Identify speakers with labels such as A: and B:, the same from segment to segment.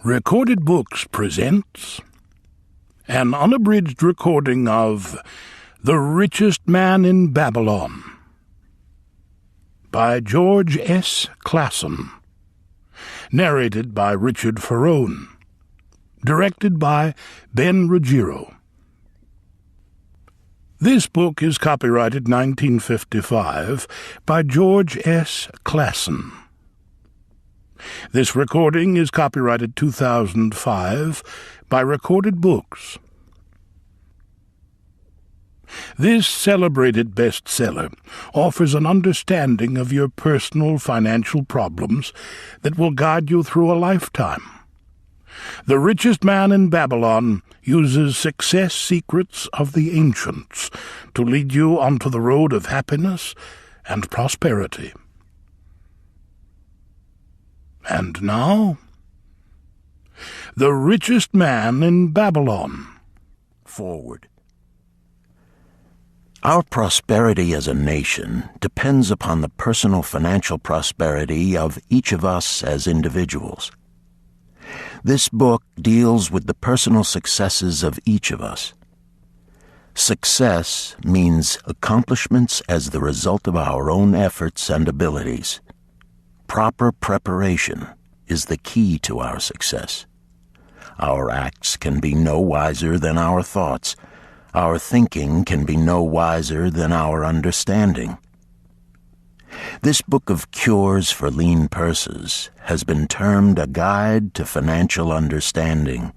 A: Recorded Books presents an unabridged recording of The Richest Man in Babylon by George S. Clason, narrated by Richard Ferrone, directed by Ben Ruggiero. This book is copyrighted 1955 by George S. Clason. This recording is copyrighted 2005 by Recorded Books. This celebrated bestseller offers an understanding of your personal financial problems that will guide you through a lifetime. The Richest Man in Babylon uses success secrets of the ancients to lead you onto the road of happiness and prosperity. And now, The Richest Man in Babylon.
B: Forward. Our prosperity as a nation depends upon the personal financial prosperity of each of us as individuals. This book deals with the personal successes of each of us. Success means accomplishments as the result of our own efforts and abilities. Proper preparation is the key to our success. Our acts can be no wiser than our thoughts. Our thinking can be no wiser than our understanding. This book of cures for lean purses has been termed a guide to financial understanding.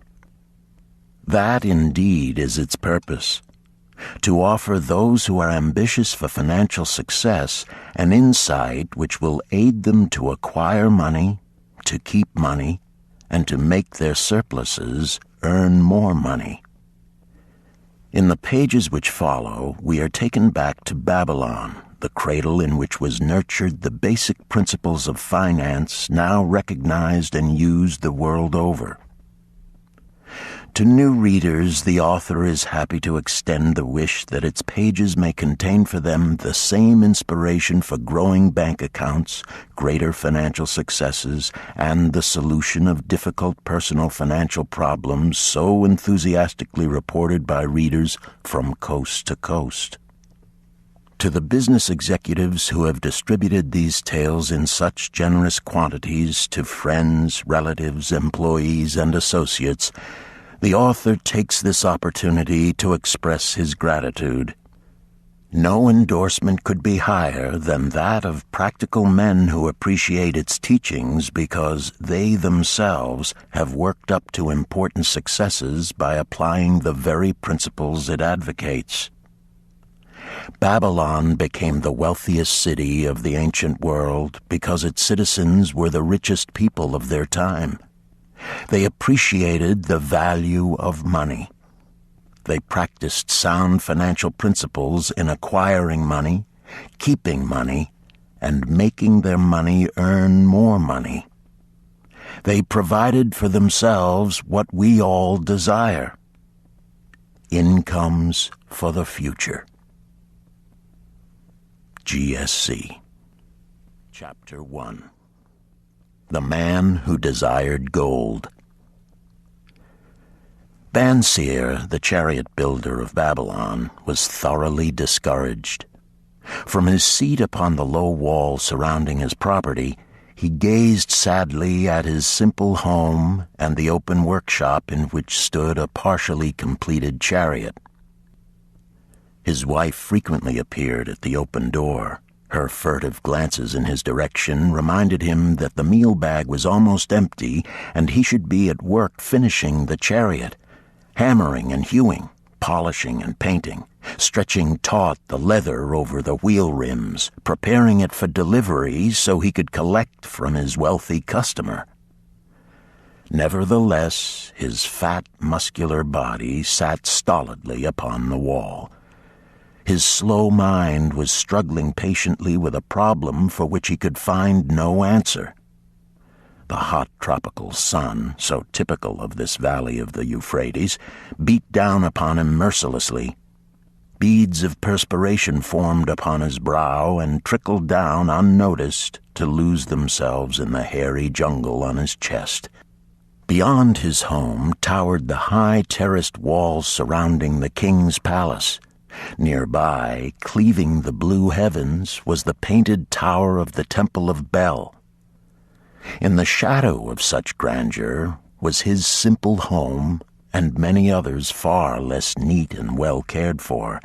B: That indeed is its purpose, to offer those who are ambitious for financial success an insight which will aid them to acquire money, to keep money, and to make their surpluses earn more money. In the pages which follow, we are taken back to Babylon, the cradle in which was nurtured the basic principles of finance now recognized and used the world over. To new readers, the author is happy to extend the wish that its pages may contain for them the same inspiration for growing bank accounts, greater financial successes, and the solution of difficult personal financial problems so enthusiastically reported by readers from coast to coast. To the business executives who have distributed these tales in such generous quantities to friends, relatives, employees, and associates, the author takes this opportunity to express his gratitude. No endorsement could be higher than that of practical men who appreciate its teachings because they themselves have worked up to important successes by applying the very principles it advocates. Babylon became the wealthiest city of the ancient world because its citizens were the richest people of their time. They appreciated the value of money. They practiced sound financial principles in acquiring money, keeping money, and making their money earn more money. They provided for themselves what we all desire: incomes for the future. GSC. Chapter 1. The Man Who Desired Gold. Banseer, the chariot builder of Babylon, was thoroughly discouraged. From his seat upon the low wall surrounding his property, he gazed sadly at his simple home and the open workshop in which stood a partially completed chariot. His wife frequently appeared at the open door. Her furtive glances in his direction reminded him that the meal bag was almost empty and he should be at work finishing the chariot, hammering and hewing, polishing and painting, stretching taut the leather over the wheel rims, preparing it for delivery so he could collect from his wealthy customer. Nevertheless, his fat, muscular body sat stolidly upon the wall. His slow mind was struggling patiently with a problem for which he could find no answer. The hot tropical sun, so typical of this valley of the Euphrates, beat down upon him mercilessly. Beads of perspiration formed upon his brow and trickled down unnoticed to lose themselves in the hairy jungle on his chest. Beyond his home towered the high terraced walls surrounding the king's palace. Nearby, cleaving the blue heavens, was the painted tower of the Temple of Bel. In the shadow of such grandeur was his simple home and many others far less neat and well cared for.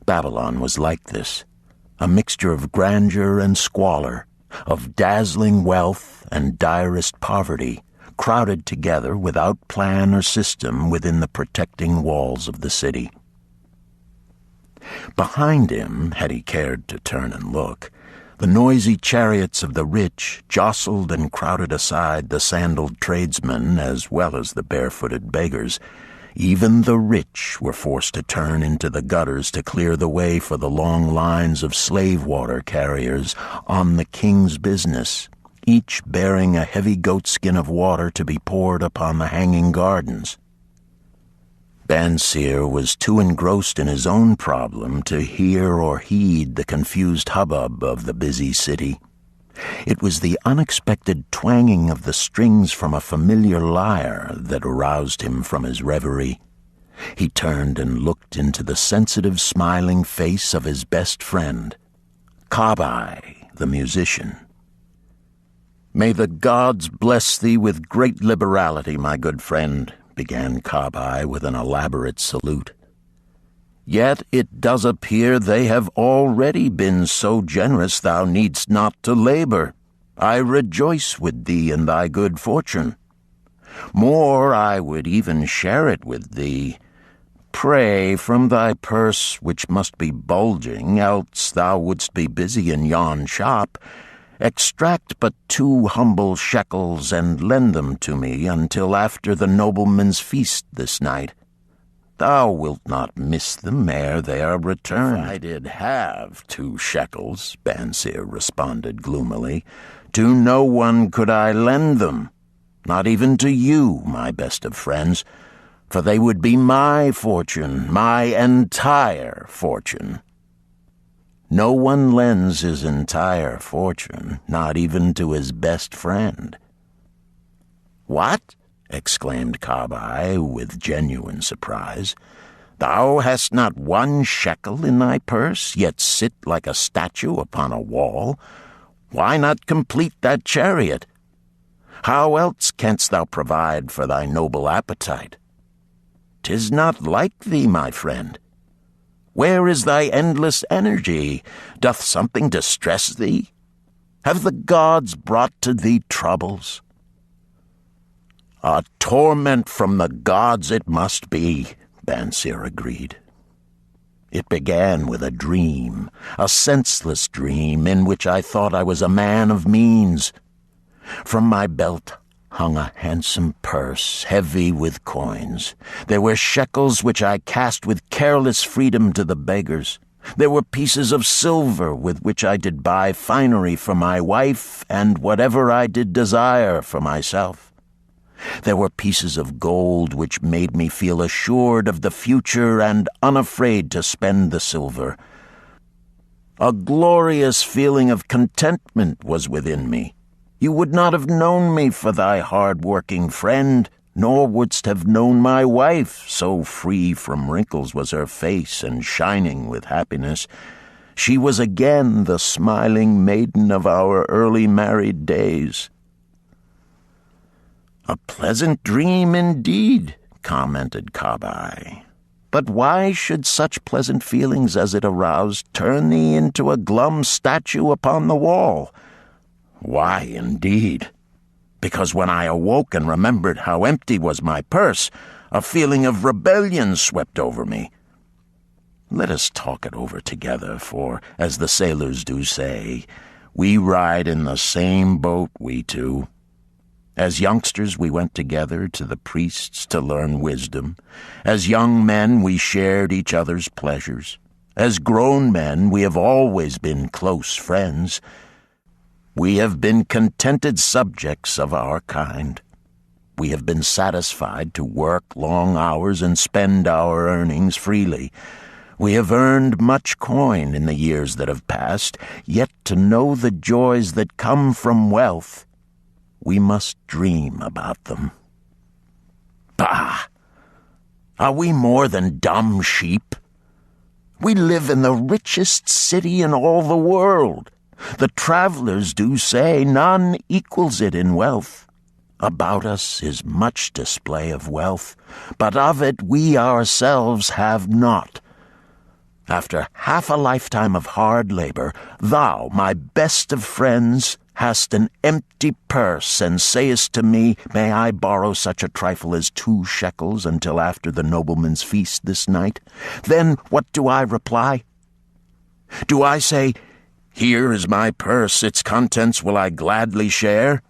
B: Babylon was like this, a mixture of grandeur and squalor, of dazzling wealth and direst poverty, crowded together without plan or system within the protecting walls of the city. Behind him, had he cared to turn and look, the noisy chariots of the rich jostled and crowded aside the sandaled tradesmen as well as the barefooted beggars. Even the rich were forced to turn into the gutters to clear the way for the long lines of slave water carriers on the king's business, each bearing a heavy goatskin of water to be poured upon the hanging gardens. Bansir was too engrossed in his own problem to hear or heed the confused hubbub of the busy city. It was the unexpected twanging of the strings from a familiar lyre that aroused him from his reverie. He turned and looked into the sensitive, smiling face of his best friend, Kabai, the musician. "May the gods bless thee with great liberality, my good friend," began Kabai with an elaborate salute. "Yet it does appear they have already been so generous thou needst not to labor. I rejoice with thee in thy good fortune. More, I would even share it with thee. Pray, from thy purse, which must be bulging, else thou wouldst be busy in yon shop, extract but 2 humble shekels and lend them to me until after the nobleman's feast this night. Thou wilt not miss them ere they are returned." "If I did have 2 shekels," Bansir responded gloomily, "to no one could I lend them, not even to you, my best of friends, for they would be my fortune, my entire fortune." No one lends his entire fortune, not even to his best friend. "What?" exclaimed Kabai with genuine surprise. "Thou hast not 1 shekel in thy purse, yet sit like a statue upon a wall? Why not complete that chariot? How else canst thou provide for thy noble appetite? 'Tis not like thee, my friend. Where is thy endless energy? Doth something distress thee? Have the gods brought to thee troubles?" "A torment from the gods it must be," Bansir agreed. "It began with a dream, a senseless dream in which I thought I was a man of means. From my belt hung a handsome purse, heavy with coins. There were shekels which I cast with careless freedom to the beggars. There were pieces of silver with which I did buy finery for my wife and whatever I did desire for myself. There were pieces of gold which made me feel assured of the future and unafraid to spend the silver. A glorious feeling of contentment was within me. You would not have known me for thy hard-working friend, nor wouldst have known my wife, so free from wrinkles was her face and shining with happiness. She was again the smiling maiden of our early married days." "A pleasant dream indeed," commented Kabai. "But why should such pleasant feelings as it aroused turn thee into a glum statue upon the wall?" "Why, indeed? Because when I awoke and remembered how empty was my purse, a feeling of rebellion swept over me. Let us talk it over together, for, as the sailors do say, we ride in the same boat, we two. As youngsters we went together to the priests to learn wisdom. As young men we shared each other's pleasures. As grown men we have always been close friends. We have been contented subjects of our kind. We have been satisfied to work long hours and spend our earnings freely. We have earned much coin in the years that have passed, yet to know the joys that come from wealth, we must dream about them. Bah! Are we more than dumb sheep? We live in the richest city in all the world. The travelers do say none equals it in wealth. About us is much display of wealth, but of it we ourselves have not. After half a lifetime of hard labor, thou, my best of friends, hast an empty purse, and sayest to me, may I borrow such a trifle as 2 shekels until after the nobleman's feast this night? Then what do I reply? Do I say, here is my purse, its contents will I gladly share?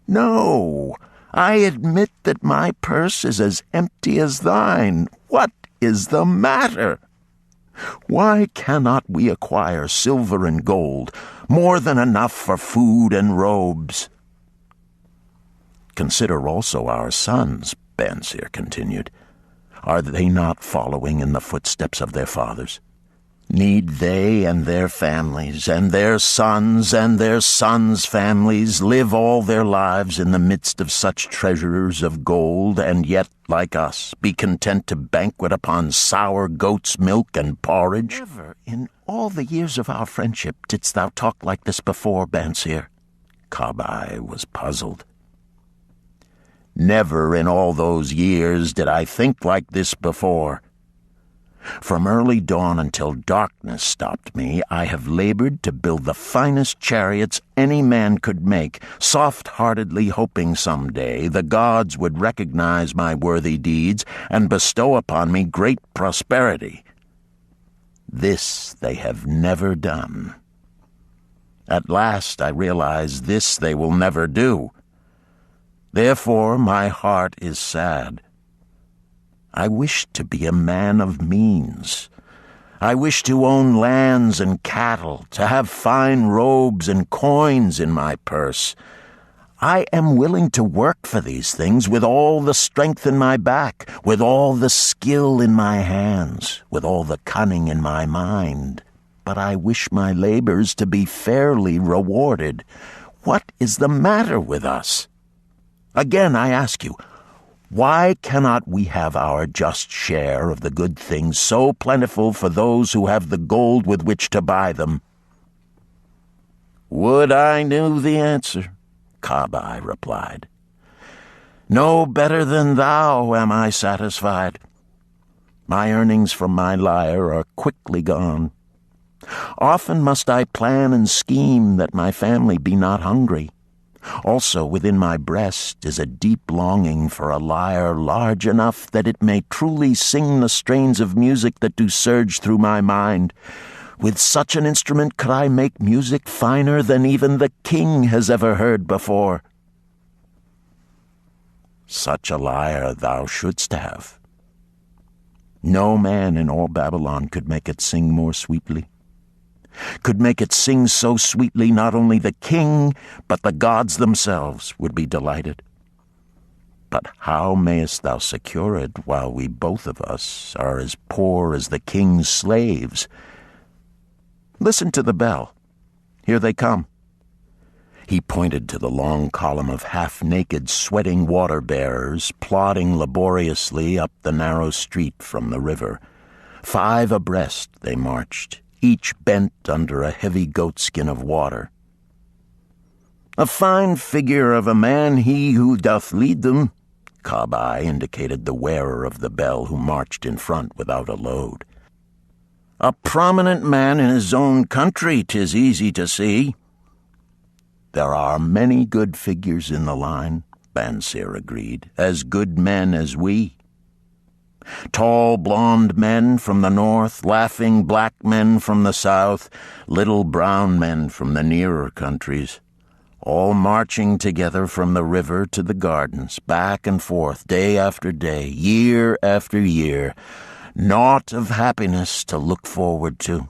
B: No, I admit that my purse is as empty as thine. What is the matter? Why cannot we acquire silver and gold, more than enough for food and robes? Consider also our sons, Bansir continued. Are they not following in the footsteps of their fathers? Need they and their families, and their sons' families, live all their lives in the midst of such treasures of gold, and yet, like us, be content to banquet upon sour goat's milk and porridge? Never in all the years of our friendship didst thou talk like this before, Bansir. Kabai was puzzled. Never in all those years did I think like this before. From early dawn until darkness stopped me, I have labored to build the finest chariots any man could make, soft-heartedly hoping some day the gods would recognize my worthy deeds and bestow upon me great prosperity. This they have never done. At last I realize this they will never do. Therefore my heart is sad. I wish to be a man of means. I wish to own lands and cattle, to have fine robes and coins in my purse. I am willing to work for these things with all the strength in my back, with all the skill in my hands, with all the cunning in my mind. But I wish my labors to be fairly rewarded. What is the matter with us? Again, I ask you, why cannot we have our just share of the good things so plentiful for those who have the gold with which to buy them? Would I knew the answer, Kabai replied. No better than thou am I satisfied. My earnings from my lyre are quickly gone. Often must I plan and scheme that my family be not hungry. Also within my breast is a deep longing for a lyre large enough that it may truly sing the strains of music that do surge through my mind. With such an instrument could I make music finer than even the king has ever heard before. Such a lyre thou shouldst have. No man in all Babylon could make it sing more sweetly. Could make it sing so sweetly not only the king, but the gods themselves would be delighted. But how mayest thou secure it while we both of us are as poor as the king's slaves? Listen to the bell. Here they come. He pointed to the long column of half-naked, sweating water-bearers plodding laboriously up the narrow street from the river. 5 abreast they marched, each bent under a heavy goatskin of water. A fine figure of a man he who doth lead them, Kabai indicated the wearer of the bell who marched in front without a load. A prominent man in his own country, 'tis easy to see. There are many good figures in the line, Bansir agreed, as good men as we. Tall blond men from the north, laughing black men from the south, little brown men from the nearer countries, all marching together from the river to the gardens, back and forth, day after day, year after year, naught of happiness to look forward to,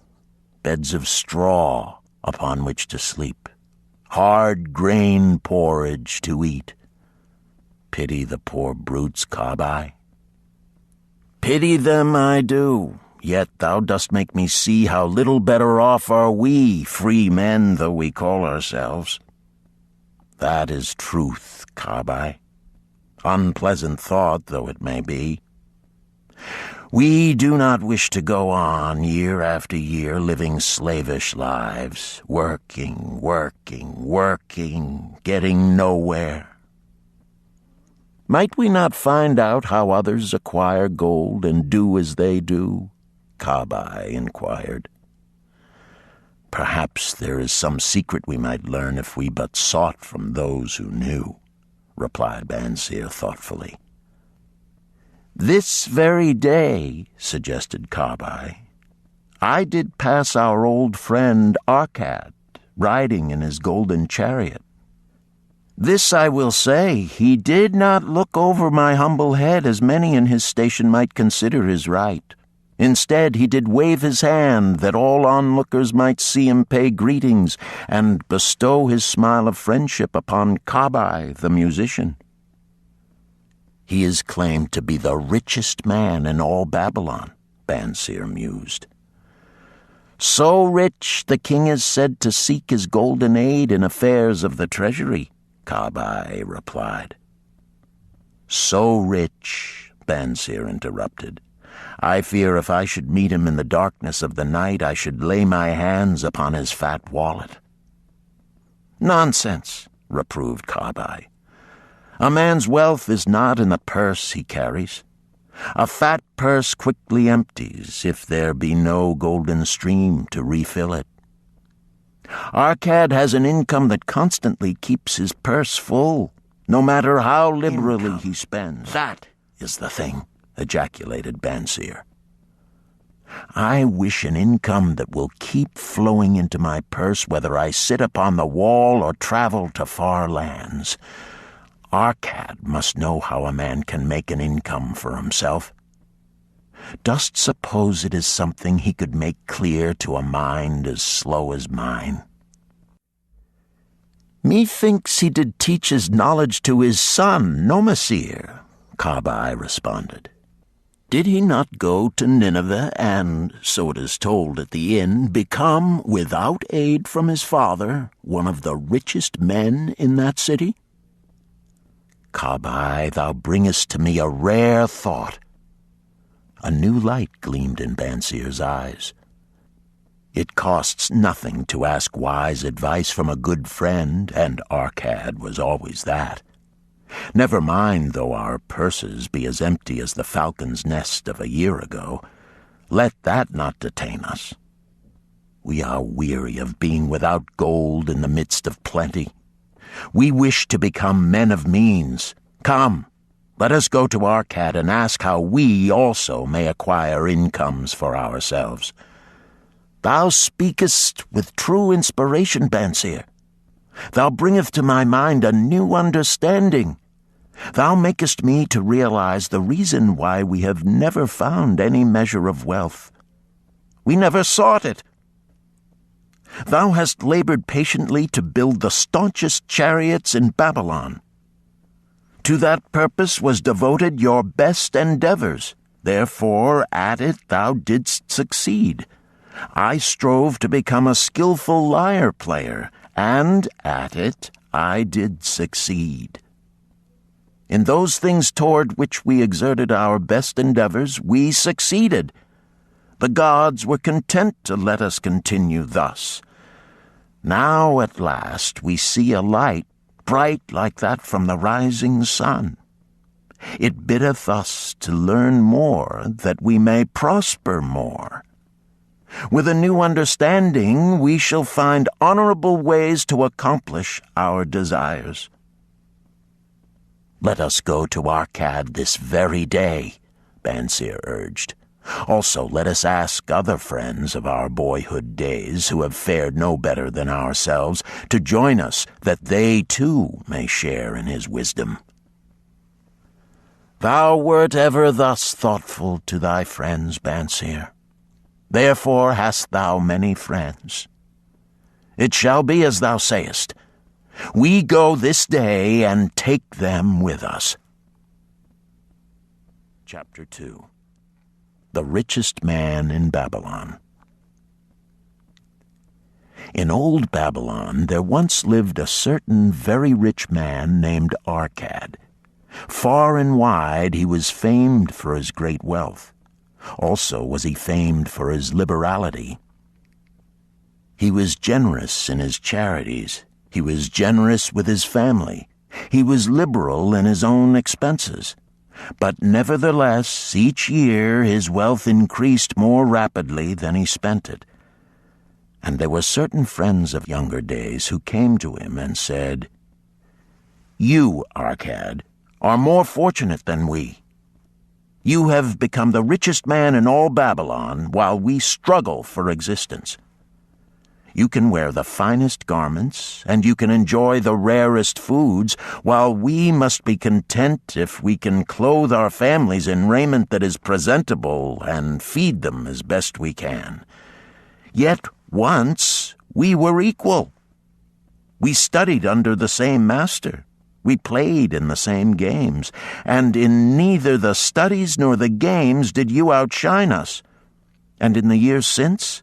B: beds of straw upon which to sleep, hard grain porridge to eat. Pity the poor brutes, Kabai. Pity them I do, yet thou dost make me see how little better off are we, free men though we call ourselves. That is truth, Kabai. unpleasant thought though it may be. We do not wish to go on year after year living slavish lives, working, getting nowhere. Might we not find out how others acquire gold and do as they do? Kabai inquired. Perhaps there is some secret we might learn if we but sought from those who knew, replied Bansir thoughtfully. This very day, suggested Kabai, I did pass our old friend Arcad, riding in his golden chariot. This I will say, he did not look over my humble head as many in his station might consider his right. Instead, he did wave his hand that all onlookers might see him pay greetings and bestow his smile of friendship upon Kabai, the musician. He is claimed to be the richest man in all Babylon, Bansir mused. So rich, the king is said to seek his golden aid in affairs of the treasury, Kabai replied. So rich, Bansir interrupted. I fear if I should meet him in the darkness of the night, I should lay my hands upon his fat wallet. Nonsense, reproved Kabai. A man's wealth is not in the purse he carries. A fat purse quickly empties if there be no golden stream to refill it. Arcad has an income that constantly keeps his purse full, no matter how liberally he spends. That is the thing, ejaculated Bansir. I wish an income that will keep flowing into my purse whether I sit upon the wall or travel to far lands. Arcad must know how a man can make an income for himself. Dost suppose it is something he could make clear to a mind as slow as mine? Methinks he did teach his knowledge to his son, Nomasir, Kabai responded. Did he not go to Nineveh and, so it is told at the inn, become, without aid from his father, one of the richest men in that city? Kabai, thou bringest to me a rare thought. A new light gleamed in Bansir's eyes. It costs nothing to ask wise advice from a good friend, and Arcad was always that. Never mind though our purses be as empty as the falcon's nest of a year ago. Let that not detain us. We are weary of being without gold in the midst of plenty. We wish to become men of means. Come, let us go to Arcad and ask how we also may acquire incomes for ourselves. Thou speakest with true inspiration, Bansir. Thou bringest to my mind a new understanding. Thou makest me to realize the reason why we have never found any measure of wealth. We never sought it. Thou hast labored patiently to build the staunchest chariots in Babylon. To that purpose was devoted your best endeavors. Therefore, at it thou didst succeed. I strove to become a skillful lyre player, and at it I did succeed. In those things toward which we exerted our best endeavors, we succeeded. The gods were content to let us continue thus. Now at last we see a light, bright like that from the rising sun. It biddeth us to learn more, that we may prosper more. With a new understanding, we shall find honorable ways to accomplish our desires. Let us go to Arcad this very day, Bansir urged. Also, let us ask other friends of our boyhood days who have fared no better than ourselves to join us, that they too may share in his wisdom. Thou wert ever thus thoughtful to thy friends, Bansir. Therefore hast thou many friends. It shall be as thou sayest. We go this day and take them with us. Chapter 2. The Richest Man in Babylon. In old Babylon there once lived a certain very rich man named Arcad. Far and wide he was famed for his great wealth. Also was he famed for his liberality. He was generous in his charities. He was generous with his family. He was liberal in his own expenses. But nevertheless, each year his wealth increased more rapidly than he spent it. And there were certain friends of younger days who came to him and said, "You, Arcad, are more fortunate than we. You have become the richest man in all Babylon while we struggle for existence. You can wear the finest garments, and you can enjoy the rarest foods, while we must be content if we can clothe our families in raiment that is presentable and feed them as best we can. Yet once we were equal. We studied under the same master. We played in the same games, and in neither the studies nor the games did you outshine us. And in the years since,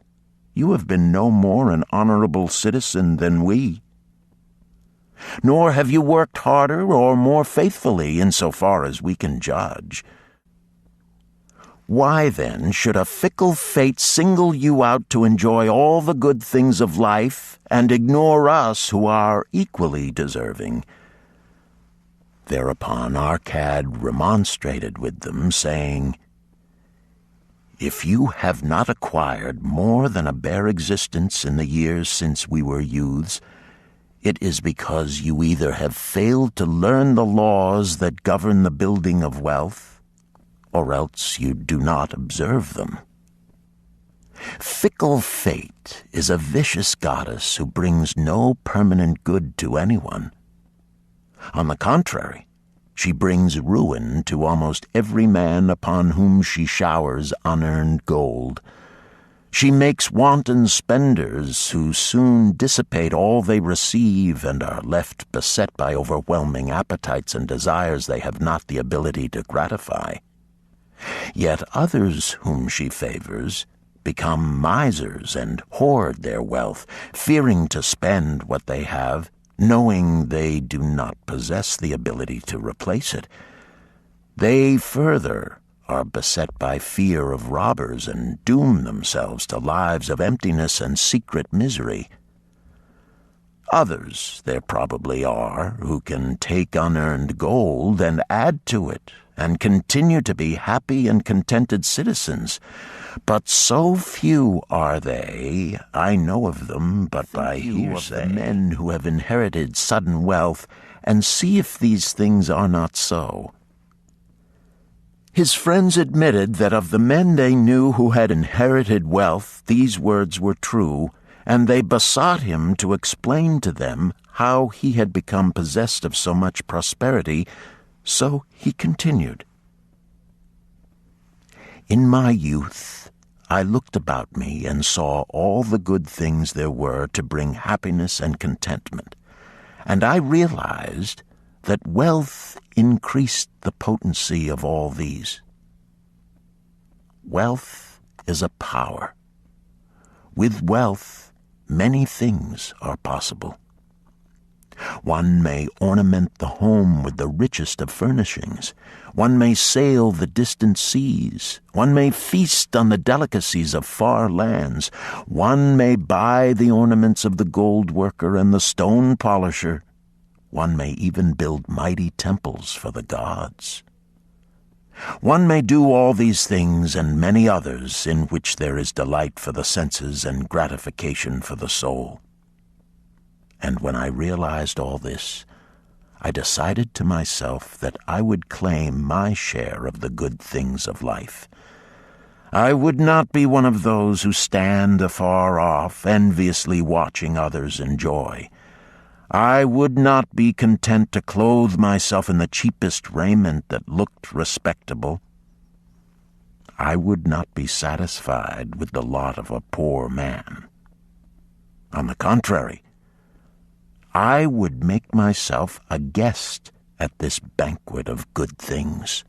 B: you have been no more an honorable citizen than we. Nor have you worked harder or more faithfully insofar as we can judge. Why, then, should a fickle fate single you out to enjoy all the good things of life and ignore us who are equally deserving?" Thereupon Arcad remonstrated with them, saying, "If you have not acquired more than a bare existence in the years since we were youths, it is because you either have failed to learn the laws that govern the building of wealth, or else you do not observe them. Fickle fate is a vicious goddess who brings no permanent good to anyone. On the contrary, she brings ruin to almost every man upon whom she showers unearned gold. She makes wanton spenders who soon dissipate all they receive and are left beset by overwhelming appetites and desires they have not the ability to gratify. Yet others whom she favors become misers and hoard their wealth, fearing to spend what they have, knowing they do not possess the ability to replace it. They further are beset by fear of robbers and doom themselves to lives of emptiness and secret misery. Others there probably are who can take unearned gold and add to it and continue to be happy and contented citizens. But so few are they, I know of them but by hearsay, of the men who have inherited sudden wealth, and see if these things are not so." His friends admitted that of the men they knew who had inherited wealth, these words were true, and they besought him to explain to them how he had become possessed of so much prosperity. So he continued, "In my youth, I looked about me and saw all the good things there were to bring happiness and contentment, and I realized that wealth increased the potency of all these. Wealth is a power. With wealth, many things are possible. One may ornament the home with the richest of furnishings. One may sail the distant seas. One may feast on the delicacies of far lands. One may buy the ornaments of the gold worker and the stone polisher. One may even build mighty temples for the gods. One may do all these things and many others in which there is delight for the senses and gratification for the soul. And when I realized all this, I decided to myself that I would claim my share of the good things of life. I would not be one of those who stand afar off, enviously watching others enjoy. I would not be content to clothe myself in the cheapest raiment that looked respectable. I would not be satisfied with the lot of a poor man. On the contrary, I would make myself a guest at this banquet of good things."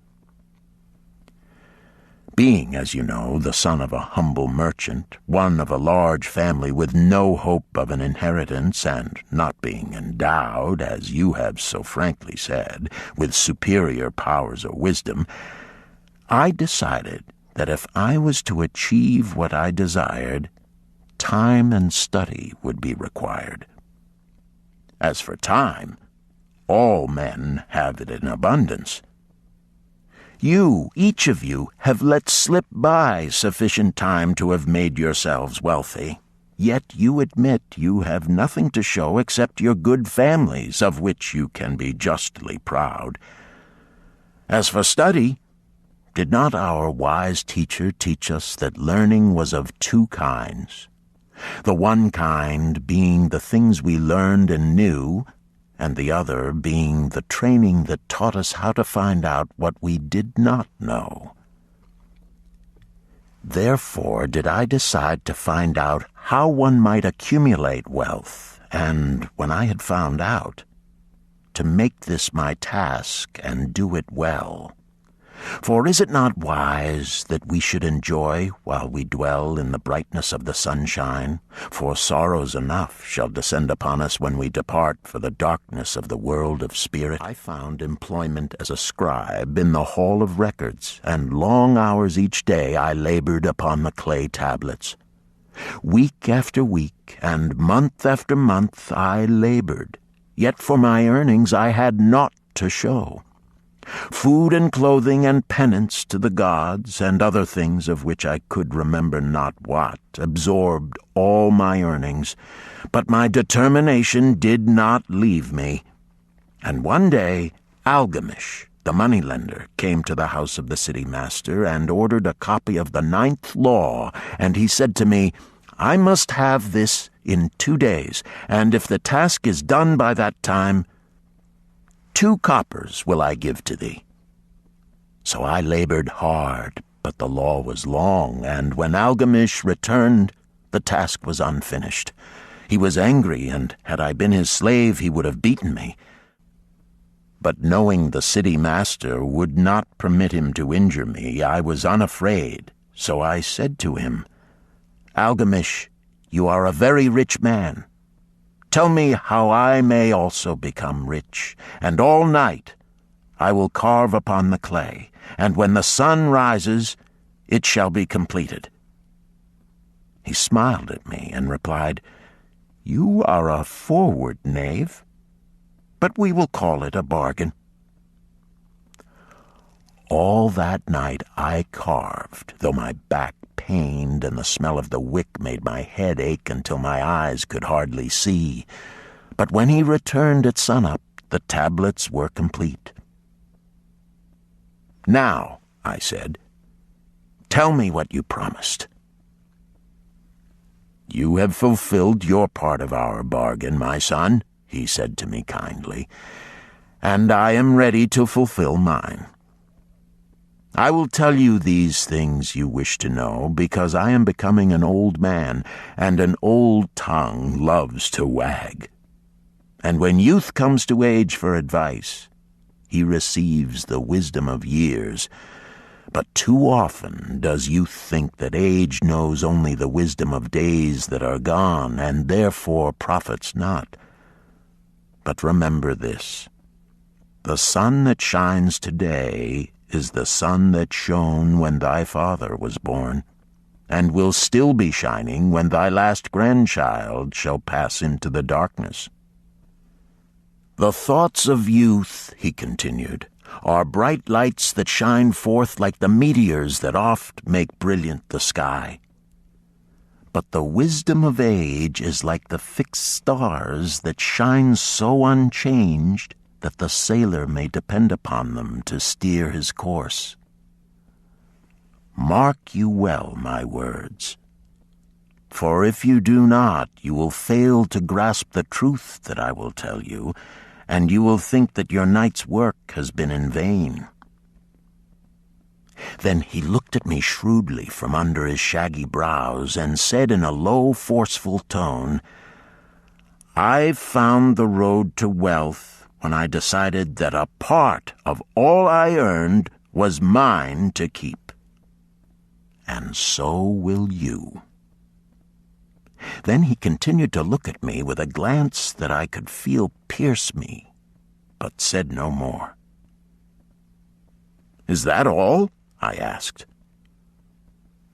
B: Being, as you know, the son of a humble merchant, one of a large family with no hope of an inheritance, and not being endowed, as you have so frankly said, with superior powers or wisdom, I decided that if I was to achieve what I desired, time and study would be required. As for time, all men have it in abundance. You, each of you, have let slip by sufficient time to have made yourselves wealthy, yet you admit you have nothing to show except your good families, of which you can be justly proud. As for study, did not our wise teacher teach us that learning was of two kinds, the one kind being the things we learned and knew, and the other being the training that taught us how to find out what we did not know? Therefore did I decide to find out how one might accumulate wealth, and when I had found out, to make this my task and do it well. For is it not wise that we should enjoy while we dwell in the brightness of the sunshine? For sorrows enough shall descend upon us when we depart for the darkness of the world of spirit. I found employment as a scribe in the hall of records, and long hours each day I labored upon the clay tablets. Week after week, and month after month I labored, yet for my earnings I had naught to show. Food and clothing and penance to the gods, and other things of which I could remember not what, absorbed all my earnings, but my determination did not leave me. And one day Algamish, the moneylender, came to the house of the city master and ordered a copy of the 9th law, and he said to me, I must have this in 2 days, and if the task is done by that time, 2 coppers will I give to thee. So I labored hard, but the law was long, and when Algamish returned, the task was unfinished. He was angry, and had I been his slave, he would have beaten me. But knowing the city master would not permit him to injure me, I was unafraid, so I said to him, Algamish, you are a very rich man. Tell me how I may also become rich, and all night I will carve upon the clay, and when the sun rises, it shall be completed. He smiled at me and replied, You are a forward knave, but we will call it a bargain. All that night I carved, though my back pained and the smell of the wick made my head ache until my eyes could hardly see. But when he returned at sunup, the tablets were complete. Now, I said, tell me what you promised. You have fulfilled your part of our bargain, my son, he said to me kindly, and I am ready to fulfill mine. I will tell you these things you wish to know, because I am becoming an old man, and an old tongue loves to wag. And when youth comes to age for advice, he receives the wisdom of years. But too often does youth think that age knows only the wisdom of days that are gone, and therefore profits not. But remember this, the sun that shines today is the sun that shone when thy father was born, and will still be shining when thy last grandchild shall pass into the darkness. The thoughts of youth, he continued, are bright lights that shine forth like the meteors that oft make brilliant the sky. But the wisdom of age is like the fixed stars that shine so unchanged that the sailor may depend upon them to steer his course. Mark you well my words, for if you do not, you will fail to grasp the truth that I will tell you, and you will think that your night's work has been in vain. Then he looked at me shrewdly from under his shaggy brows and said in a low, forceful tone, I've found the road to wealth when I decided that a part of all I earned was mine to keep. and so will you." Then he continued to look at me with a glance that I could feel pierce me, but said no more. "Is that all?" I asked.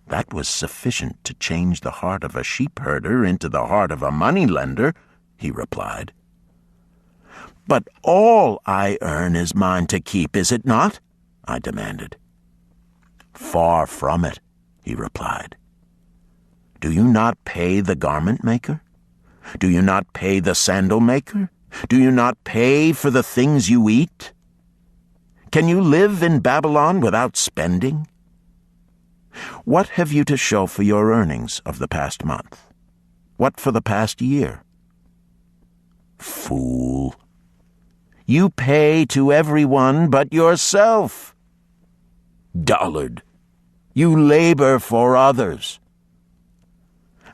B: "That was sufficient to change the heart of a sheep-herder into the heart of a money-lender," he replied. "But all I earn is mine to keep, is it not?" I demanded. "Far from it," he replied. "Do you not pay the garment maker? Do you not pay the sandal maker? Do you not pay for the things you eat? Can you live in Babylon without spending? What have you to show for your earnings of the past month? What for the past year? Fool! You pay to everyone but yourself. Dullard! You labor for others.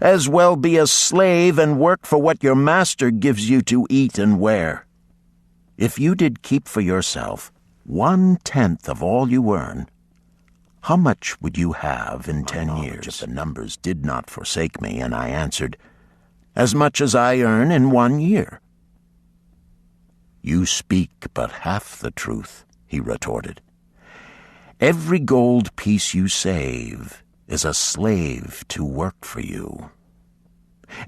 B: As well be a slave and work for what your master gives you to eat and wear. If you did keep for yourself 1/10 of all you earn, how much would you have in 10 years?" If the numbers did not forsake me, and I answered, "As much as I earn in 1 year." "You speak but half the truth," he retorted. "Every gold piece you save is a slave to work for you.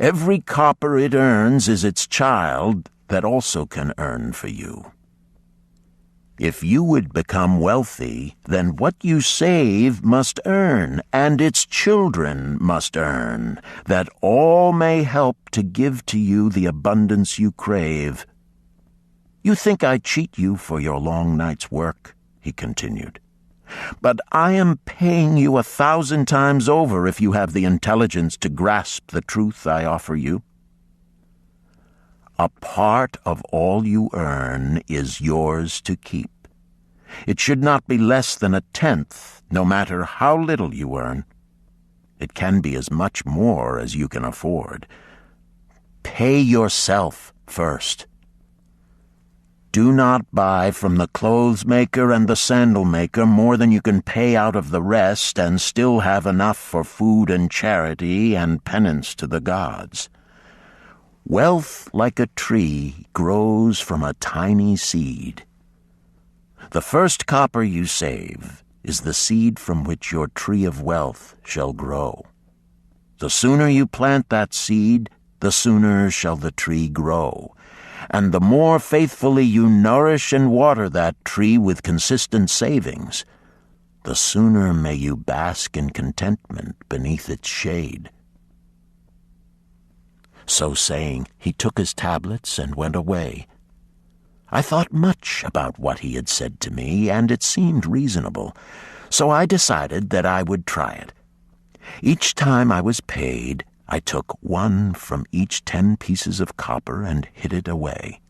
B: Every copper it earns is its child that also can earn for you. If you would become wealthy, then what you save must earn, and its children must earn, that all may help to give to you the abundance you crave. You think I cheat you for your long night's work," he continued. "But I am paying you 1,000 times over if you have the intelligence to grasp the truth I offer you. A part of all you earn is yours to keep. It should not be less than 1/10, no matter how little you earn. It can be as much more as you can afford. Pay yourself first. Do not buy from the clothes maker and the sandal maker more than you can pay out of the rest and still have enough for food and charity and penance to the gods. Wealth, like a tree, grows from a tiny seed. The first copper you save is the seed from which your tree of wealth shall grow. The sooner you plant that seed, the sooner shall the tree grow. And the more faithfully you nourish and water that tree with consistent savings, the sooner may you bask in contentment beneath its shade." So saying, he took his tablets and went away. I thought much about what he had said to me, and it seemed reasonable, so I decided that I would try it. Each time I was paid, I took 1 from each 10 pieces of copper and hid it away.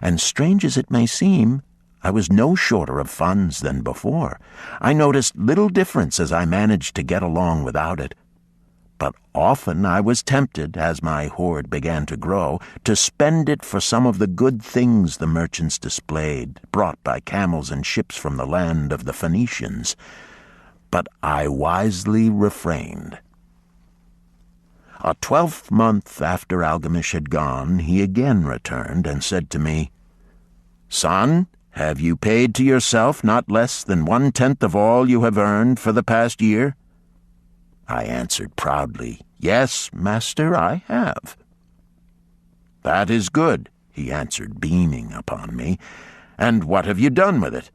B: And strange as it may seem, I was no shorter of funds than before. I noticed little difference as I managed to get along without it. But often I was tempted, as my hoard began to grow, to spend it for some of the good things the merchants displayed, brought by camels and ships from the land of the Phoenicians. But I wisely refrained. A 12th month after Algamish had gone, he again returned and said to me, "Son, have you paid to yourself not less than 1/10 of all you have earned for the past year?" I answered proudly, "Yes, master, I have." "That is good," he answered, beaming upon me. "And what have you done with it?"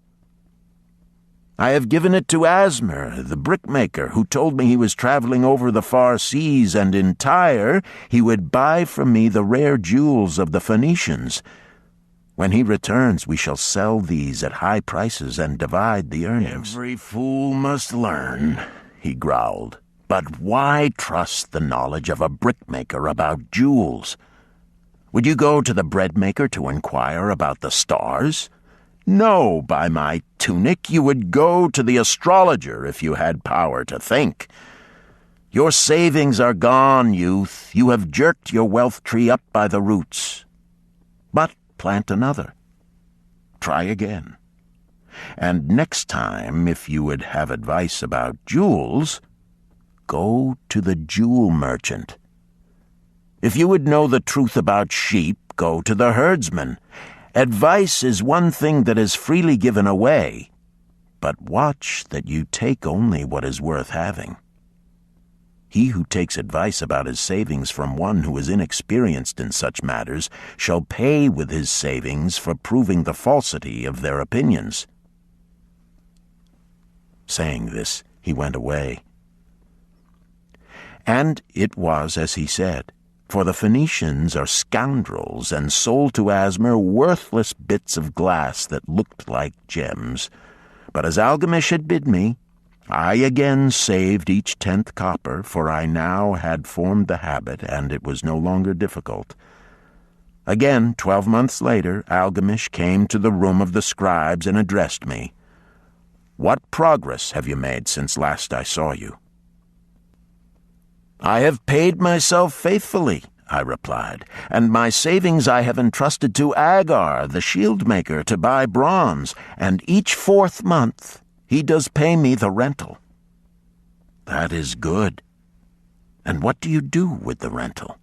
B: "I have given it to Asmer, the brickmaker, who told me he was traveling over the far seas, and in Tyre he would buy from me the rare jewels of the Phoenicians. When he returns, we shall sell these at high prices and divide the earnings." "Every fool must learn," he growled. "But why trust the knowledge of a brickmaker about jewels? Would you go to the breadmaker to inquire about the stars? No, by my tunic, you would go to the astrologer if you had power to think. Your savings are gone, youth. You have jerked your wealth tree up by the roots. But plant another. Try again. And next time, if you would have advice about jewels, go to the jewel merchant. If you would know the truth about sheep, go to the herdsman. Advice is one thing that is freely given away, but watch that you take only what is worth having. He who takes advice about his savings from one who is inexperienced in such matters shall pay with his savings for proving the falsity of their opinions." Saying this, he went away. And it was as he said, for the Phoenicians are scoundrels and sold to Asmer worthless bits of glass that looked like gems. But as Algamish had bid me, I again saved each 10th copper, for I now had formed the habit, and it was no longer difficult. Again, 12 months later, Algamish came to the room of the scribes and addressed me. "What progress have you made since last I saw you?" "I have paid myself faithfully," I replied, "and my savings I have entrusted to Agar, the shield-maker, to buy bronze, and each 4th month he does pay me the rental." "That is good. And what do you do with the rental?"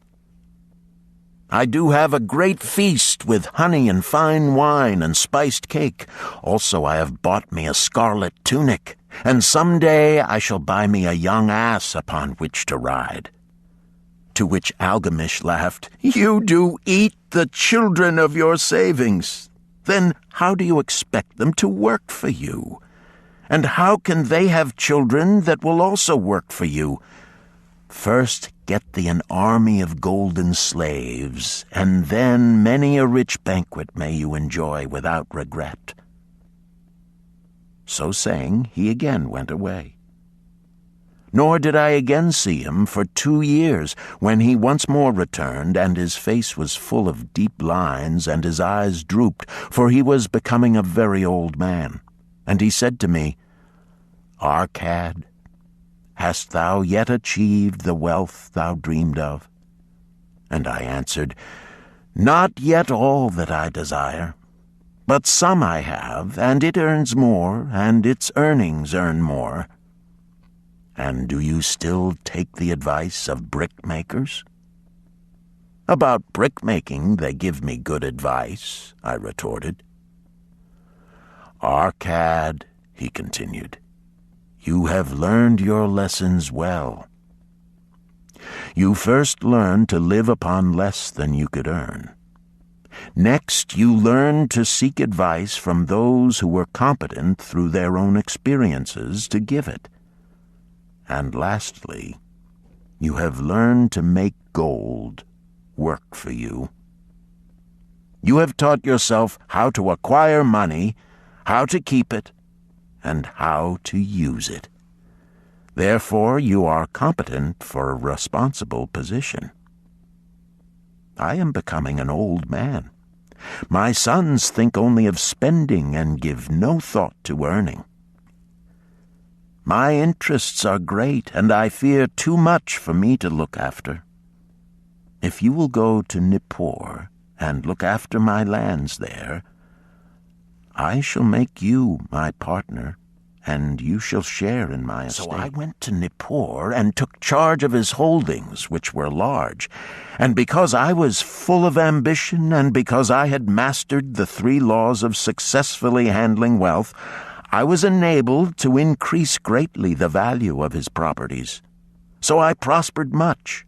B: "I do have a great feast with honey and fine wine and spiced cake. Also I have bought me a scarlet tunic, and some day I shall buy me a young ass upon which to ride." To which Algamish laughed, "You do eat the children of your savings. Then how do you expect them to work for you? And how can they have children that will also work for you? First get thee an army of golden slaves, and then many a rich banquet may you enjoy without regret." So saying, he again went away. Nor did I again see him for 2 years, when he once more returned, and his face was full of deep lines, and his eyes drooped, for he was becoming a very old man. And he said to me, "Arcad, hast thou yet achieved the wealth thou dreamed of?" And I answered, "Not yet all that I desire, but some I have, and it earns more, and its earnings earn more." "And do you still take the advice of brickmakers?" "About brickmaking they give me good advice," I retorted. "Arcad," he continued, "you have learned your lessons well. You first learned to live upon less than you could earn. Next, you learned to seek advice from those who were competent through their own experiences to give it. And lastly, you have learned to make gold work for you. You have taught yourself how to acquire money, how to keep it, and how to use it. Therefore, you are competent for a responsible position. I am becoming an old man. My sons think only of spending and give no thought to earning. My interests are great, and I fear too much for me to look after. If you will go to Nippur and look after my lands there, I shall make you my partner, and you shall share in my estate." So I went to Nippur and took charge of his holdings, which were large, and because I was full of ambition, and because I had mastered the 3 laws of successfully handling wealth, I was enabled to increase greatly the value of his properties. So I prospered much,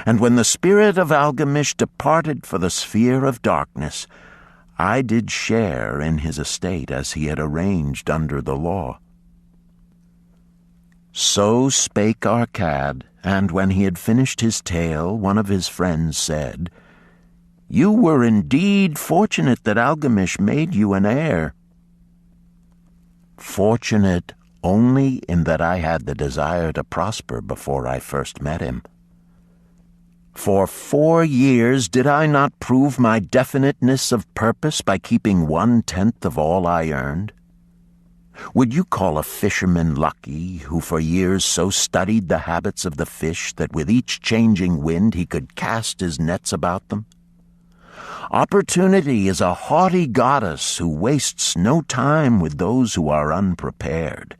B: and when the spirit of Algamish departed for the sphere of darkness, I did share in his estate as he had arranged under the law. So spake Arcad, and when he had finished his tale, one of his friends said, "You were indeed fortunate that Algamish made you an heir." "Fortunate only in that I had the desire to prosper before I first met him. For 4 years did I not prove my definiteness of purpose by keeping 1/10 of all I earned? Would you call a fisherman lucky who for years so studied the habits of the fish that with each changing wind he could cast his nets about them? Opportunity is a haughty goddess who wastes no time with those who are unprepared.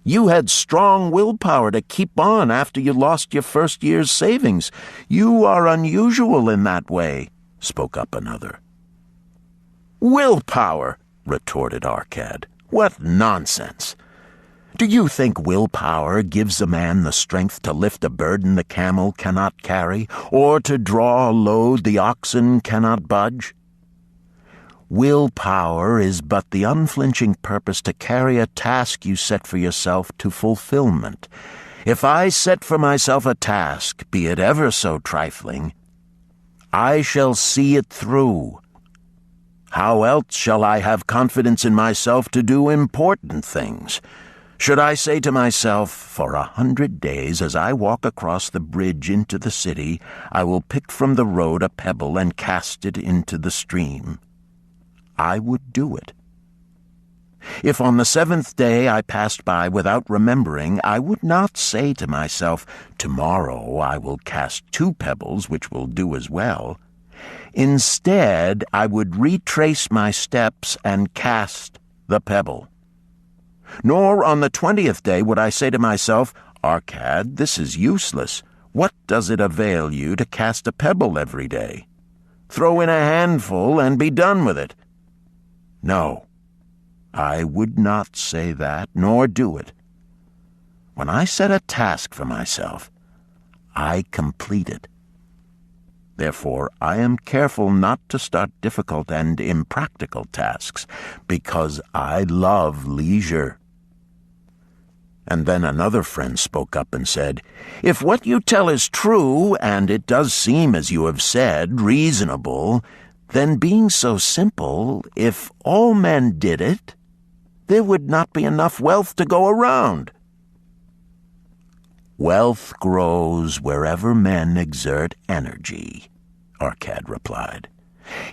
B: You had strong willpower to keep on after you lost your first year's savings. You are unusual in that way, spoke up another. Willpower, retorted Arcad. What nonsense! Do you think willpower gives a man the strength to lift a burden the camel cannot carry, or to draw a load the oxen cannot budge? Willpower is but the unflinching purpose to carry a task you set for yourself to fulfillment. If I set for myself a task, be it ever so trifling, I shall see it through. How else shall I have confidence in myself to do important things? Should I say to myself, for 100 days as I walk across the bridge into the city, I will pick from the road a pebble and cast it into the stream? I would do it. If on the 7th day I passed by without remembering, I would not say to myself, tomorrow I will cast 2 pebbles which will do as well. Instead, I would retrace my steps and cast the pebble. Nor on the 20th day would I say to myself, Arcad, this is useless. What does it avail you to cast a pebble every day? Throw in a handful and be done with it. No, I would not say that, nor do it. When I set a task for myself, I complete it. Therefore, I am careful not to start difficult and impractical tasks, because I love leisure. And then another friend spoke up and said, If what you tell is true, and it does seem, as you have said, reasonable, then being so simple, if all men did it, there would not be enough wealth to go around. Wealth grows wherever men exert energy, Arcad replied.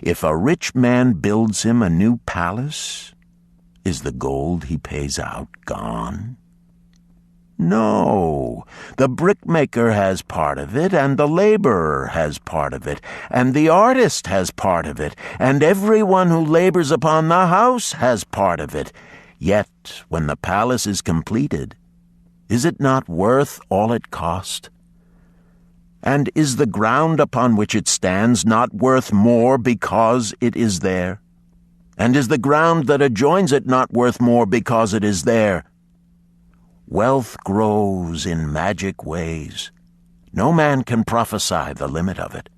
B: If a rich man builds him a new palace, is the gold he pays out gone? No, the brickmaker has part of it, and the laborer has part of it, and the artist has part of it, and everyone who labors upon the house has part of it. Yet, when the palace is completed, is it not worth all it cost? And is the ground upon which it stands not worth more because it is there? And is the ground that adjoins it not worth more because it is there? Wealth grows in magic ways. No man can prophesy the limit of it.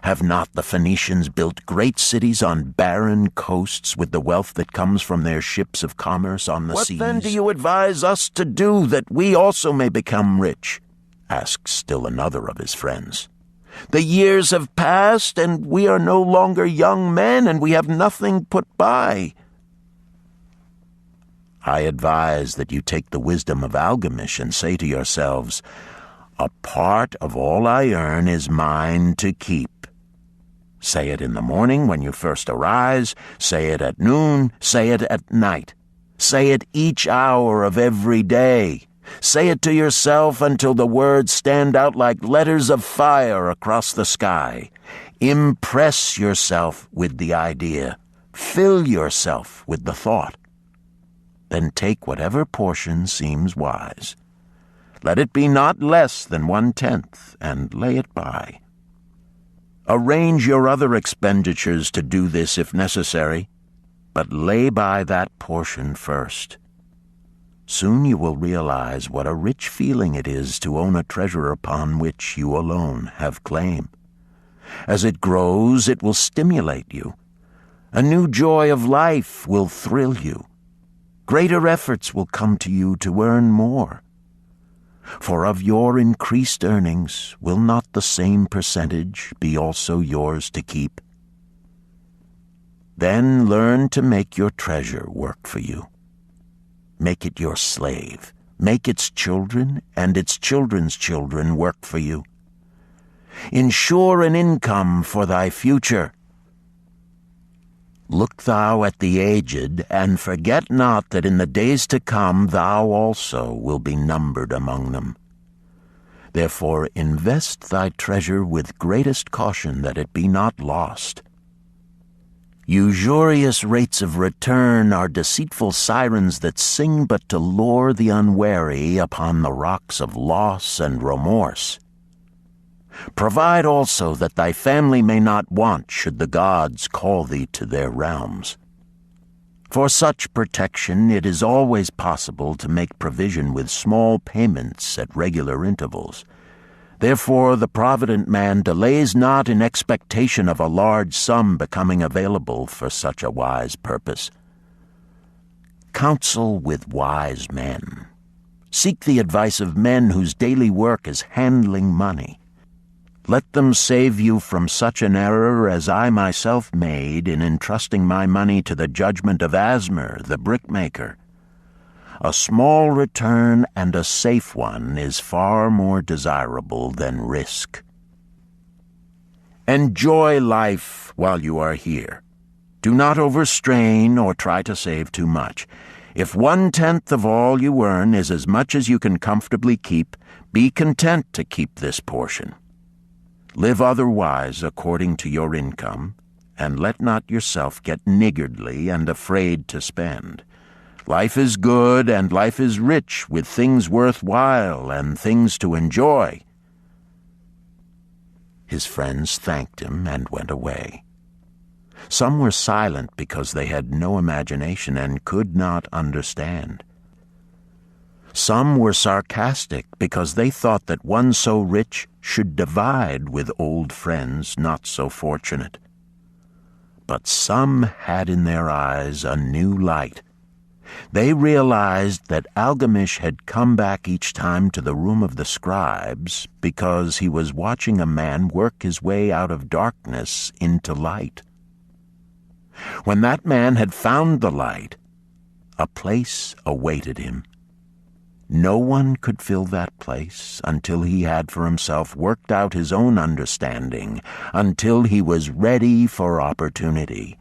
B: Have not the Phoenicians built great cities on barren coasts with the wealth that comes from their ships of commerce on the seas? What then do you advise us to do that we also may become rich? Asked still another of his friends. The years have passed, and we are no longer young men, and we have nothing put by. I advise that you take the wisdom of Algamish and say to yourselves, A part of all I earn is mine to keep. Say it in the morning when you first arise, say it at noon, say it at night. Say it each hour of every day. Say it to yourself until the words stand out like letters of fire across the sky. Impress yourself with the idea. Fill yourself with the thought. Then take whatever portion seems wise. Let it be not less than 1/10, and lay it by. Arrange your other expenditures to do this if necessary, but lay by that portion first. Soon you will realize what a rich feeling it is to own a treasure upon which you alone have claim. As it grows, it will stimulate you. A new joy of life will thrill you. Greater efforts will come to you to earn more. For of your increased earnings, will not the same percentage be also yours to keep? Then learn to make your treasure work for you. Make it your slave. Make its children and its children's children work for you. Ensure an income for thy future. Look thou at the aged, and forget not that in the days to come thou also will be numbered among them. Therefore invest thy treasure with greatest caution that it be not lost. Usurious rates of return are deceitful sirens that sing but to lure the unwary upon the rocks of loss and remorse. Provide also that thy family may not want should the gods call thee to their realms. For such protection it is always possible to make provision with small payments at regular intervals. Therefore the provident man delays not in expectation of a large sum becoming available for such a wise purpose. Counsel with wise men. Seek the advice of men whose daily work is handling money. Let them save you from such an error as I myself made in entrusting my money to the judgment of Asmer, the brickmaker. A small return and a safe one is far more desirable than risk. Enjoy life while you are here. Do not overstrain or try to save too much. If 1/10 of all you earn is as much as you can comfortably keep, be content to keep this portion. Live otherwise according to your income, and let not yourself get niggardly and afraid to spend. Life is good and life is rich with things worthwhile and things to enjoy. His friends thanked him and went away. Some were silent because they had no imagination and could not understand. Some were sarcastic because they thought that one so rich should divide with old friends not so fortunate. But some had in their eyes a new light. They realized that Algamish had come back each time to the room of the scribes because he was watching a man work his way out of darkness into light. When that man had found the light, a place awaited him. No one could fill that place until he had for himself worked out his own understanding, until he was ready for opportunity.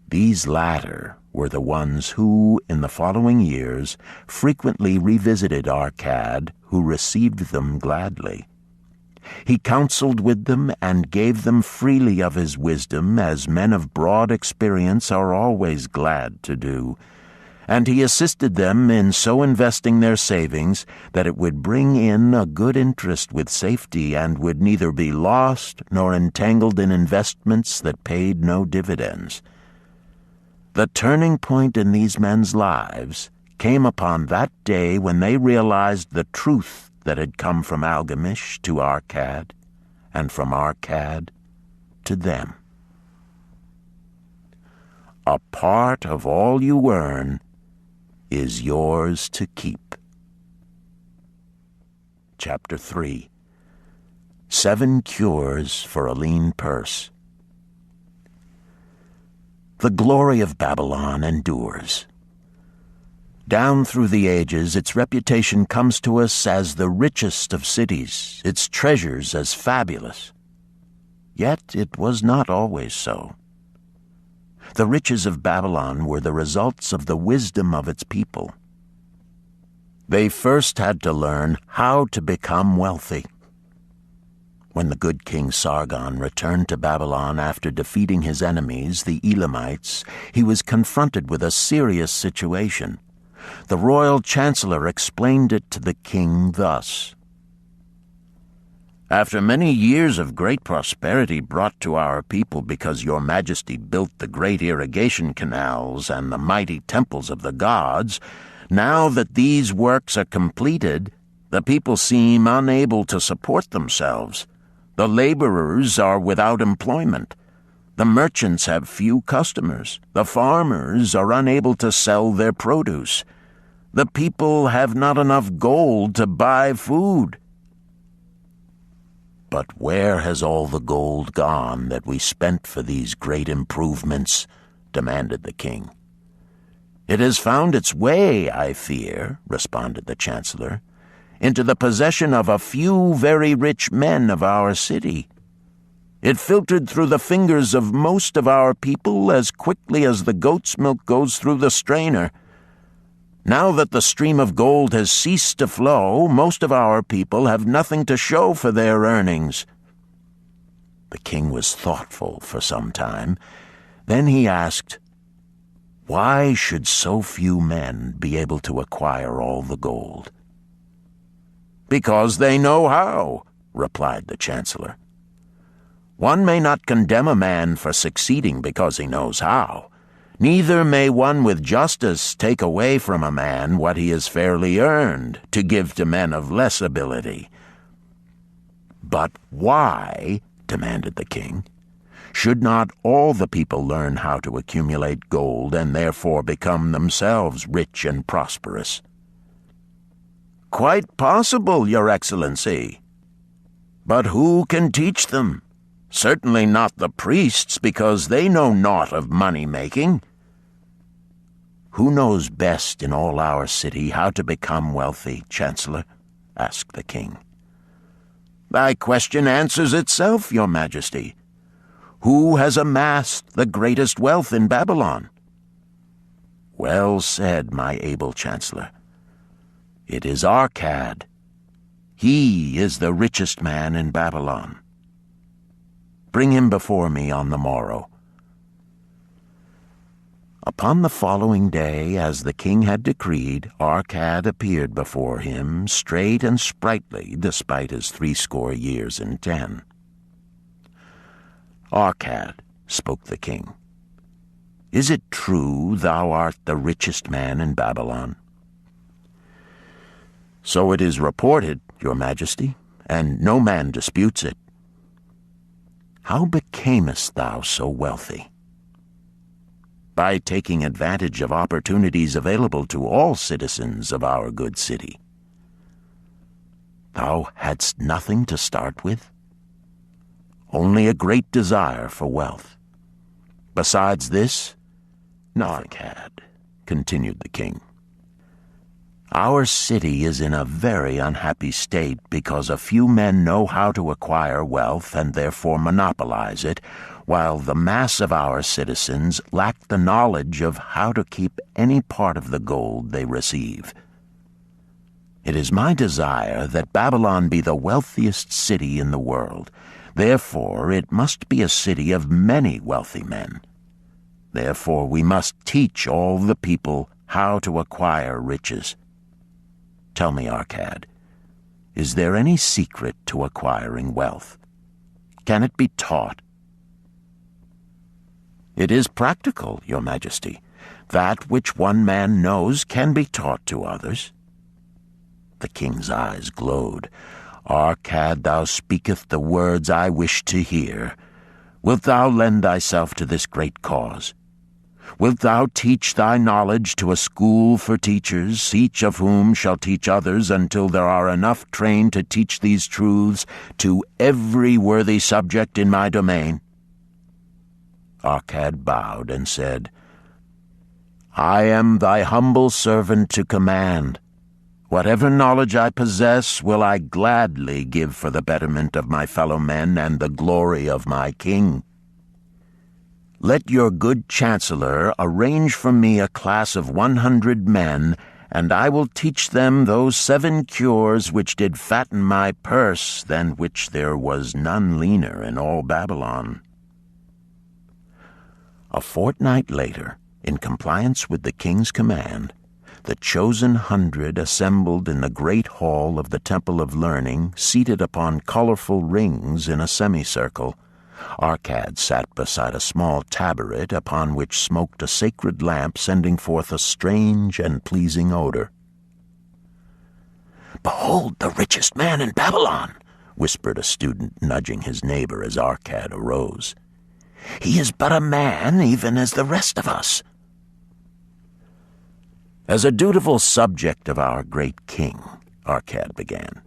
B: These latter were the ones who, in the following years, frequently revisited Arcad, who received them gladly. He counseled with them and gave them freely of his wisdom, as men of broad experience are always glad to do, and he assisted them in so investing their savings that it would bring in a good interest with safety and would neither be lost nor entangled in investments that paid no dividends. The turning point in these men's lives came upon that day when they realized the truth that had come from Algamish to Arcad, and from Arcad to them. A part of all you earn is yours to keep. Chapter 3. 7 Cures for a Lean Purse. The glory of Babylon endures. Down through the ages, its reputation comes to us as the richest of cities, its treasures as fabulous. Yet it was not always so. The riches of Babylon were the results of the wisdom of its people. They first had to learn how to become wealthy. When the good King Sargon returned to Babylon after defeating his enemies, the Elamites, he was confronted with a serious situation. The royal chancellor explained it to the king thus: "After many years of great prosperity brought to our people because your majesty built the great irrigation canals and the mighty temples of the gods, now that these works are completed, the people seem unable to support themselves. The laborers are without employment. The merchants have few customers. The farmers are unable to sell their produce. The people have not enough gold to buy food." "But where has all the gold gone that we spent for these great improvements?" demanded the king. "It has found its way, I fear," responded the chancellor, "into the possession of a few very rich men of our city. It filtered through the fingers of most of our people as quickly as the goat's milk goes through the strainer. Now that the stream of gold has ceased to flow, most of our people have nothing to show for their earnings." The king was thoughtful for some time. Then he asked, "Why should so few men be able to acquire all the gold?" "Because they know how," replied the chancellor. "One may not condemn a man for succeeding because he knows how. Neither may one with justice take away from a man what he has fairly earned to give to men of less ability." "But why," demanded the king, "should not all the people learn how to accumulate gold and therefore become themselves rich and prosperous?" "Quite possible, Your Excellency. But who can teach them? Certainly not the priests, because they know naught of money-making." "Who knows best in all our city how to become wealthy, Chancellor?" asked the king. "Thy question answers itself, Your Majesty. Who has amassed the greatest wealth in Babylon?" "Well said, my able Chancellor. It is Arcad. He is the richest man in Babylon. Bring him before me on the morrow." Upon the following day, as the king had decreed, Arcad appeared before him, straight and sprightly, despite his 80 and 10. "Arcad," spoke the king, "is it true thou art the richest man in Babylon?" "So it is reported, Your Majesty, and no man disputes it." "How becamest thou so wealthy?" "By taking advantage of opportunities available to all citizens of our good city." "Thou hadst nothing to start with?" "Only a great desire for wealth. Besides this, nothing." "Arcad," continued the king, "our city is in a very unhappy state because a few men know how to acquire wealth and therefore monopolize it, while the mass of our citizens lack the knowledge of how to keep any part of the gold they receive. It is my desire that Babylon be the wealthiest city in the world. Therefore it must be a city of many wealthy men. Therefore we must teach all the people how to acquire riches. Tell me, Arcad, is there any secret to acquiring wealth? Can it be taught?" "It is practical, Your Majesty. That which one man knows can be taught to others." The king's eyes glowed. "Arcad, thou speakest the words I wish to hear. Wilt thou lend thyself to this great cause? Wilt thou teach thy knowledge to a school for teachers, each of whom shall teach others until there are enough trained to teach these truths to every worthy subject in my domain?" Arcad bowed and said, "I am thy humble servant to command. Whatever knowledge I possess will I gladly give for the betterment of my fellow men and the glory of my king. Let your good chancellor arrange for me a class of 100 men, and I will teach them those 7 cures which did fatten my purse, than which there was none leaner in all Babylon." A fortnight later, in compliance with the king's command, the chosen 100 assembled in the great hall of the Temple of Learning, seated upon colorful rings in a semicircle. Arcad sat beside a small tabaret upon which smoked a sacred lamp sending forth a strange and pleasing odor. "Behold the richest man in Babylon," whispered a student, nudging his neighbor as Arcad arose. "He is but a man, even as the rest of us." "As a dutiful subject of our great king," Arcad began,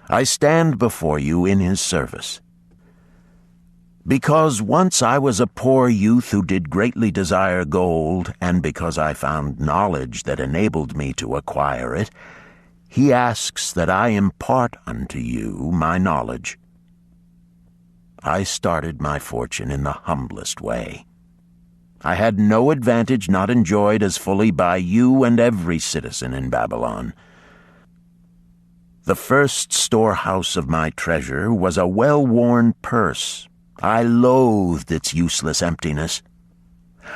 B: "I stand before you in his service. Because once I was a poor youth who did greatly desire gold, and because I found knowledge that enabled me to acquire it, he asks that I impart unto you my knowledge. I started my fortune in the humblest way. I had no advantage not enjoyed as fully by you and every citizen in Babylon. The first storehouse of my treasure was a well-worn purse. I loathed its useless emptiness.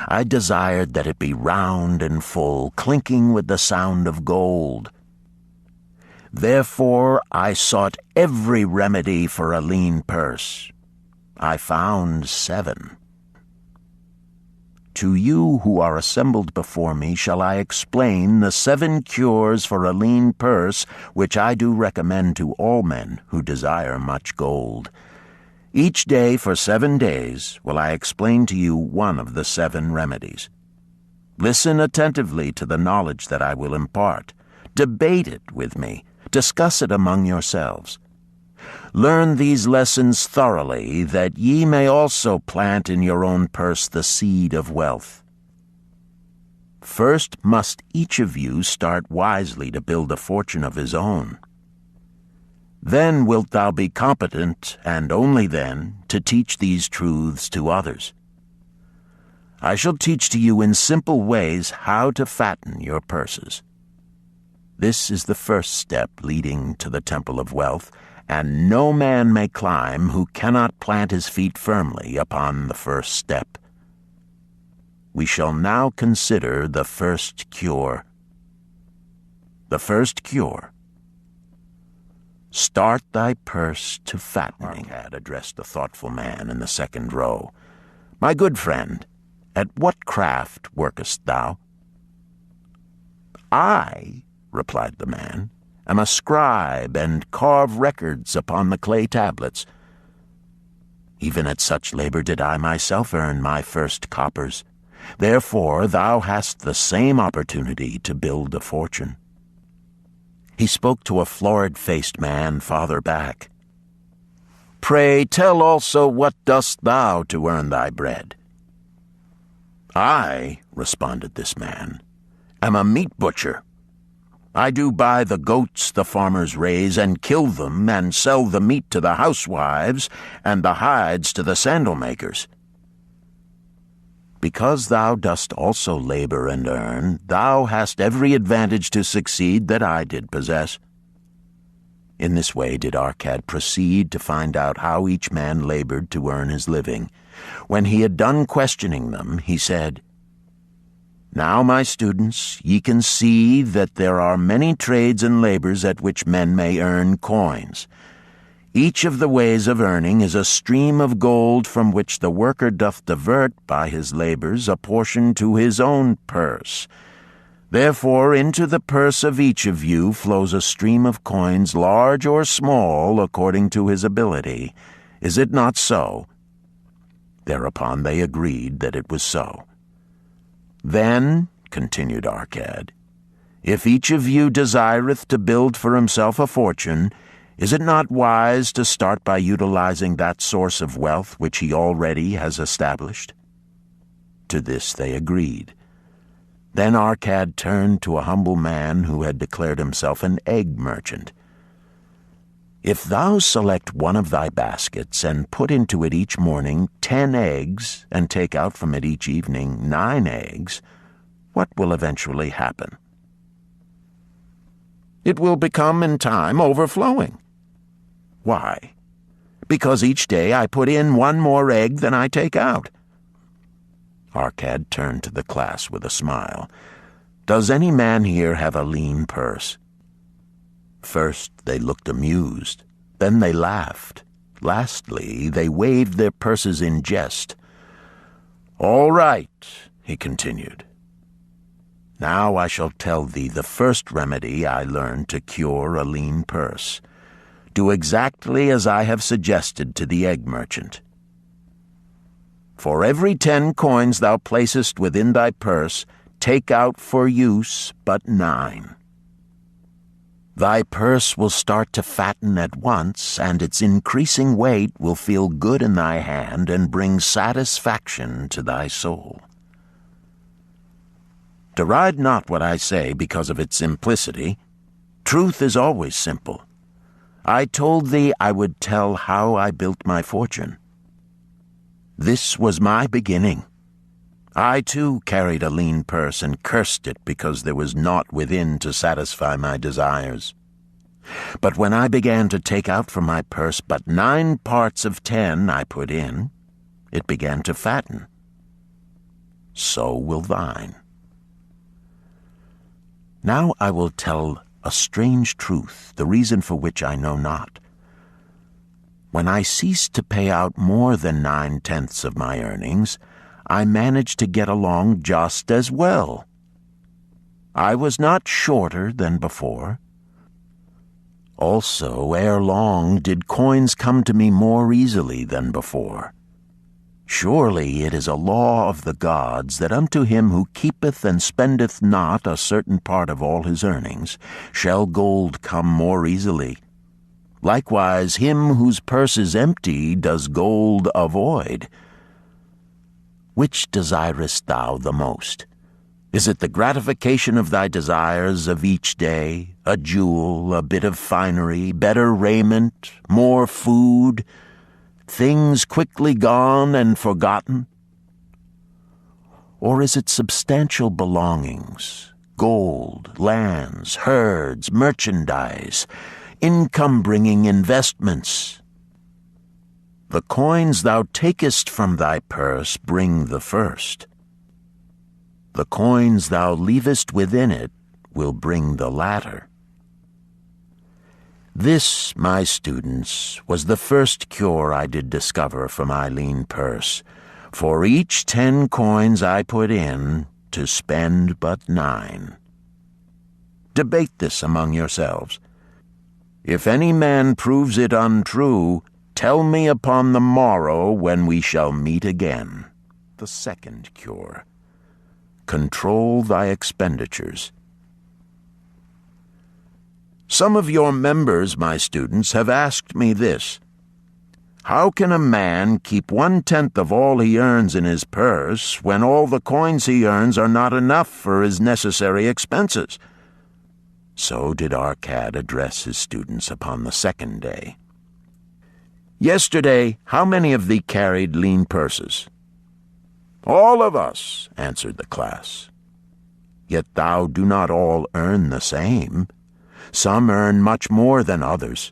B: I desired that it be round and full, clinking with the sound of gold. Therefore I sought every remedy for a lean purse. I found 7. To you who are assembled before me shall I explain the 7 cures for a lean purse which I do recommend to all men who desire much gold. Each day for 7 days will I explain to you one of the 7 remedies. Listen attentively to the knowledge that I will impart. Debate it with me. Discuss it among yourselves. Learn these lessons thoroughly, that ye may also plant in your own purse the seed of wealth. First must each of you start wisely to build a fortune of his own. Then wilt thou be competent, and only then, to teach these truths to others. I shall teach to you in simple ways how to fatten your purses. This is the first step leading to the temple of wealth, and no man may climb who cannot plant his feet firmly upon the first step. We shall now consider the first cure. The first cure. Start thy purse to fattening, had addressed the thoughtful man in the second row. My good friend, at what craft workest thou? I, replied the man, am a scribe, and carve records upon the clay tablets. Even at such labor did I myself earn my first coppers. Therefore thou hast the same opportunity to build a fortune. He spoke to a florid-faced man farther back. Pray tell also what dost thou to earn thy bread? I, responded this man, am a meat butcher. I do buy the goats the farmers raise and kill them and sell the meat to the housewives and the hides to the sandal makers. Because thou dost also labor and earn, thou hast every advantage to succeed that I did possess. In this way did Arcad proceed to find out how each man labored to earn his living. When he had done questioning them, he said, Now, my students, ye can see that there are many trades and labors at which men may earn coins. Each of the ways of earning is a stream of gold from which the worker doth divert by his labors a portion to his own purse. Therefore into the purse of each of you flows a stream of coins, large or small, according to his ability. Is it not so? Thereupon they agreed that it was so. Then, continued Arcad, if each of you desireth to build for himself a fortune, is it not wise to start by utilizing that source of wealth which he already has established? To this they agreed. Then Arcad turned to a humble man who had declared himself an egg merchant. If thou select one of thy baskets and put into it each morning 10 eggs and take out from it each evening 9 eggs, what will eventually happen? It will become in time overflowing. Why? Because each day I put in 1 more egg than I take out. Arcad turned to the class with a smile. Does any man here have a lean purse? First they looked amused, then they laughed. Lastly, they waved their purses in jest. All right, he continued. Now I shall tell thee the first remedy I learned to cure a lean purse. Do exactly as I have suggested to the egg merchant. For every 10 coins thou placest within thy purse, take out for use but 9. Thy purse will start to fatten at once, and its increasing weight will feel good in thy hand and bring satisfaction to thy soul. Deride not what I say because of its simplicity. Truth is always simple. I told thee I would tell how I built my fortune. This was my beginning. I too carried a lean purse and cursed it because there was naught within to satisfy my desires. But when I began to take out from my purse but 9 parts of 10 I put in, it began to fatten. So will thine. Now I will tell a strange truth, the reason for which I know not. When I ceased to pay out more than 9/10 of my earnings, I managed to get along just as well. I was not shorter than before. Also, ere long did coins come to me more easily than before. Surely it is a law of the gods that unto him who keepeth and spendeth not a certain part of all his earnings shall gold come more easily. Likewise him whose purse is empty does gold avoid. Which desirest thou the most? Is it the gratification of thy desires of each day, a jewel, a bit of finery, better raiment, more food, things quickly gone and forgotten? Or is it substantial belongings, gold, lands, herds, merchandise, income-bringing investments? The coins thou takest from thy purse bring the first. The coins thou leavest within it will bring the latter. This, my students, was the first cure I did discover for my lean purse. For each 10 coins I put in, to spend but 9. Debate this among yourselves. If any man proves it untrue, tell me upon the morrow when we shall meet again. The second cure. Control thy expenditures. Some of your members, my students, have asked me this: how can a man keep 1/10 of all he earns in his purse when all the coins he earns are not enough for his necessary expenses? So did Arcad address his students upon the second day. Yesterday, how many of thee carried lean purses? All of us, answered the class. Yet thou do not all earn the same. Some earn much more than others.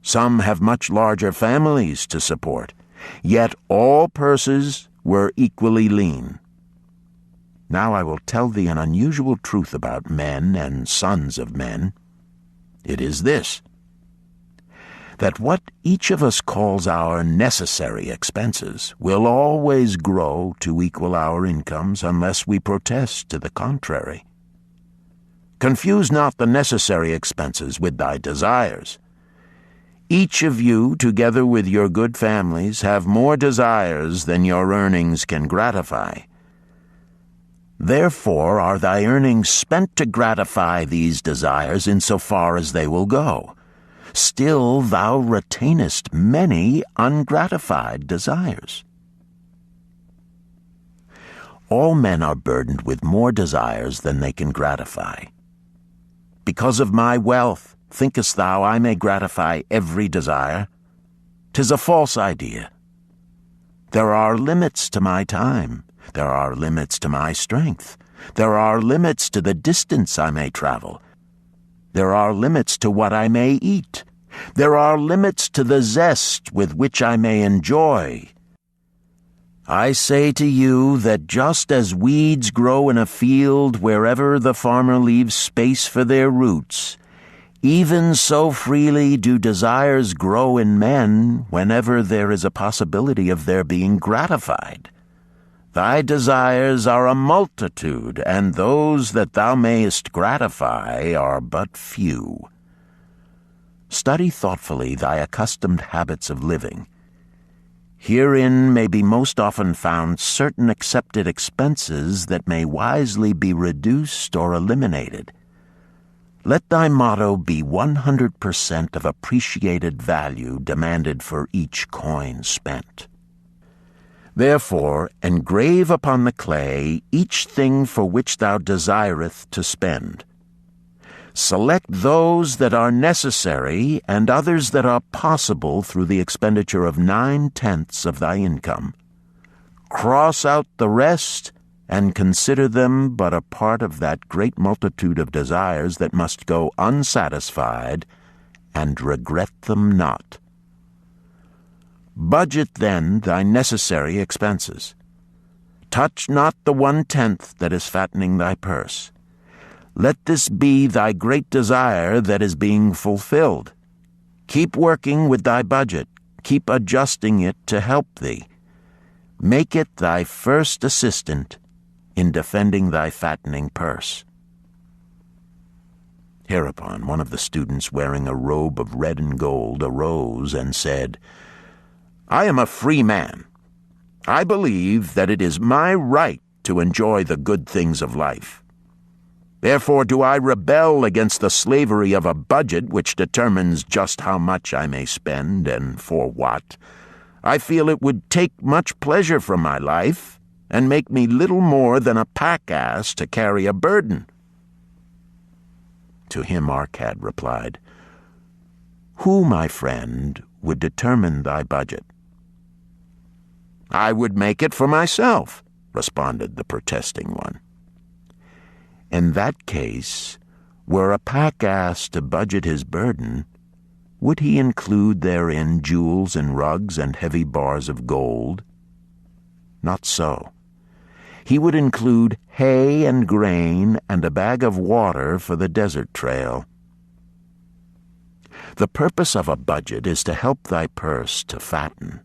B: Some have much larger families to support. Yet all purses were equally lean. Now I will tell thee an unusual truth about men and sons of men. It is this: that what each of us calls our necessary expenses will always grow to equal our incomes unless we protest to the contrary. Confuse not the necessary expenses with thy desires. Each of you, together with your good families, have more desires than your earnings can gratify. Therefore are thy earnings spent to gratify these desires in so far as they will go. Still thou retainest many ungratified desires. All men are burdened with more desires than they can gratify. Because of my wealth, thinkest thou I may gratify every desire? 'Tis a false idea. There are limits to my time. There are limits to my strength. There are limits to the distance I may travel. There are limits to what I may eat. There are limits to the zest with which I may enjoy. I say to you that just as weeds grow in a field wherever the farmer leaves space for their roots, even so freely do desires grow in men whenever there is a possibility of their being gratified. Thy desires are a multitude, and those that thou mayest gratify are but few. Study thoughtfully thy accustomed habits of living. Herein may be most often found certain accepted expenses that may wisely be reduced or eliminated. Let thy motto be 100% of appreciated value demanded for each coin spent. Therefore, engrave upon the clay each thing for which thou desireth to spend. Select those that are necessary and others that are possible through the expenditure of 9/10 of thy income. Cross out the rest and consider them but a part of that great multitude of desires that must go unsatisfied, and regret them not. Budget then thy necessary expenses. Touch not the 1/10 that is fattening thy purse. Let this be thy great desire that is being fulfilled. Keep working with thy budget. Keep adjusting it to help thee. Make it thy first assistant in defending thy fattening purse. Hereupon one of the students, wearing a robe of red and gold, arose and said, I am a free man. I believe that it is my right to enjoy the good things of life. Therefore do I rebel against the slavery of a budget which determines just how much I may spend and for what. I feel it would take much pleasure from my life and make me little more than a pack-ass to carry a burden. To him Arcad replied, Who, my friend, would determine thy budget? I would make it for myself, responded the protesting one. In that case, were a pack-ass to budget his burden, would he include therein jewels and rugs and heavy bars of gold? Not so. He would include hay and grain and a bag of water for the desert trail. The purpose of a budget is to help thy purse to fatten.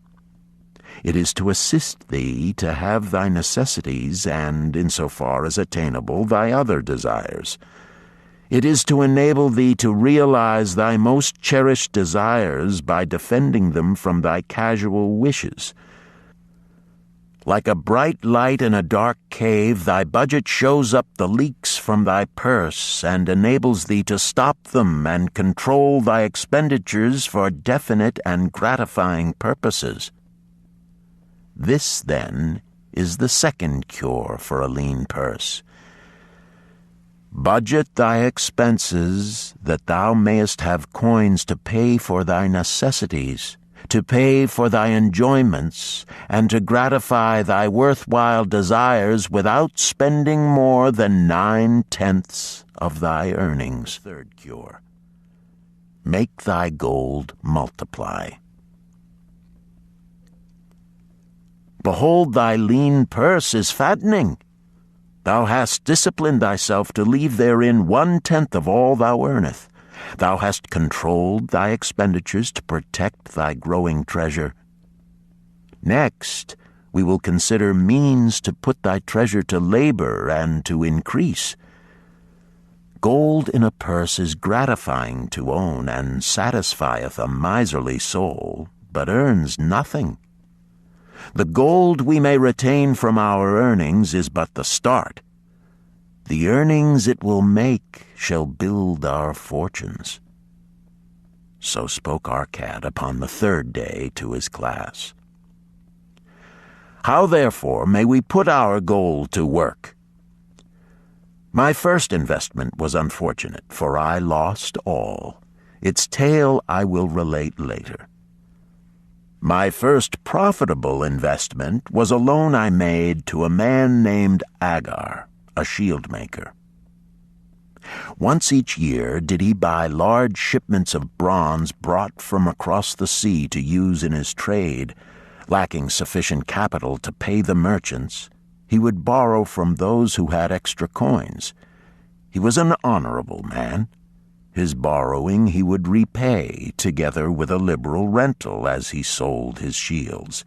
B: It is to assist thee to have thy necessities and, insofar as attainable, thy other desires. It is to enable thee to realize thy most cherished desires by defending them from thy casual wishes. Like a bright light in a dark cave, thy budget shows up the leaks from thy purse and enables thee to stop them and control thy expenditures for definite and gratifying purposes. This, then, is the second cure for a lean purse. Budget thy expenses, that thou mayest have coins to pay for thy necessities, to pay for thy enjoyments, and to gratify thy worthwhile desires without spending more than 9/10 of thy earnings. Third cure. Make thy gold multiply. Behold, thy lean purse is fattening. Thou hast disciplined thyself to leave therein 1/10 of all thou earnest. Thou hast controlled thy expenditures to protect thy growing treasure. Next, we will consider means to put thy treasure to labor and to increase. Gold in a purse is gratifying to own and satisfieth a miserly soul, but earns nothing. The gold we may retain from our earnings is but the start. The earnings it will make shall build our fortunes. So spoke Arcad upon the third day to his class. How, therefore, may we put our gold to work? My first investment was unfortunate, for I lost all. Its tale I will relate later. My first profitable investment was a loan I made to a man named Agar, a shield maker. Once each year did he buy large shipments of bronze brought from across the sea to use in his trade. Lacking sufficient capital to pay the merchants, he would borrow from those who had extra coins. He was an honorable man. His borrowing he would repay, together with a liberal rental as he sold his shields.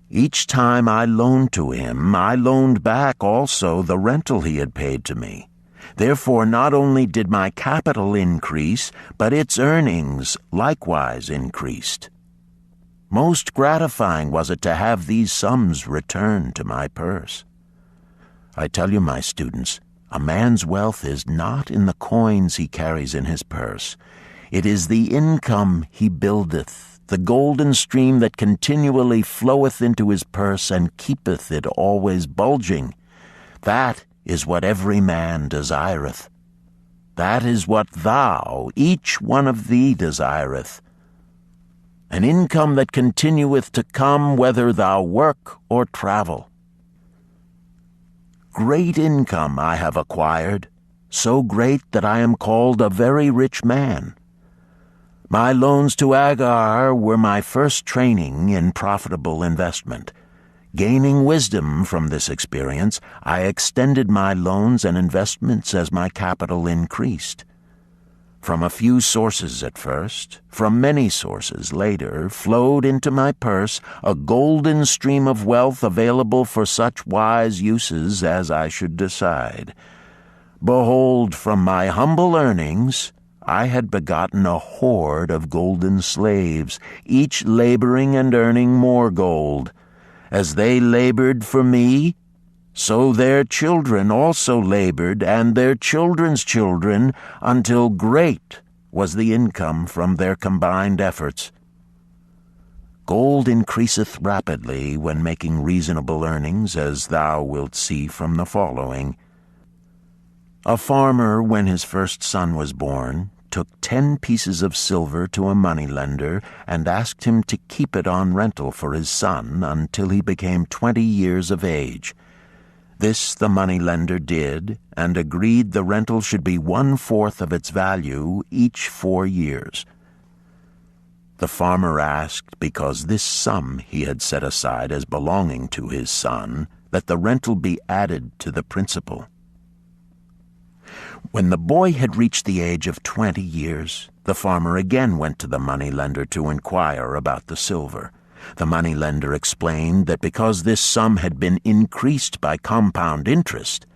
B: Each time I loaned to him, I loaned back also the rental he had paid to me. Therefore not only did my capital increase, but its earnings likewise increased. Most gratifying was it to have these sums returned to my purse. I tell you, my students, a man's wealth is not in the coins he carries in his purse. It is the income he buildeth, the golden stream that continually floweth into his purse and keepeth it always bulging. That is what every man desireth. That is what thou, each one of thee, desireth. An income that continueth to come whether thou work or travel. great income I have acquired, so great that I am called a very rich man. My loans to Agar were my first training in profitable investment. Gaining wisdom from this experience, I extended my loans and investments as my capital increased. From a few sources at first, from many sources later, flowed into my purse a golden stream of wealth available for such wise uses as I should decide. Behold, from my humble earnings, I had begotten a horde of golden slaves, each laboring and earning more gold. As they labored for me, so their children also labored, and their children's children, until great was the income from their combined efforts. Gold increaseth rapidly when making reasonable earnings, as thou wilt see from the following. A farmer, when his first son was born, took 10 pieces of silver to a moneylender and asked him to keep it on rental for his son until he became 20 years of age. This the moneylender did, and agreed the rental should be 1/4 of its value each 4 years. The farmer asked, because this sum he had set aside as belonging to his son, that the rental be added to the principal. When the boy had reached the age of 20 years, the farmer again went to the moneylender to inquire about the silver. The moneylender explained that because this sum had been increased by compound interest,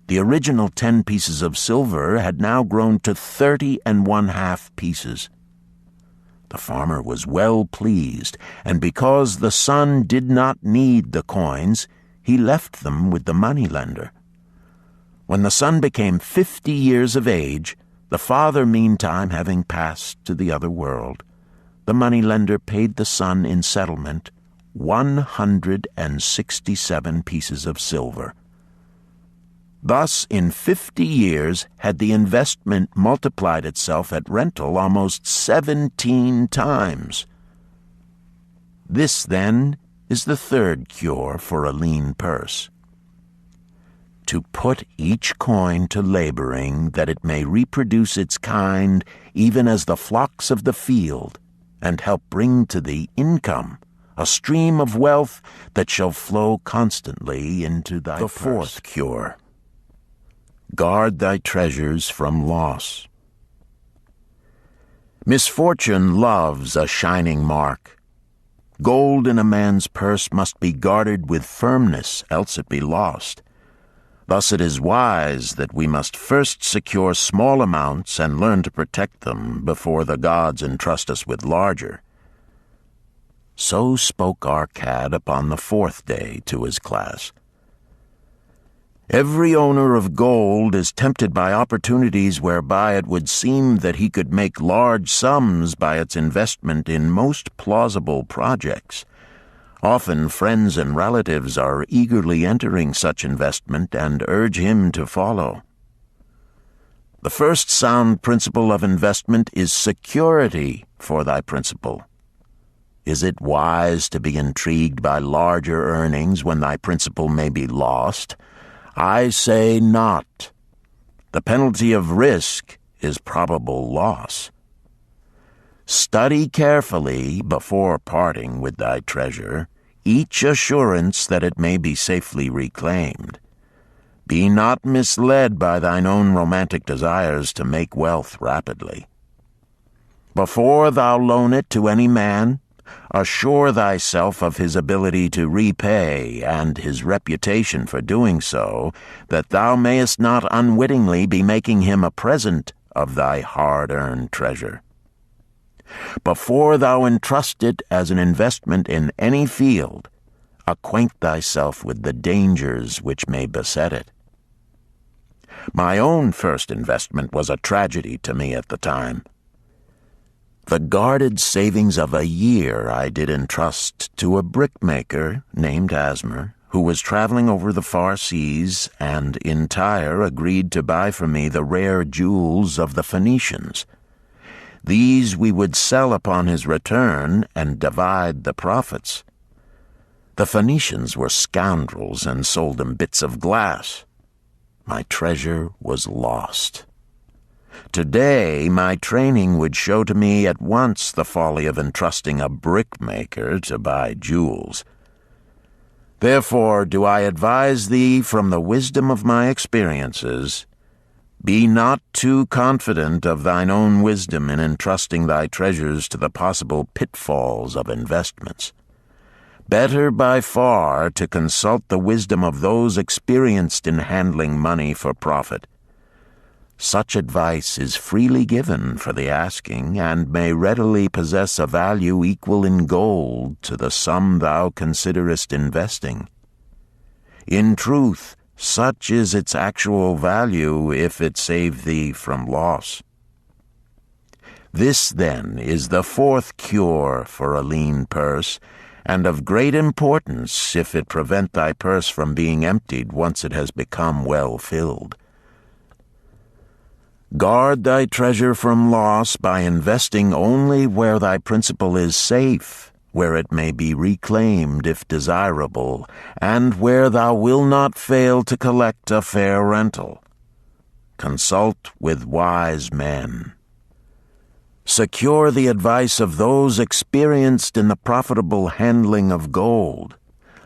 B: the original 10 pieces of silver had now grown to 30½ pieces. The farmer was well pleased, and because the son did not need the coins, he left them with the moneylender. When the son became 50 years of age, the father meantime having passed to the other world, the moneylender paid the son in settlement 167 pieces of silver. Thus, in 50 years, had the investment multiplied itself at rental almost 17 times. This, then, is the third cure for a lean purse. To put each coin to laboring, that it may reproduce its kind, even as the flocks of the field, and help bring to thee income, a stream of wealth that shall flow constantly into thy purse. The fourth cure. Guard thy treasures from loss. Misfortune loves a shining mark. Gold in a man's purse must be guarded with firmness, else it be lost. Thus it is wise that we must first secure small amounts and learn to protect them before the gods entrust us with larger. So spoke our cad upon the 4th day to his class. Every owner of gold is tempted by opportunities whereby it would seem that he could make large sums by its investment in most plausible projects. Often friends and relatives are eagerly entering such investment and urge him to follow. The first sound principle of investment is security for thy principal. Is it wise to be intrigued by larger earnings when thy principal may be lost? I say not. The penalty of risk is probable loss. Study carefully, before parting with thy treasure, each assurance that it may be safely reclaimed. Be not misled by thine own romantic desires to make wealth rapidly. Before thou loan it to any man, assure thyself of his ability to repay and his reputation for doing so, that thou mayest not unwittingly be making him a present of thy hard-earned treasure. Before thou entrust it as an investment in any field, acquaint thyself with the dangers which may beset it. My own first investment was a tragedy to me at the time. The guarded savings of a year I did entrust to a brickmaker named Asmer, who was traveling over the far seas, and in Tyre agreed to buy for me the rare jewels of the Phoenicians. These we would sell upon his return and divide the profits. The Phoenicians were scoundrels and sold him bits of glass, my treasure was lost. Today, my training would show to me at once the folly of entrusting a brickmaker to buy jewels. Therefore do I advise thee from the wisdom of my experiences, be not too confident of thine own wisdom in entrusting thy treasures to the possible pitfalls of investments. Better by far to consult the wisdom of those experienced in handling money for profit. Such advice is freely given for the asking, and may readily possess a value equal in gold to the sum thou considerest investing. In truth, such is its actual value if it save thee from loss. This, then, is the fourth cure for a lean purse, and of great importance if it prevent thy purse from being emptied once it has become well filled. Guard thy treasure from loss by investing only where thy principal is safe, where it may be reclaimed if desirable, and where thou wilt not fail to collect a fair rental. Consult with wise men. Secure the advice of those experienced in the profitable handling of gold.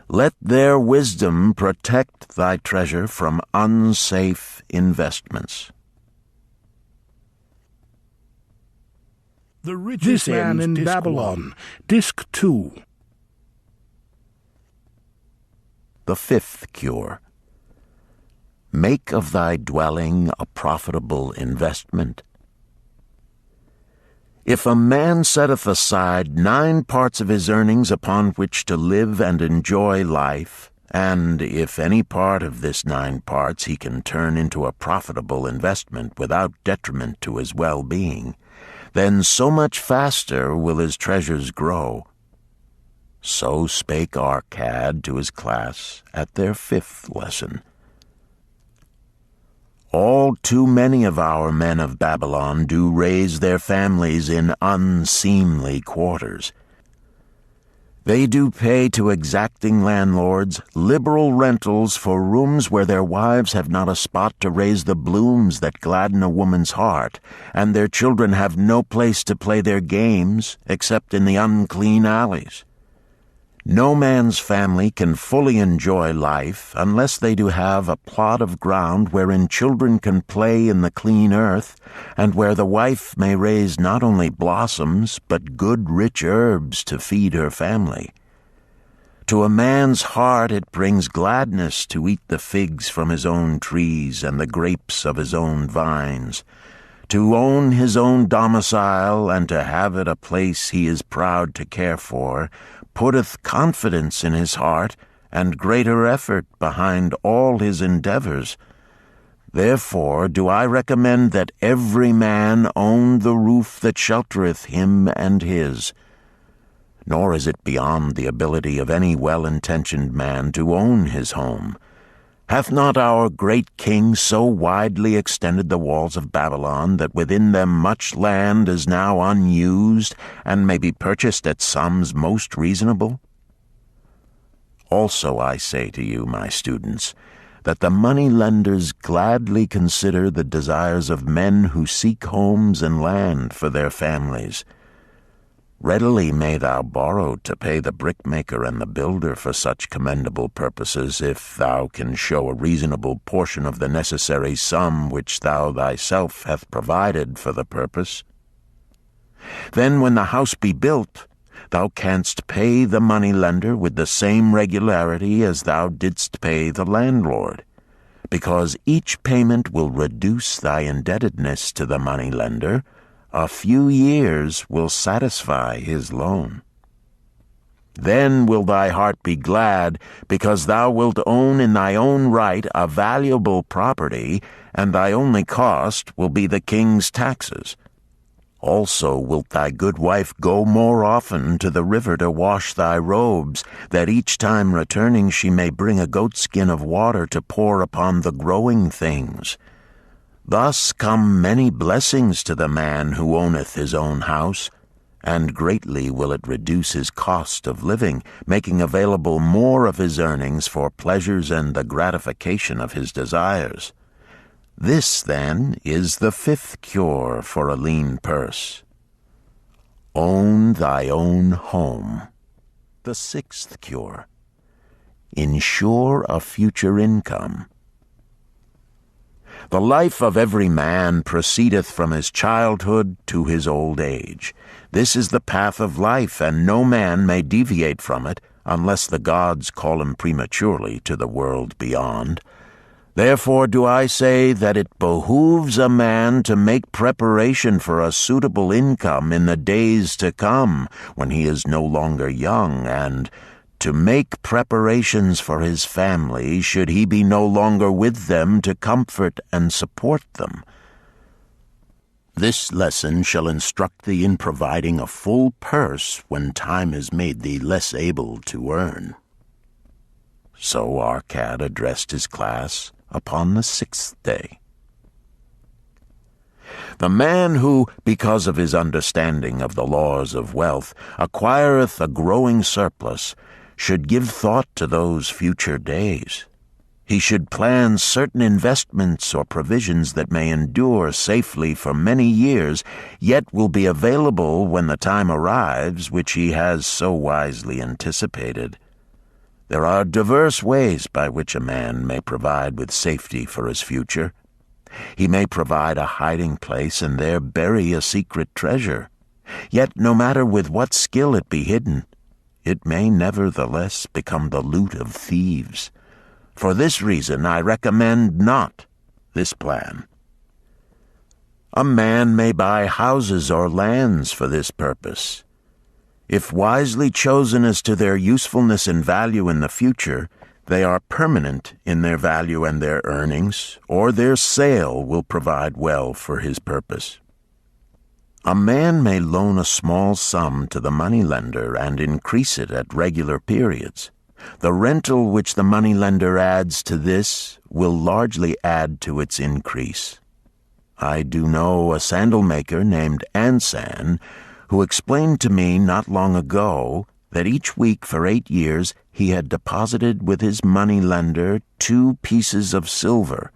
B: Let their wisdom protect thy treasure from unsafe investments.
A: The Richest Man in Babylon, Disc 2.
B: The fifth cure. Make of thy dwelling a profitable investment. If a man setteth aside 9 parts of his earnings upon which to live and enjoy life, and if any part of this 9 parts he can turn into a profitable investment without detriment to his well-being, then so much faster will his treasures grow. So spake Arcad to his class at their 5th lesson. All too many of our men of Babylon do raise their families in unseemly quarters. They do pay to exacting landlords liberal rentals for rooms where their wives have not a spot to raise the blooms that gladden a woman's heart, and their children have no place to play their games except in the unclean alleys. No man's family can fully enjoy life unless they do have a plot of ground wherein children can play in the clean earth, and where the wife may raise not only blossoms, but good rich herbs to feed her family. To a man's heart it brings gladness to eat the figs from his own trees and the grapes of his own vines, to own his own domicile and to have it a place he is proud to care for, putteth confidence in his heart and greater effort behind all his endeavors. Therefore do I recommend that every man own the roof that sheltereth him and his. Nor is it beyond the ability of any well-intentioned man to own his home. Hath not our great king so widely extended the walls of Babylon that within them much land is now unused, and may be purchased at sums most reasonable? Also I say to you, my students, that the money-lenders gladly consider the desires of men who seek homes and land for their families. Readily may thou borrow to pay the brickmaker and the builder for such commendable purposes, if thou can show a reasonable portion of the necessary sum which thou thyself hast provided for the purpose. Then when the house be built, thou canst pay the money-lender with the same regularity as thou didst pay the landlord, because each payment will reduce thy indebtedness to the money-lender. A few years will satisfy his loan. Then will thy heart be glad, because thou wilt own in thy own right a valuable property, and thy only cost will be the king's taxes. Also wilt thy good wife go more often to the river to wash thy robes, that each time returning she may bring a goatskin of water to pour upon the growing things. Thus come many blessings to the man who owneth his own house, and greatly will it reduce his cost of living, making available more of his earnings for pleasures and the gratification of his desires. This, then, is the fifth cure for a lean purse. Own thy own home. The sixth cure. Ensure a future income. The life of every man proceedeth from his childhood to his old age. This is the path of life, and no man may deviate from it, unless the gods call him prematurely to the world beyond. Therefore do I say that it behooves a man to make preparation for a suitable income in the days to come, when he is no longer young, and to make preparations for his family, should he be no longer with them to comfort and support them. This lesson shall instruct thee in providing a full purse when time has made thee less able to earn. So Arcad addressed his class upon the sixth day. The man who, because of his understanding of the laws of wealth, acquireth a growing surplus, should give thought to those future days. He should plan certain investments or provisions that may endure safely for many years, yet will be available when the time arrives which he has so wisely anticipated. There are diverse ways by which a man may provide with safety for his future. He may provide a hiding place and there bury a secret treasure. Yet no matter with what skill it be hidden, it may nevertheless become the loot of thieves. For this reason I recommend not this plan. A man may buy houses or lands for this purpose. If wisely chosen as to their usefulness and value in the future, they are permanent in their value and their earnings, or their sale will provide well for his purpose. A man may loan a small sum to the moneylender and increase it at regular periods. The rental which the moneylender adds to this will largely add to its increase. I do know a sandal maker named Ansan, who explained to me not long ago that each week for 8 years he had deposited with his moneylender 2 pieces of silver.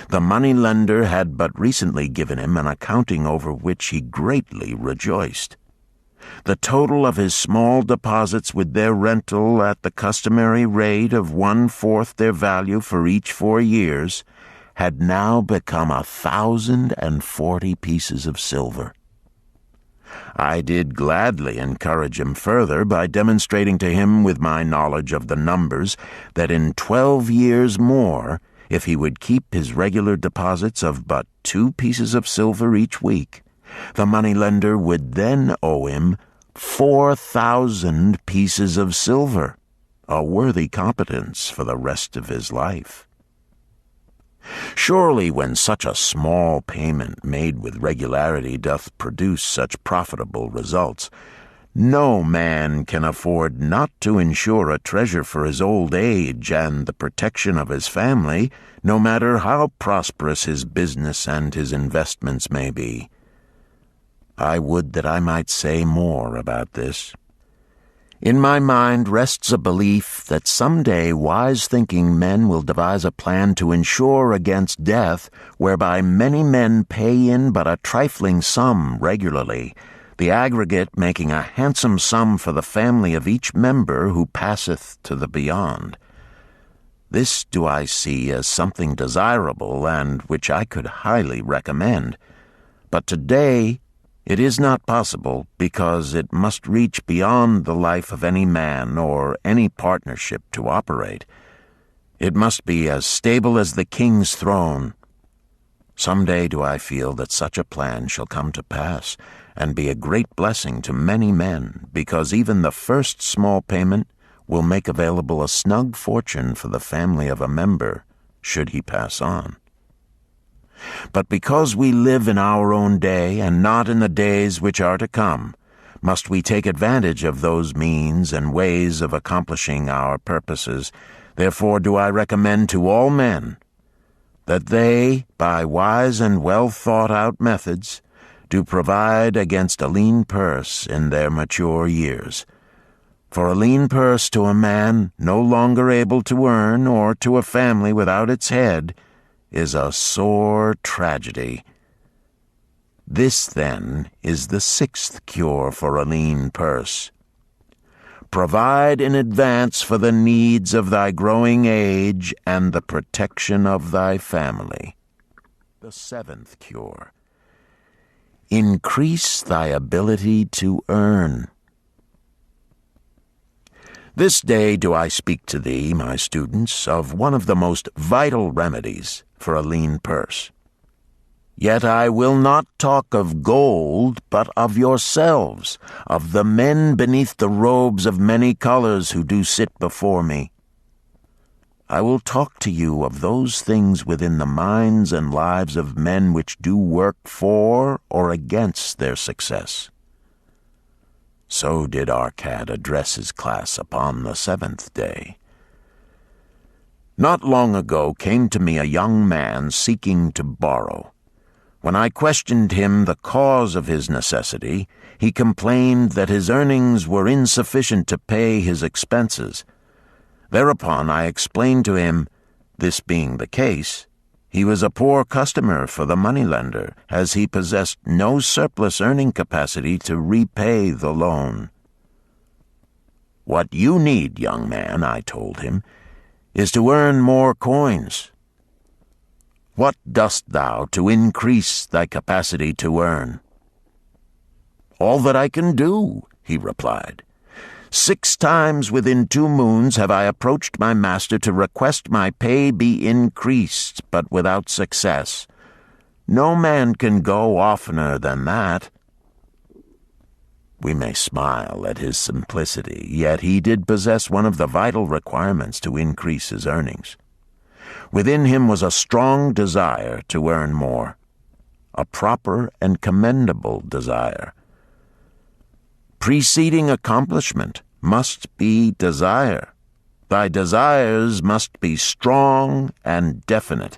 B: The moneylender had but recently given him an accounting over which he greatly rejoiced. The total of his small deposits with their rental at the customary rate of 1/4 their value for each 4 years had now become 1,040 pieces of silver. I did gladly encourage him further by demonstrating to him with my knowledge of the numbers that in 12 years more, if he would keep his regular deposits of but 2 pieces of silver each week, the moneylender would then owe him 4,000 pieces of silver, a worthy competence for the rest of his life. Surely when such a small payment made with regularity doth produce such profitable results, no man can afford not to ensure a treasure for his old age and the protection of his family, no matter how prosperous his business and his investments may be. I would that I might say more about this. In my mind rests a belief that someday wise-thinking men will devise a plan to insure against death, whereby many men pay in but a trifling sum regularly, the aggregate making a handsome sum for the family of each member who passeth to the beyond. This do I see as something desirable and which I could highly recommend. But today it is not possible, because it must reach beyond the life of any man or any partnership to operate. It must be as stable as the king's throne. Some day do I feel that such a plan shall come to pass, and be a great blessing to many men, because even the first small payment will make available a snug fortune for the family of a member, should he pass on. But because we live in our own day, and not in the days which are to come, must we take advantage of those means and ways of accomplishing our purposes. Therefore do I recommend to all men that they, by wise and well-thought-out methods, do provide against a lean purse in their mature years. For a lean purse to a man no longer able to earn, or to a family without its head, is a sore tragedy. This, then, is the sixth cure for a lean purse. Provide in advance for the needs of thy growing age and the protection of thy family. The seventh cure. Increase thy ability to earn. This day do I speak to thee, my students, of one of the most vital remedies for a lean purse. Yet I will not talk of gold, but of yourselves, of the men beneath the robes of many colors who do sit before me. I will talk to you of those things within the minds and lives of men which do work for or against their success. So did Arcad address his class upon the seventh day. Not long ago came to me a young man seeking to borrow. When I questioned him the cause of his necessity, he complained that his earnings were insufficient to pay his expenses. Thereupon I explained to him, this being the case, he was a poor customer for the moneylender, as he possessed no surplus earning capacity to repay the loan. What you need, young man, I told him, is to earn more coins. What dost thou to increase thy capacity to earn? All that I can do, he replied. 6 times within 2 moons have I approached my master to request my pay be increased, but without success. No man can go oftener than that. We may smile at his simplicity, yet he did possess one of the vital requirements to increase his earnings. Within him was a strong desire to earn more, a proper and commendable desire. Preceding accomplishment must be desire. Thy desires must be strong and definite.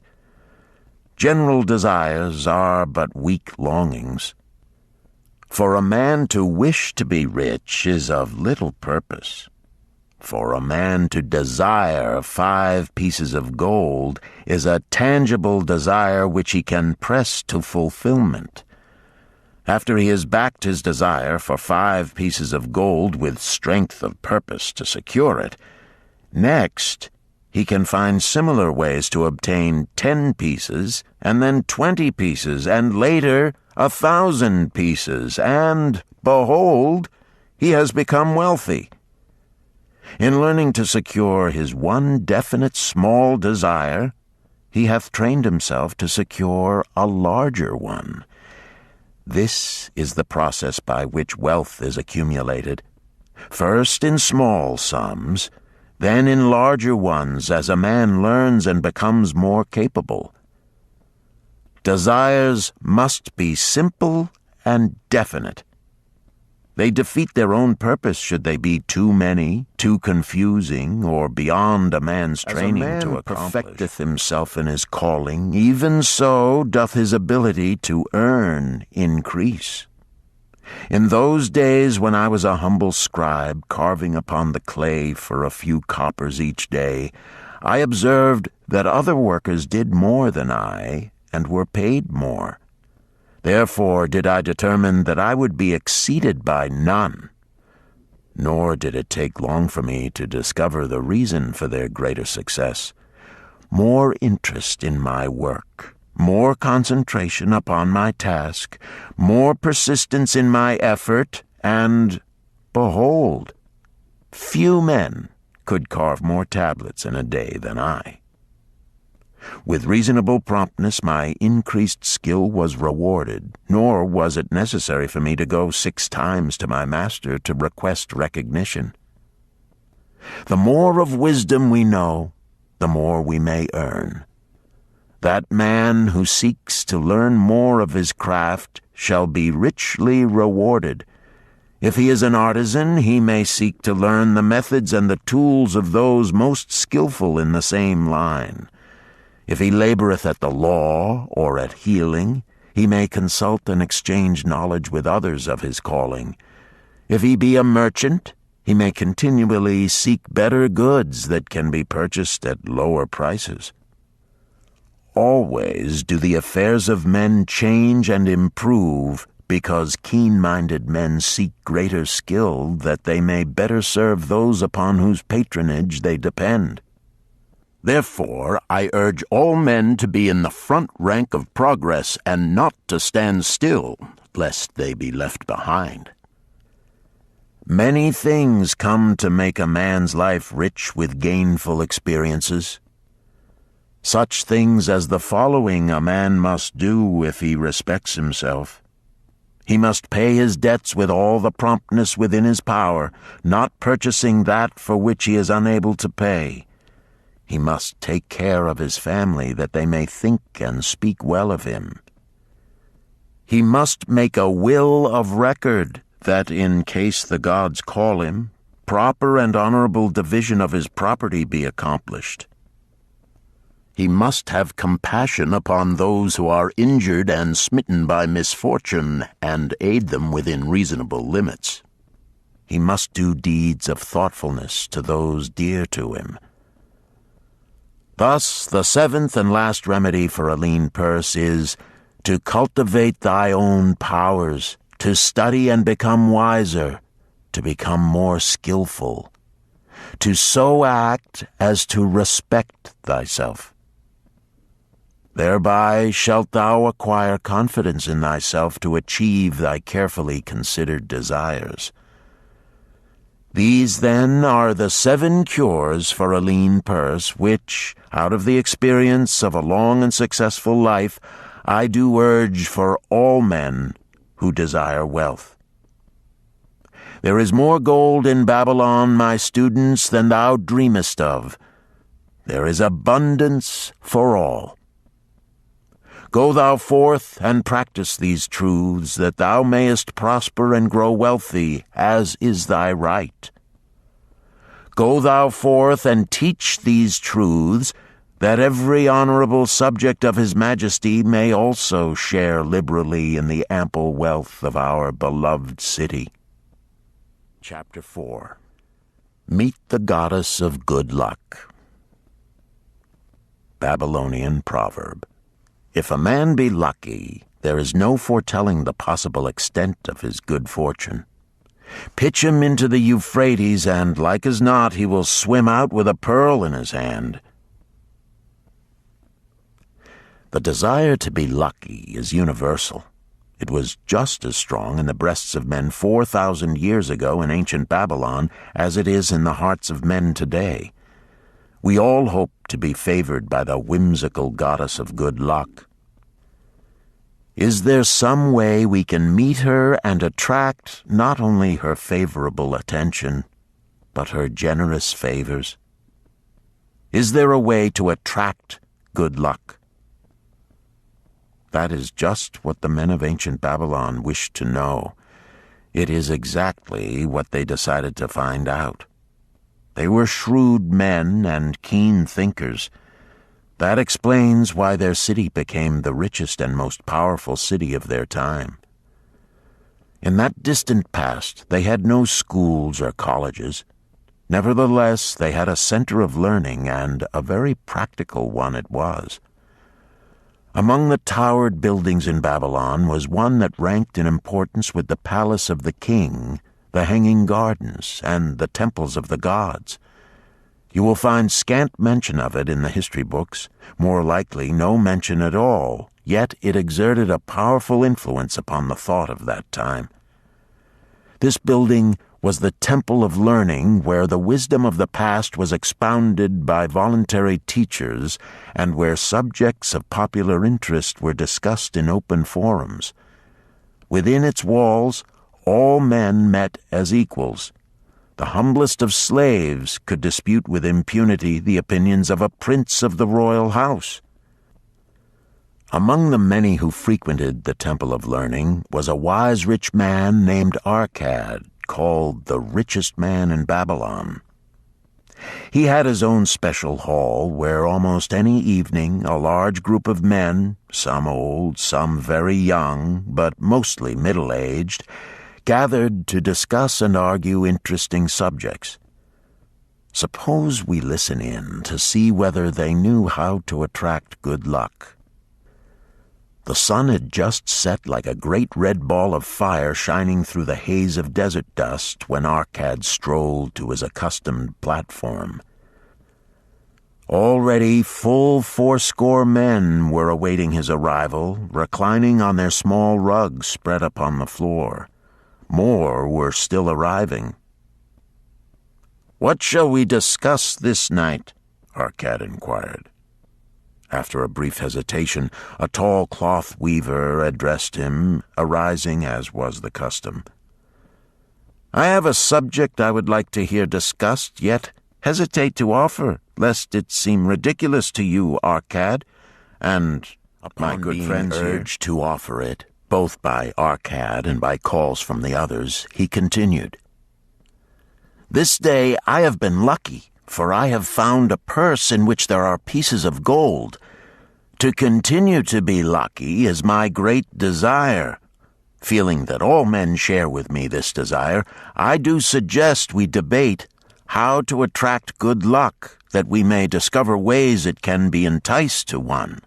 B: General desires are but weak longings. For a man to wish to be rich is of little purpose. For a man to desire 5 pieces of gold is a tangible desire which he can press to fulfillment. After he has backed his desire for 5 pieces of gold with strength of purpose to secure it, next he can find similar ways to obtain 10 pieces, and then 20 pieces, and later 1,000 pieces, and, behold, he has become wealthy. In learning to secure his one definite small desire, he hath trained himself to secure a larger one. This is the process by which wealth is accumulated, first in small sums, then in larger ones as a man learns and becomes more capable. Desires must be simple and definite. They defeat their own purpose should they be too many, too confusing, or beyond a man's training to accomplish. As a man perfecteth himself in his calling, even so doth his ability to earn increase. In those days when I was a humble scribe carving upon the clay for a few coppers each day, I observed that other workers did more than I, and were paid more. Therefore did I determine that I would be exceeded by none. Nor did it take long for me to discover the reason for their greater success. More interest in my work, more concentration upon my task, more persistence in my effort, and, behold, few men could carve more tablets in a day than I. With reasonable promptness my increased skill was rewarded, nor was it necessary for me to go 6 times to my master to request recognition. The more of wisdom we know, the more we may earn. That man who seeks to learn more of his craft shall be richly rewarded. If he is an artisan, he may seek to learn the methods and the tools of those most skillful in the same line. If he laboreth at the law or at healing, he may consult and exchange knowledge with others of his calling. If he be a merchant, he may continually seek better goods that can be purchased at lower prices. Always do the affairs of men change and improve, because keen-minded men seek greater skill that they may better serve those upon whose patronage they depend. Therefore, I urge all men to be in the front rank of progress and not to stand still, lest they be left behind. Many things come to make a man's life rich with gainful experiences. Such things as the following a man must do if he respects himself. He must pay his debts with all the promptness within his power, not purchasing that for which he is unable to pay. He must take care of his family that they may think and speak well of him. He must make a will of record that, in case the gods call him, proper and honorable division of his property be accomplished. He must have compassion upon those who are injured and smitten by misfortune, and aid them within reasonable limits. He must do deeds of thoughtfulness to those dear to him. Thus, the seventh and last remedy for a lean purse is to cultivate thy own powers, to study and become wiser, to become more skillful, to so act as to respect thyself. Thereby shalt thou acquire confidence in thyself to achieve thy carefully considered desires. These, then, are the 7 cures for a lean purse, which, out of the experience of a long and successful life, I do urge for all men who desire wealth. There is more gold in Babylon, my students, than thou dreamest of. There is abundance for all. Go thou forth and practice these truths, that thou mayest prosper and grow wealthy, as is thy right. Go thou forth and teach these truths, that every honorable subject of his majesty may also share liberally in the ample wealth of our beloved city. Chapter 4. Meet the Goddess of Good Luck. Babylonian Proverb. If a man be lucky, there is no foretelling the possible extent of his good fortune. Pitch him into the Euphrates, and, like as not, he will swim out with a pearl in his hand. The desire to be lucky is universal. It was just as strong in the breasts of men 4,000 years ago in ancient Babylon as it is in the hearts of men today. We all hope to be favored by the whimsical goddess of good luck. Is there some way we can meet her and attract not only her favorable attention, but her generous favors? Is there a way to attract good luck? That is just what the men of ancient Babylon wished to know. It is exactly what they decided to find out. They were shrewd men and keen thinkers. That explains why their city became the richest and most powerful city of their time. In that distant past, they had no schools or colleges. Nevertheless, they had a center of learning, and a very practical one it was. Among the towered buildings in Babylon was one that ranked in importance with the palace of the king, the hanging gardens, and the temples of the gods. You will find scant mention of it in the history books, more likely no mention at all, yet it exerted a powerful influence upon the thought of that time. This building was the temple of learning, where the wisdom of the past was expounded by voluntary teachers, and where subjects of popular interest were discussed in open forums. Within its walls, all men met as equals. The humblest of slaves could dispute with impunity the opinions of a prince of the royal house. Among the many who frequented the Temple of Learning was a wise rich man named Arcad, called the richest man in Babylon. He had his own special hall where almost any evening a large group of men, some old, some very young, but mostly middle-aged, gathered to discuss and argue interesting subjects. Suppose we listen in to see whether they knew how to attract good luck. The sun had just set like a great red ball of fire shining through the haze of desert dust when Arcad strolled to his accustomed platform. Already full 80 men were awaiting his arrival, reclining on their small rugs spread upon the floor. More were still arriving. "What shall we discuss this night?" Arcad inquired. After a brief hesitation, a tall cloth weaver addressed him, arising as was the custom. "I have a subject I would like to hear discussed, yet hesitate to offer, lest it seem ridiculous to you, Arcad, and my good friends urged to offer it, both by Arcad and by calls from the others, he continued. "This day I have been lucky, for I have found a purse in which there are pieces of gold. To continue to be lucky is my great desire. Feeling that all men share with me this desire, I do suggest we debate how to attract good luck, that we may discover ways it can be enticed to one."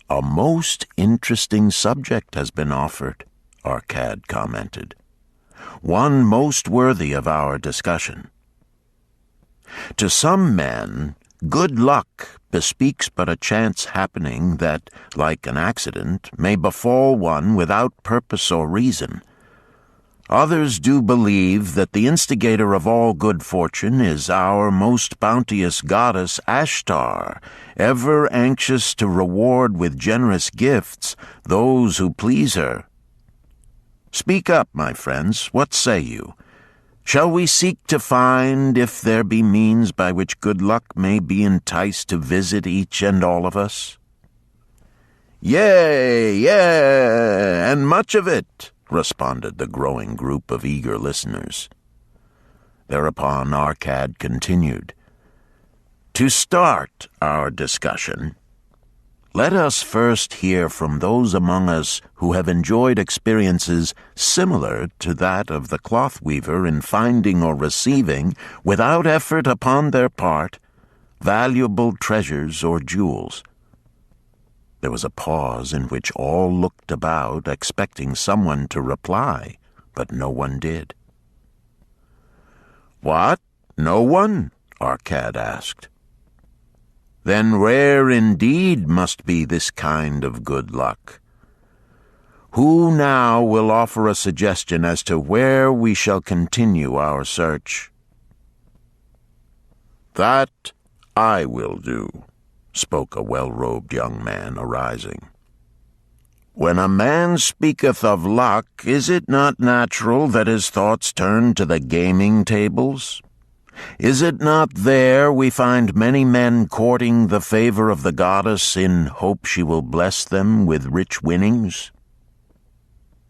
B: "A most interesting subject has been offered," Arcad commented. "One most worthy of our discussion. To some men, good luck bespeaks but a chance happening that, like an accident, may befall one without purpose or reason. Others do believe that the instigator of all good fortune is our most bounteous goddess Ashtar, ever anxious to reward with generous gifts those who please her. Speak up, my friends, what say you? Shall we seek to find if there be means by which good luck may be enticed to visit each and all of us?" "Yea, and much of it," responded the growing group of eager listeners. Thereupon Arcad continued, "To start our discussion, let us first hear from those among us who have enjoyed experiences similar to that of the cloth weaver in finding or receiving, without effort upon their part, valuable treasures or jewels." There was a pause in which all looked about, expecting someone to reply, but no one did. "What? No one?" Arcad asked. "Then rare indeed must be this kind of good luck. Who now will offer a suggestion as to where we shall continue our search?" "That I will do," spoke a well-robed young man, arising. "When a man speaketh of luck, is it not natural that his thoughts turn to the gaming tables? Is it not there we find many men courting the favor of the goddess in hope she will bless them with rich winnings?"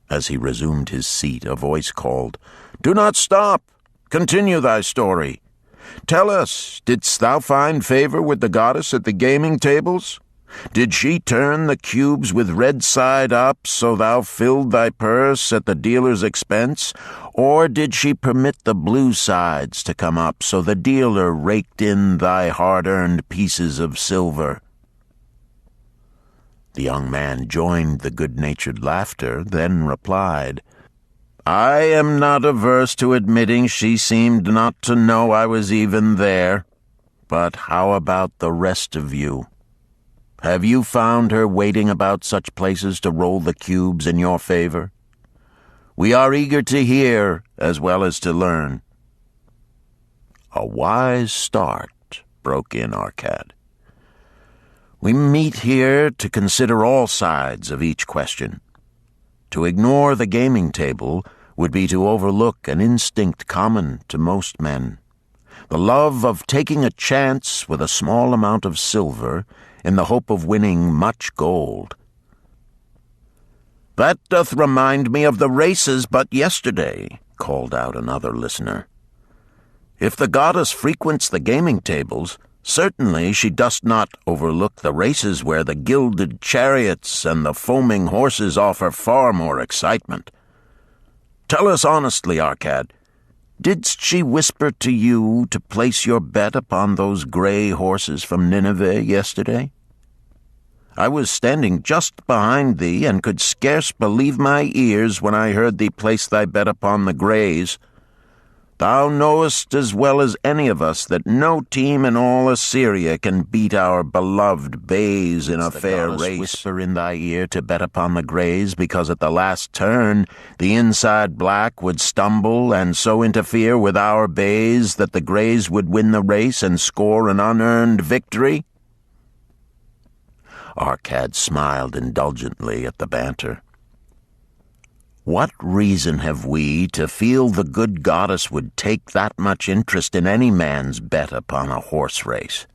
B: As he resumed his seat, a voice called, "Do not stop! Continue thy story. Tell us, didst thou find favor with the goddess at the gaming tables? Did she turn the cubes with red side up so thou filled thy purse at the dealer's expense? Or did she permit the blue sides to come up so the dealer raked in thy hard-earned pieces of silver?" The young man joined the good-natured laughter, then replied, "I am not averse to admitting she seemed not to know I was even there. But how about the rest of you? Have you found her waiting about such places to roll the cubes in your favor? We are eager to hear as well as to learn." "A wise start," broke in Arcad. "We meet here to consider all sides of each question. To ignore the gaming table would be to overlook an instinct common to most men, the love of taking a chance with a small amount of silver in the hope of winning much gold." "That doth remind me of the races but yesterday," called out another listener. "If the goddess frequents the gaming tables, certainly she does not overlook the races where the gilded chariots and the foaming horses offer far more excitement. Tell us honestly, Arcad, Didst she whisper to you to place your bet upon those gray horses from Nineveh yesterday? I was standing just behind thee, and could scarce believe my ears when I heard thee place thy bet upon the grays. Thou knowest as well as any of us that no team in all Assyria can beat our beloved bays in a fair race. Whisper in thy ear to bet upon the grays, because at the last turn the inside black would stumble and so interfere with our bays that the grays would win the race and score an unearned victory? Arcad smiled indulgently at the banter. What reason have we to feel the good goddess would take that much interest in any man's bet upon a horse race?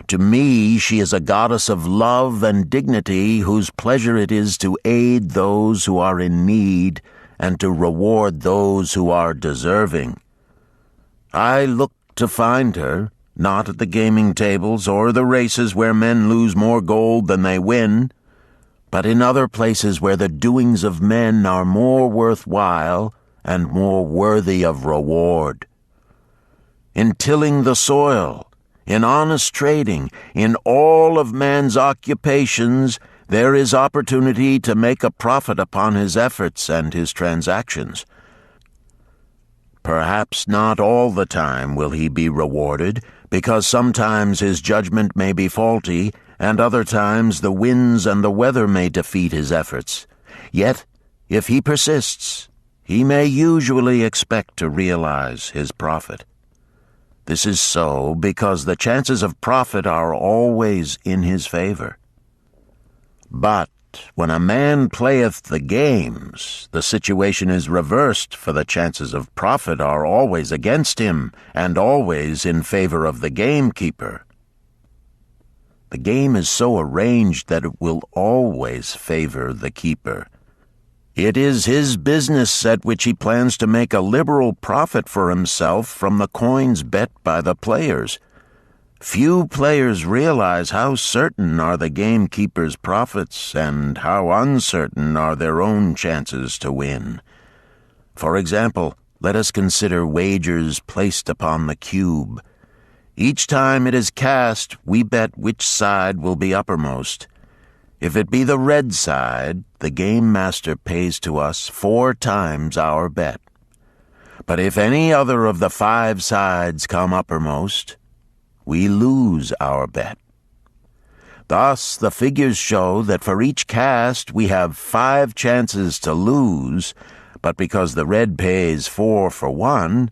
B: To me, she is a goddess of love and dignity, whose pleasure it is to aid those who are in need and to reward those who are deserving. I look to find her, not at the gaming tables or the races where men lose more gold than they win, but in other places where the doings of men are more worthwhile and more worthy of reward. In tilling the soil, in honest trading, in all of man's occupations, there is opportunity to make a profit upon his efforts and his transactions. Perhaps not all the time will he be rewarded, because sometimes his judgment may be faulty, and other times the winds and the weather may defeat his efforts. Yet, if he persists, he may usually expect to realize his profit. This is so because the chances of profit are always in his favor. But when a man playeth the games, the situation is reversed, for the chances of profit are always against him, and always in favor of the gamekeeper. The game is so arranged that it will always favor the keeper. It is his business at which he plans to make a liberal profit for himself from the coins bet by the players. Few players realize how certain are the gamekeeper's profits and how uncertain are their own chances to win. For example, let us consider wagers placed upon the cube. Each time it is cast, we bet which side will be uppermost. If it be the red side, the game master pays to us 4 times our bet. But if any other of the 5 sides come uppermost, we lose our bet. Thus, the figures show that for each cast we have 5 chances to lose, but because the red pays 4 for 1,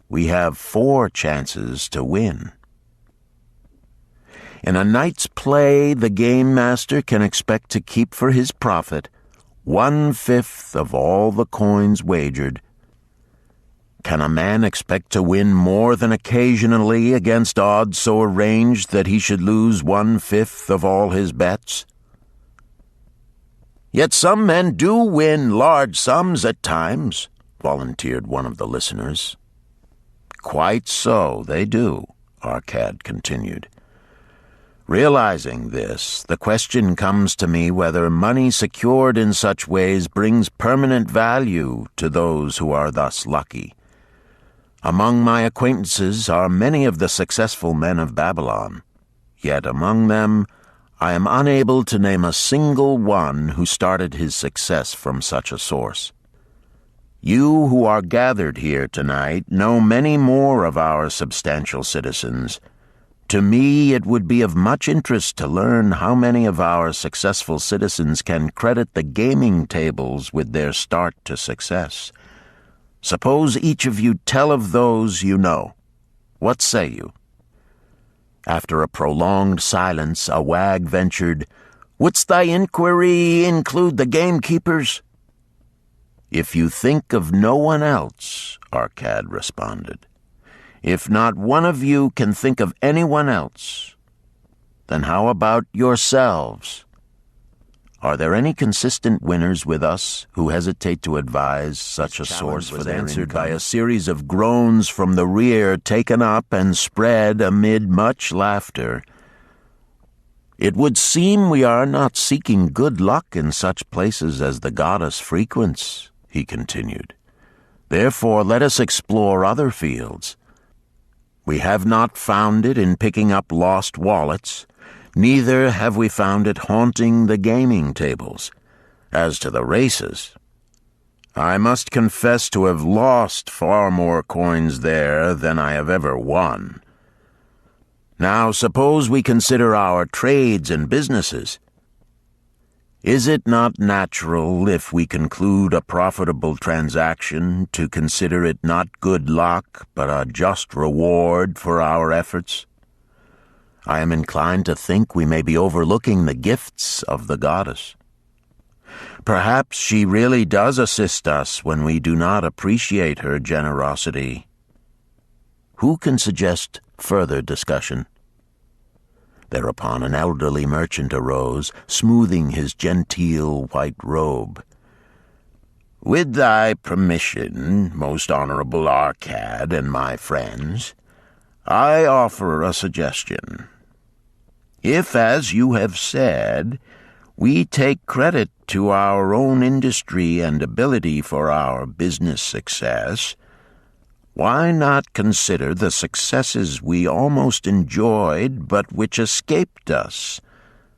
B: we have 4 chances to win. In a night's play, the game master can expect to keep for his profit 1/5 of all the coins wagered. Can a man expect to win more than occasionally against odds so arranged that he should lose 1/5 of all his bets? Yet some men do win large sums at times, volunteered one of the listeners. Quite so, they do, Arcad continued. Realizing this, the question comes to me whether money secured in such ways brings permanent value to those who are thus lucky. Among my acquaintances are many of the successful men of Babylon, yet among them I am unable to name a single one who started his success from such a source. You who are gathered here tonight know many more of our substantial citizens. To me, it would be of much interest to learn how many of our successful citizens can credit the gaming tables with their start to success. Suppose each of you tell of those you know. What say you? After a prolonged silence, a wag ventured, "Wouldst thy inquiry include the gamekeepers?" "If you think of no one else," Arcad responded. "If not one of you can think of anyone else, then how about yourselves? Are there any consistent winners with us who hesitate to advise such a source for their answered income?" By a series of groans from the rear, taken up and spread amid much laughter. "It would seem we are not seeking good luck in such places as the goddess frequents," he continued. Therefore, let us explore other fields. We have not found it in picking up lost wallets, neither have we found it haunting the gaming tables. As to the races, I must confess to have lost far more coins there than I have ever won. Now suppose we consider our trades and businesses. Is it not natural, if we conclude a profitable transaction, to consider it not good luck, but a just reward for our efforts? I am inclined to think we may be overlooking the gifts of the goddess. Perhaps she really does assist us when we do not appreciate her generosity. Who can suggest further discussion? Thereupon an elderly merchant arose, smoothing his genteel white robe. "With thy permission, most honorable Arcad and my friends, I offer a suggestion. If, as you have said, we take credit to our own industry and ability for our business success, why not consider the successes we almost enjoyed but which escaped us,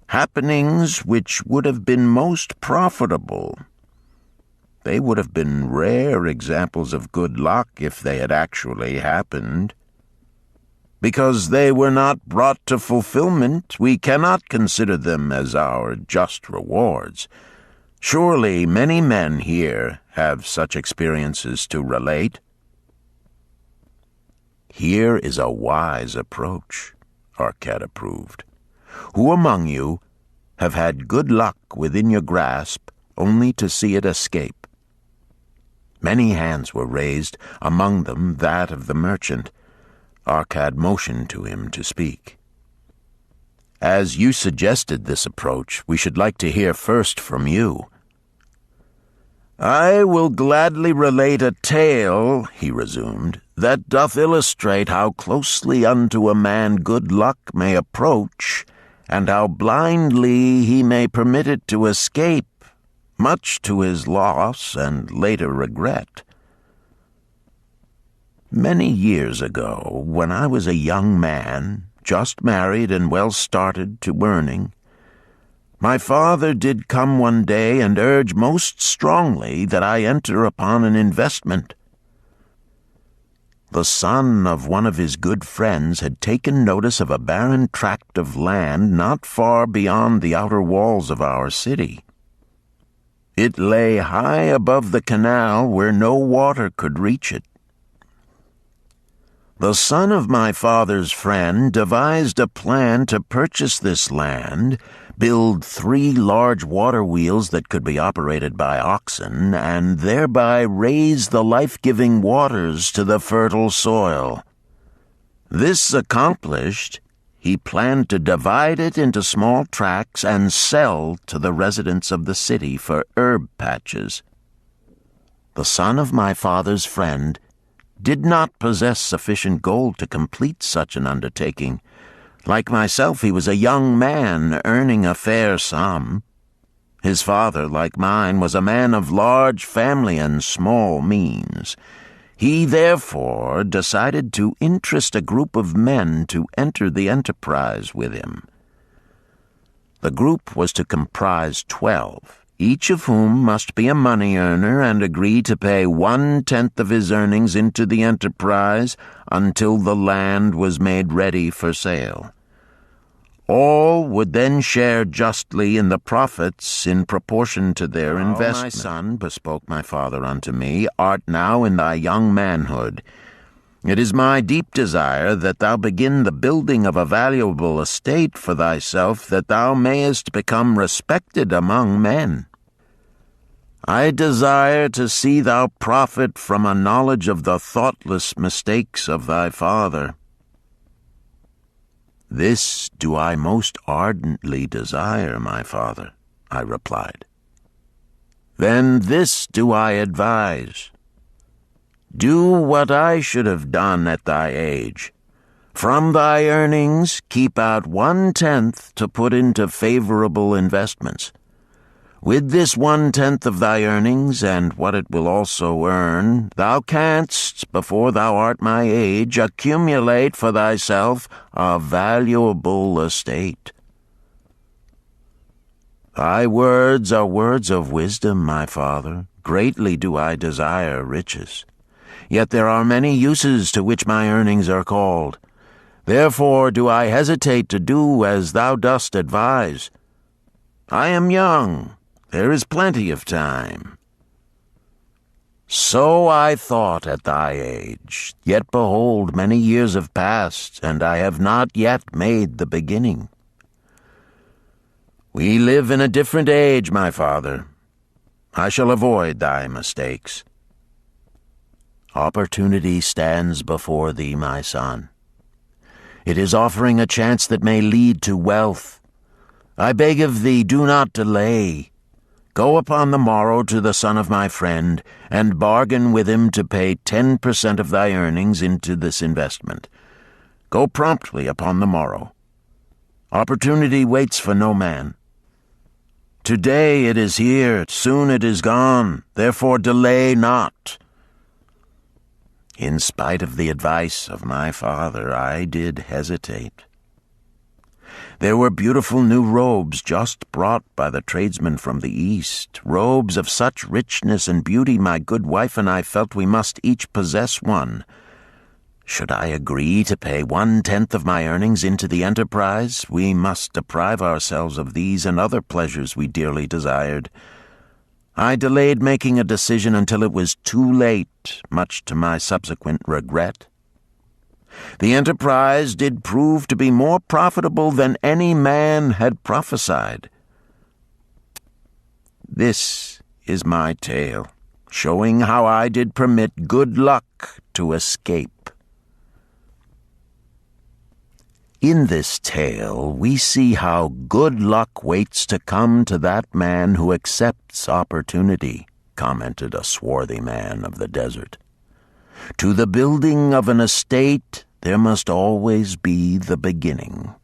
B: happenings which would have been most profitable? They would have been rare examples of good luck if they had actually happened. Because they were not brought to fulfillment, we cannot consider them as our just rewards. Surely many men here have such experiences to relate." "Here is a wise approach," Arcad approved. "Who among you have had good luck within your grasp only to see it escape?" Many hands were raised, among them that of the merchant. Arcad motioned to him to speak. "As you suggested this approach, we should like to hear first from you." "I will gladly relate a tale," he resumed, "that doth illustrate how closely unto a man good luck may approach, and how blindly he may permit it to escape, much to his loss and later regret. Many years ago, when I was a young man, just married and well started to earning, my father did come one day and urge most strongly that I enter upon an investment. The son of one of his good friends had taken notice of a barren tract of land not far beyond the outer walls of our city. It lay high above the canal where no water could reach it. The son of my father's friend devised a plan to purchase this land, build 3 large water wheels that could be operated by oxen, and thereby raise the life-giving waters to the fertile soil. This accomplished, he planned to divide it into small tracts and sell to the residents of the city for herb patches. The son of my father's friend did not possess sufficient gold to complete such an undertaking. Like myself, he was a young man earning a fair sum. His father, like mine, was a man of large family and small means. He therefore decided to interest a group of men to enter the enterprise with him. The group was to comprise 12, each of whom must be a money earner and agree to pay 1/10 of his earnings into the enterprise until the land was made ready for sale. All would then share justly in the profits in proportion to their investment. "My son," bespoke my father unto me, "art now in thy young manhood. It is my deep desire that thou begin the building of a valuable estate for thyself, that thou mayest become respected among men. I desire to see thou profit from a knowledge of the thoughtless mistakes of thy father." "This do I most ardently desire, my father," I replied. "Then this do I advise. Do what I should have done at thy age. From thy earnings keep out 1/10 to put into favorable investments. With this 1/10 of thy earnings, and what it will also earn, thou canst, before thou art my age, accumulate for thyself a valuable estate. Thy words are words of wisdom, my father. Greatly do I desire riches. Yet there are many uses to which my earnings are called. Therefore do I hesitate to do as thou dost advise. I am young. There is plenty of time. So I thought at thy age, yet behold, many years have passed, and I have not yet made the beginning. We live in a different age, my father. I shall avoid thy mistakes. Opportunity stands before thee, my son. It is offering a chance that may lead to wealth. I beg of thee, do not delay. Go upon the morrow to the son of my friend, and bargain with him to pay 10% of thy earnings into this investment. Go promptly upon the morrow. Opportunity waits for no man. Today it is here, soon it is gone, therefore delay not. In spite of the advice of my father, I did hesitate. There were beautiful new robes just brought by the tradesmen from the east, robes of such richness and beauty my good wife and I felt we must each possess one. Should I agree to pay 1/10 of my earnings into the enterprise, we must deprive ourselves of these and other pleasures we dearly desired. I delayed making a decision until it was too late, much to my subsequent regret. The enterprise did prove to be more profitable than any man had prophesied. This is my tale, showing how I did permit good luck to escape. In this tale, we see how good luck waits to come to that man who accepts opportunity, commented a swarthy man of the desert. To the building of an estate, there must always be the beginning.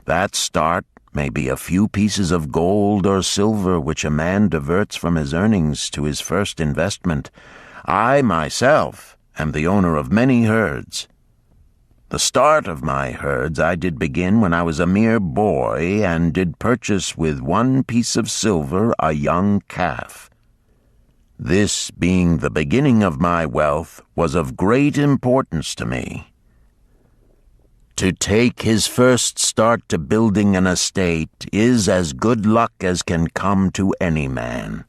B: That start may be a few pieces of gold or silver which a man diverts from his earnings to his first investment. I myself am the owner of many herds. The start of my herds I did begin when I was a mere boy, and did purchase with 1 piece of silver a young calf. This, being the beginning of my wealth, was of great importance to me. To take his first start to building an estate is as good luck as can come to any man.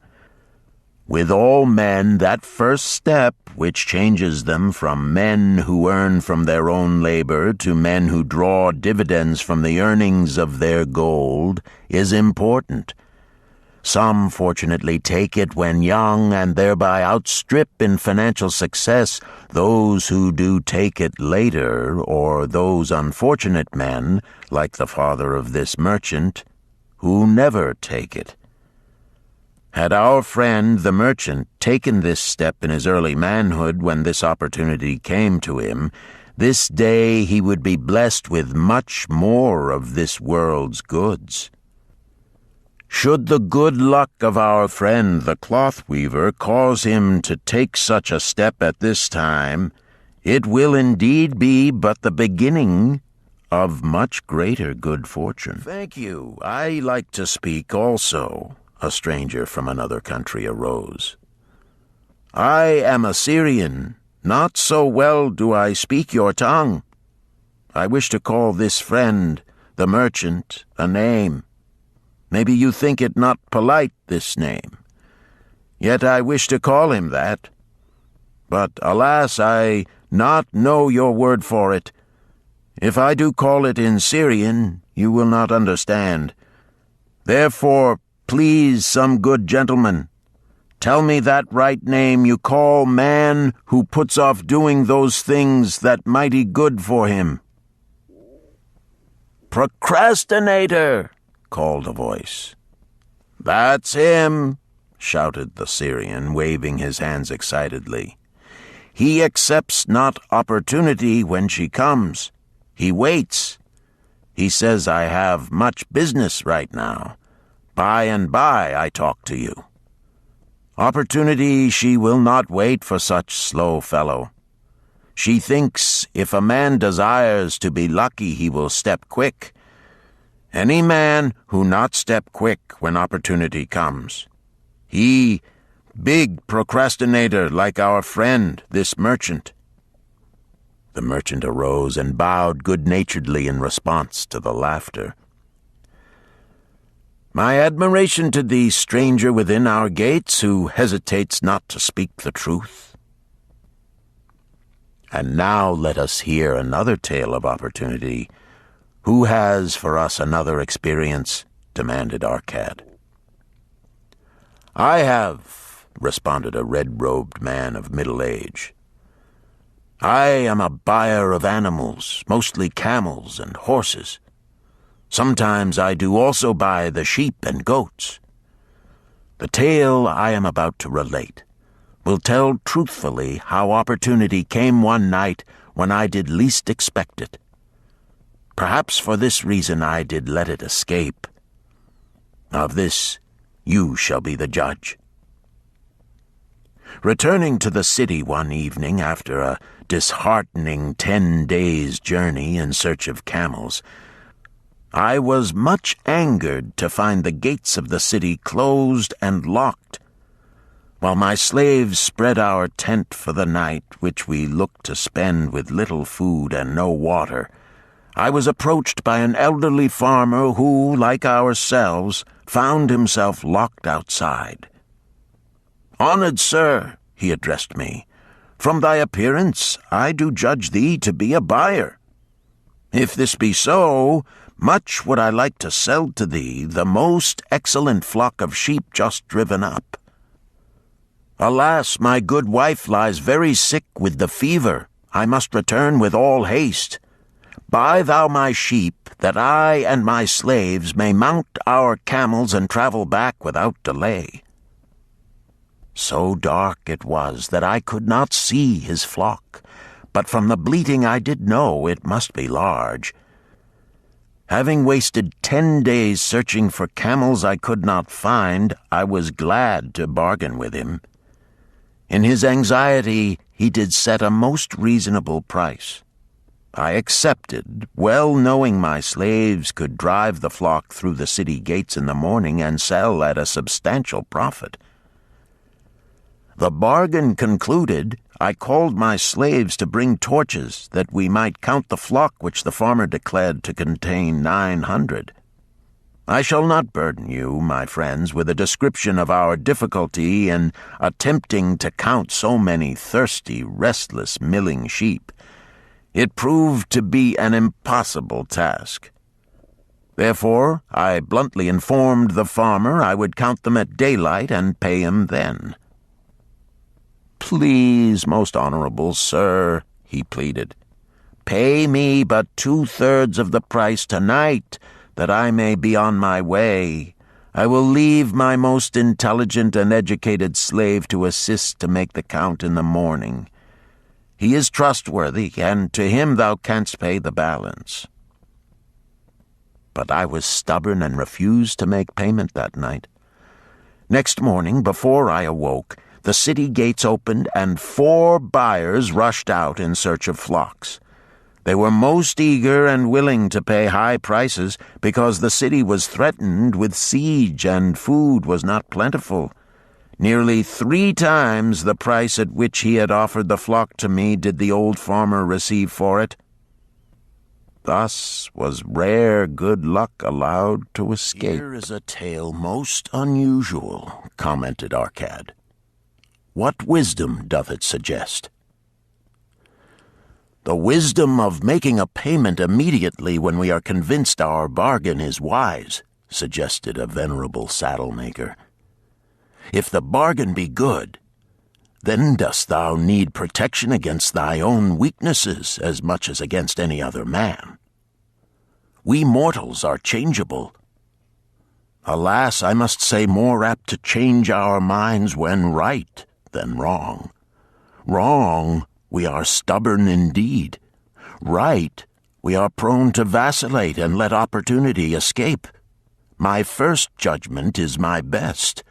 B: With all men, that first step, which changes them from men who earn from their own labor to men who draw dividends from the earnings of their gold, is important. Some fortunately take it when young and thereby outstrip in financial success those who do take it later, or those unfortunate men, like the father of this merchant, who never take it. Had our friend, the merchant, taken this step in his early manhood when this opportunity came to him, this day he would be blessed with much more of this world's goods. Should the good luck of our friend the cloth weaver cause him to take such a step at this time, it will indeed be but the beginning of much greater good fortune. Thank you. I like to speak also. A stranger from another country arose. I am a Syrian. Not so well do I speak your tongue. I wish to call this friend, the merchant, a name. Maybe you think it not polite, this name. Yet I wish to call him that. But, alas, I not know your word for it. If I do call it in Syrian, you will not understand. Therefore, please, some good gentleman, tell me that right name you call man who puts off doing those things that mighty good for him. Procrastinator, called a voice. That's him, shouted the Syrian, waving his hands excitedly. He accepts not opportunity when she comes. He waits. He says I have much business right now. By and by I talk to you. Opportunity, she will not wait for such slow fellow. She thinks if a man desires to be lucky, he will step quick. Any man who not step quick when opportunity comes. He, big procrastinator like our friend, this merchant." The merchant arose and bowed good-naturedly in response to the laughter. "My admiration to thee, stranger within our gates, who hesitates not to speak the truth." And now let us hear another tale of opportunity. "Who has for us another experience?" demanded Arcad. "I have," responded a red-robed man of middle age. "I am a buyer of animals, mostly camels and horses. Sometimes I do also buy the sheep and goats. The tale I am about to relate will tell truthfully how opportunity came one night when I did least expect it. Perhaps for this reason I did let it escape. Of this you shall be the judge. Returning to the city one evening after a disheartening 10 days' journey in search of camels, I was much angered to find the gates of the city closed and locked. While my slaves spread our tent for the night, which we looked to spend with little food and no water, I was approached by an elderly farmer who, like ourselves, found himself locked outside. "Honored sir," he addressed me, "from thy appearance I do judge thee to be a buyer. If this be so, much would I like to sell to thee the most excellent flock of sheep just driven up. Alas, my good wife lies very sick with the fever. I must return with all haste. Buy thou my sheep, that I and my slaves may mount our camels and travel back without delay." So dark it was that I could not see his flock, but from the bleating I did know it must be large. Having wasted 10 days searching for camels I could not find, I was glad to bargain with him. In his anxiety, he did set a most reasonable price. I accepted, well knowing my slaves could drive the flock through the city gates in the morning and sell at a substantial profit. The bargain concluded, I called my slaves to bring torches that we might count the flock which the farmer declared to contain 900. I shall not burden you, my friends, with a description of our difficulty in attempting to count so many thirsty, restless, milling sheep. It proved to be an impossible task. Therefore, I bluntly informed the farmer I would count them at daylight and pay him then. "Please, most honorable sir," he pleaded, "pay me but 2/3 of the price tonight, that I may be on my way. I will leave my most intelligent and educated slave to assist to make the count in the morning. He is trustworthy, and to him thou canst pay the balance." But I was stubborn and refused to make payment that night. Next morning, before I awoke, the city gates opened and 4 buyers rushed out in search of flocks. They were most eager and willing to pay high prices because the city was threatened with siege and food was not plentiful. Nearly 3 times the price at which he had offered the flock to me did the old farmer receive for it. Thus was rare good luck allowed to escape. "Here is a tale most unusual," commented Arcad. "What wisdom doth it suggest?" "The wisdom of making a payment immediately when we are convinced our bargain is wise," suggested a venerable saddle-maker. "If the bargain be good, then dost thou need protection against thy own weaknesses as much as against any other man. We mortals are changeable. Alas, I must say more apt to change our minds when right than wrong. Wrong, we are stubborn indeed. Right, we are prone to vacillate and let opportunity escape. My first judgment is my best.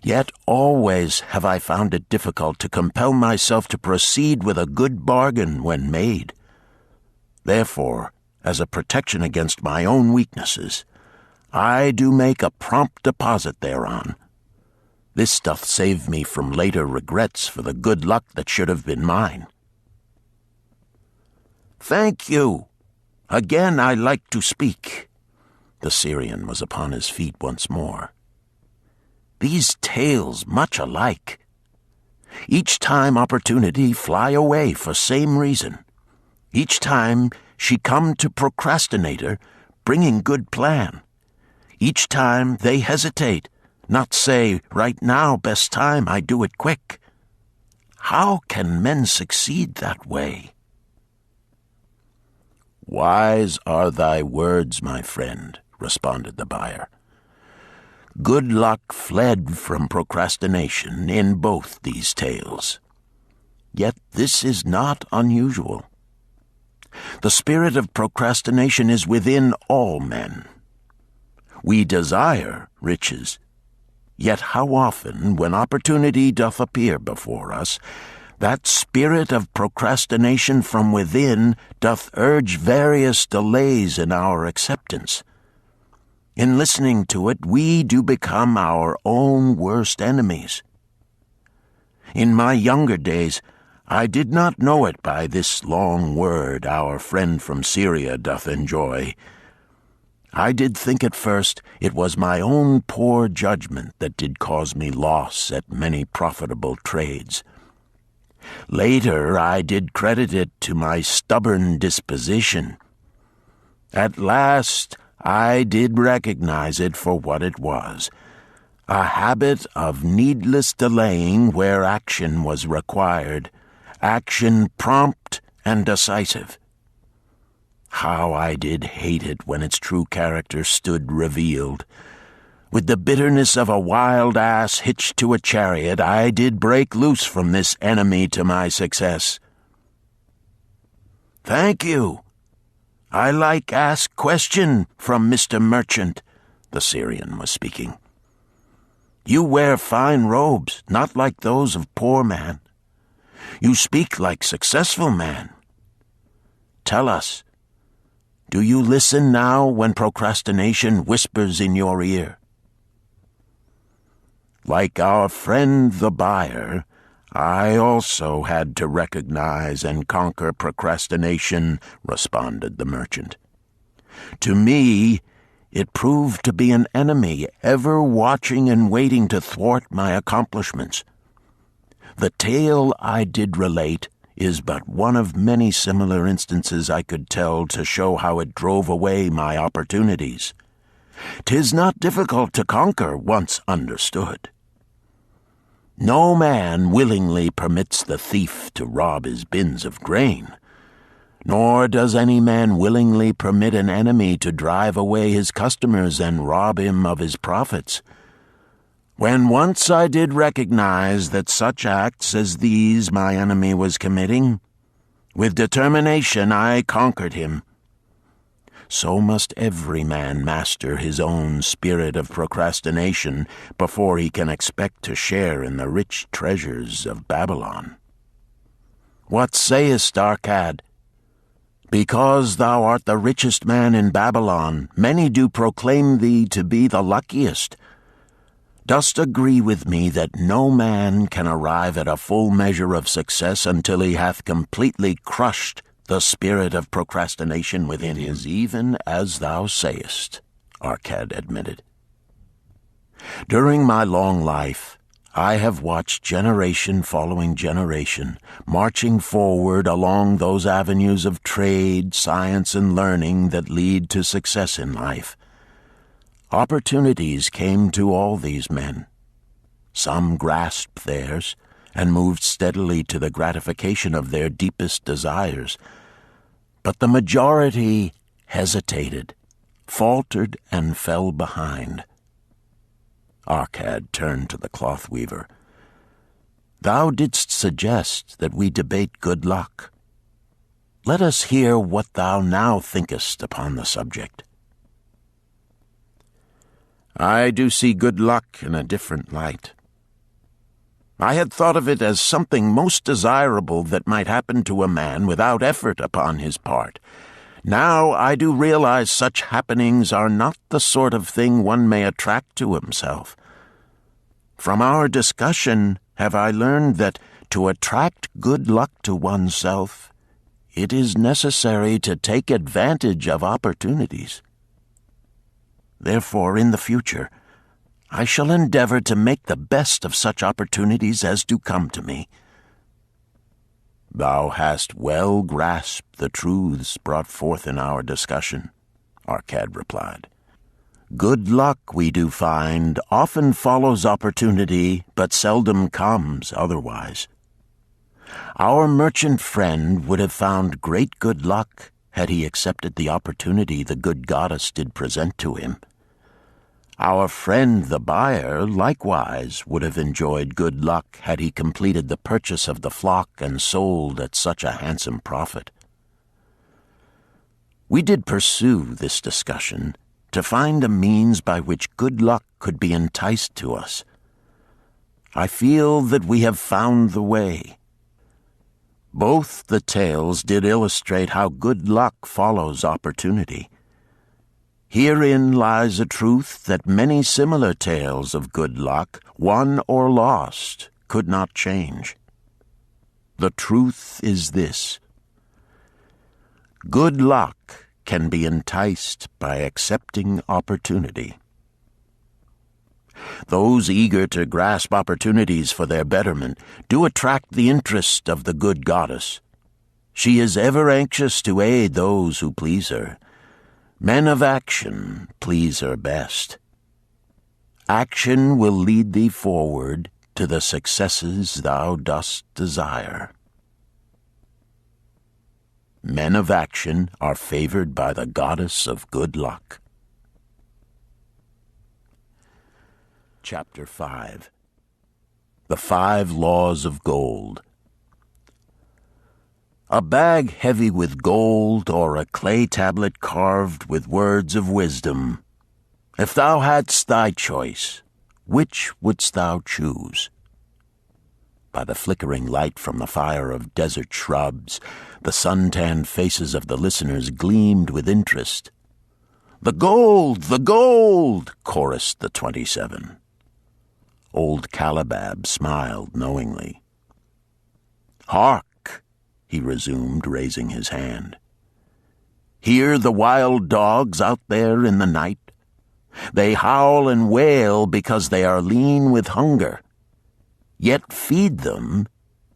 B: Yet always have I found it difficult to compel myself to proceed with a good bargain when made. Therefore, as a protection against my own weaknesses, I do make a prompt deposit thereon. This doth save me from later regrets for the good luck that should have been mine. Thank you. Again I like to speak. The Syrian was upon his feet once more. These tales much alike. Each time opportunity fly away for same reason. Each time she come to procrastinator, bringing good plan. Each time they hesitate, not say, right now, best time, I do it quick. How can men succeed that way? Wise are thy words, my friend, responded the buyer. Good luck fled from procrastination in both these tales. Yet this is not unusual. The spirit of procrastination is within all men. We desire riches, yet how often, when opportunity doth appear before us, that spirit of procrastination from within doth urge various delays in our acceptance. In listening to it, we do become our own worst enemies. In my younger days, I did not know it by this long word our friend from Syria doth enjoy. I did think at first it was my own poor judgment that did cause me loss at many profitable trades. Later I did credit it to my stubborn disposition. At last I did recognize it for what it was, a habit of needless delaying where action was required, action prompt and decisive. How I did hate it when its true character stood revealed. With the bitterness of a wild ass hitched to a chariot, I did break loose from this enemy to my success. Thank you. I like ask question from Mr. Merchant, the Syrian was speaking. You wear fine robes, not like those of poor man. You speak like successful man. Tell us, do you listen now when procrastination whispers in your ear? Like our friend the buyer, I also had to recognize and conquer procrastination, responded the merchant. To me, it proved to be an enemy ever watching and waiting to thwart my accomplishments. The tale I did relate is but one of many similar instances I could tell to show how it drove away my opportunities. 'Tis not difficult to conquer once understood. No man willingly permits the thief to rob his bins of grain, nor does any man willingly permit an enemy to drive away his customers and rob him of his profits. When once I did recognize that such acts as these my enemy was committing, with determination I conquered him. So must every man master his own spirit of procrastination before he can expect to share in the rich treasures of Babylon. What sayest, Arcad? Because thou art the richest man in Babylon, many do proclaim thee to be the luckiest. Dost agree with me that no man can arrive at a full measure of success until he hath completely crushed the spirit of procrastination within him? Even as thou sayest, Arcad admitted. During my long life, I have watched generation following generation, marching forward along those avenues of trade, science, and learning that lead to success in life. Opportunities came to all these men. Some grasped theirs and moved steadily to the gratification of their deepest desires, but the majority hesitated, faltered, and fell behind. Arcad turned to the cloth weaver. Thou didst suggest that we debate good luck. Let us hear what thou now thinkest upon the subject. I do see good luck in a different light. I had thought of it as something most desirable that might happen to a man without effort upon his part. Now I do realize such happenings are not the sort of thing one may attract to himself. From our discussion have I learned that to attract good luck to oneself, it is necessary to take advantage of opportunities. Therefore, in the future, I shall endeavor to make the best of such opportunities as do come to me. Thou hast well grasped the truths brought forth in our discussion, Arcad replied. Good luck, we do find, often follows opportunity, but seldom comes otherwise. Our merchant friend would have found great good luck had he accepted the opportunity the good goddess did present to him. Our friend the buyer likewise would have enjoyed good luck had he completed the purchase of the flock and sold at such a handsome profit. We did pursue this discussion to find a means by which good luck could be enticed to us. I feel that we have found the way. Both the tales did illustrate how good luck follows opportunity. Herein lies a truth that many similar tales of good luck, won or lost, could not change. The truth is this: good luck can be enticed by accepting opportunity. Those eager to grasp opportunities for their betterment do attract the interest of the good goddess. She is ever anxious to aid those who please her. Men of action please her best. Action will lead thee forward to the successes thou dost desire. Men of action are favored by the goddess of good luck. Chapter 5. The 5 Laws of Gold. A bag heavy with gold, or a clay tablet carved with words of wisdom. If thou hadst thy choice, which wouldst thou choose? By the flickering light from the fire of desert shrubs, the sun-tanned faces of the listeners gleamed with interest. "The gold! The gold!" chorused the 27. Old Calabab smiled knowingly. "Hark!" he resumed, raising his hand. "Hear the wild dogs out there in the night? They howl and wail because they are lean with hunger. Yet feed them,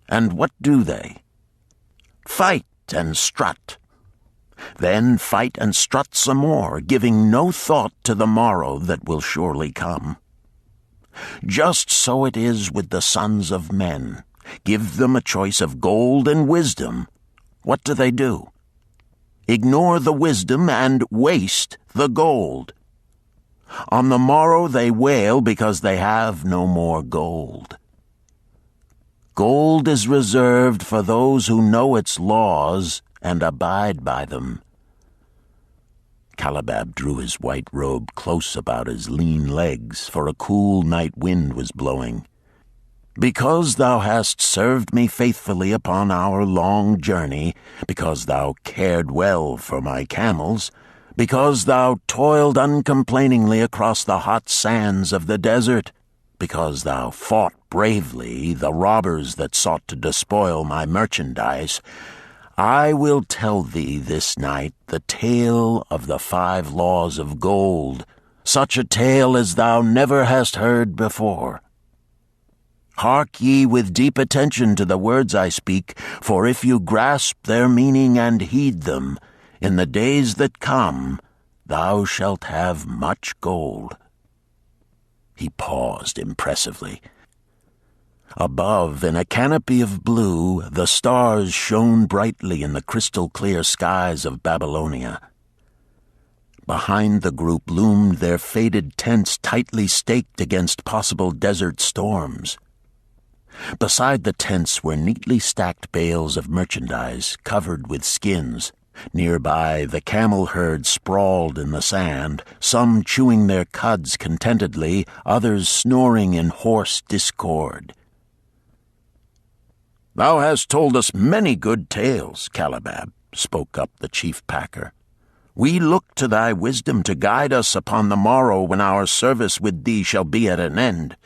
B: and what do they? Fight and strut. Then fight and strut some more, giving no thought to the morrow that will surely come. Just so it is with the sons of men. Give them a choice of gold and wisdom. What do? Ignore the wisdom and waste the gold. On the morrow they wail because they have no more gold. Gold is reserved for those who know its laws and abide by them." Calabab drew his white robe close about his lean legs, for a cool night wind was blowing. "Because thou hast served me faithfully upon our long journey, because thou cared well for my camels, because thou toiled uncomplainingly across the hot sands of the desert, because thou fought bravely the robbers that sought to despoil my merchandise, I will tell thee this night the tale of the 5 laws of gold, such a tale as thou never hast heard before. Hark ye with deep attention to the words I speak, for if you grasp their meaning and heed them, in the days that come thou shalt have much gold." He paused impressively. Above, in a canopy of blue, the stars shone brightly in the crystal-clear skies of Babylonia. Behind the group loomed their faded tents tightly staked against possible desert storms. Beside the tents were neatly stacked bales of merchandise covered with skins, Nearby, the camel herd sprawled in the sand, some chewing their cuds contentedly, others snoring in hoarse discord. "Thou hast told us many good tales, Calibab," spoke up the chief packer. "We look to thy wisdom to guide us upon the morrow when our service with thee shall be at an end.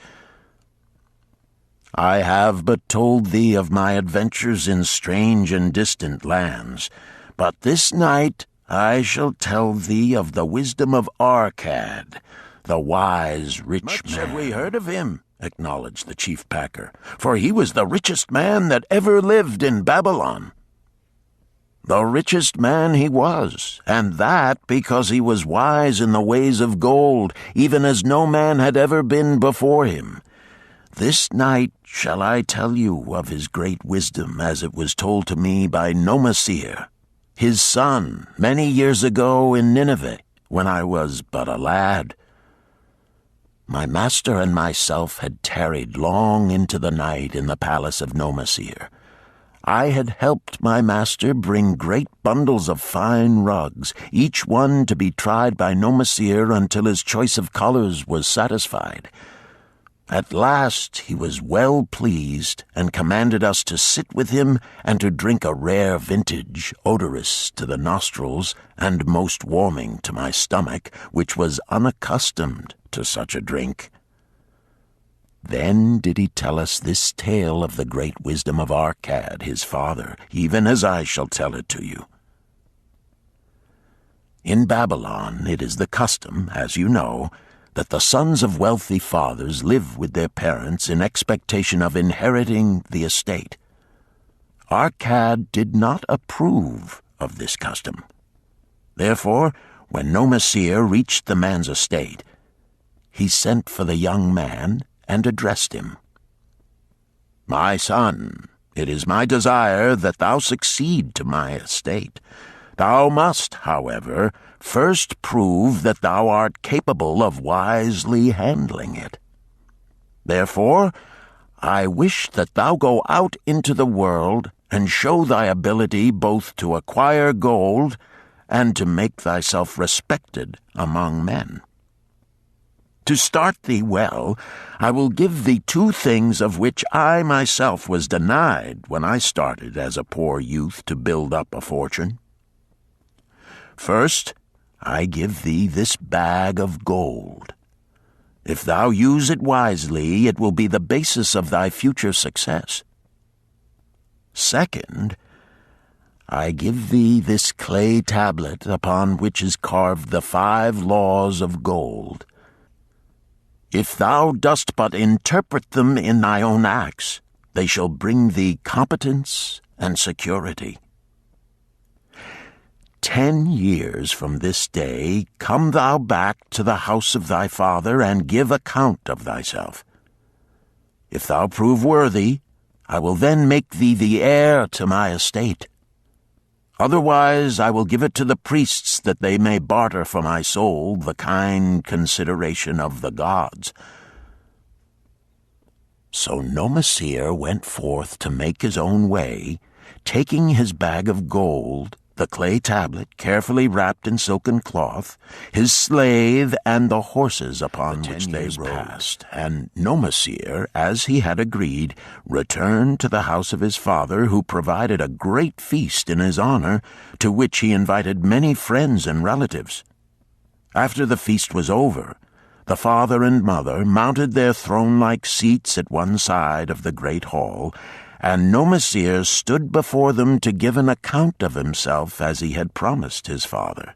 B: I have but told thee of my adventures in strange and distant lands, but this night I shall tell thee of the wisdom of Arcad, the wise rich man." "Much have we heard of him," acknowledged the chief packer, "for he was the richest man that ever lived in Babylon." "The richest man he was, and that because he was wise in the ways of gold, even as no man had ever been before him. This night shall I tell you of his great wisdom as it was told to me by Nomasir, his son, many years ago in Nineveh, when I was but a lad. My master and myself had tarried long into the night in the palace of Nomasir. I had helped my master bring great bundles of fine rugs, each one to be tried by Nomasir until his choice of colors was satisfied. At last he was well pleased and commanded us to sit with him and to drink a rare vintage, odorous to the nostrils and most warming to my stomach, which was unaccustomed to such a drink. Then did he tell us this tale of the great wisdom of Arcad, his father, even as I shall tell it to you. In Babylon it is the custom, as you know, that the sons of wealthy fathers live with their parents in expectation of inheriting the estate. Arcad did not approve of this custom. Therefore, when Nomasir reached the man's estate, he sent for the young man and addressed him. "My son, it is my desire that thou succeed to my estate. Thou must, however, first prove that thou art capable of wisely handling it. Therefore, I wish that thou go out into the world and show thy ability both to acquire gold and to make thyself respected among men. To start thee well, I will give thee two things of which I myself was denied when I started as a poor youth to build up a fortune. First, I give thee this bag of gold. If thou use it wisely, it will be the basis of thy future success. Second, I give thee this clay tablet upon which is carved the 5 laws of gold. If thou dost but interpret them in thy own acts, they shall bring thee competence and security. 10 years from this day come thou back to the house of thy father and give account of thyself. If thou prove worthy, I will then make thee the heir to my estate. Otherwise I will give it to the priests that they may barter for my soul the kind consideration of the gods." So Nomasir went forth to make his own way, taking his bag of gold, the clay tablet carefully wrapped in silken cloth, his slave, and the horses upon which they rode. And Nomasir, as he had agreed, returned to the house of his father, who provided a great feast in his honor, to which he invited many friends and relatives. After the feast was over, the father and mother mounted their throne-like seats at one side of the great hall, and Nomasir stood before them to give an account of himself as he had promised his father.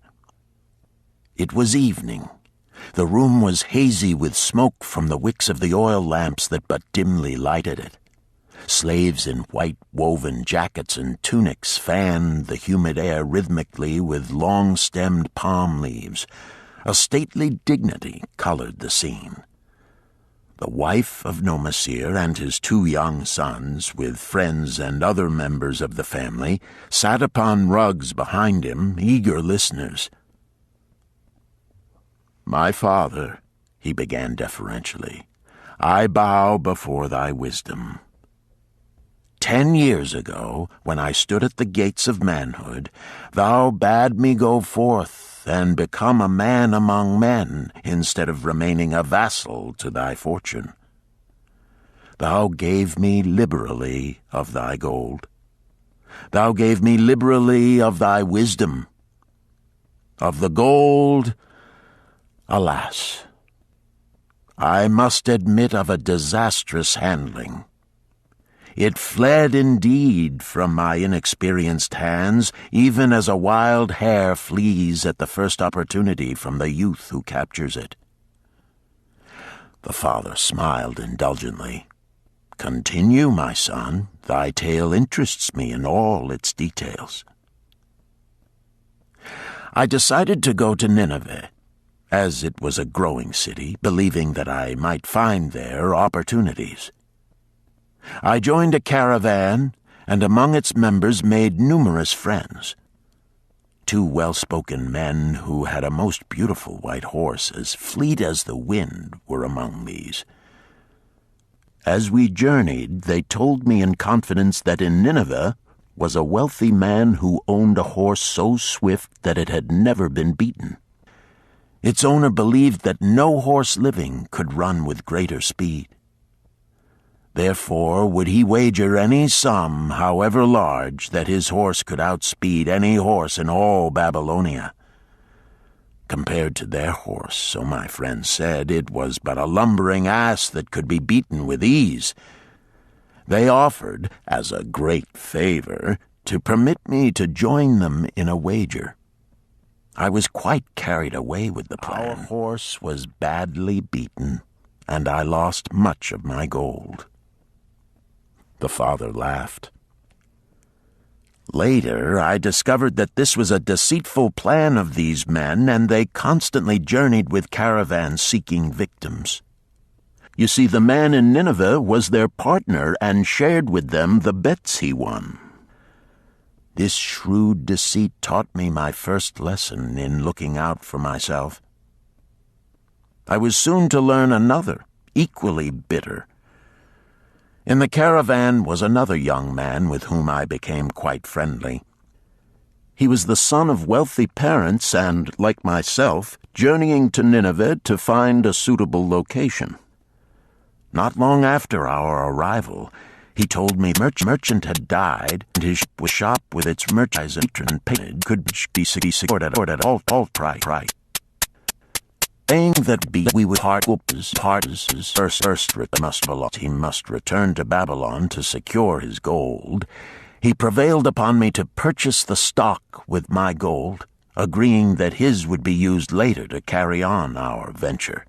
B: It was evening. The room was hazy with smoke from the wicks of the oil lamps that but dimly lighted it. Slaves in white woven jackets and tunics fanned the humid air rhythmically with long-stemmed palm leaves. A stately dignity colored the scene. The wife of Nomasir and his 2 young sons, with friends and other members of the family, sat upon rugs behind him, eager listeners. "My father," he began deferentially, "I bow before thy wisdom. 10 years ago, when I stood at the gates of manhood, thou bade me go forth and become a man among men, instead of remaining a vassal to thy fortune. Thou gave me liberally of thy gold. Thou gave me liberally of thy wisdom. Of the gold, alas, I must admit of a disastrous handling. It fled indeed from my inexperienced hands, even as a wild hare flees at the first opportunity from the youth who captures it. The father smiled indulgently. Continue, my son. Thy tale interests me in all its details. I decided to go to Nineveh, as it was a growing city, believing that I might find there opportunities. I joined a caravan, and among its members made numerous friends. 2 well-spoken men who had a most beautiful white horse, as fleet as the wind, were among these. As we journeyed, they told me in confidence that in Nineveh was a wealthy man who owned a horse so swift that it had never been beaten. Its owner believed that no horse living could run with greater speed. Therefore would he wager any sum, however large, that his horse could outspeed any horse in all Babylonia. Compared to their horse, so my friend said, it was but a lumbering ass that could be beaten with ease. They offered, as a great favor, to permit me to join them in a wager. I was quite carried away with the plan. Our horse was badly beaten, and I lost much of my gold. The father laughed. Later, I discovered that this was a deceitful plan of these men, and they constantly journeyed with caravans seeking victims. You see, the man in Nineveh was their partner and shared with them the bets he won. This shrewd deceit taught me my first lesson in looking out for myself. I was soon to learn another, equally bitter. In the caravan was another young man with whom I became quite friendly. He was the son of wealthy parents and, like myself, journeying to Nineveh to find a suitable location. Not long after our arrival, he told me merchant had died, and his shop with its merchandise and painted could be secured at all price. Saying that we would he must return to Babylon to secure his gold, he prevailed upon me to purchase the stock with my gold, agreeing that his would be used later to carry on our venture.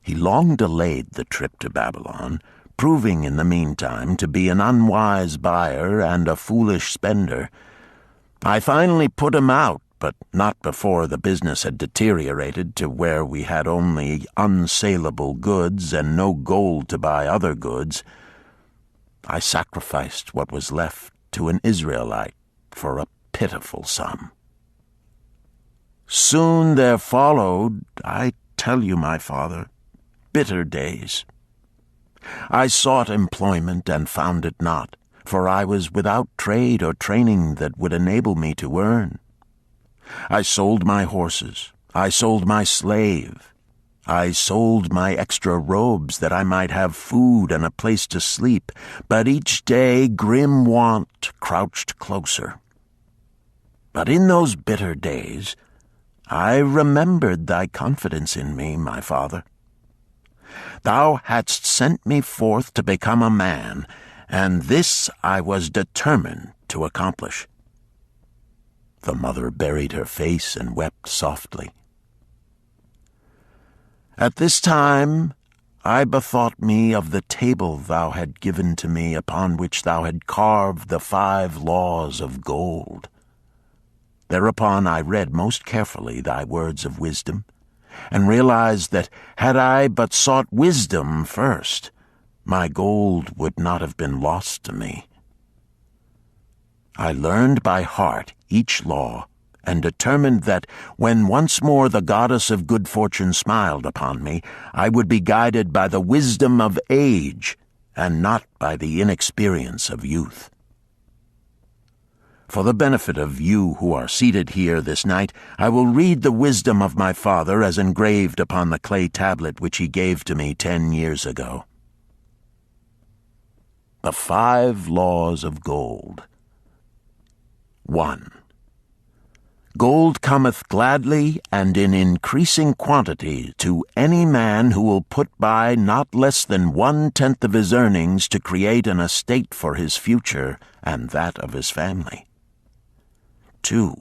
B: He long delayed the trip to Babylon, proving in the meantime to be an unwise buyer and a foolish spender. I finally put him out, but not before the business had deteriorated to where we had only unsaleable goods and no gold to buy other goods. I sacrificed what was left to an Israelite for a pitiful sum. Soon there followed, I tell you, my father, bitter days. I sought employment and found it not, for I was without trade or training that would enable me to earn. I sold my horses, I sold my slave, I sold my extra robes that I might have food and a place to sleep, but each day grim want crouched closer. But in those bitter days, I remembered thy confidence in me, my father. Thou hadst sent me forth to become a man, and this I was determined to accomplish. The mother buried her face and wept softly. At this time I bethought me of the table thou had given to me, upon which thou had carved the 5 laws of gold. Thereupon I read most carefully thy words of wisdom, and realized that had I but sought wisdom first, my gold would not have been lost to me. I learned by heart each law, and determined that when once more the goddess of good fortune smiled upon me, I would be guided by the wisdom of age, and not by the inexperience of youth. For the benefit of you who are seated here this night, I will read the wisdom of my father as engraved upon the clay tablet which he gave to me 10 years ago. The 5 Laws of Gold. 1. Gold cometh gladly and in increasing quantity to any man who will put by not less than 1/10 of his earnings to create an estate for his future and that of his family. 2.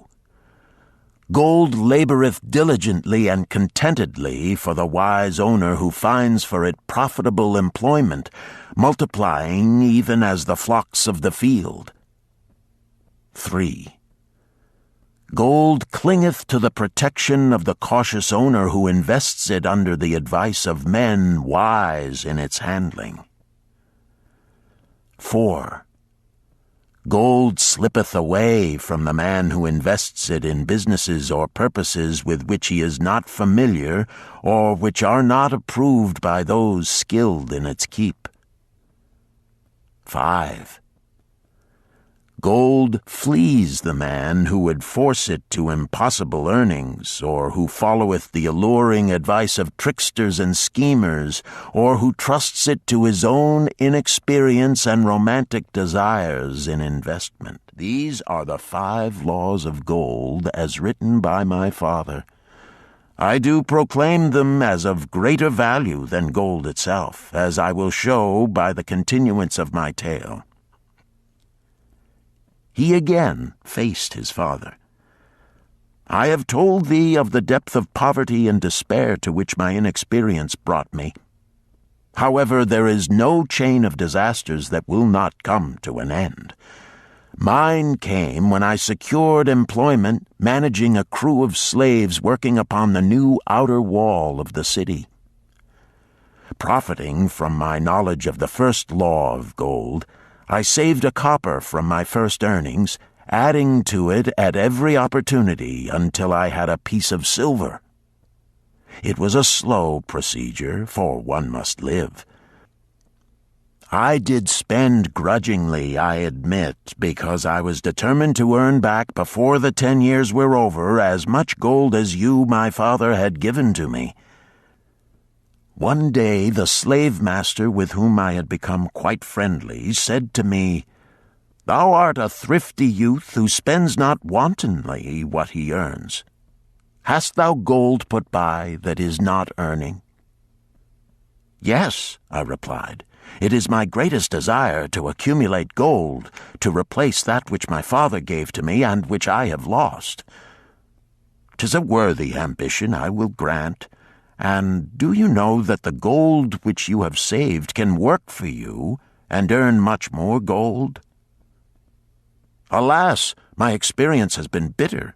B: Gold laboreth diligently and contentedly for the wise owner who finds for it profitable employment, multiplying even as the flocks of the field. 3. Gold clingeth to the protection of the cautious owner who invests it under the advice of men wise in its handling. 4. Gold slippeth away from the man who invests it in businesses or purposes with which he is not familiar or which are not approved by those skilled in its keep. 5. Gold flees the man who would force it to impossible earnings, or who followeth the alluring advice of tricksters and schemers, or who trusts it to his own inexperience and romantic desires in investment. These are the 5 laws of gold as written by my father. I do proclaim them as of greater value than gold itself, as I will show by the continuance of my tale. He again faced his father. I have told thee of the depth of poverty and despair to which my inexperience brought me. However, there is no chain of disasters that will not come to an end. Mine came when I secured employment managing a crew of slaves working upon the new outer wall of the city. Profiting from my knowledge of the first law of gold, I saved a copper from my first earnings, adding to it at every opportunity until I had a piece of silver. It was a slow procedure, for one must live. I did spend grudgingly, I admit, because I was determined to earn back before the 10 years were over as much gold as you, my father, had given to me. One day the slave-master with whom I had become quite friendly said to me, "Thou art a thrifty youth who spends not wantonly what he earns. Hast thou gold put by that is not earning?" "Yes," I replied. "It is my greatest desire to accumulate gold, to replace that which my father gave to me and which I have lost. 'Tis a worthy ambition, I will grant. And do you know that the gold which you have saved can work for you and earn much more gold?" "Alas, my experience has been bitter,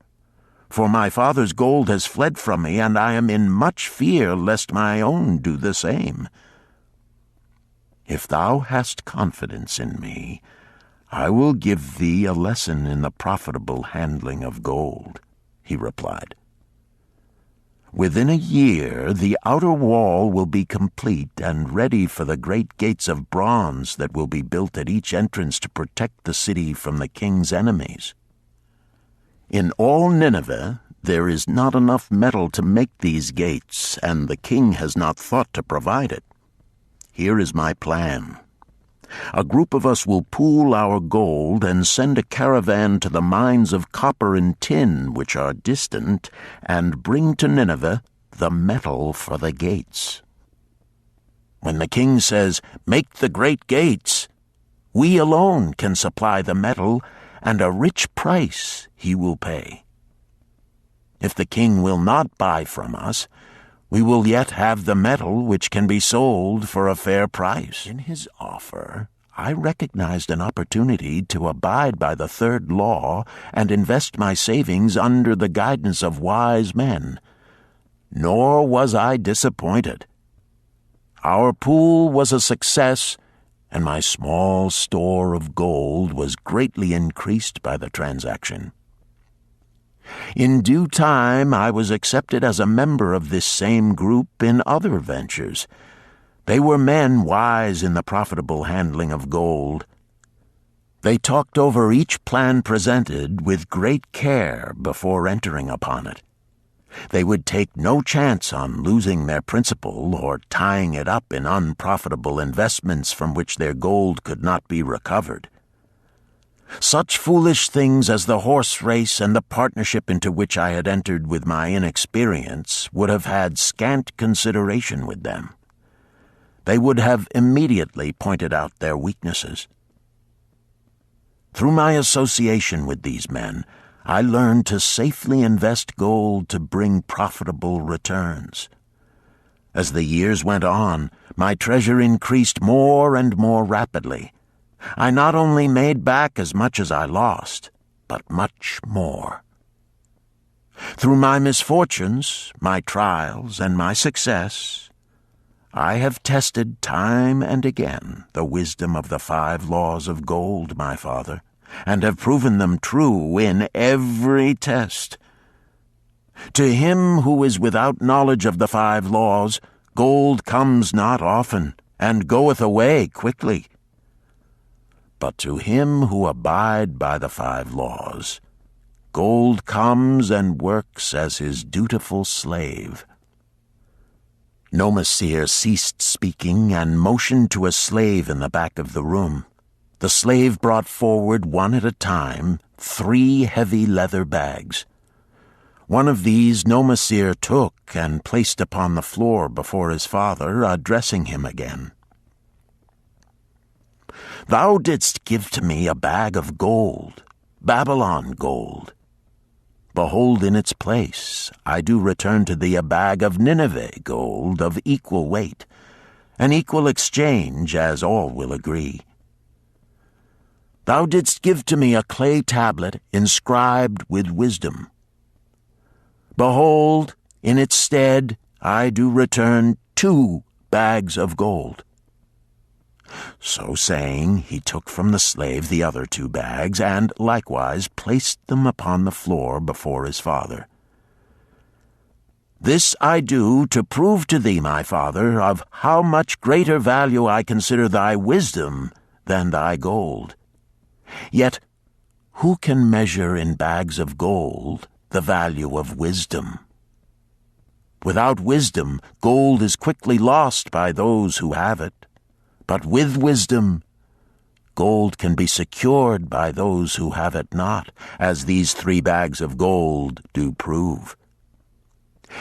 B: for my father's gold has fled from me, and I am in much fear lest my own do the same." "If thou hast confidence in me, I will give thee a lesson in the profitable handling of gold," he replied. "Within a year the outer wall will be complete and ready for the great gates of bronze that will be built at each entrance to protect the city from the king's enemies. In all Nineveh there is not enough metal to make these gates, and the king has not thought to provide it. Here is my plan. A group of us will pool our gold and send a caravan to the mines of copper and tin which are distant, and bring to Nineveh the metal for the gates. When the king says, 'Make the great gates,' we alone can supply the metal, and a rich price he will pay. If the king will not buy from us, we will yet have the metal which can be sold for a fair price." In his offer, I recognized an opportunity to abide by the 3rd law and invest my savings under the guidance of wise men. Nor was I disappointed. Our pool was a success, and my small store of gold was greatly increased by the transaction. In due time I was accepted as a member of this same group in other ventures, They were men wise in the profitable handling of gold. They talked over each plan presented with great care before entering upon it. They would take no chance on losing their principal or tying it up in unprofitable investments from which their gold could not be recovered. Such foolish things as the horse race and the partnership into which I had entered with my inexperience would have had scant consideration with them. They would have immediately pointed out their weaknesses. Through my association with these men, I learned to safely invest gold to bring profitable returns. As the years went on, my treasure increased more and more rapidly. I not only made back as much as I lost, but much more. Through my misfortunes, my trials, and my success, I have tested time and again the wisdom of the 5 laws of gold, my father, and have proven them true in every test. To him who is without knowledge of the 5 laws, gold comes not often, and goeth away quickly. But to him who abide by the 5 laws, gold comes and works as his dutiful slave. Nomasir ceased speaking and motioned to a slave in the back of the room. The slave brought forward one at a time 3 heavy leather bags. One of these Nomasir took and placed upon the floor before his father, addressing him again. "Thou didst give to me a bag of gold, Babylon gold. Behold, in its place I do return to thee a bag of Nineveh gold of equal weight, an equal exchange, as all will agree. Thou didst give to me a clay tablet inscribed with wisdom. Behold, in its stead I do return 2 bags of gold." So saying, he took from the slave the other 2 bags, and likewise placed them upon the floor before his father. "This I do to prove to thee, my father, of how much greater value I consider thy wisdom than thy gold. Yet who can measure in bags of gold the value of wisdom? Without wisdom, gold is quickly lost by those who have it. But with wisdom, gold can be secured by those who have it not, as these 3 bags of gold do prove.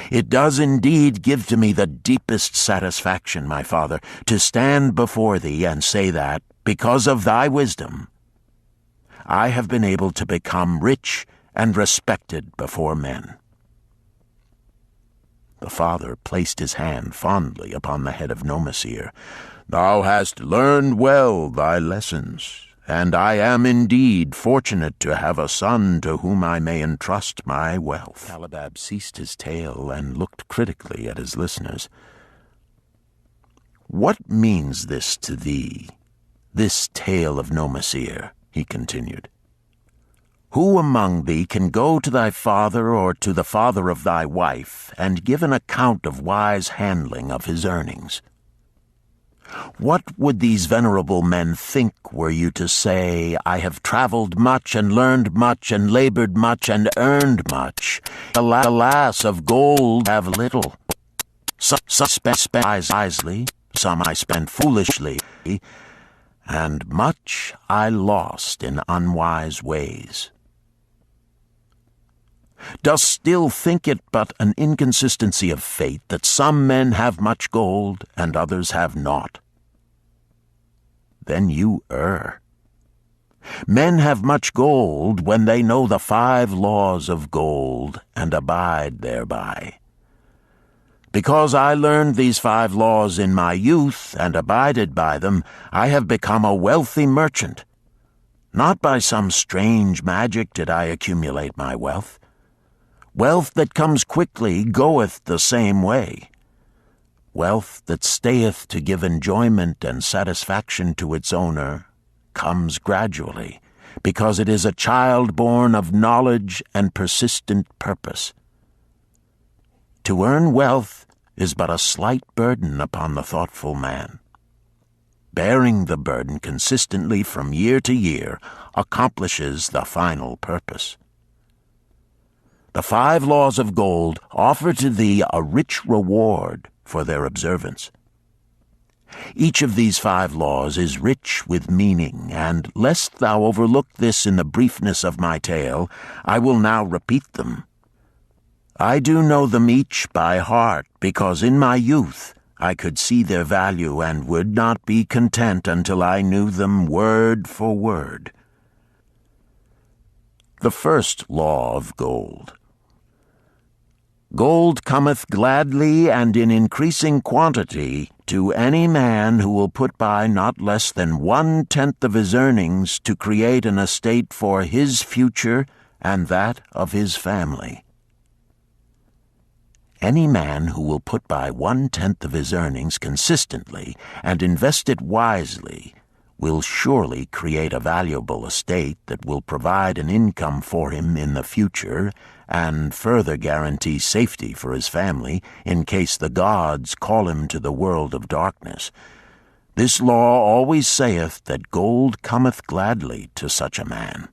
B: It does indeed give to me the deepest satisfaction, my father, to stand before thee and say that, because of thy wisdom, I have been able to become rich and respected before men." The father placed his hand fondly upon the head of Nomasir. "Thou hast learned well thy lessons, and I am indeed fortunate to have a son to whom I may entrust my wealth." Kalabab ceased his tale and looked critically at his listeners. "What means this to thee, this tale of Nomasir?" he continued. "Who among thee can go to thy father or to the father of thy wife and give an account of wise handling of his earnings? What would these venerable men think were you to say, 'I have traveled much and learned much and labored much and earned much. Alas, of gold have little. Some spent wisely, some I spent foolishly, and much I lost in unwise ways.' Dost still think it but an inconsistency of fate that some men have much gold and others have naught? Then you err. Men have much gold when they know the 5 laws of gold and abide thereby. Because I learned these 5 laws in my youth and abided by them, I have become a wealthy merchant. Not by some strange magic did I accumulate my wealth. Wealth that comes quickly goeth the same way. Wealth that stayeth to give enjoyment and satisfaction to its owner comes gradually, because it is a child born of knowledge and persistent purpose. To earn wealth is but a slight burden upon the thoughtful man. Bearing the burden consistently from year to year accomplishes the final purpose. The 5 laws of gold offer to thee a rich reward for their observance. Each of these 5 laws is rich with meaning, and lest thou overlook this in the briefness of my tale, I will now repeat them. I do know them each by heart, because in my youth I could see their value and would not be content until I knew them word for word. The first law of gold. Gold cometh gladly and in increasing quantity to any man who will put by not less than 1/10 of his earnings to create an estate for his future and that of his family. Any man who will put by 1/10 of his earnings consistently and invest it wisely will surely create a valuable estate that will provide an income for him in the future and further guarantee safety for his family in case the gods call him to the world of darkness. This law always saith that gold cometh gladly to such a man.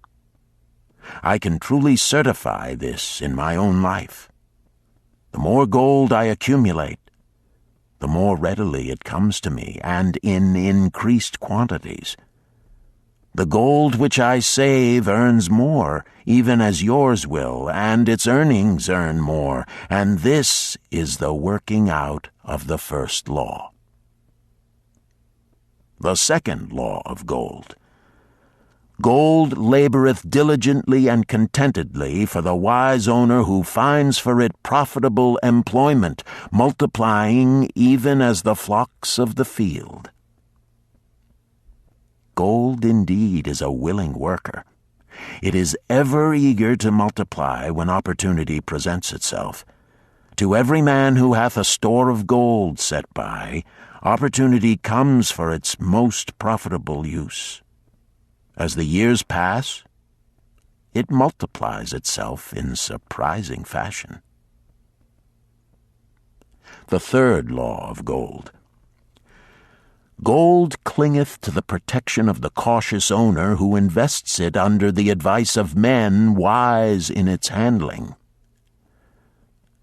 B: I can truly certify this in my own life. The more gold I accumulate, the more readily it comes to me, and in increased quantities. The gold which I save earns more, even as yours will, and its earnings earn more, and this is the working out of the first law. The second law of gold. Gold laboreth diligently and contentedly for the wise owner who finds for it profitable employment, multiplying even as the flocks of the field. Gold indeed is a willing worker. It is ever eager to multiply when opportunity presents itself. To every man who hath a store of gold set by, opportunity comes for its most profitable use. As the years pass, it multiplies itself in surprising fashion. The third law of gold. Gold clingeth to the protection of the cautious owner who invests it under the advice of men wise in its handling.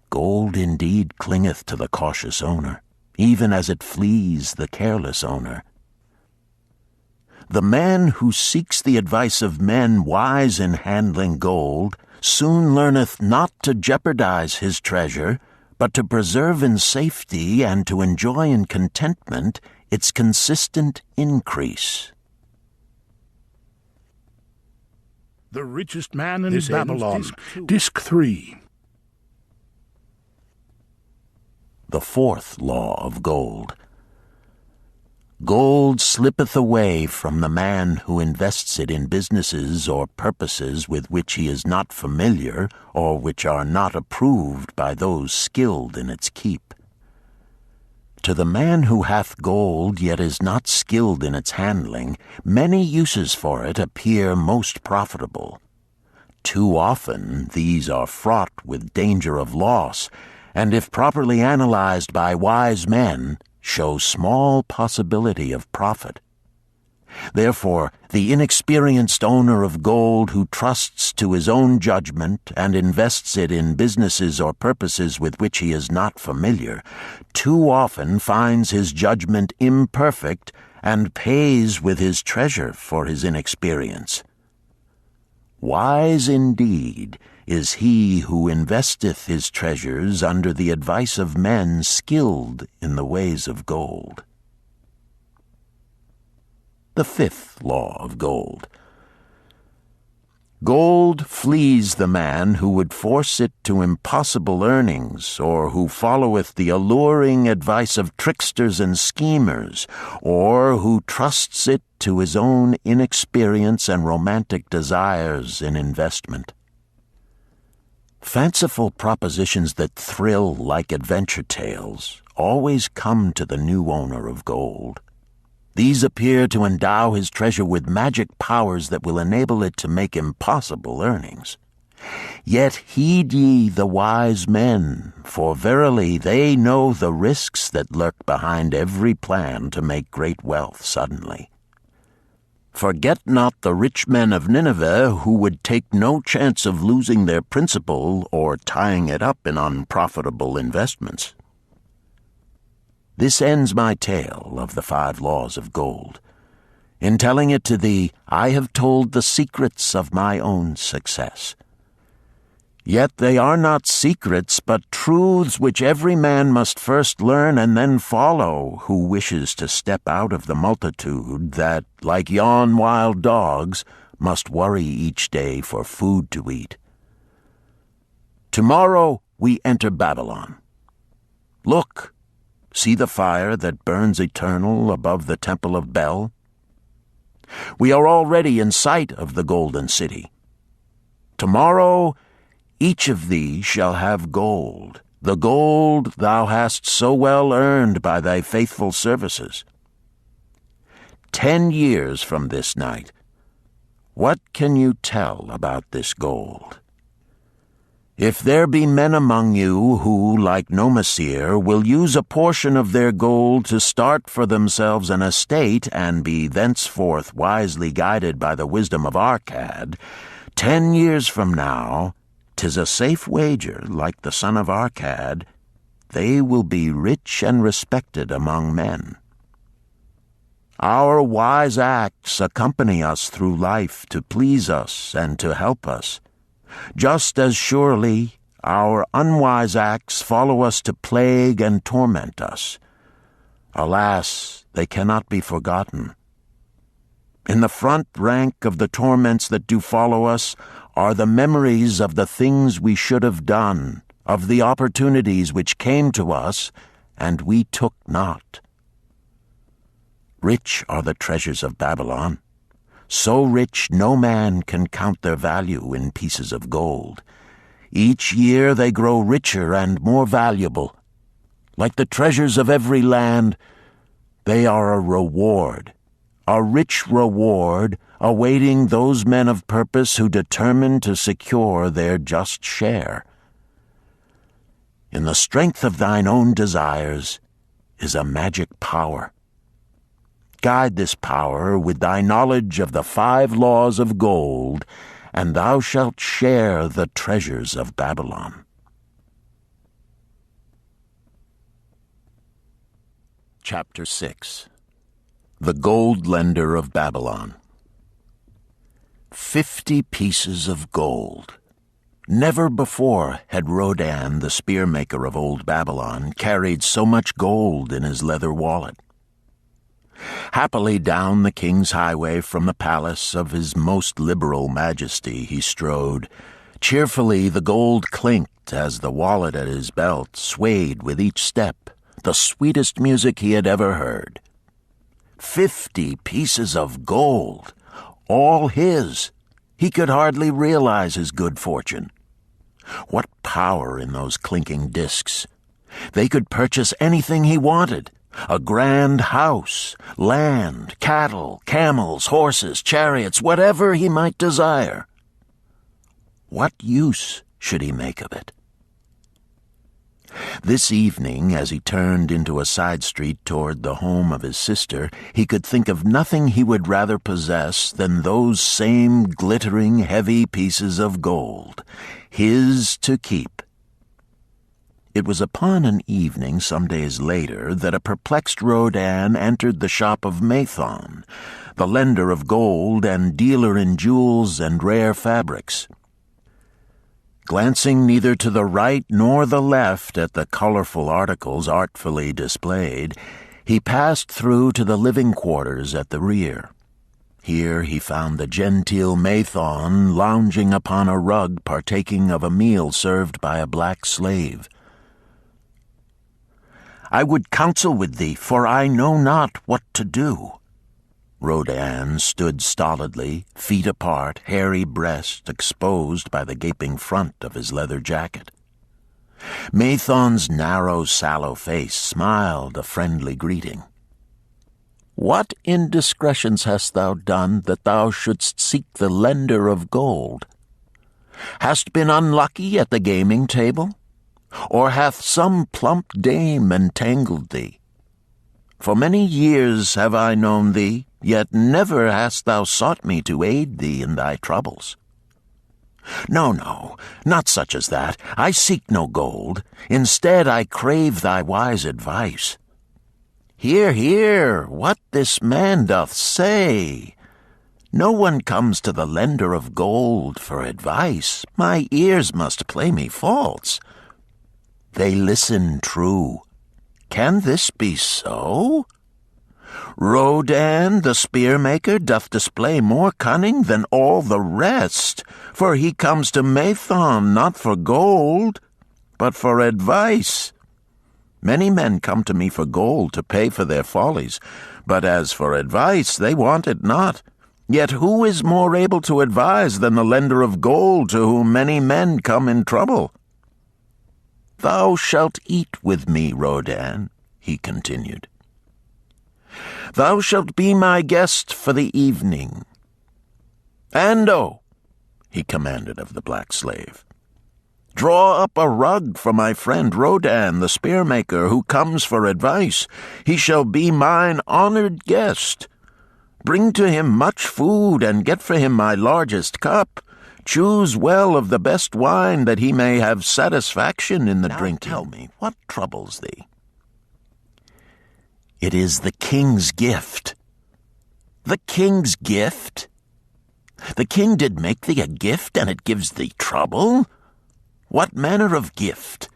B: Gold indeed clingeth to the cautious owner, even as it flees the careless owner. The man who seeks the advice of men wise in handling gold soon learneth not to jeopardize his treasure, but to preserve in safety and to enjoy in contentment its consistent increase.
A: The Richest Man in Babylon, Disc 3.
B: The fourth law of gold. Gold slippeth away from the man who invests it in businesses or purposes with which he is not familiar or which are not approved by those skilled in its keep. To the man who hath gold yet is not skilled in its handling, many uses for it appear most profitable. Too often these are fraught with danger of loss, and if properly analyzed by wise men, show small possibility of profit. Therefore, the inexperienced owner of gold who trusts to his own judgment and invests it in businesses or purposes with which he is not familiar, too often finds his judgment imperfect and pays with his treasure for his inexperience. Wise indeed is he who investeth his treasures under the advice of men skilled in the ways of gold. The fifth law of gold. Gold flees the man who would force it to impossible earnings, or who followeth the alluring advice of tricksters and schemers, or who trusts it to his own inexperience and romantic desires in investment. Fanciful propositions that thrill like adventure tales always come to the new owner of gold. These appear to endow his treasure with magic powers that will enable it to make impossible earnings. Yet heed ye the wise men, for verily they know the risks that lurk behind every plan to make great wealth suddenly. Forget not the rich men of Nineveh, who would take no chance of losing their principal or tying it up in unprofitable investments. This ends my tale of the 5 laws of gold. In telling it to thee, I have told the secrets of my own success. Yet they are not secrets, but truths which every man must first learn and then follow, who wishes to step out of the multitude that, like yon wild dogs, must worry each day for food to eat. Tomorrow we enter Babylon. Look, see the fire that burns eternal above the temple of Bel? We are already in sight of the golden city. Tomorrow each of thee shall have gold, the gold thou hast so well earned by thy faithful services. 10 years from this night, what can you tell about this gold? If there be men among you who, like Nomasir, will use a portion of their gold to start for themselves an estate and be thenceforth wisely guided by the wisdom of Arcad, 10 years from now, 'tis a safe wager, like the son of Arcad, they will be rich and respected among men. Our wise acts accompany us through life to please us and to help us. Just as surely our unwise acts follow us to plague and torment us. Alas, they cannot be forgotten. In the front rank of the torments that do follow us are the memories of the things we should have done, of the opportunities which came to us, and we took not. Rich are the treasures of Babylon, so rich no man can count their value in pieces of gold. Each year they grow richer and more valuable. Like the treasures of every land, they are a reward, a rich reward, awaiting those men of purpose who determine to secure their just share. In the strength of thine own desires is a magic power. Guide this power with thy knowledge of the 5 laws of gold, and thou shalt share the treasures of Babylon. Chapter 6. The Gold Lender of Babylon. 50 pieces of gold. Never before had Rodan, the spearmaker of old Babylon, carried so much gold in his leather wallet. Happily down the king's highway from the palace of his most liberal majesty he strode. Cheerfully the gold clinked as the wallet at his belt swayed with each step, the sweetest music he had ever heard. 50 pieces of gold, all his. He could hardly realize his good fortune. What power in those clinking discs! They could purchase anything he wanted. A grand house, land, cattle, camels, horses, chariots, whatever he might desire. What use should he make of it? This evening, as he turned into a side street toward the home of his sister, he could think of nothing he would rather possess than those same glittering, heavy pieces of gold, his to keep. It was upon an evening some days later that a perplexed Rodan entered the shop of Mathon, the lender of gold and dealer in jewels and rare fabrics. Glancing neither to the right nor the left at the colorful articles artfully displayed, he passed through to the living quarters at the rear. Here he found the genteel Mathon lounging upon a rug partaking of a meal served by a black slave. "I would counsel with thee, for I know not what to do." Rodan stood stolidly, feet apart, hairy breast exposed by the gaping front of his leather jacket. Mathon's narrow, sallow face smiled a friendly greeting. "What indiscretions hast thou done that thou shouldst seek the lender of gold?" Hast been unlucky at the gaming table? Or hath some plump dame entangled thee? For many years have I known thee, yet never hast thou sought me to aid thee in thy troubles. No, not such as that. I seek no gold. Instead, I crave thy wise advice. Hear, what this man doth say. No one comes to the lender of gold for advice. My ears must play me false. They listen true. Can this be so? Rodan, the spear-maker, doth display more cunning than all the rest, for he comes to Mathon not for gold, but for advice. Many men come to me for gold to pay for their follies, but as for advice, they want it not. Yet who is more able to advise than the lender of gold to whom many men come in trouble? Thou shalt eat with me, Rodan, he continued. Thou shalt be my guest for the evening. Ando, he commanded of the black slave, draw up a rug for my friend Rodan, the spear-maker, who comes for advice. He shall be mine honored guest. Bring to him much food, and get for him my largest cup. Choose well of the best wine, that he may have satisfaction in the drinking. Tell me, what troubles thee? It is the king's gift. The king's gift? The king did make thee a gift, and it gives thee trouble? What manner of gift?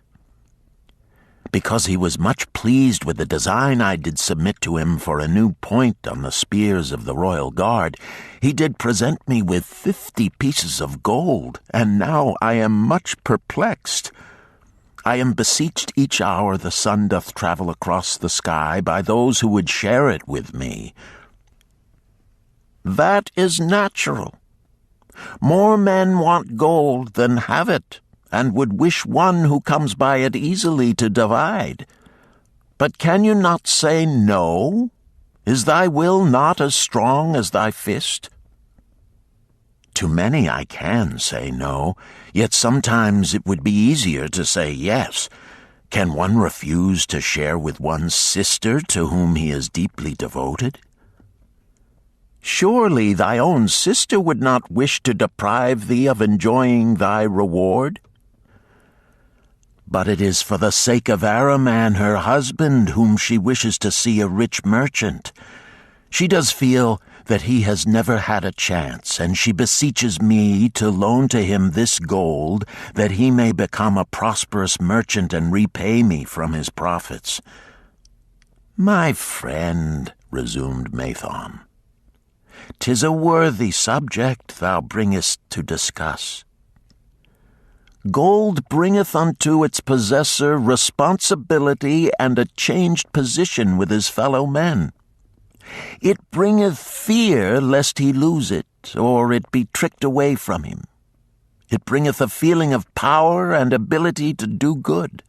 B: Because he was much pleased with the design I did submit to him for a new point on the spears of the royal guard, he did present me with 50 pieces of gold, and now I am much perplexed. I am beseeched each hour the sun doth travel across the sky by those who would share it with me. That is natural. More men want gold than have it, and would wish one who comes by it easily to divide. But can you not say no? Is thy will not as strong as thy fist? To many I can say no, yet sometimes it would be easier to say yes. Can one refuse to share with one's sister to whom he is deeply devoted? Surely thy own sister would not wish to deprive thee of enjoying thy reward? But it is for the sake of Araman, her husband, whom she wishes to see a rich merchant. She does feel that he has never had a chance, and she beseeches me to loan to him this gold, that he may become a prosperous merchant and repay me from his profits. My friend, resumed Mathon, 'tis a worthy subject thou bringest to discuss. Gold bringeth unto its possessor responsibility and a changed position with his fellow men. It bringeth fear lest he lose it, or it be tricked away from him. It bringeth a feeling of power and ability to do good.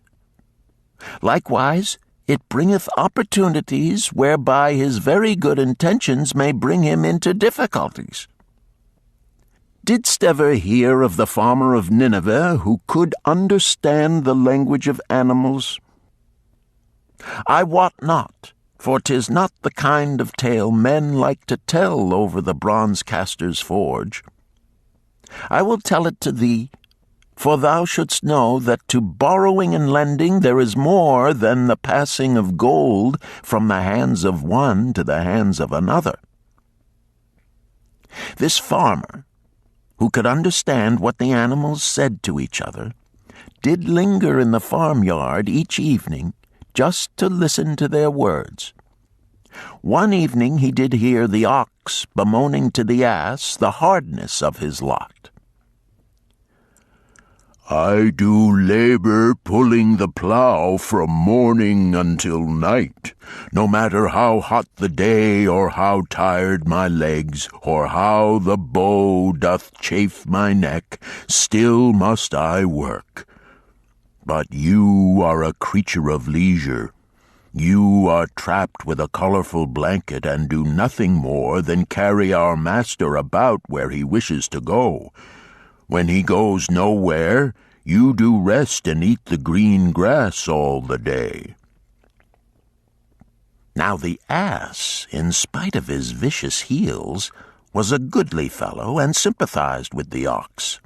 B: Likewise, it bringeth opportunities whereby his very good intentions may bring him into difficulties. Didst ever hear of the farmer of Nineveh who could understand the language of animals? I wot not, for 'tis not the kind of tale men like to tell over the bronze-caster's forge. I will tell it to thee, for thou shouldst know that to borrowing and lending there is more than the passing of gold from the hands of one to the hands of another. This farmer, who could understand what the animals said to each other, did linger in the farmyard each evening just to listen to their words. One evening he did hear the ox bemoaning to the ass the hardness of his lot.
A: I do labor pulling the plow from morning until night, no matter how hot the day, or how tired my legs, or how the bow doth chafe my neck, still must I work. But you are a creature of leisure. You are trapped with a colorful blanket and do nothing more than carry our master about where he wishes to go.
B: When he goes nowhere, you do rest and eat the green grass all the day." Now the ass, in spite of his vicious heels, was a goodly fellow and sympathized with the ox.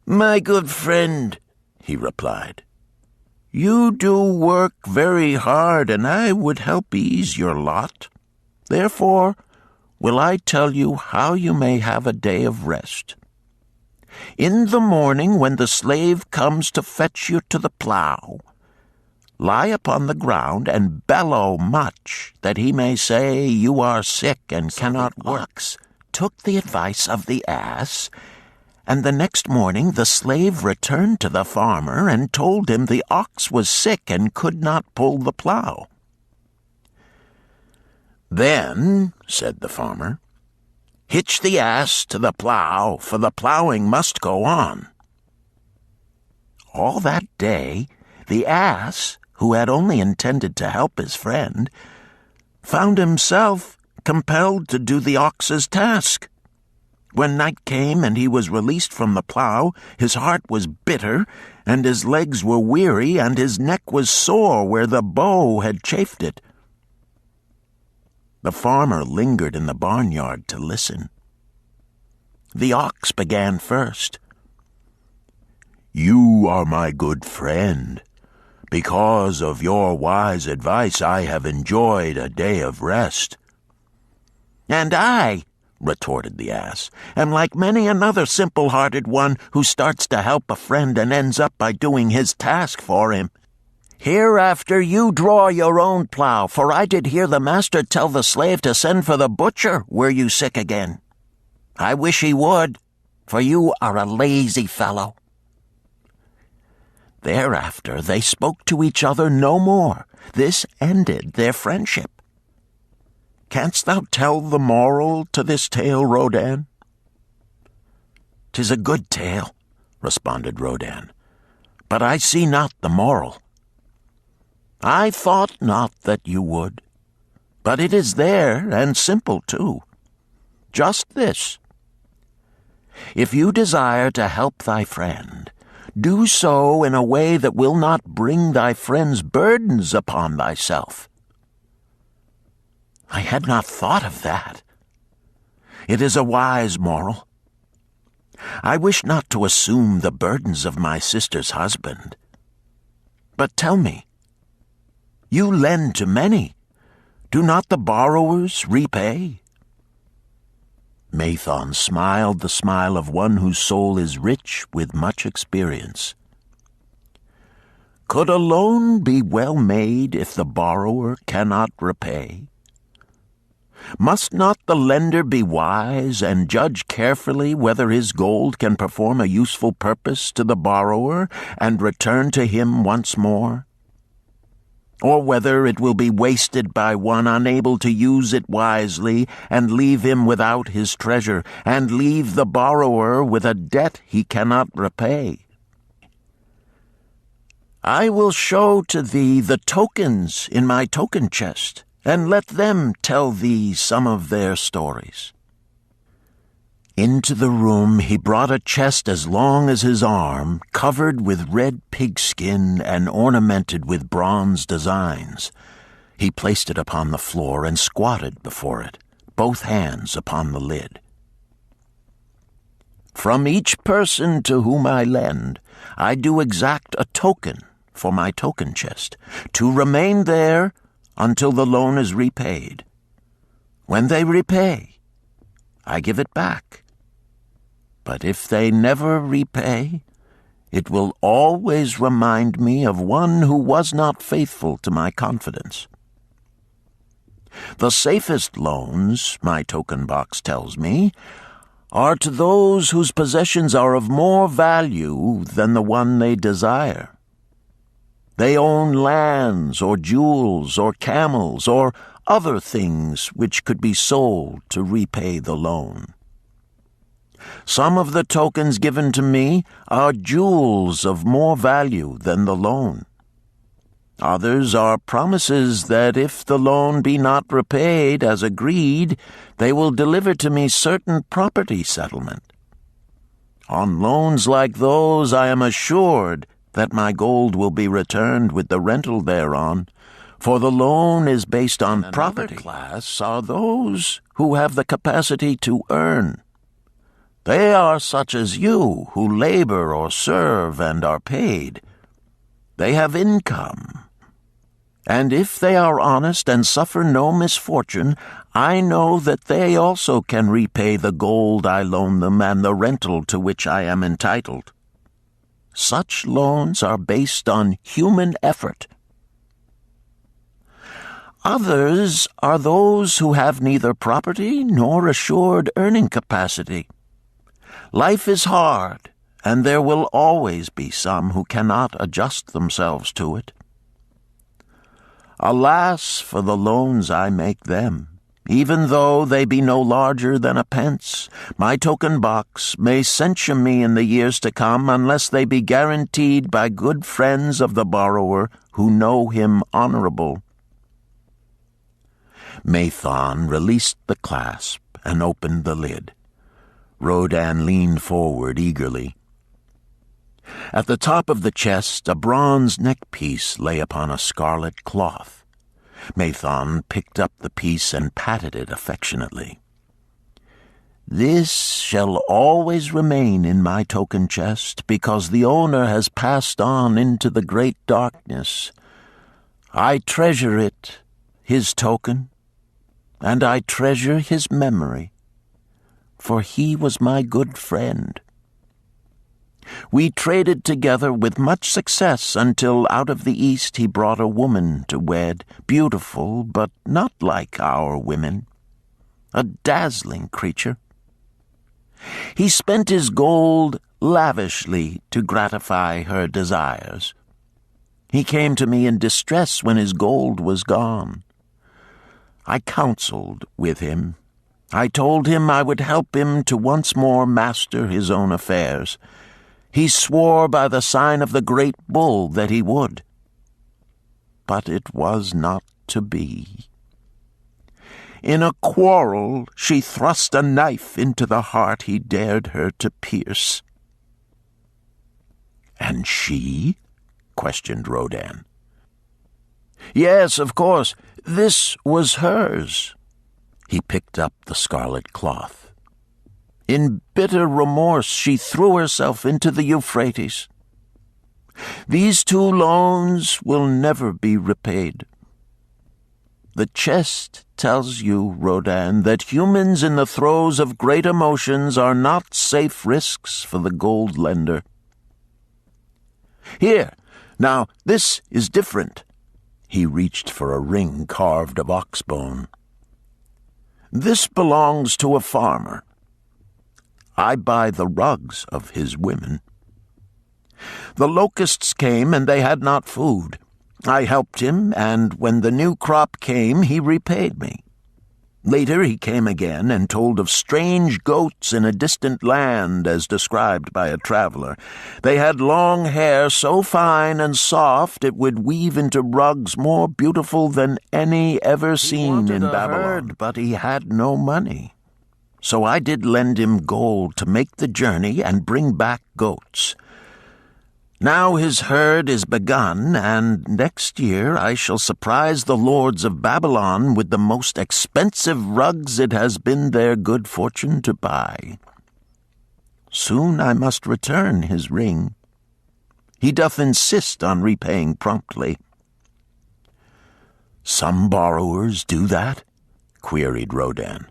B: "My good friend," he replied, "you do work very hard, and I would help ease your lot. Therefore will I tell you how you may have a day of rest. In the morning, when the slave comes to fetch you to the plough, lie upon the ground and bellow much, that he may say you are sick and cannot work." Ox took the advice of the ass, and the next morning the slave returned to the farmer and told him the ox was sick and could not pull the plough. "Then," said the farmer, "hitch the ass to the plough, for the ploughing must go on." All that day, the ass, who had only intended to help his friend, found himself compelled to do the ox's task. When night came and he was released from the plough, his heart was bitter, and his legs were weary, and his neck was sore where the bow had chafed it. The farmer lingered in the barnyard to listen. The ox began first. "You are my good friend. Because of your wise advice, I have enjoyed a day of rest." "And I," retorted the ass, "am like many another simple-hearted one who starts to help a friend and ends up by doing his task for him. Hereafter you draw your own plough, for I did hear the master tell the slave to send for the butcher were you sick again. I wish he would, for you are a lazy fellow." Thereafter they spoke to each other no more. This ended their friendship. Canst thou tell the moral to this tale, Rodan? "'Tis a good tale," responded Rodan, "but I see not the moral." "I thought not that you would, but it is there, and simple too. Just this: if you desire to help thy friend, do so in a way that will not bring thy friend's burdens upon thyself." I had not thought of that. It is a wise moral. I wish not to assume the burdens of my sister's husband. But tell me, you lend to many. Do not the borrowers repay? Mathon smiled the smile of one whose soul is rich with much experience. "Could a loan be well made if the borrower cannot repay? Must not the lender be wise and judge carefully whether his gold can perform a useful purpose to the borrower and return to him once more? Or whether it will be wasted by one unable to use it wisely and leave him without his treasure, and leave the borrower with a debt he cannot repay? I will show to thee the tokens in my token chest, and let them tell thee some of their stories." Into the room he brought a chest as long as his arm, covered with red pigskin and ornamented with bronze designs. He placed it upon the floor and squatted before it, both hands upon the lid. "From each person to whom I lend, I do exact a token for my token chest, to remain there until the loan is repaid. When they repay, I give it back. But if they never repay, it will always remind me of one who was not faithful to my confidence. The safest loans, my token box tells me, are to those whose possessions are of more value than the one they desire. They own lands or jewels or camels or other things which could be sold to repay the loan. Some of the tokens given to me are jewels of more value than the loan. Others are promises that if the loan be not repaid as agreed, they will deliver to me certain property settlement. On loans like those I am assured that my gold will be returned with the rental thereon, for the loan is based on property. Another class are those who have the capacity to earn. They are such as you, who labor or serve and are paid. They have income. And if they are honest and suffer no misfortune, I know that they also can repay the gold I loan them and the rental to which I am entitled. Such loans are based on human effort. Others are those who have neither property nor assured earning capacity. Life is hard, and there will always be some who cannot adjust themselves to it. Alas for the loans I make them! Even though they be no larger than a pence, my token box may censure me in the years to come unless they be guaranteed by good friends of the borrower who know him honorable. Mathon released the clasp and opened the lid. Rodan leaned forward eagerly. At the top of the chest, a bronze neckpiece lay upon a scarlet cloth. Mathon picked up the piece and patted it affectionately. This shall always remain in my token chest, because the owner has passed on into the great darkness. I treasure it, his token, and I treasure his memory, for he was my good friend. We traded together with much success until out of the East he brought a woman to wed, beautiful but not like our women, a dazzling creature. He spent his gold lavishly to gratify her desires. He came to me in distress when his gold was gone. I counseled with him. I told him I would help him to once more master his own affairs. He swore by the sign of the great bull that he would. But it was not to be. In a quarrel, she thrust a knife into the heart he dared her to pierce. "And she?" questioned Rodan. "Yes, of course. This was hers." He picked up the scarlet cloth. In bitter remorse, she threw herself into the Euphrates. These 2 loans will never be repaid. The chest tells you, Rodan, that humans in the throes of great emotions are not safe risks for the gold lender. Here, now, this is different. He reached for a ring carved of oxbone. This belongs to a farmer. I buy the rugs of his women. The locusts came, and they had not food. I helped him, and when the new crop came, he repaid me. Later he came again and told of strange goats in a distant land, as described by a traveler. They had long hair so fine and soft it would weave into rugs more beautiful than any ever seen in Babylon. But he had no money. So I did lend him gold to make the journey and bring back goats. Now his herd is begun, and next year I shall surprise the lords of Babylon with the most expensive rugs it has been their good fortune to buy. Soon I must return his ring. He doth insist on repaying promptly." "Some borrowers do that?" queried Rodan.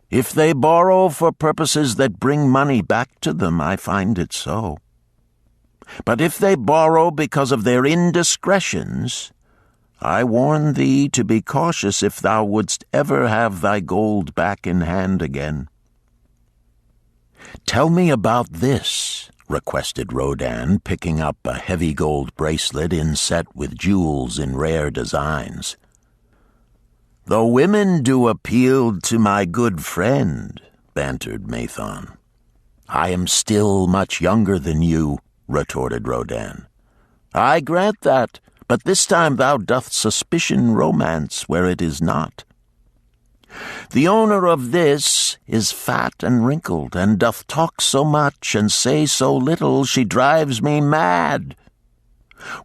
B: "If they borrow for purposes that bring money back to them, I find it so. But if they borrow because of their indiscretions, I warn thee to be cautious if thou wouldst ever have thy gold back in hand again." "Tell me about this," requested Rodan, picking up a heavy gold bracelet inset with jewels in rare designs. "The women do appeal to my good friend," bantered Mathon. "I am still much younger than you," retorted Rodan. "I grant that, but this time thou doth suspicion romance where it is not. The owner of this is fat and wrinkled, and doth talk so much and say so little, she drives me mad.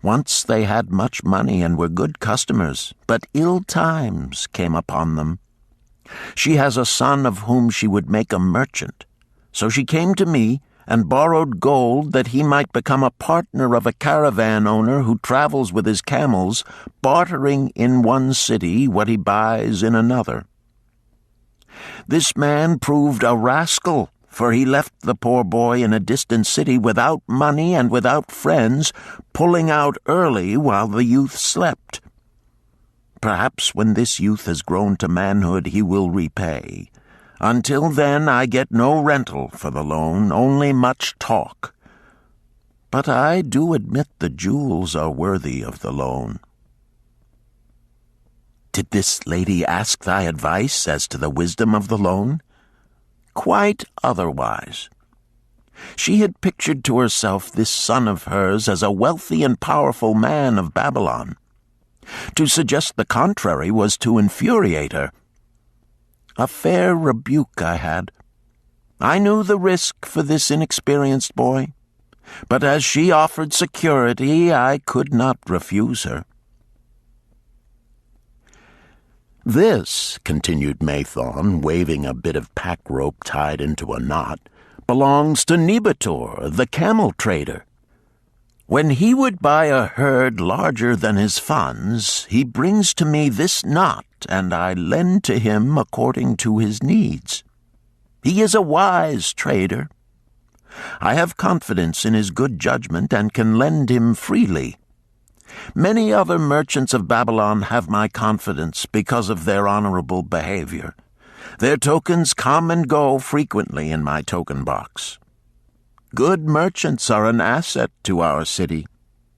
B: Once they had much money and were good customers, but ill times came upon them. She has a son of whom she would make a merchant. So she came to me and borrowed gold that he might become a partner of a caravan owner who travels with his camels, bartering in one city what he buys in another. This man proved a rascal, for he left the poor boy in a distant city without money and without friends, pulling out early while the youth slept. Perhaps when this youth has grown to manhood he will repay. Until then I get no rental for the loan, only much talk. But I do admit the jewels are worthy of the loan. Did this lady ask thy advice as to the wisdom of the loan? Quite otherwise. She had pictured to herself this son of hers as a wealthy and powerful man of Babylon. To suggest the contrary was to infuriate her. A fair rebuke I had. I knew the risk for this inexperienced boy, but as she offered security, I could not refuse her. This, continued Maython, waving a bit of pack rope tied into a knot, belongs to Nebator, the camel trader. When he would buy a herd larger than his funds, he brings to me this knot, and I lend to him according to his needs. He is a wise trader. I have confidence in his good judgment and can lend him freely. Many other merchants of Babylon have my confidence because of their honorable behavior. Their tokens come and go frequently in my token box. Good merchants are an asset to our city,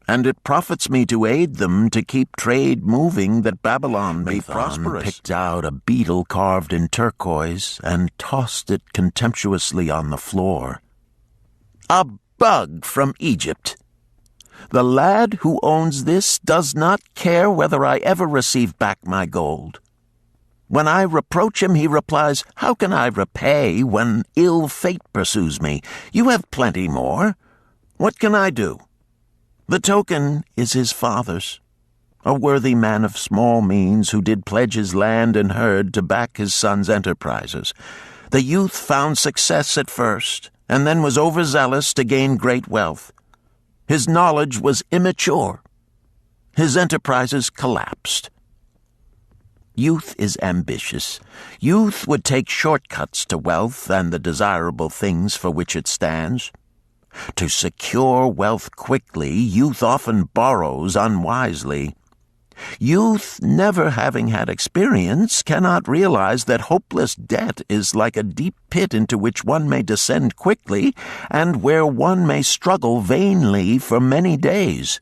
B: and it profits me to aid them to keep trade moving that Babylon may prosperous. Picked out a beetle carved in turquoise and tossed it contemptuously on the floor. A bug from Egypt. The lad who owns this does not care whether I ever receive back my gold. When I reproach him, he replies, "How can I repay when ill fate pursues me? You have plenty more. What can I do?" The token is his father's, a worthy man of small means who did pledge his land and herd to back his son's enterprises. The youth found success at first, and then was overzealous to gain great wealth. His knowledge was immature. His enterprises collapsed. Youth is ambitious. Youth would take shortcuts to wealth and the desirable things for which it stands. To secure wealth quickly, youth often borrows unwisely. Youth, never having had experience, cannot realize that hopeless debt is like a deep pit into which one may descend quickly and where one may struggle vainly for many days.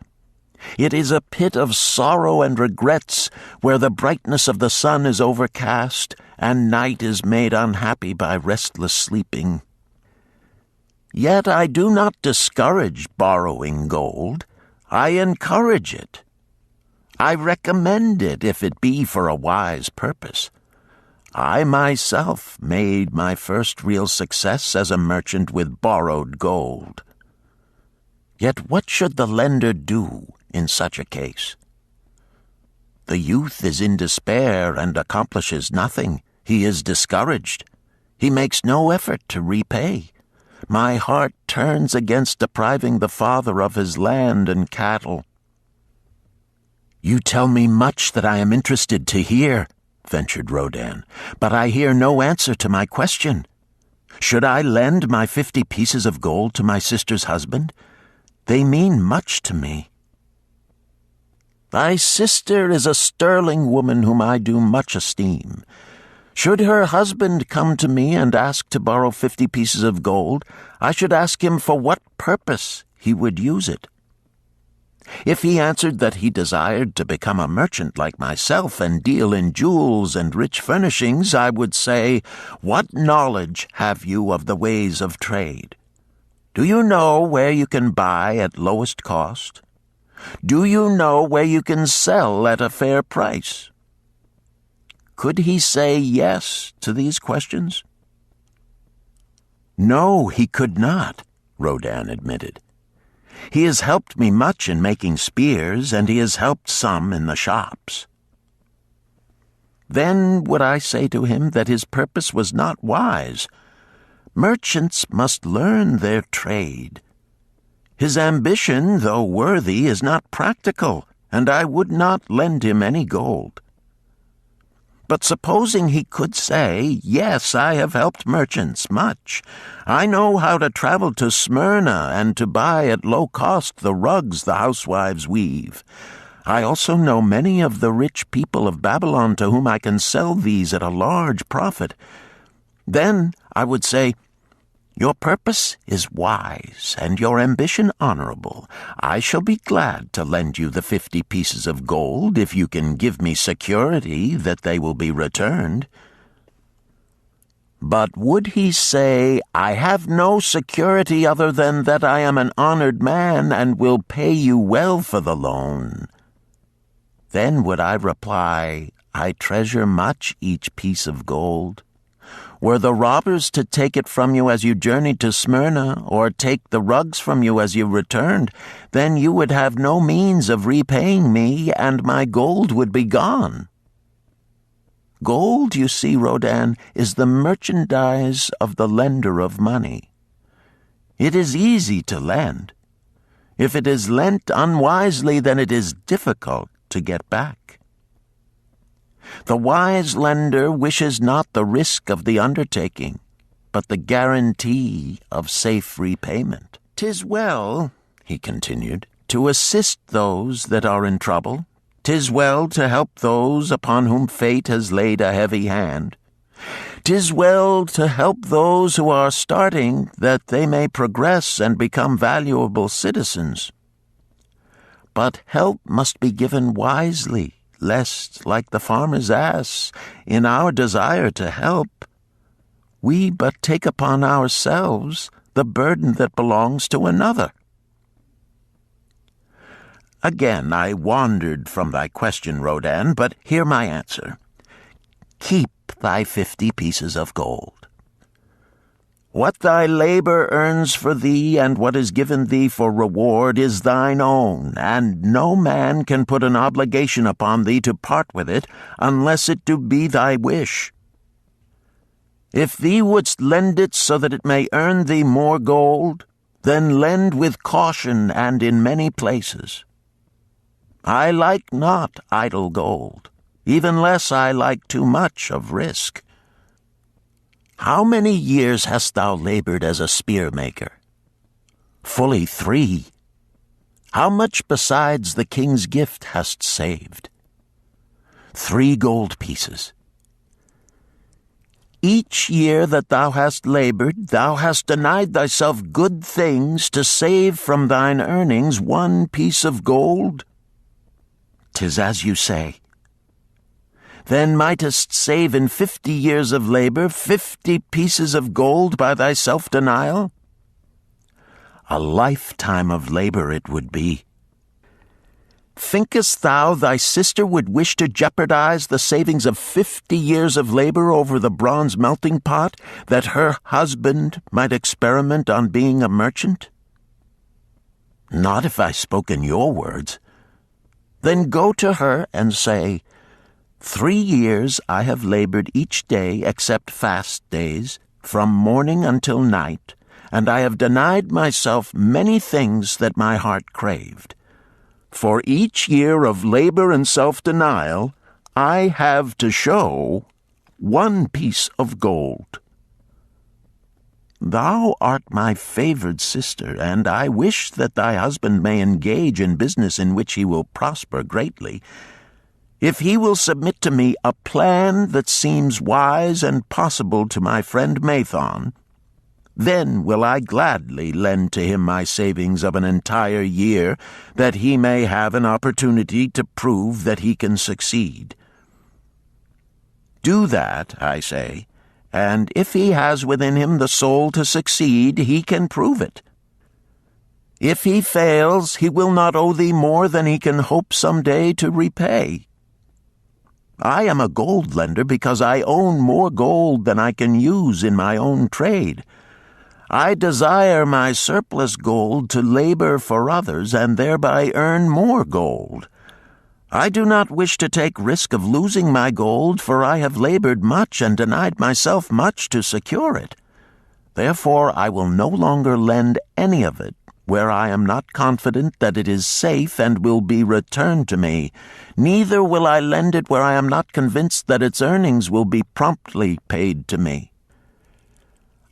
B: It is a pit of sorrow and regrets where the brightness of the sun is overcast and night is made unhappy by restless sleeping. Yet I do not discourage borrowing gold. I encourage it. I recommend it if it be for a wise purpose. I myself made my first real success as a merchant with borrowed gold. Yet what should the lender do in such a case? The youth is in despair and accomplishes nothing. He is discouraged. He makes no effort to repay. My heart turns against depriving the father of his land and cattle. "You tell me much that I am interested to hear," ventured Rodan, "but I hear no answer to my question. Should I lend my 50 pieces of gold to my sister's husband? They mean much to me." "Thy sister is a sterling woman whom I do much esteem. Should her husband come to me and ask to borrow 50 pieces of gold, I should ask him for what purpose he would use it. If he answered that he desired to become a merchant like myself and deal in jewels and rich furnishings, I would say, 'What knowledge have you of the ways of trade? Do you know where you can buy at lowest cost? Do you know where you can sell at a fair price?' could he say yes to these questions? No, he could not, Rodin admitted. He has helped me much in making spears, and he has helped some in the shops. Then would I say to him that his purpose was not wise. Merchants must learn their trade. His ambition, though worthy, is not practical, and I would not lend him any gold. But supposing he could say, yes, I have helped merchants much. I know how to travel to Smyrna and to buy at low cost the rugs the housewives weave. I also know many of the rich people of Babylon to whom I can sell these at a large profit. Then I would say, your purpose is wise and your ambition honorable. I shall be glad to lend you the 50 pieces of gold if you can give me security that they will be returned. But would he say, I have no security other than that I am an honored man and will pay you well for the loan? Then would I reply, I treasure much each piece of gold. Were the robbers to take it from you as you journeyed to Smyrna, or take the rugs from you as you returned, then you would have no means of repaying me, and my gold would be gone. Gold, you see, Rodin, is the merchandise of the lender of money. It is easy to lend. If it is lent unwisely, then it is difficult to get back. The wise lender wishes not the risk of the undertaking, but the guarantee of safe repayment. 'Tis well, he continued, to assist those that are in trouble. 'Tis well to help those upon whom fate has laid a heavy hand. 'Tis well to help those who are starting, that they may progress and become valuable citizens. But help must be given wisely, lest, like the farmer's ass, in our desire to help, we but take upon ourselves the burden that belongs to another. Again I wandered from thy question, Rodin, but hear my answer. Keep thy 50 pieces of gold. What thy labor earns for thee and what is given thee for reward is thine own, and no man can put an obligation upon thee to part with it unless it do be thy wish. If thee wouldst lend it so that it may earn thee more gold, then lend with caution and in many places. I like not idle gold, even less I like too much of risk. How many years hast thou labored as a spear-maker? Fully 3. How much besides the king's gift hast saved? 3 gold pieces. Each year that thou hast labored, thou hast denied thyself good things to save from thine earnings 1 piece of gold? 'Tis as you say. Then mightest save in 50 years of labor 50 pieces of gold by thy self-denial? A lifetime of labor it would be. Thinkest thou thy sister would wish to jeopardize the savings of 50 years of labor over the bronze melting pot, that her husband might experiment on being a merchant? Not if I spoke in your words. Then go to her and say, 3 years I have labored each day except fast days, from morning until night, and I have denied myself many things that my heart craved. For each year of labor and self-denial, I have to show 1 piece of gold. Thou art my favored sister, and I wish that thy husband may engage in business in which he will prosper greatly. If he will submit to me a plan that seems wise and possible to my friend Mathon, then will I gladly lend to him my savings of an entire year, that he may have an opportunity to prove that he can succeed. Do that, I say, and if he has within him the soul to succeed, he can prove it. If he fails, he will not owe thee more than he can hope some day to repay. I am a gold lender because I own more gold than I can use in my own trade. I desire my surplus gold to labor for others and thereby earn more gold. I do not wish to take risk of losing my gold, for I have labored much and denied myself much to secure it. Therefore I will no longer lend any of it where I am not confident that it is safe and will be returned to me. Neither will I lend it where I am not convinced that its earnings will be promptly paid to me.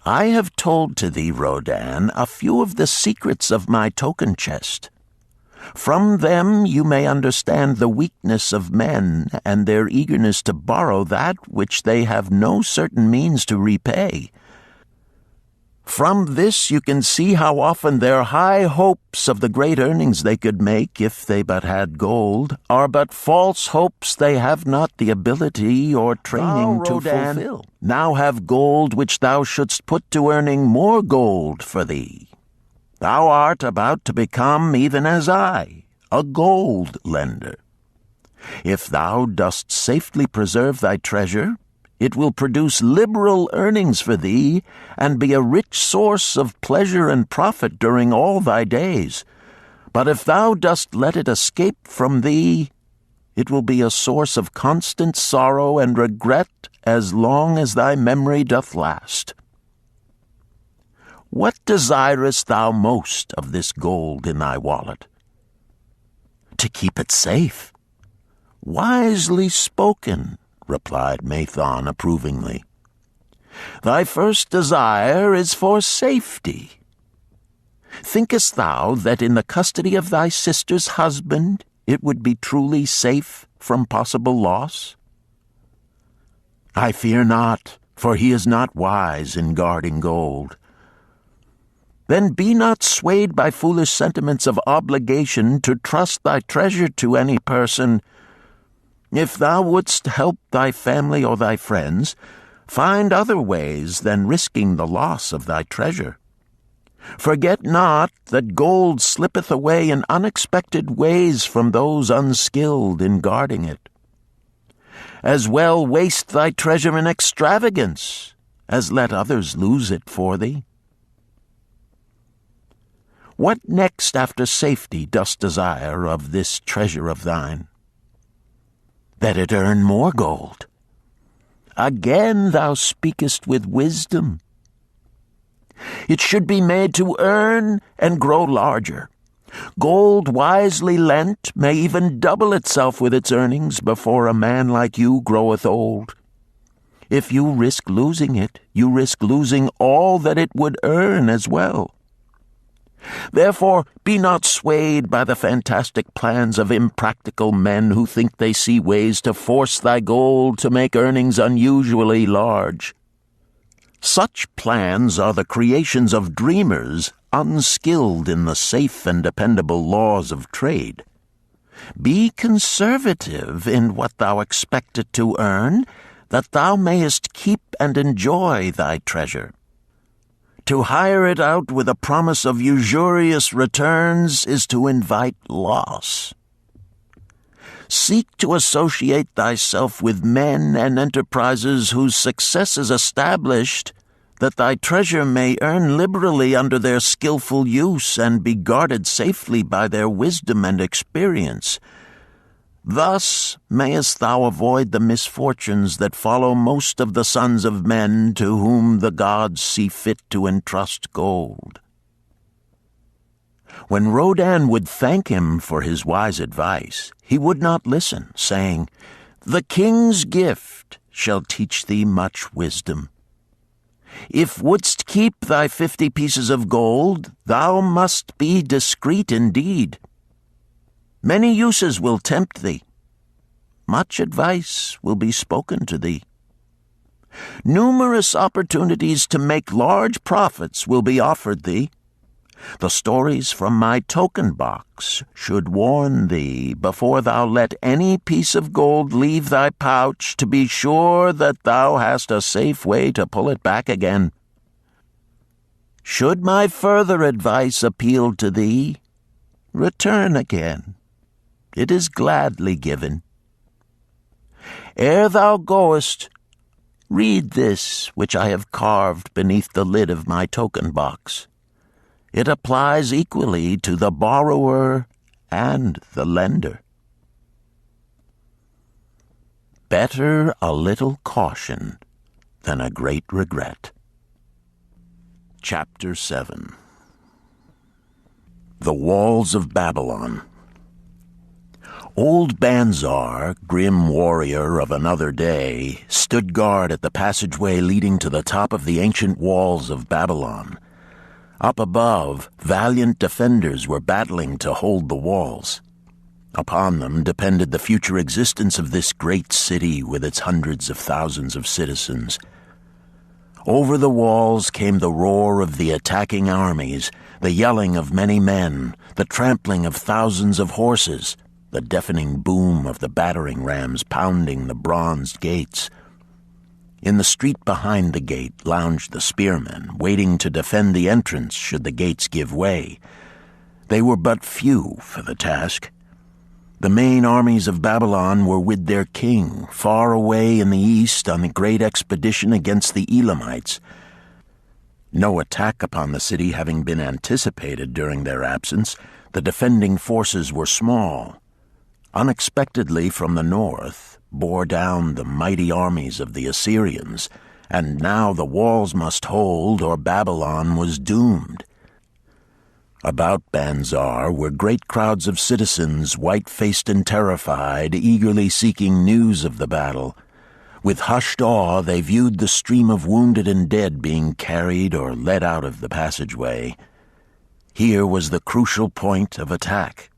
B: I have told to thee, Rodan, a few of the secrets of my token chest. From them you may understand the weakness of men and their eagerness to borrow that which they have no certain means to repay. From this you can see how often their high hopes of the great earnings they could make if they but had gold are but false hopes they have not the ability or training to fulfill. Now have gold which thou shouldst put to earning more gold for thee. Thou art about to become, even as I, a gold lender. If thou dost safely preserve thy treasure, it will produce liberal earnings for thee, and be a rich source of pleasure and profit during all thy days. But if thou dost let it escape from thee, it will be a source of constant sorrow and regret as long as thy memory doth last. What desirest thou most of this gold in thy wallet? To keep it safe. Wisely spoken, replied Mathon approvingly. Thy first desire is for safety. Thinkest thou that in the custody of thy sister's husband it would be truly safe from possible loss? I fear not, for he is not wise in guarding gold. Then be not swayed by foolish sentiments of obligation to trust thy treasure to any person. If thou wouldst help thy family or thy friends, find other ways than risking the loss of thy treasure. Forget not that gold slippeth away in unexpected ways from those unskilled in guarding it. As well waste thy treasure in extravagance as let others lose it for thee. What next after safety dost desire of this treasure of thine? That it earn more gold. Again thou speakest with wisdom. It should be made to earn and grow larger. Gold wisely lent may even double itself with its earnings before a man like you groweth old. If you risk losing it, you risk losing all that it would earn as well. Therefore, be not swayed by the fantastic plans of impractical men who think they see ways to force thy gold to make earnings unusually large. Such plans are the creations of dreamers unskilled in the safe and dependable laws of trade. Be conservative in what thou expectest to earn, that thou mayest keep and enjoy thy treasure. To hire it out with a promise of usurious returns is to invite loss. Seek to associate thyself with men and enterprises whose success is established, that thy treasure may earn liberally under their skillful use and be guarded safely by their wisdom and experience. Thus mayest thou avoid the misfortunes that follow most of the sons of men to whom the gods see fit to entrust gold. When Rodan would thank him for his wise advice, he would not listen, saying, "The king's gift shall teach thee much wisdom. If wouldst keep thy 50 pieces of gold, thou must be discreet indeed. Many uses will tempt thee. Much advice will be spoken to thee. Numerous opportunities to make large profits will be offered thee. The stories from my token box should warn thee before thou let any piece of gold leave thy pouch to be sure that thou hast a safe way to pull it back again. Should my further advice appeal to thee, return again. It is gladly given. ere thou goest, read this which I have carved beneath the lid of my token box. It applies equally to the borrower and the lender. Better a little caution than a great regret. Chapter 7. The Walls of Babylon. Old Banzar, grim warrior of another day, stood guard at the passageway leading to the top of the ancient walls of Babylon. Up above, valiant defenders were battling to hold the walls. Upon them depended the future existence of this great city with its hundreds of thousands of citizens. Over the walls came the roar of the attacking armies, the yelling of many men, the trampling of thousands of horses, the deafening boom of the battering rams pounding the bronzed gates. In the street behind the gate lounged the spearmen, waiting to defend the entrance should the gates give way. They were but few for the task. The main armies of Babylon were with their king, far away in the east on the great expedition against the Elamites. No attack upon the city having been anticipated during their absence, the defending forces were small. Unexpectedly from the north bore down the mighty armies of the Assyrians, and now the walls must hold or Babylon was doomed. About Banzar were great crowds of citizens, white-faced and terrified, eagerly seeking news of the battle. With hushed awe they viewed the stream of wounded and dead being carried or led out of the passageway. Here was the crucial point of attack.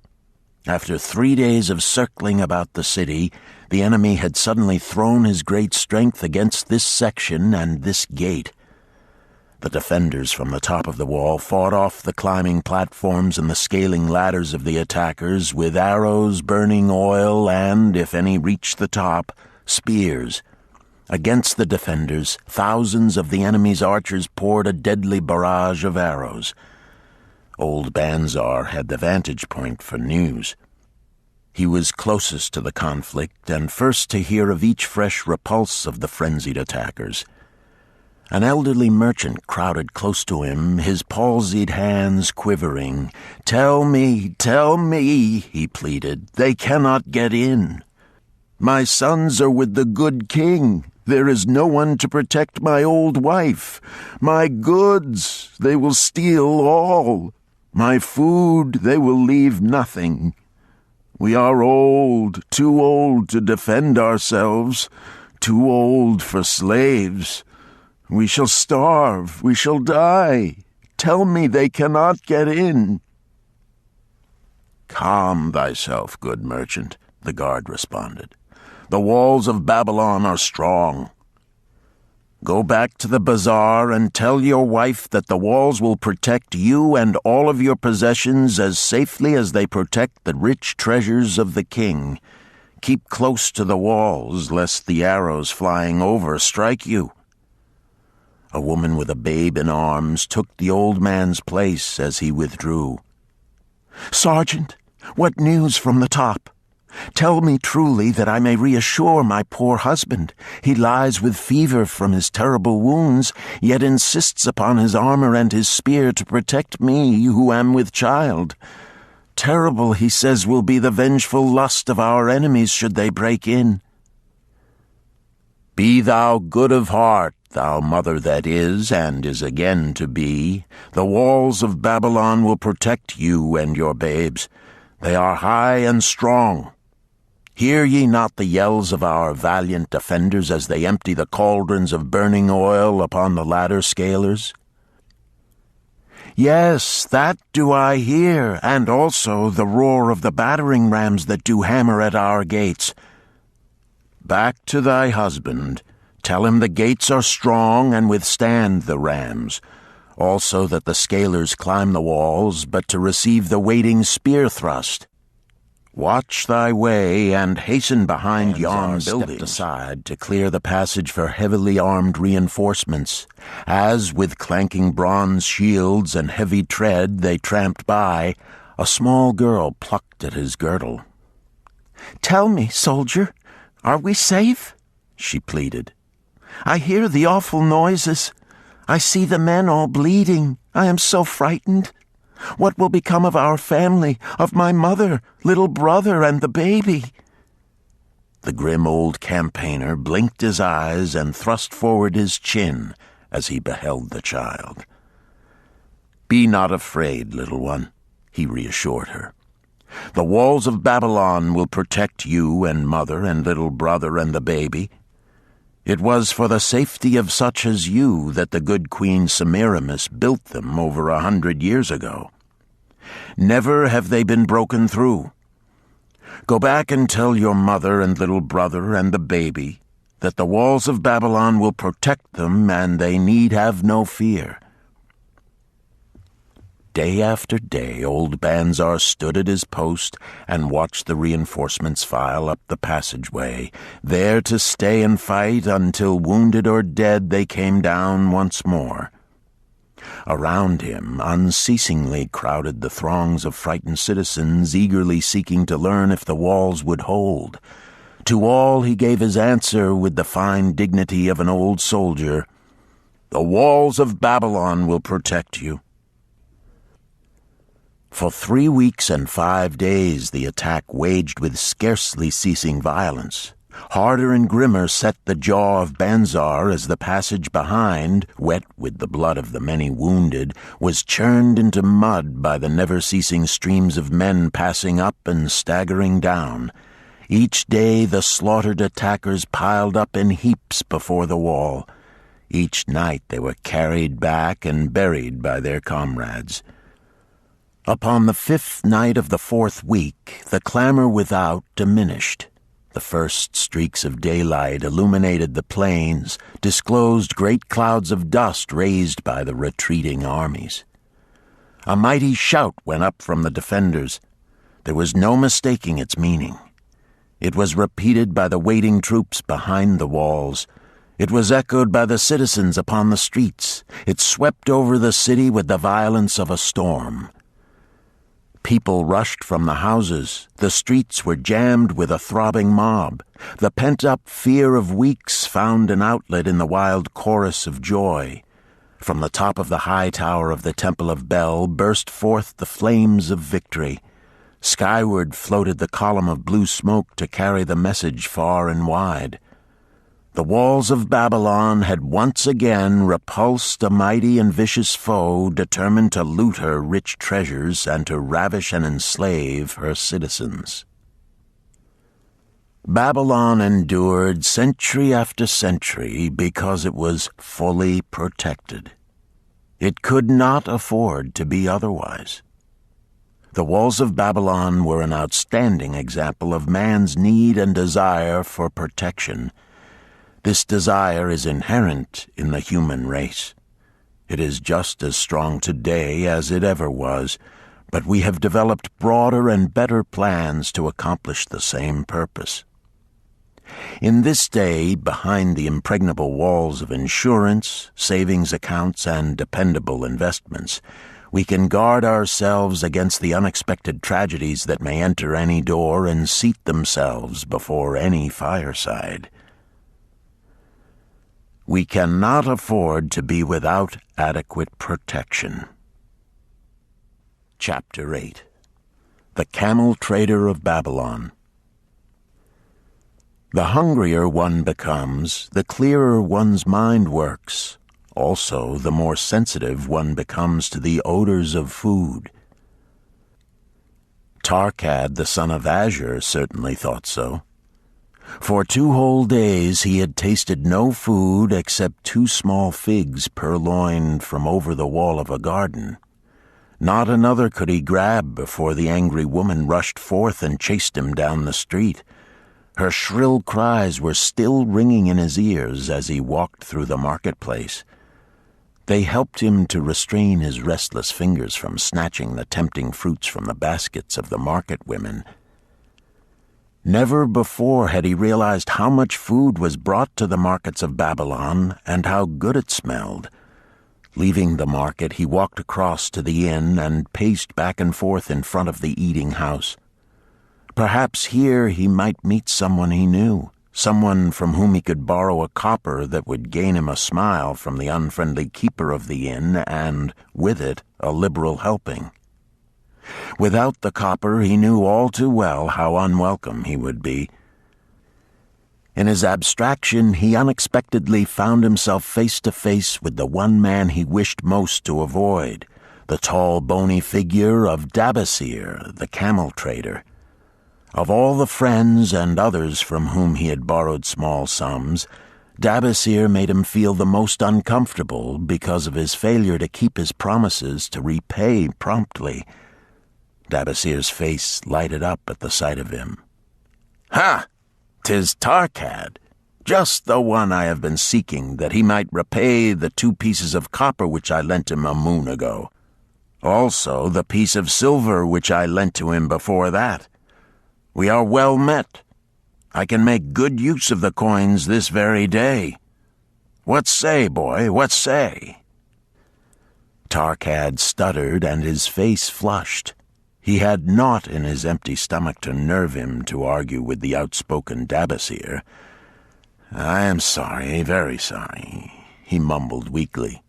B: After 3 days of circling about the city, the enemy had suddenly thrown his great strength against this section and this gate. The defenders from the top of the wall fought off the climbing platforms and the scaling ladders of the attackers with arrows, burning oil, and, if any reached the top, spears. Against the defenders, thousands of the enemy's archers poured a deadly barrage of arrows. Old Banzar had the vantage point for news. He was closest to the conflict and first to hear of each fresh repulse of the frenzied attackers. An elderly merchant crowded close to him, his palsied hands quivering. Tell me, he pleaded. They cannot get in. My sons are with the good king. There is no one to protect my old wife. My goods, they will steal all. My food, they will leave nothing. We are old, too old to defend ourselves, too old for slaves. We shall starve, we shall die. Tell me they cannot get in. Calm thyself, good merchant, the guard responded. The walls of Babylon are strong. Go back to the bazaar and tell your wife that the walls will protect you and all of your possessions as safely as they protect the rich treasures of the king. Keep close to the walls, lest the arrows flying over strike you. A woman with a babe in arms took the old man's place as he withdrew. Sergeant, what news from the top? Tell me truly that I may reassure my poor husband. He lies with fever from his terrible wounds, yet insists upon his armor and his spear to protect me who am with child. Terrible, he says, will be the vengeful lust of our enemies should they break in. Be thou good of heart, thou mother that is and is again to be. The walls of Babylon will protect you and your babes. They are high and strong. Hear ye not the yells of our valiant defenders as they empty the cauldrons of burning oil upon the ladder scalers? Yes, that do I hear, and also the roar of the battering rams that do hammer at our gates. Back to thy husband. Tell him the gates are strong and withstand the rams. Also that the scalers climb the walls, but to receive the waiting spear thrust. Watch thy way and hasten behind yon building. Stepped aside to clear the passage for heavily armed reinforcements, as, with clanking bronze shields and heavy tread they tramped by, a small girl plucked at his girdle. Tell me, soldier, "Are we safe?" she pleaded. "I hear the awful noises. I see the men all bleeding. I am so frightened. What will become of our family, of my mother, little brother, and the baby?" The grim old campaigner blinked his eyes and thrust forward his chin as he beheld the child. "Be not afraid, little one," he reassured her. "The walls of Babylon will protect you and mother and little brother and the baby. It was for the safety of such as you that the good Queen Semiramis built them over 100 years ago. Never have they been broken through. Go back and tell your mother and little brother and the baby that the walls of Babylon will protect them and they need have no fear." Day after day, old Banzar stood at his post and watched the reinforcements file up the passageway, there to stay and fight until, wounded or dead, they came down once more. Around him unceasingly crowded the throngs of frightened citizens, eagerly seeking to learn if the walls would hold. To all he gave his answer with the fine dignity of an old soldier: "The walls of Babylon will protect you." For 3 weeks and 5 days the attack waged with scarcely ceasing violence. Harder and grimmer set the jaw of Banzar as the passage behind, wet with the blood of the many wounded, was churned into mud by the never-ceasing streams of men passing up and staggering down. Each day the slaughtered attackers piled up in heaps before the wall. Each night they were carried back and buried by their comrades. Upon the 5th night of the 4th week, the clamor without diminished. The first streaks of daylight illuminated the plains, disclosed great clouds of dust raised by the retreating armies. A mighty shout went up from the defenders. There was no mistaking its meaning. It was repeated by the waiting troops behind the walls. It was echoed by the citizens upon the streets. It swept over the city with the violence of a storm. People rushed from the houses. The streets were jammed with a throbbing mob. The pent-up fear of weeks found an outlet in the wild chorus of joy. From the top of the high tower of the Temple of Bel burst forth the flames of victory. Skyward floated the column of blue smoke to carry the message far and wide. The walls of Babylon had once again repulsed a mighty and vicious foe determined to loot her rich treasures and to ravish and enslave her citizens. Babylon endured century after century because it was fully protected. It could not afford to be otherwise. The walls of Babylon were an outstanding example of man's need and desire for protection. This desire is inherent in the human race. It is just as strong today as it ever was, but we have developed broader and better plans to accomplish the same purpose. In this day, behind the impregnable walls of insurance, savings accounts, and dependable investments, we can guard ourselves against the unexpected tragedies that may enter any door and seat themselves before any fireside. We cannot afford to be without adequate protection. Chapter 8. The Camel Trader of Babylon. The hungrier one becomes, the clearer one's mind works. Also, the more sensitive one becomes to the odors of food. Tarkad, the son of Azure, certainly thought so. For 2 whole days he had tasted no food except 2 small figs purloined from over the wall of a garden. Not another could he grab before the angry woman rushed forth and chased him down the street. Her shrill cries were still ringing in his ears as he walked through the marketplace. They helped him to restrain his restless fingers from snatching the tempting fruits from the baskets of the market women. Never before had he realized how much food was brought to the markets of Babylon and how good it smelled. Leaving the market, he walked across to the inn and paced back and forth in front of the eating house. Perhaps here he might meet someone he knew, someone from whom he could borrow a copper that would gain him a smile from the unfriendly keeper of the inn and, with it, a liberal helping. Without the copper, he knew all too well how unwelcome he would be. In his abstraction, he unexpectedly found himself face to face with the one man he wished most to avoid, the tall, bony figure of Dabasir, the camel trader. Of all the friends and others from whom he had borrowed small sums, Dabasir made him feel the most uncomfortable because of his failure to keep his promises to repay promptly. Dabasir's face lighted up at the sight of him. "Ha! 'Tis Tarkad, just the one I have been seeking, that he might repay the 2 pieces of copper which I lent him a moon ago. Also the piece of silver which I lent to him before that. We are well met. I can make good use of the coins this very day. What say, boy, what say?" Tarkad stuttered, and his face flushed. He had naught in his empty stomach to nerve him to argue with the outspoken Dabasir. "I am sorry, very sorry," he mumbled weakly.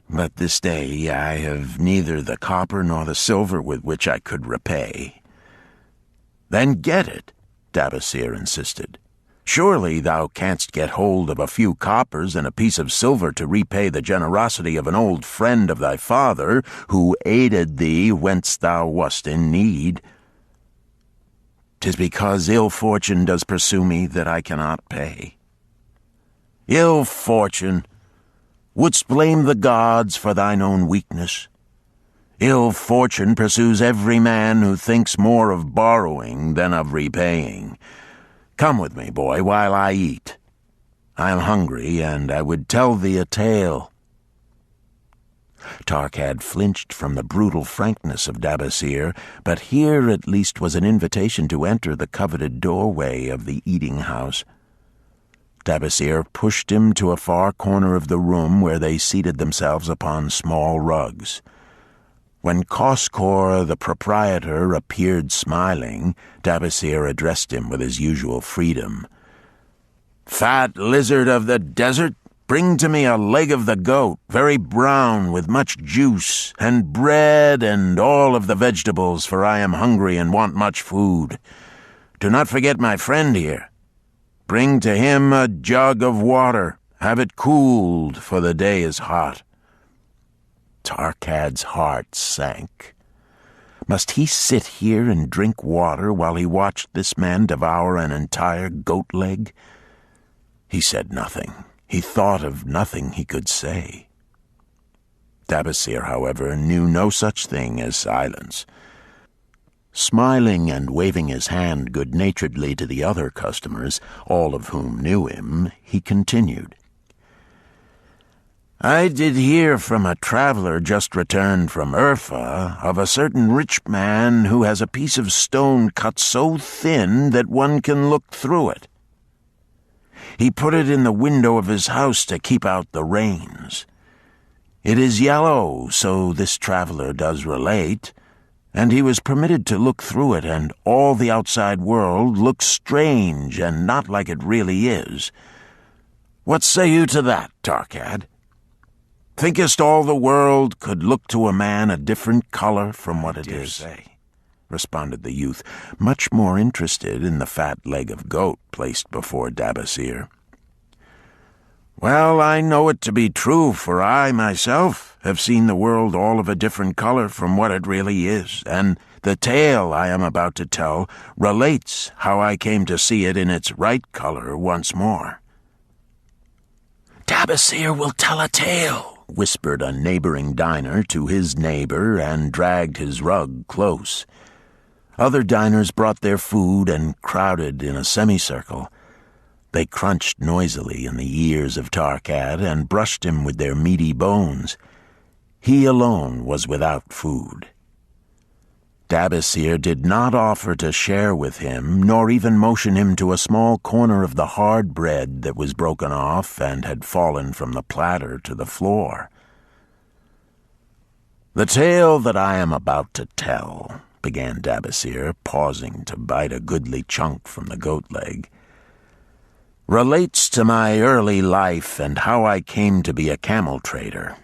B: "But this day I have neither the copper nor the silver with which I could repay." "Then get it," Dabasir insisted. "Surely thou canst get hold of a few coppers and a piece of silver to repay the generosity of an old friend of thy father, who aided thee whence thou wast in need." "'Tis because ill fortune does pursue me that I cannot pay." "Ill fortune? Wouldst blame the gods for thine own weakness? Ill fortune pursues every man who thinks more of borrowing than of repaying. Come with me, boy, while I eat. I am hungry, and I would tell thee a tale." Tarkad flinched from the brutal frankness of Dabasir, but here at least was an invitation to enter the coveted doorway of the eating-house. Dabasir pushed him to a far corner of the room where they seated themselves upon small rugs. When Koskor, the proprietor, appeared smiling, Dabasir addressed him with his usual freedom. "Fat lizard of the desert, bring to me a leg of the goat, very brown with much juice, and bread and all of the vegetables, for I am hungry and want much food. Do not forget my friend here. Bring to him a jug of water. Have it cooled, for the day is hot." Tarkad's heart sank. Must he sit here and drink water while he watched this man devour an entire goat leg? He said nothing. He thought of nothing he could say. Dabasir, however, knew no such thing as silence. Smiling and waving his hand good-naturedly to the other customers, all of whom knew him, he continued. "I did hear from a traveler just returned from Urfa of a certain rich man who has a piece of stone cut so thin that one can look through it. He put it in the window of his house to keep out the rains. It is yellow, so this traveler does relate, and he was permitted to look through it, and all the outside world looks strange and not like it really is. What say you to that, Tarkad? Thinkest all the world could look to a man a different color from what it is?" responded the youth, much more interested in the fat leg of goat placed before Dabasir. "Well, I know it to be true, for I, myself, have seen the world all of a different color from what it really is, and the tale I am about to tell relates how I came to see it in its right color once more." "Dabasir will tell a tale," whispered a neighboring diner to his neighbor, and dragged his rug close. Other diners brought their food and crowded in a semicircle. They crunched noisily in the ears of Tarkad and brushed him with their meaty bones. He alone was without food. Dabasir did not offer to share with him, nor even motion him to a small corner of the hard bread that was broken off and had fallen from the platter to the floor. "The tale that I am about to tell," began Dabasir, pausing to bite a goodly chunk from the goat leg, relates to my early life and how I came to be a camel trader.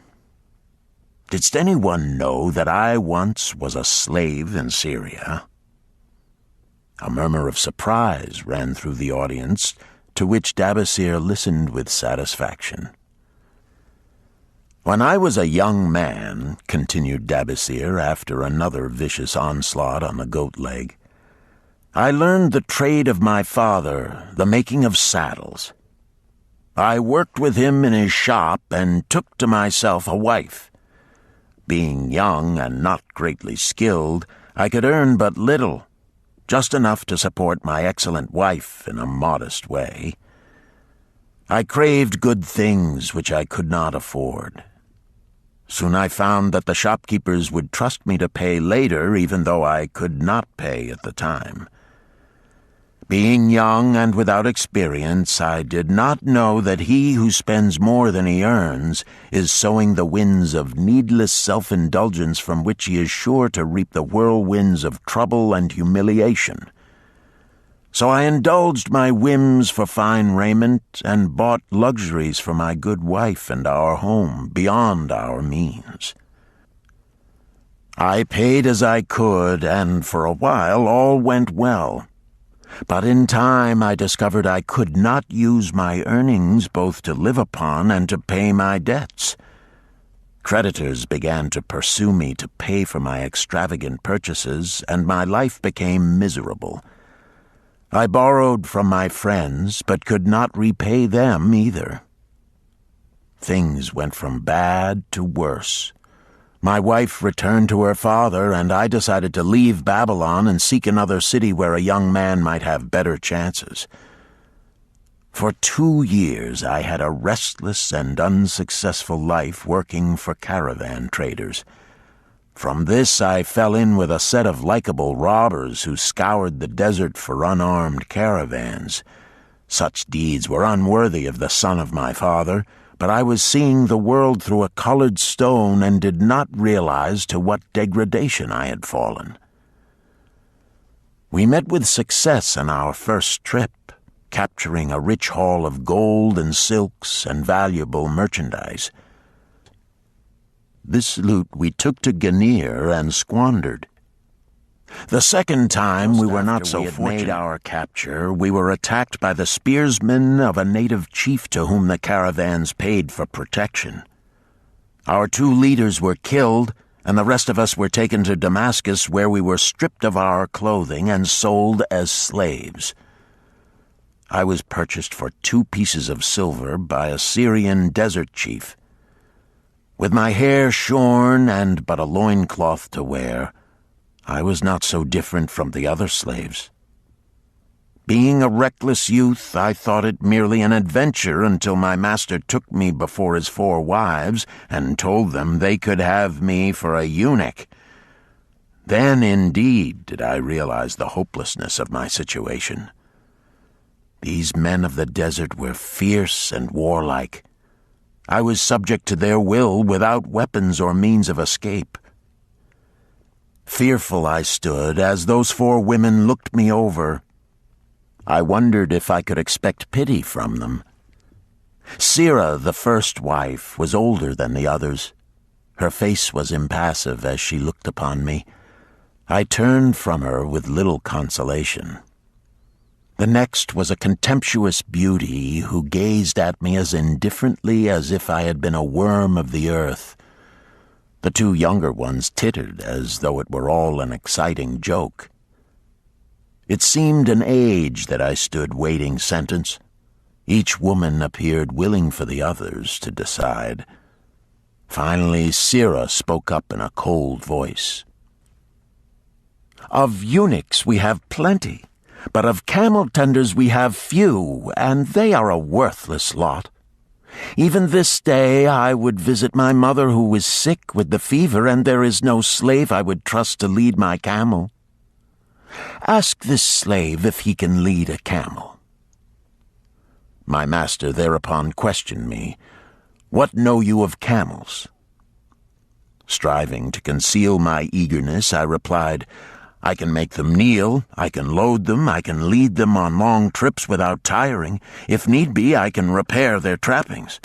B: Didst anyone know that I once was a slave in Syria? A murmur of surprise ran through the audience, to which Dabasir listened with satisfaction. When I was a young man, continued Dabasir after another vicious onslaught on the goat leg, I learned the trade of my father, the making of saddles. I worked with him in his shop and took to myself a wife. Being young and not greatly skilled, I could earn but little, just enough to support my excellent wife in a modest way. I craved good things which I could not afford. Soon I found that the shopkeepers would trust me to pay later, even though I could not pay at the time. Being young and without experience, I did not know that he who spends more than he earns is sowing the winds of needless self-indulgence from which he is sure to reap the whirlwinds of trouble and humiliation. So I indulged my whims for fine raiment and bought luxuries for my good wife and our home beyond our means. I paid as I could, and for a while all went well. But in time I discovered I could not use my earnings both to live upon and to pay my debts. Creditors began to pursue me to pay for my extravagant purchases, and my life became miserable. I borrowed from my friends, but could not repay them either. Things went from bad to worse. My wife returned to her father, and I decided to leave Babylon and seek another city where a young man might have better chances. For 2 years I had a restless and unsuccessful life working for caravan traders. From this I fell in with a set of likable robbers who scoured the desert for unarmed caravans. Such deeds were unworthy of the son of my father, but I was seeing the world through a colored stone and did not realize to what degradation I had fallen. We met with success on our first trip, capturing a rich haul of gold and silks and valuable merchandise. This loot we took to Ganir and squandered. The second time we were not so fortunate. Made our capture, we were attacked by the spearsmen of a native chief to whom the caravans paid for protection. Our 2 leaders were killed, and the rest of us were taken to Damascus, where we were stripped of our clothing and sold as slaves. I was purchased for 2 pieces of silver by a Syrian desert chief. With my hair shorn and but a loincloth to wear, I was not so different from the other slaves. Being a reckless youth, I thought it merely an adventure until my master took me before his 4 wives and told them they could have me for a eunuch. Then, indeed, did I realize the hopelessness of my situation. These men of the desert were fierce and warlike. I was subject to their will without weapons or means of escape. Fearful I stood as those 4 women looked me over. I wondered if I could expect pity from them. Sirah, the first wife, was older than the others. Her face was impassive as she looked upon me. I turned from her with little consolation. The next was a contemptuous beauty who gazed at me as indifferently as if I had been a worm of the earth. The 2 younger ones tittered as though it were all an exciting joke. It seemed an age that I stood waiting sentence. Each woman appeared willing for the others to decide. Finally, Sirah spoke up in a cold voice. "Of eunuchs we have plenty, but of camel tenders we have few, and they are a worthless lot. Even this day I would visit my mother who is sick with the fever, and there is no slave I would trust to lead my camel. Ask this slave if he can lead a camel." My master thereupon questioned me, "What know you of camels?" Striving to conceal my eagerness, I replied, I can make them kneel, I can load them, I can lead them on long trips without tiring. If need be, I can repair their trappings."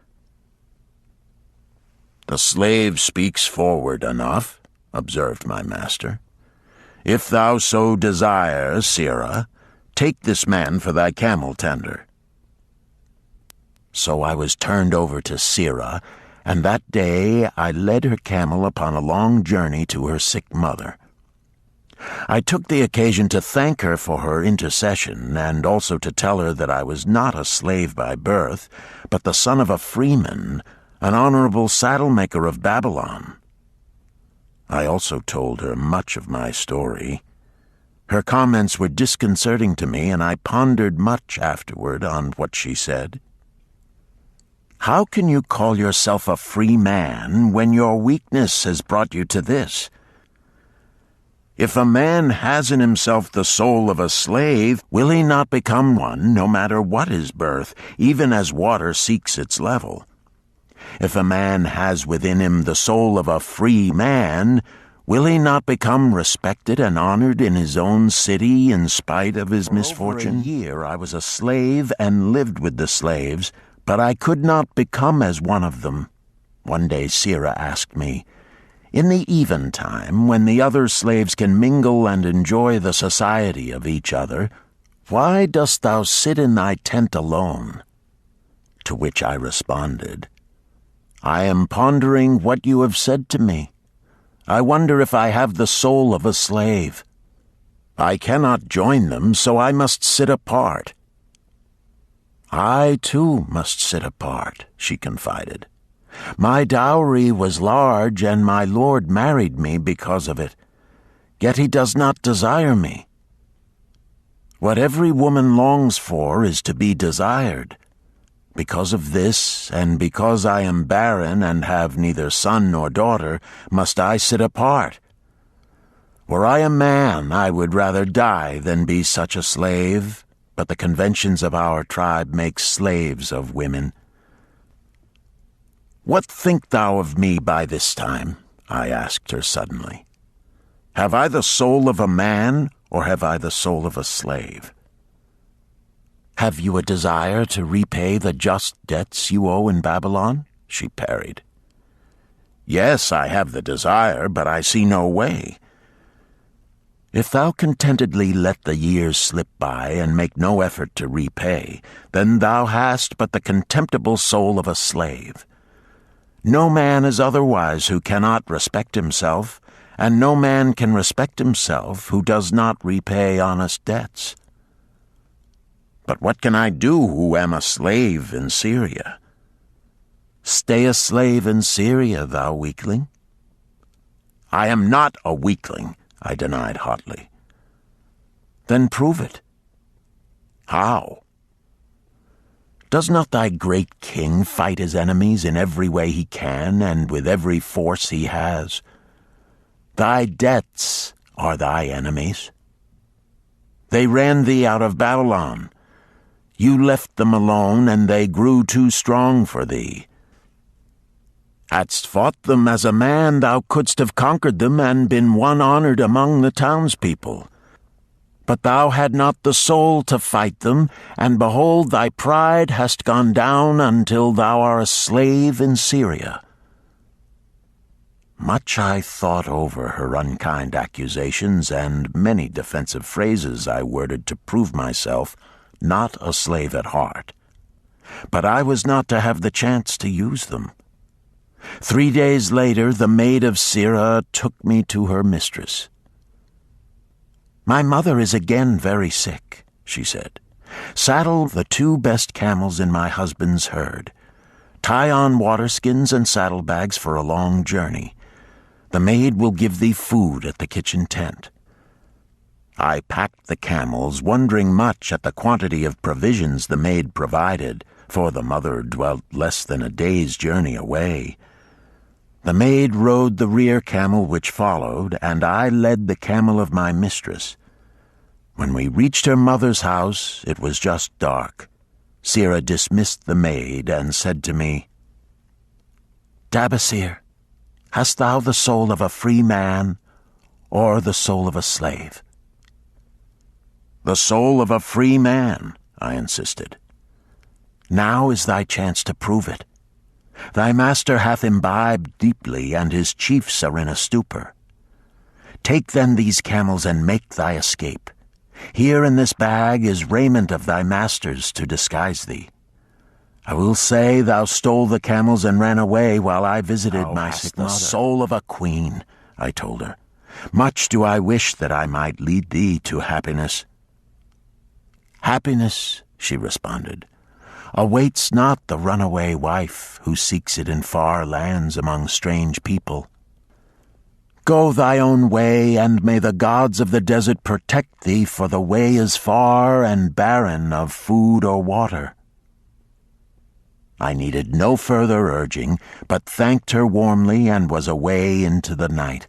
B: "The slave speaks forward enough," observed my master. "If thou so desire, Sirrah, take this man for thy camel tender." So I was turned over to Sirrah, and that day I led her camel upon a long journey to her sick mother. I took the occasion to thank her for her intercession, and also to tell her that I was not a slave by birth, but the son of a freeman, an honorable saddle-maker of Babylon. I also told her much of my story. Her comments were disconcerting to me, and I pondered much afterward on what she said. "How can you call yourself a free man when your weakness has brought you to this? If a man has in himself the soul of a slave, will he not become one, no matter what his birth, even as water seeks its level? If a man has within him the soul of a free man, will he not become respected and honored in his own city in spite of his misfortune? For over a year I was a slave and lived with the slaves, but I could not become as one of them. One day Sirrah asked me, 'In the eventime, when the other slaves can mingle and enjoy the society of each other, why dost thou sit in thy tent alone?' To which I responded, 'I am pondering what you have said to me. I wonder if I have the soul of a slave. I cannot join them, so I must sit apart.' 'I, too, must sit apart,' she confided. 'My dowry was large, and my lord married me because of it. Yet he does not desire me. What every woman longs for is to be desired. Because of this, and because I am barren and have neither son nor daughter, must I sit apart. Were I a man, I would rather die than be such a slave, but the conventions of our tribe make slaves of women.' 'What think thou of me by this time?' I asked her suddenly. 'Have I the soul of a man, or have I the soul of a slave?' 'Have you a desire to repay the just debts you owe in Babylon?' she parried. 'Yes, I have the desire, but I see no way.' 'If thou contentedly let the years slip by and make no effort to repay, then thou hast but the contemptible soul of a slave. No man is otherwise who cannot respect himself, and no man can respect himself who does not repay honest debts.' 'But what can I do who am a slave in Syria?' 'Stay a slave in Syria, thou weakling.' 'I am not a weakling,' I denied hotly. 'Then prove it.' 'How?' 'Does not thy great king fight his enemies in every way he can and with every force he has? Thy debts are thy enemies. They ran thee out of Babylon. You left them alone, and they grew too strong for thee. Hadst fought them as a man, thou couldst have conquered them and been one honored among the townspeople. But thou had not the soul to fight them, and behold, thy pride hast gone down until thou art a slave in Syria.' Much I thought over her unkind accusations, and many defensive phrases I worded to prove myself not a slave at heart. But I was not to have the chance to use them. 3 days later, the maid of Sirrah took me to her mistress. 'My mother is again very sick,' she said. 'Saddle the 2 best camels in my husband's herd. Tie on waterskins and saddlebags for a long journey. The maid will give thee food at the kitchen tent.' I packed the camels, wondering much at the quantity of provisions the maid provided, for the mother dwelt less than a day's journey away. The maid rode the rear camel which followed, and I led the camel of my mistress. When we reached her mother's house, it was just dark. Sirrah dismissed the maid and said to me, 'Dabasir, hast thou the soul of a free man or the soul of a slave?' The soul of a free man, I insisted. Now is thy chance to prove it. Thy master hath imbibed deeply, and his chiefs are in a stupor. Take then these camels and make thy escape. Here in this bag is raiment of thy master's to disguise thee. I will say thou stole the camels and ran away while I visited my sick mother. The soul of a queen, I told her. Much do I wish that I might lead thee to happiness. Happiness, she responded, awaits not the runaway wife who seeks it in far lands among strange people. Go thy own way, and may the gods of the desert protect thee, for the way is far and barren of food or water. I needed no further urging, but thanked her warmly and was away into the night.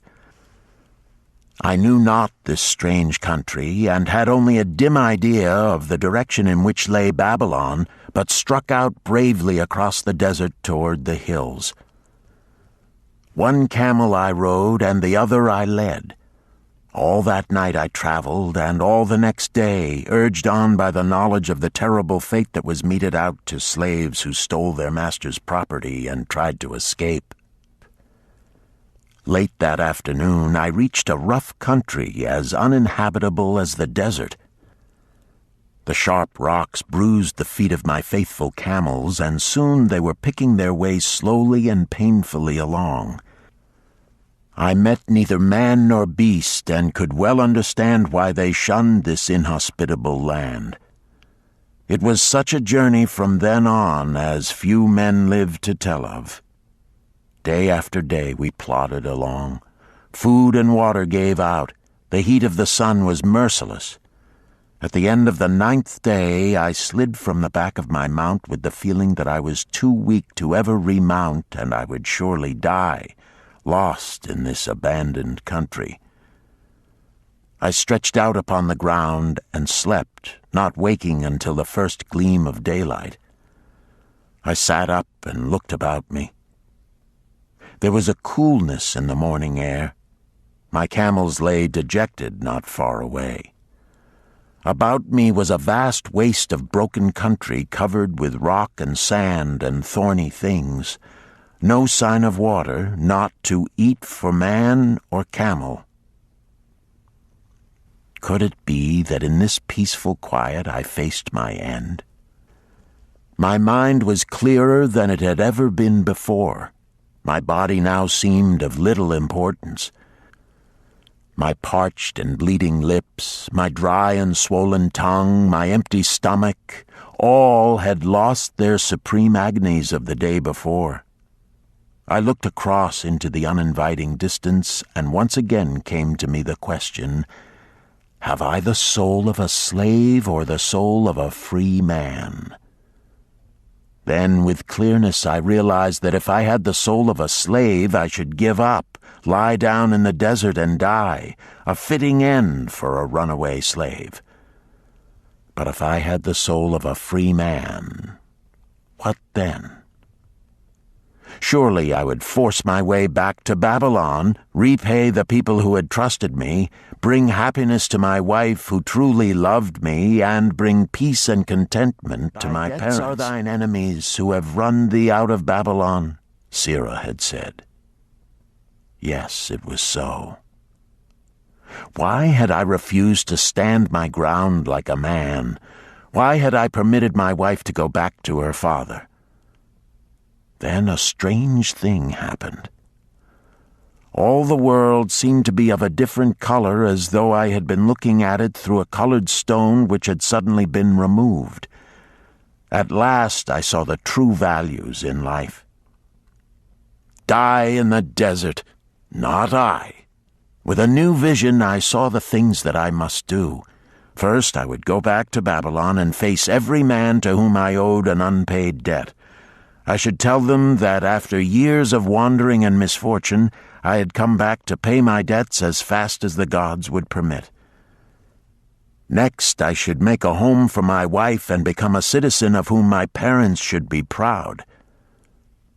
B: I knew not this strange country, and had only a dim idea of the direction in which lay Babylon, but struck out bravely across the desert toward the hills. One camel I rode, and the other I led. All that night I traveled, and all the next day, urged on by the knowledge of the terrible fate that was meted out to slaves who stole their master's property and tried to escape. Late that afternoon I reached a rough country as uninhabitable as the desert. The sharp rocks bruised the feet of my faithful camels, and soon they were picking their way slowly and painfully along. I met neither man nor beast, and could well understand why they shunned this inhospitable land. It was such a journey from then on as few men lived to tell of. Day after day we plodded along. Food and water gave out. The heat of the sun was merciless. At the end of the 9th day I slid from the back of my mount with the feeling that I was too weak to ever remount, and I would surely die, lost in this abandoned country. I stretched out upon the ground and slept, not waking until the first gleam of daylight. I sat up and looked about me. There was a coolness in the morning air. My camels lay dejected not far away. About me was a vast waste of broken country covered with rock and sand and thorny things. No sign of water, not to eat for man or camel. Could it be that in this peaceful quiet I faced my end? My mind was clearer than it had ever been before. My body now seemed of little importance. My parched and bleeding lips, my dry and swollen tongue, my empty stomach, all had lost their supreme agonies of the day before. I looked across into the uninviting distance, and once again came to me the question, have I the soul of a slave or the soul of a free man? Then, with clearness, I realized that if I had the soul of a slave, I should give up, lie down in the desert and die, a fitting end for a runaway slave. But if I had the soul of a free man, what then? Surely I would force my way back to Babylon, repay the people who had trusted me, bring happiness to my wife who truly loved me, and bring peace and contentment to my parents. Are thine enemies who have run thee out of Babylon, Sirrah had said. Yes, it was so. Why had I refused to stand my ground like a man? Why had I permitted my wife to go back to her father? Then a strange thing happened. All the world seemed to be of a different color, as though I had been looking at it through a colored stone which had suddenly been removed. At last I saw the true values in life. Die in the desert, not I. With a new vision I saw the things that I must do. First I would go back to Babylon and face every man to whom I owed an unpaid debt. I should tell them that after years of wandering and misfortune, I had come back to pay my debts as fast as the gods would permit. Next, I should make a home for my wife and become a citizen of whom my parents should be proud.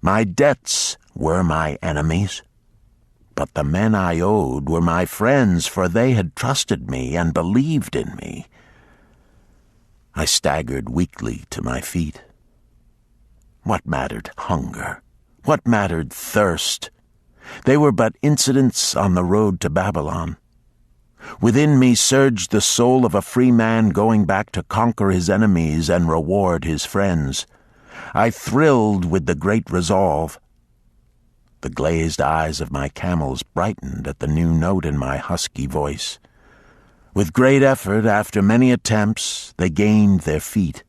B: My debts were my enemies, but the men I owed were my friends, for they had trusted me and believed in me. I staggered weakly to my feet. What mattered hunger? What mattered thirst? They were but incidents on the road to Babylon. Within me surged the soul of a free man going back to conquer his enemies and reward his friends. I thrilled with the great resolve. The glazed eyes of my camels brightened at the new note in my husky voice. With great effort, after many attempts, they gained their feet.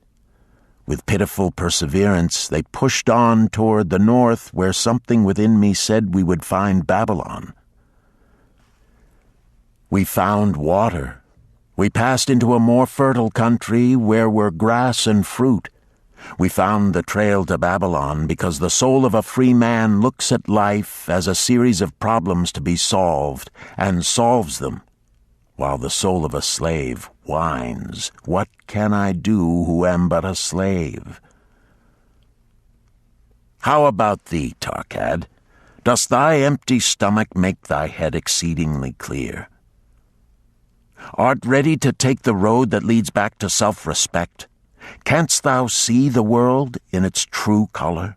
B: With pitiful perseverance, they pushed on toward the north, where something within me said we would find Babylon. We found water. We passed into a more fertile country where were grass and fruit. We found the trail to Babylon because the soul of a free man looks at life as a series of problems to be solved and solves them, while the soul of a slave whines, "What can I do who am but a slave?" How about thee, Tarkad? Does thy empty stomach make thy head exceedingly clear? Art ready to take the road that leads back to self-respect? Canst thou see the world in its true color?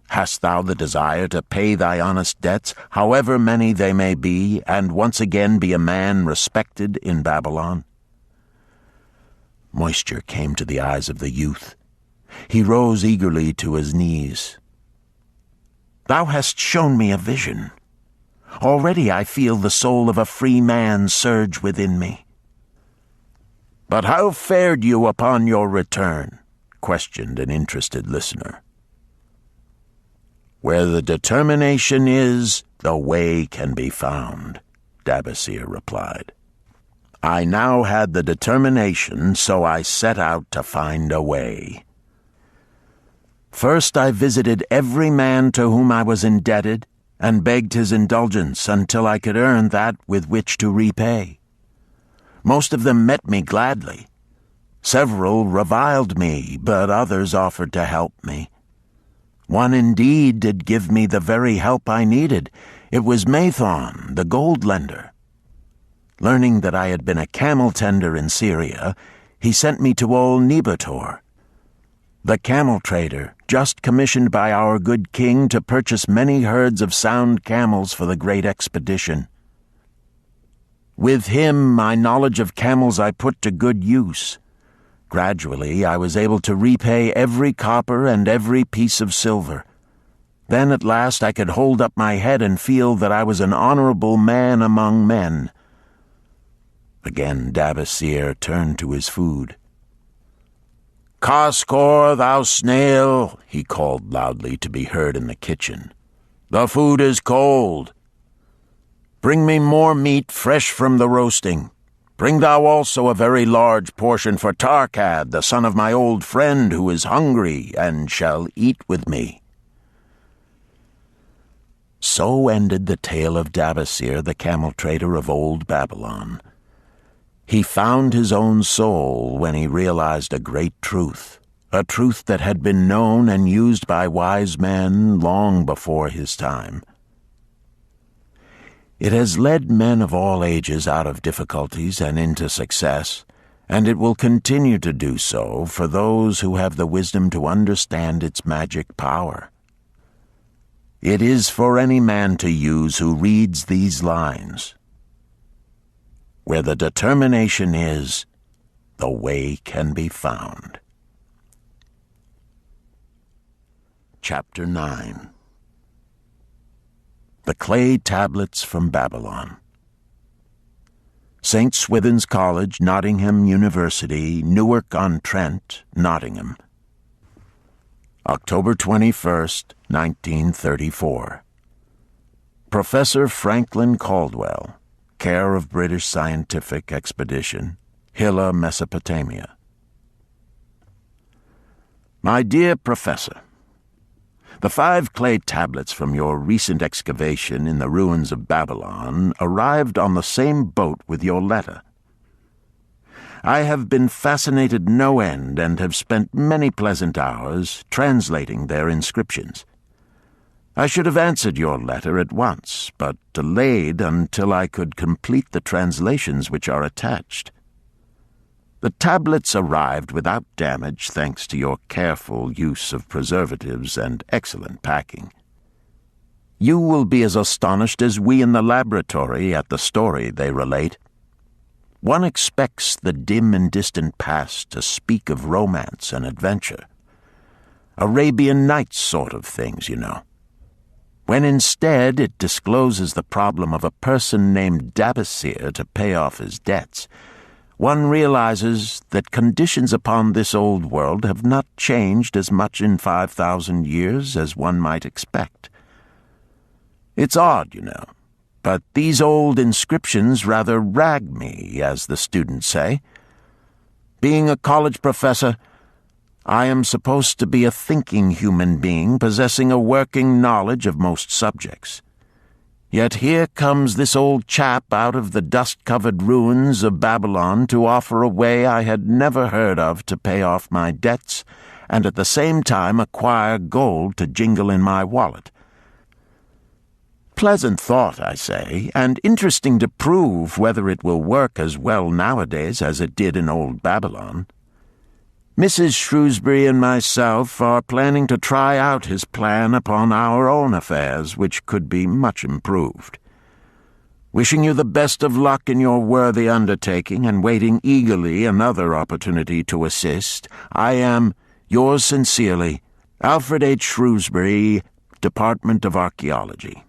B: Hast thou the desire to pay thy honest debts, however many they may be, and once again be a man respected in Babylon? Moisture came to the eyes of the youth. He rose eagerly to his knees. Thou hast shown me a vision. Already I feel the soul of a free man surge within me. But how fared you upon your return? Questioned an interested listener. Where the determination is, the way can be found, Dabasir replied. I now had the determination, so I set out to find a way. First I visited every man to whom I was indebted, and begged his indulgence until I could earn that with which to repay. Most of them met me gladly. Several reviled me, but others offered to help me. One indeed did give me the very help I needed. It was Mathon, the gold lender. Learning that I had been a camel tender in Syria, he sent me to old Nebator, the camel trader, just commissioned by our good king to purchase many herds of sound camels for the great expedition. With him, my knowledge of camels I put to good use. Gradually, I was able to repay every copper and every piece of silver. Then at last I could hold up my head and feel that I was an honorable man among men. Again Dabasir turned to his food. "Kaskor, thou snail," he called loudly to be heard in the kitchen. "The food is cold. Bring me more meat fresh from the roasting. Bring thou also a very large portion for Tarkad, the son of my old friend, who is hungry and shall eat with me." So ended the tale of Dabasir, the camel trader of old Babylon. He found his own soul when he realized a great truth, a truth that had been known and used by wise men long before his time. It has led men of all ages out of difficulties and into success, and it will continue to do so for those who have the wisdom to understand its magic power. It is for any man to use who reads these lines. Where the determination is, the way can be found. Chapter 9. The Clay Tablets from Babylon. St. Swithin's College, Nottingham University, Newark-on-Trent, Nottingham. October 21st, 1934. Professor Franklin Caldwell, care of British Scientific Expedition, Hilla, Mesopotamia. My dear Professor, the 5 clay tablets from your recent excavation in the ruins of Babylon arrived on the same boat with your letter. I have been fascinated no end and have spent many pleasant hours translating their inscriptions. I should have answered your letter at once, but delayed until I could complete the translations which are attached. The tablets arrived without damage thanks to your careful use of preservatives and excellent packing. You will be as astonished as we in the laboratory at the story they relate. One expects the dim and distant past to speak of romance and adventure. Arabian Nights sort of things, you know. When instead it discloses the problem of a person named Dabasir to pay off his debts, one realizes that conditions upon this old world have not changed as much in 5,000 years as one might expect. It's odd, you know, but these old inscriptions rather rag me, as the students say. Being a college professor, I am supposed to be a thinking human being possessing a working knowledge of most subjects. Yet here comes this old chap out of the dust-covered ruins of Babylon to offer a way I had never heard of to pay off my debts and at the same time acquire gold to jingle in my wallet. Pleasant thought, I say, and interesting to prove whether it will work as well nowadays as it did in old Babylon. Mrs. Shrewsbury and myself are planning to try out his plan upon our own affairs, which could be much improved. Wishing you the best of luck in your worthy undertaking and waiting eagerly another opportunity to assist, I am, yours sincerely, Alfred H. Shrewsbury, Department of Archaeology.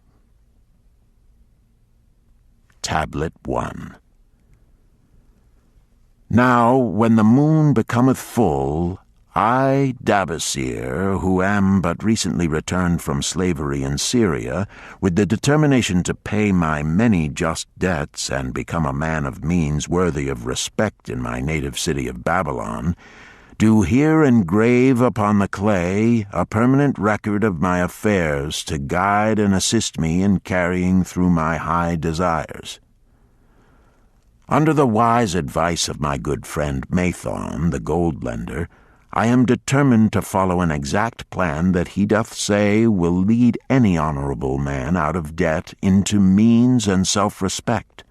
B: Tablet 1. Now, when the moon becometh full, I, Dabasir, who am but recently returned from slavery in Syria, with the determination to pay my many just debts and become a man of means worthy of respect in my native city of Babylon, do here engrave upon the clay a permanent record of my affairs to guide and assist me in carrying through my high desires. Under the wise advice of my good friend Mathon, the gold lender, I am determined to follow an exact plan that he doth say will lead any honorable man out of debt into means and self-respect.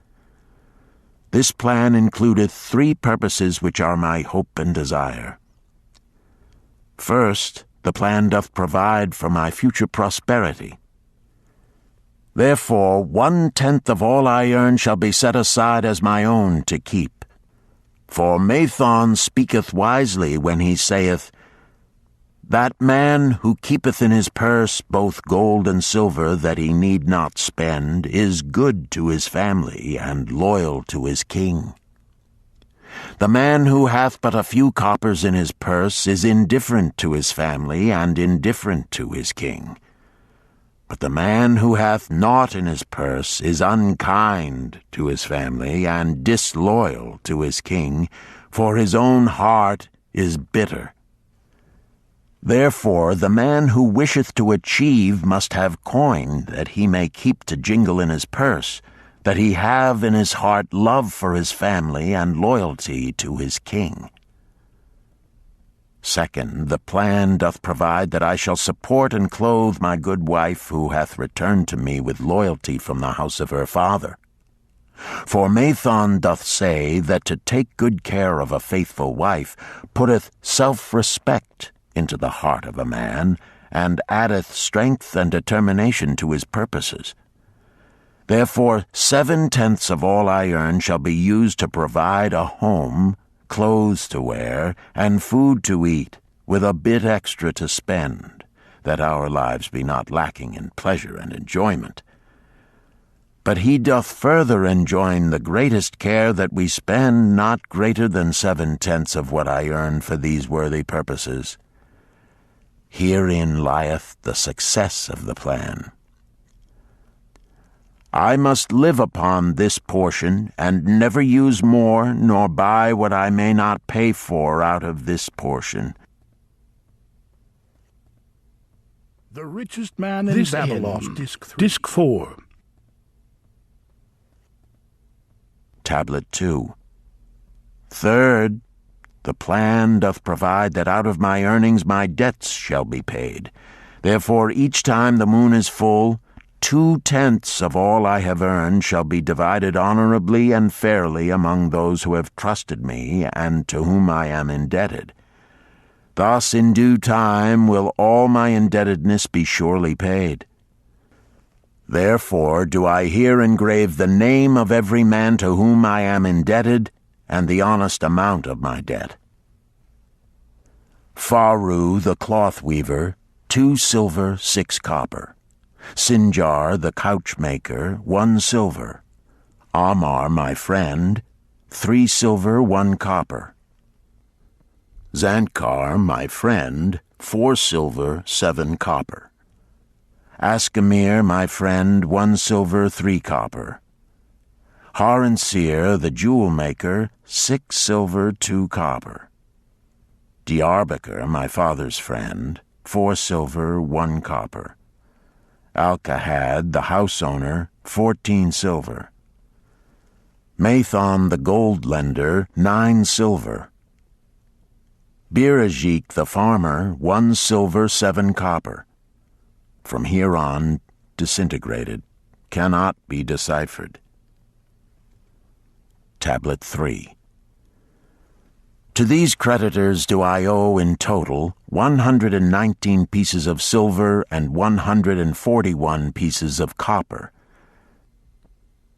B: This plan includeth 3 purposes which are my hope and desire. First, the plan doth provide for my future prosperity. Therefore 1/10 of all I earn shall be set aside as my own to keep. For Mathon speaketh wisely when he saith, That man who keepeth in his purse both gold and silver that he need not spend is good to his family and loyal to his king. The man who hath but a few coppers in his purse is indifferent to his family and indifferent to his king. But the man who hath naught in his purse is unkind to his family and disloyal to his king, for his own heart is bitter. Therefore the man who wisheth to achieve must have coin that he may keep to jingle in his purse, that he have in his heart love for his family and loyalty to his king. Second, the plan doth provide that I shall support and clothe my good wife who hath returned to me with loyalty from the house of her father. For Mathon doth say that to take good care of a faithful wife putteth self-respect into the heart of a man, and addeth strength and determination to his purposes. Therefore 7/10 of all I earn shall be used to provide a home, clothes to wear, and food to eat, with a bit extra to spend, that our lives be not lacking in pleasure and enjoyment. But he doth further enjoin the greatest care that we spend not greater than 7/10 of what I earn for these worthy purposes. Herein lieth the success of the plan. I must live upon this portion, and never use more, nor buy what I may not pay for out of this portion.
A: The Richest Man in Babylon, Disc 4.
B: Tablet 2. Third, the plan doth provide that out of my earnings my debts shall be paid. Therefore each time the moon is full, 2/10 of all I have earned shall be divided honorably and fairly among those who have trusted me and to whom I am indebted. Thus in due time will all my indebtedness be surely paid. Therefore do I here engrave the name of every man to whom I am indebted, and the honest amount of my debt. Faru the cloth weaver, 2 silver, 6 copper. Sinjar the couch maker, 1 silver. Amar my friend, 3 silver, 1 copper. Zantkar my friend, 4 silver, 7 copper. Askamir my friend, 1 silver, 3 copper. Haransir the jewel maker, 6 silver, 2 copper. Diarbakir my father's friend, 4 silver, 1 copper. Alkahad the house owner, 14 silver. Mathon the gold lender, 9 silver. Birajik the farmer, 1 silver, 7 copper. From here on, disintegrated, cannot be deciphered. Tablet 3. To these creditors do I owe in total 119 pieces of silver and 141 pieces of copper.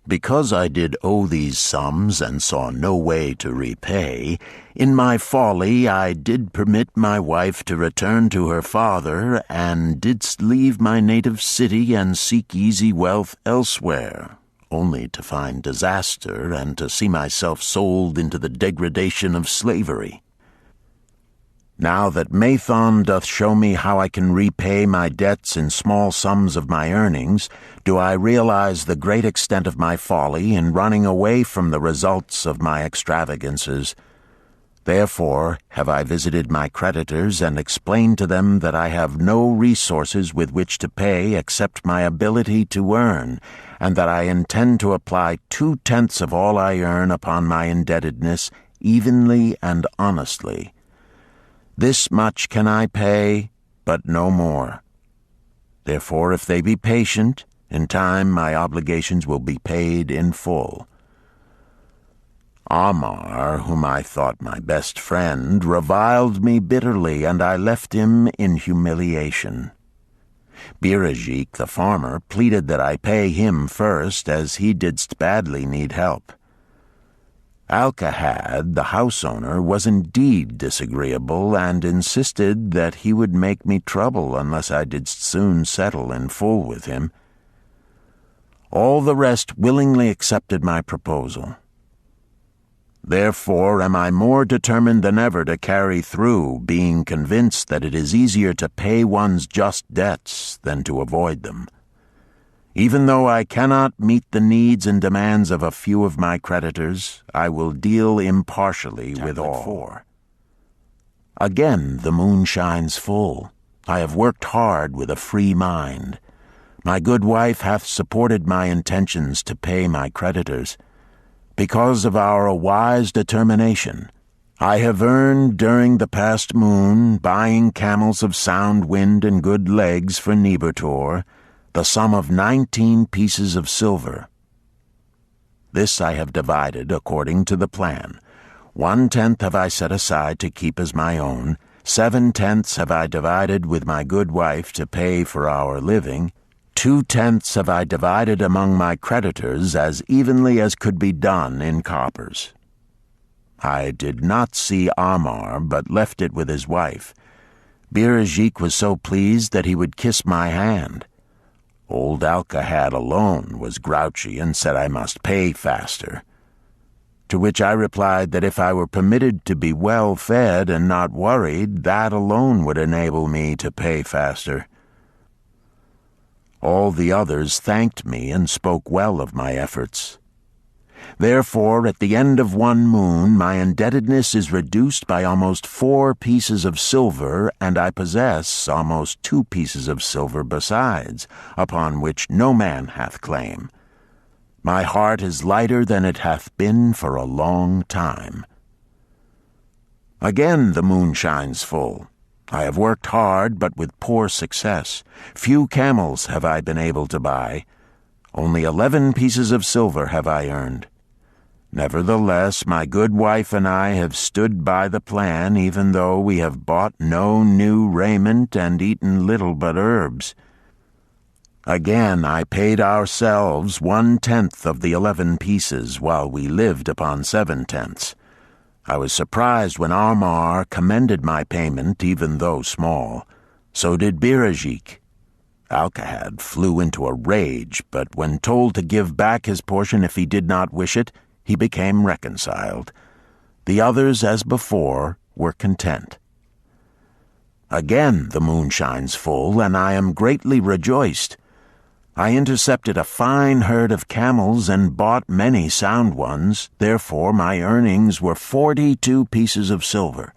B: Because I did owe these sums and saw no way to repay, in my folly I did permit my wife to return to her father, and didst leave my native city and seek easy wealth elsewhere, only to find disaster and to see myself sold into the degradation of slavery. Now that Mathon doth show me how I can repay my debts in small sums of my earnings, do I realize the great extent of my folly in running away from the results of my extravagances. Therefore have I visited my creditors and explained to them that I have no resources with which to pay except my ability to earn, and that I intend to apply 2/10 of all I earn upon my indebtedness evenly and honestly. This much can I pay, but no more. Therefore, if they be patient, in time my obligations will be paid in full. Amar, whom I thought my best friend, reviled me bitterly, and I left him in humiliation. Birajik, the farmer, pleaded that I pay him first, as he didst badly need help. Alkahad, the house owner, was indeed disagreeable, and insisted that he would make me trouble unless I didst soon settle in full with him. All the rest willingly accepted my proposal. Therefore am I more determined than ever to carry through, being convinced that it is easier to pay one's just debts than to avoid them. Even though I cannot meet the needs and demands of a few of my creditors, I will deal impartially with all. 4. Again the moon shines full. I have worked hard with a free mind. My good wife hath supported my intentions to pay my creditors. Because of our wise determination, I have earned during the past moon, buying camels of sound wind and good legs for Nibertor, the sum of 19 pieces of silver. This I have divided according to the plan. 1/10 have I set aside to keep as my own, 7/10 have I divided with my good wife to pay for our living, 2/10 have I divided among my creditors as evenly as could be done in coppers. I did not see Amar, but left it with his wife. Birajik was so pleased that he would kiss my hand. Old Alkahad alone was grouchy and said I must pay faster. To which I replied that if I were permitted to be well fed and not worried, that alone would enable me to pay faster. All the others thanked me and spoke well of my efforts. Therefore, at the end of one moon, my indebtedness is reduced by almost 4 pieces of silver, and I possess almost 2 pieces of silver besides, upon which no man hath claim. My heart is lighter than it hath been for a long time. Again the moon shines full. I have worked hard, but with poor success. Few camels have I been able to buy. Only 11 pieces of silver have I earned. Nevertheless, my good wife and I have stood by the plan, even though we have bought no new raiment and eaten little but herbs. Again I paid ourselves 1/10 of the 11 pieces, while we lived upon 7/10. I was surprised when Amar commended my payment, even though small. So did Birajik. Alcahad flew into a rage, but when told to give back his portion if he did not wish it, he became reconciled. The others, as before, were content. Again the moon shines full, and I am greatly rejoiced. I intercepted a fine herd of camels and bought many sound ones. Therefore my earnings were 42 pieces of silver.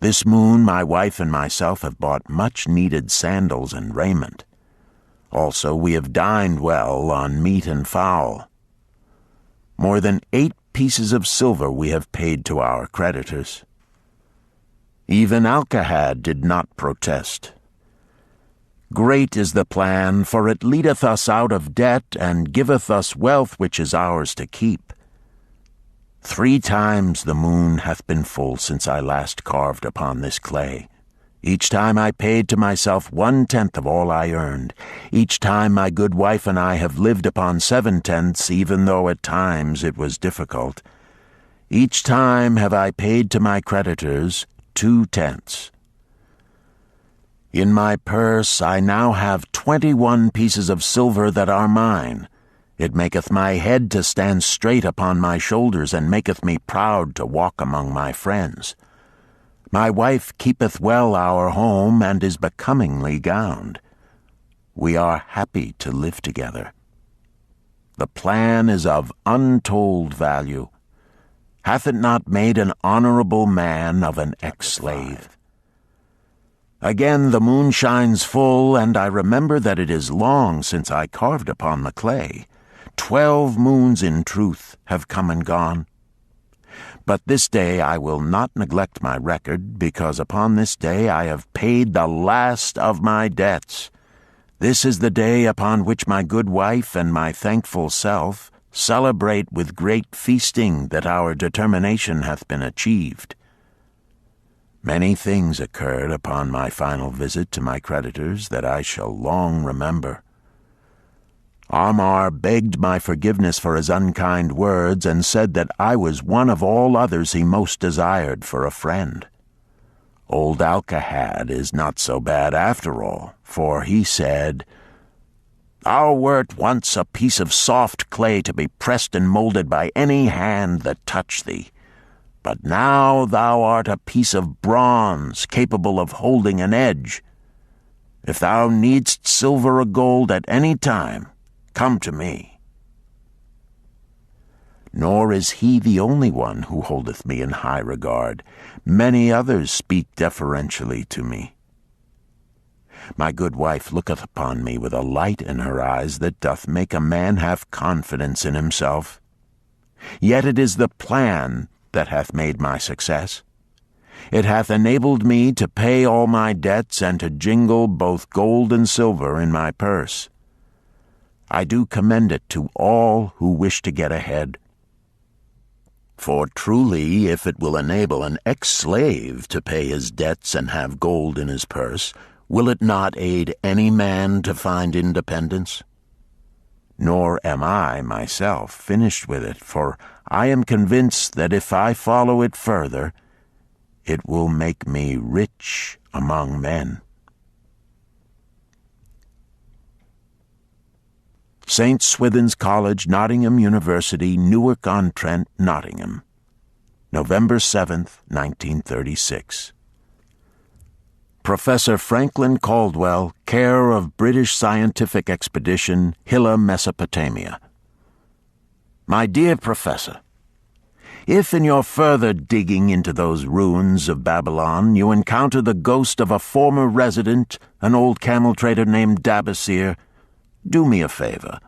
B: This moon my wife and myself have bought much-needed sandals and raiment. Also we have dined well on meat and fowl. More than 8 pieces of silver we have paid to our creditors. Even Alcahad did not protest. Great is the plan, for it leadeth us out of debt, and giveth us wealth which is ours to keep. 3 times the moon hath been full since I last carved upon this clay. Each time I paid to myself 1/10 of all I earned. Each time my good wife and I have lived upon 7/10, even though at times it was difficult. Each time have I paid to my creditors 2/10. In my purse I now have 21 pieces of silver that are mine. It maketh my head to stand straight upon my shoulders, and maketh me proud to walk among my friends. My wife keepeth well our home, and is becomingly gowned. We are happy to live together. The plan is of untold value. Hath it not made an honorable man of an ex-slave? Again the moon shines full, and I remember that it is long since I carved upon the clay. 12 moons in truth have come and gone. But this day I will not neglect my record, because upon this day I have paid the last of my debts. This is the day upon which my good wife and my thankful self celebrate with great feasting that our determination hath been achieved. Many things occurred upon my final visit to my creditors that I shall long remember. Amar begged my forgiveness for his unkind words, and said that I was one of all others he most desired for a friend. Old Alcahad is not so bad after all, for he said, "Thou wert once a piece of soft clay to be pressed and molded by any hand that touched thee. But now thou art a piece of bronze, capable of holding an edge. If thou needst silver or gold at any time, come to me." Nor is he the only one who holdeth me in high regard. Many others speak deferentially to me. My good wife looketh upon me with a light in her eyes that doth make a man have confidence in himself. Yet it is the plan that hath made my success. It hath enabled me to pay all my debts, and to jingle both gold and silver in my purse. I do commend it to all who wish to get ahead. For truly, if it will enable an ex-slave to pay his debts and have gold in his purse, will it not aid any man to find independence? Nor am I, myself, finished with it, for I am convinced that if I follow it further, it will make me rich among men. St. Swithin's College, Nottingham University, Newark-on-Trent, Nottingham, November 7th, 1936. Professor Franklin Caldwell, care of British Scientific Expedition, Hilla, Mesopotamia. My dear Professor, if in your further digging into those ruins of Babylon you encounter the ghost of a former resident, an old camel trader named Dabasir, do me a favor.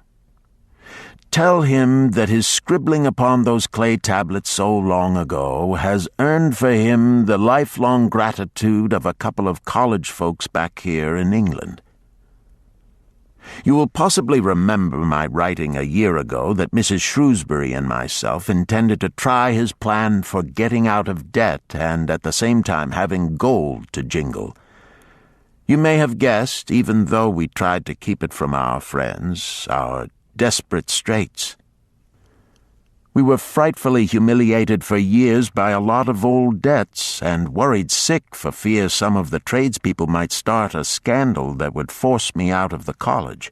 B: Tell him that his scribbling upon those clay tablets so long ago has earned for him the lifelong gratitude of a couple of college folks back here in England. You will possibly remember my writing a year ago that Mrs. Shrewsbury and myself intended to try his plan for getting out of debt and at the same time having gold to jingle. You may have guessed, even though we tried to keep it from our friends, our desperate straits. We were frightfully humiliated for years by a lot of old debts and worried sick for fear some of the tradespeople might start a scandal that would force me out of the college.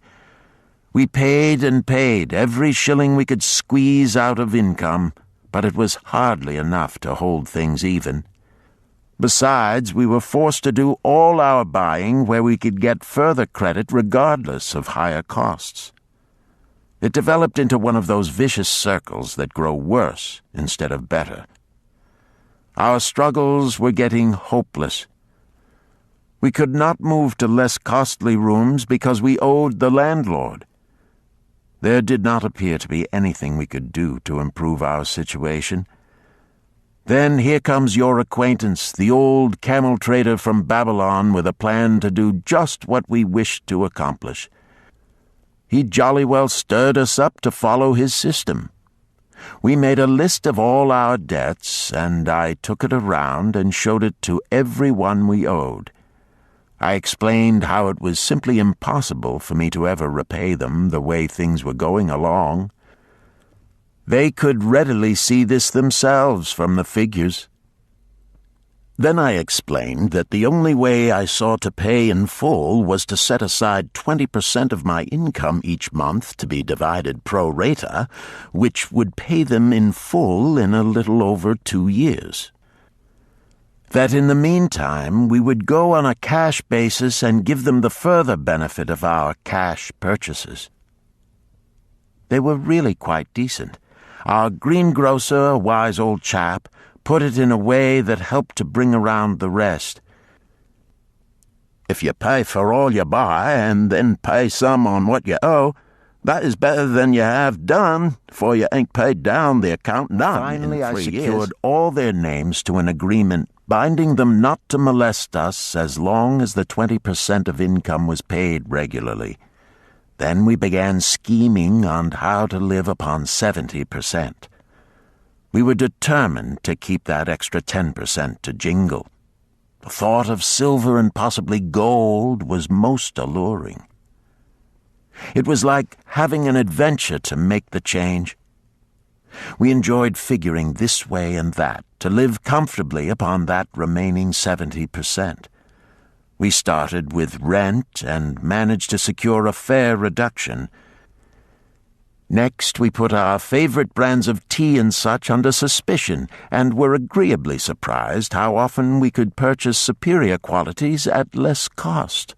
B: We paid and paid every shilling we could squeeze out of income, but it was hardly enough to hold things even. Besides, we were forced to do all our buying where we could get further credit regardless of higher costs. It developed into one of those vicious circles that grow worse instead of better. Our struggles were getting hopeless. We could not move to less costly rooms because we owed the landlord. There did not appear to be anything we could do to improve our situation. Then here comes your acquaintance, the old camel trader from Babylon, with a plan to do just what we wished to accomplish. He jolly well stirred us up to follow his system. We made a list of all our debts, and I took it around and showed it to every one we owed. I explained how it was simply impossible for me to ever repay them the way things were going along. They could readily see this themselves from the figures. Then I explained that the only way I saw to pay in full was to set aside 20% of my income each month to be divided pro rata, which would pay them in full in a little over 2 years. That in the meantime we would go on a cash basis and give them the further benefit of our cash purchases. They were really quite decent. Our greengrocer, a wise old chap, put it in a way that helped to bring around the rest. If you pay for all you buy and then pay some on what you owe, that is better than you have done, for you ain't paid down the account none. Finally, I secured all their names to an agreement binding them not to molest us as long as the 20% of income was paid regularly. Then we began scheming on how to live upon 70%. We were determined to keep that extra 10% to jingle. The thought of silver and possibly gold was most alluring. It was like having an adventure to make the change. We enjoyed figuring this way and that to live comfortably upon that remaining 70%. We started with rent and managed to secure a fair reduction. Next, we put our favorite brands of tea and such under suspicion, and were agreeably surprised how often we could purchase superior qualities at less cost.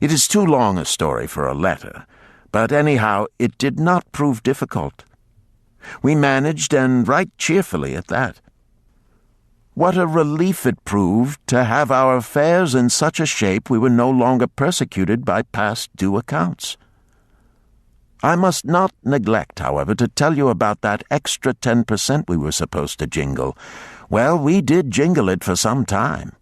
B: It is too long a story for a letter, but anyhow, it did not prove difficult. We managed, and right cheerfully at that. What a relief it proved to have our affairs in such a shape we were no longer persecuted by past due accounts. I must not neglect, however, to tell you about that extra 10% we were supposed to jingle. Well, we did jingle it for some time.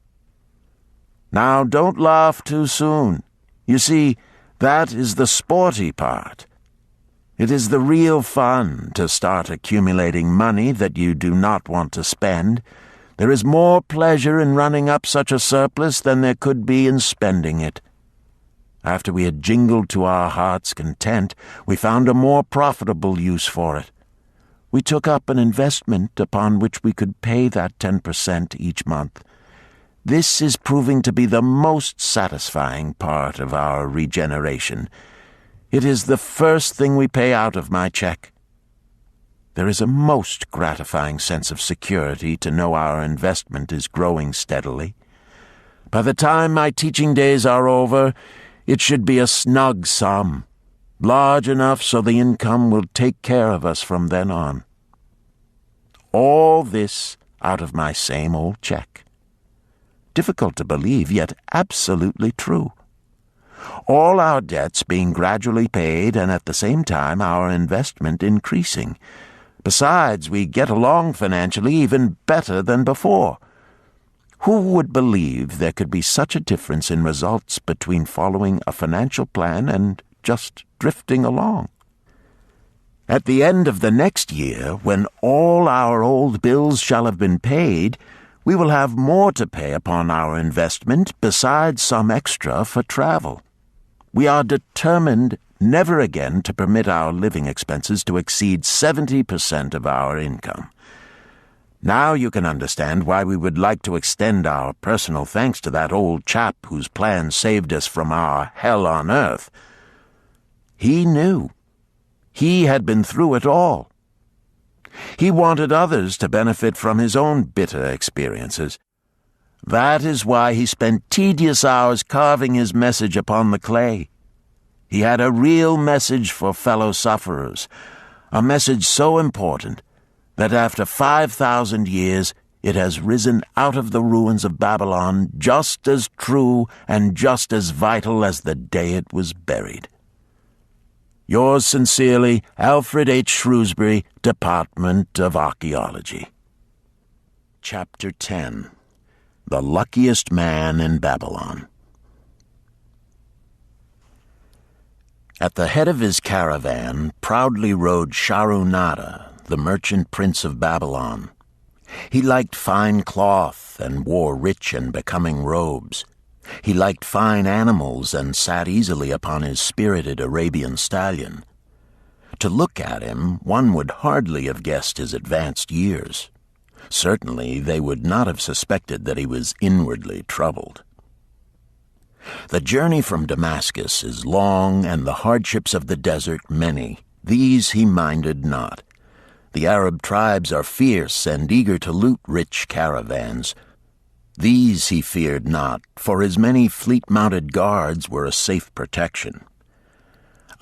B: Now, don't laugh too soon. You see, that is the sporty part. It is the real fun to start accumulating money that you do not want to spend. There is more pleasure in running up such a surplus than there could be in spending it. After we had jingled to our heart's content, we found a more profitable use for it. We took up an investment upon which we could pay that 10% each month. This is proving to be the most satisfying part of our regeneration. It is the first thing we pay out of my check. There is a most gratifying sense of security to know our investment is growing steadily. By the time my teaching days are over, it should be a snug sum, large enough so the income will take care of us from then on. All this out of my same old check. Difficult to believe, yet absolutely true. all our debts being gradually paid and at the same time our investment increasing. Besides, we get along financially even better than before. Who would believe there could be such a difference in results between following a financial plan and just drifting along? At the end of the next year, when all our old bills shall have been paid, we will have more to pay upon our investment besides some extra for travel. We are determined never again to permit our living expenses to exceed 70% of our income. Now you can understand why we would like to extend our personal thanks to that old chap whose plan saved us from our hell on earth. He knew. He had been through it all. He wanted others to benefit from his own bitter experiences. That is why he spent tedious hours carving his message upon the clay. He had a real message for fellow sufferers, a message so important that after 5,000 years it has risen out of the ruins of Babylon just as true and just as vital as the day it was buried. Yours sincerely, Alfred H. Shrewsbury, Department of Archaeology. Chapter 10. The Luckiest Man in Babylon. At the head of his caravan proudly rode Sharu-Nada, the merchant prince of Babylon. He liked fine cloth and wore rich and becoming robes. He liked fine animals and sat easily upon his spirited Arabian stallion. To look at him, one would hardly have guessed his advanced years. Certainly they would not have suspected that he was inwardly troubled. The journey from Damascus is long and the hardships of the desert many. These he minded not. The Arab tribes are fierce and eager to loot rich caravans. These he feared not, for his many fleet-mounted guards were a safe protection.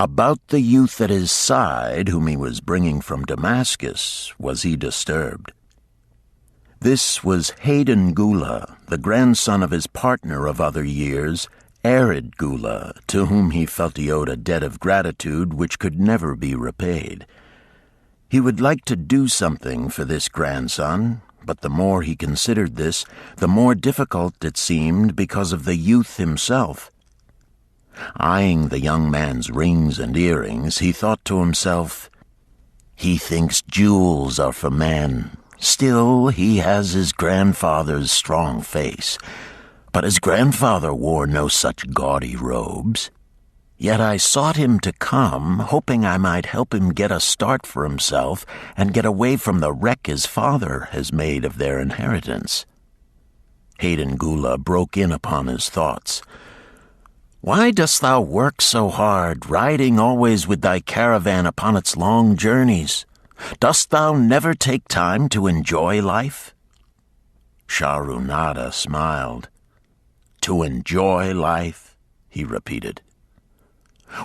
B: About the youth at his side, whom he was bringing from Damascus, was he disturbed. This was Hayden Gula, the grandson of his partner of other years, Arid Gula, to whom he felt he owed a debt of gratitude which could never be repaid. He would like to do something for this grandson, but the more he considered this, the more difficult it seemed because of the youth himself. Eyeing the young man's rings and earrings, he thought to himself, "He thinks jewels are for man. Still, he has his grandfather's strong face. But his grandfather wore no such gaudy robes. Yet I sought him to come, hoping I might help him get a start for himself and get away from the wreck his father has made of their inheritance." Hayden Gula broke in upon his thoughts. "Why dost thou work so hard, riding always with thy caravan upon its long journeys? Dost thou never take time to enjoy life?" Sharu-Nada smiled. "To enjoy life?" he repeated.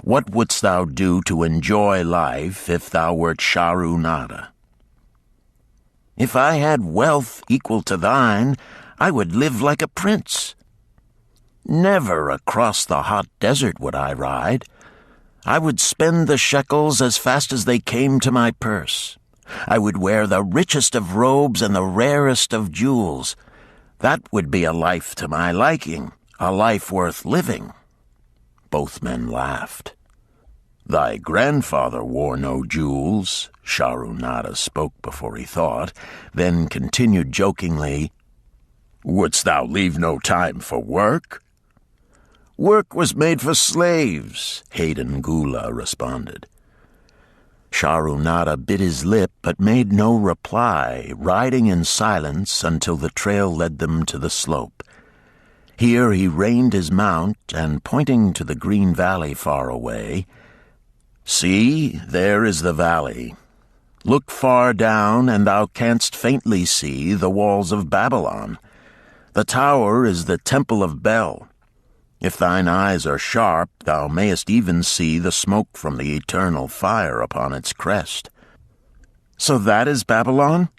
B: "What wouldst thou do to enjoy life if thou wert Sharu-Nada?" "If I had wealth equal to thine, I would live like a prince. Never across the hot desert would I ride. I would spend the shekels as fast as they came to my purse. I would wear the richest of robes and the rarest of jewels. That would be a life to my liking, a life worth living." Both men laughed. "Thy grandfather wore no jewels," Sharu-Nada spoke before he thought, then continued jokingly, "Wouldst thou leave no time for work?" "Work was made for slaves," Hayden Gula responded. Sharu-Nada bit his lip but made no reply, riding in silence until the trail led them to the slope. Here he reined his mount, and pointing to the green valley far away, "See, there is the valley. Look far down, and thou canst faintly see the walls of Babylon. The tower is the temple of Bel. If thine eyes are sharp, thou mayest even see the smoke from the eternal fire upon its crest." "So that is Babylon?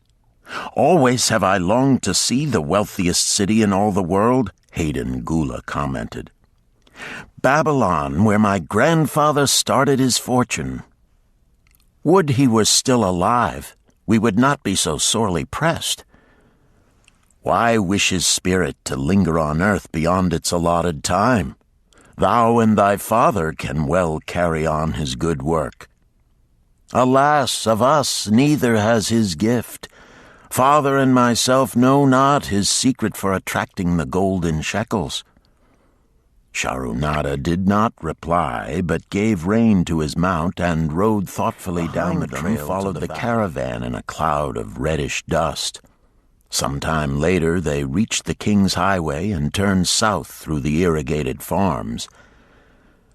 B: Always have I longed to see the wealthiest city in all the world," Hayden Gula commented. "Babylon, where my grandfather started his fortune. Would he were still alive, we would not be so sorely pressed. Why wish his spirit to linger on earth beyond its allotted time? Thou and thy father can well carry on his good work. Alas, of us neither has his gift. Father and myself know not his secret for attracting the golden shekels." Sharunada did not reply, but gave rein to his mount and rode thoughtfully down the trail. Followed the caravan in a cloud of reddish dust. Some time later they reached the King's Highway and turned south through the irrigated farms.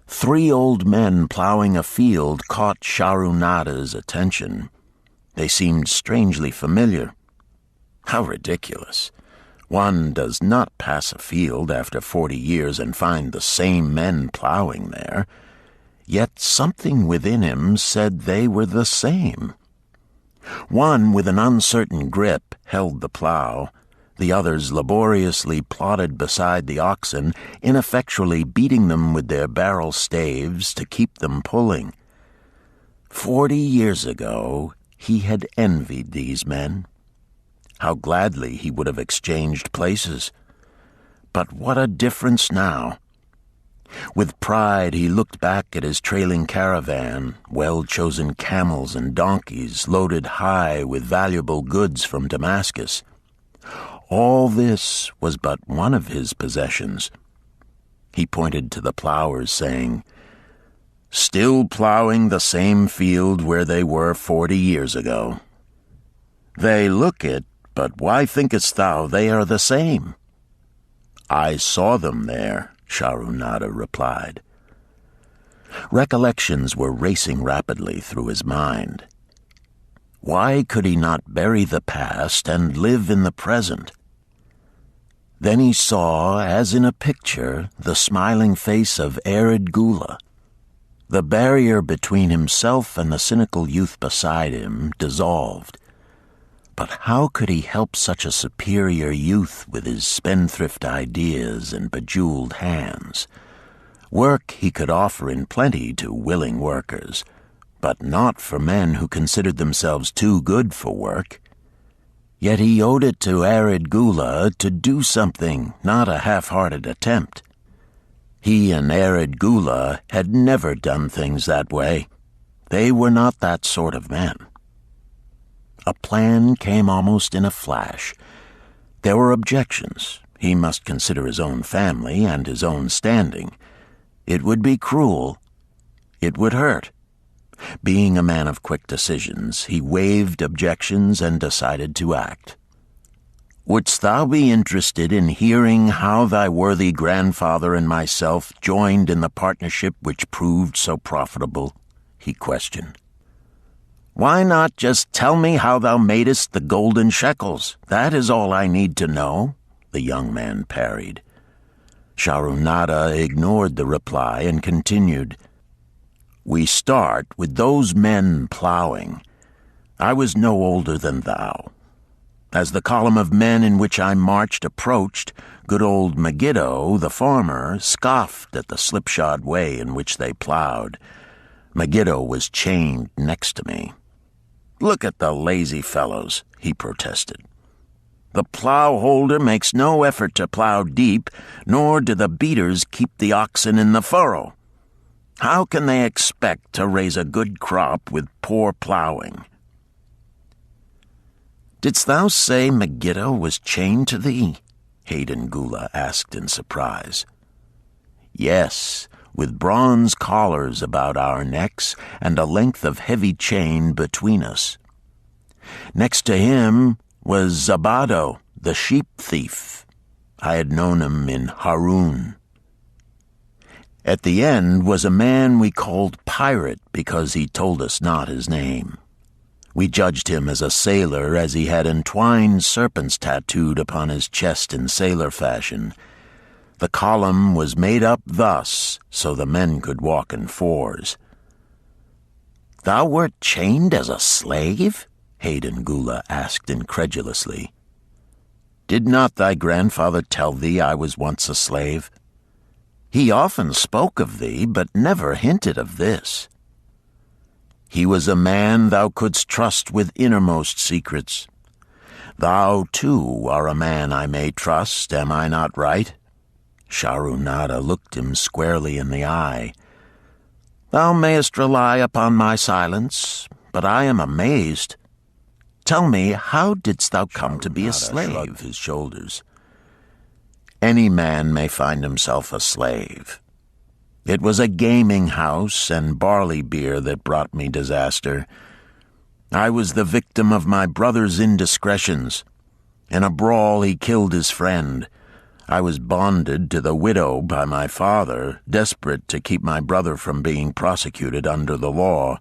B: 3 old men plowing a field caught Sharunada's attention. They seemed strangely familiar. How ridiculous! One does not pass a field after 40 years and find the same men plowing there. Yet something within him said they were the same. One, with an uncertain grip, held the plow. The others laboriously plodded beside the oxen, ineffectually beating them with their barrel staves to keep them pulling. 40 years ago, he had envied these men. How gladly he would have exchanged places. But what a difference now! With pride he looked back at his trailing caravan, well-chosen camels and donkeys loaded high with valuable goods from Damascus. All this was but one of his possessions. He pointed to the plowers, saying, "Still plowing the same field where they were 40 years ago. They look it, but why thinkest thou they are the same?" "I saw them there," Sharunada replied. Recollections were racing rapidly through his mind. Why could he not bury the past and live in the present? Then he saw, as in a picture, the smiling face of Arid Gula. The barrier between himself and the cynical youth beside him dissolved. But how could he help such a superior youth with his spendthrift ideas and bejeweled hands? Work he could offer in plenty to willing workers, but not for men who considered themselves too good for work. Yet he owed it to Arid Gula to do something, not a half-hearted attempt. He and Arid Gula had never done things that way. They were not that sort of men. A plan came almost in a flash. There were objections. He must consider his own family and his own standing. It would be cruel. It would hurt. Being a man of quick decisions, he waived objections and decided to act. "Wouldst thou be interested in hearing how thy worthy grandfather and myself joined in the partnership which proved so profitable?" he questioned. "Why not just tell me how thou madest the golden shekels? That is all I need to know," the young man parried. Sharunada ignored the reply and continued, "We start with those men plowing. I was no older than thou. As the column of men in which I marched approached, good old Megiddo, the farmer, scoffed at the slipshod way in which they plowed. Megiddo was chained next to me. 'Look at the lazy fellows,' he protested. 'The plow-holder makes no effort to plow deep, nor do the beaters keep the oxen in the furrow. How can they expect to raise a good crop with poor plowing?' "Didst thou say Megiddo was chained to thee?" Hayden Gula asked in surprise. "Yes, with bronze collars about our necks and a length of heavy chain between us. Next to him was Zabado, the sheep thief. I had known him in Harun. At the end was a man we called Pirate because he told us not his name. We judged him as a sailor as he had entwined serpents tattooed upon his chest in sailor fashion. The column was made up thus, so the men could walk in fours." "Thou wert chained as a slave?" Hayden Gula asked incredulously. "Did not thy grandfather tell thee I was once a slave?" He often spoke of thee, but never hinted of this. He was a man thou couldst trust with innermost secrets. Thou, too, are a man I may trust, am I not right?" Sharunada looked him squarely in the eye. "Thou mayest rely upon my silence, but I am amazed. Tell me, how didst thou come to be a slave?" Shrugged his shoulders. "Any man may find himself a slave. It was a gaming house and barley beer that brought me disaster. I was the victim of my brother's indiscretions. In a brawl he killed his friend. I was bonded to the widow by my father, desperate to keep my brother from being prosecuted under the law.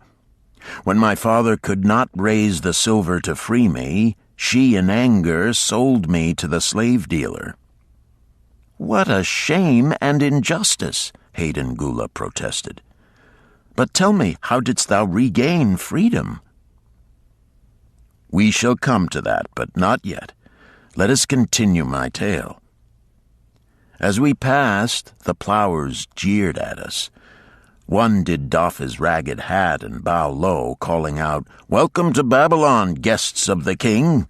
B: When my father could not raise the silver to free me, she in anger sold me to the slave dealer." "What a shame and injustice," Hayden Gula protested. "But tell me, how didst thou regain freedom?" "We shall come to that, but not yet. Let us continue my tale. As we passed, the plowers jeered at us. One did doff his ragged hat and bow low, calling out, 'Welcome to Babylon, guests of the king.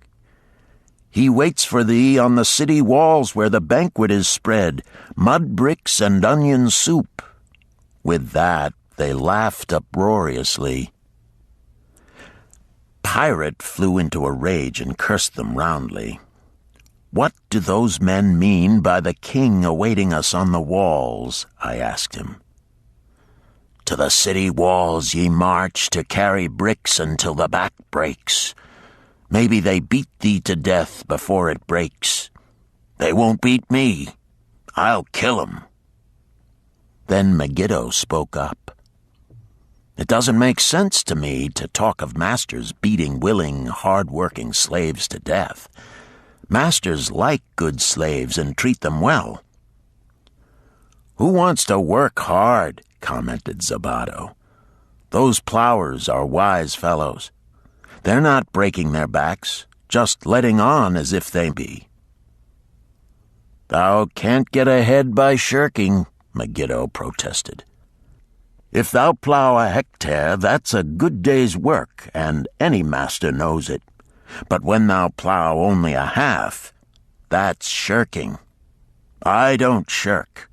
B: He waits for thee on the city walls where the banquet is spread, mud bricks and onion soup.' With that, they laughed uproariously. Pirate flew into a rage and cursed them roundly. "What do those men mean by the king awaiting us on the walls?" I asked him. "To the city walls ye march to carry bricks until the back breaks. Maybe they beat thee to death before it breaks. They won't beat me. I'll kill 'em." Then Megiddo spoke up. "It doesn't make sense to me to talk of masters beating willing, hard-working slaves to death. Masters like good slaves and treat them well." "Who wants to work hard?" commented Zabato. "Those plowers are wise fellows. They're not breaking their backs, just letting on as if they be." "Thou can't get ahead by shirking," Megiddo protested. "If thou plow a hectare, that's a good day's work, and any master knows it. But when thou plow only a half, that's shirking. I don't shirk.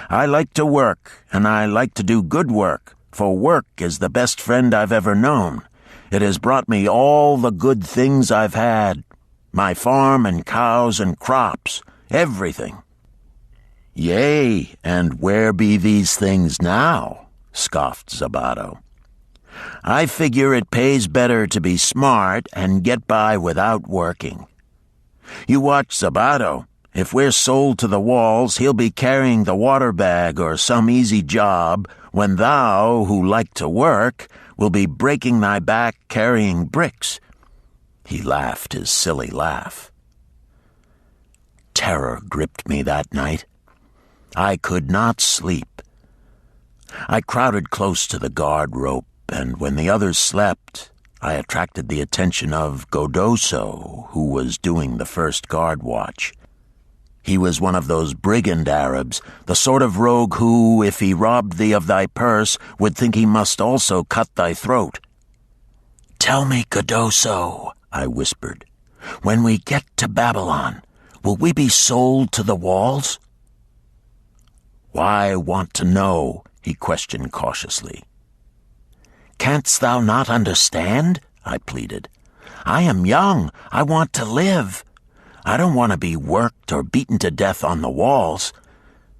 B: I like to work, and I like to do good work, for work is the best friend I've ever known. It has brought me all the good things I've had, my farm and cows and crops, everything." "Yea, and where be these things now?" scoffed Zabato. "I figure it pays better to be smart and get by without working. You watch Zabato. If we're sold to the walls, he'll be carrying the water bag or some easy job, when thou, who like to work, will be breaking thy back carrying bricks." He laughed his silly laugh. Terror gripped me that night. I could not sleep. I crowded close to the guard rope, and when the others slept, I attracted the attention of Godoso, who was doing the first guard watch. He was one of those brigand Arabs, the sort of rogue who, if he robbed thee of thy purse, would think he must also cut thy throat. "Tell me, Godoso," I whispered, "when we get to Babylon, will we be sold to the walls?" "Why want to know?" he questioned cautiously. "Canst thou not understand?" I pleaded. "I am young. I want to live. I don't want to be worked or beaten to death on the walls.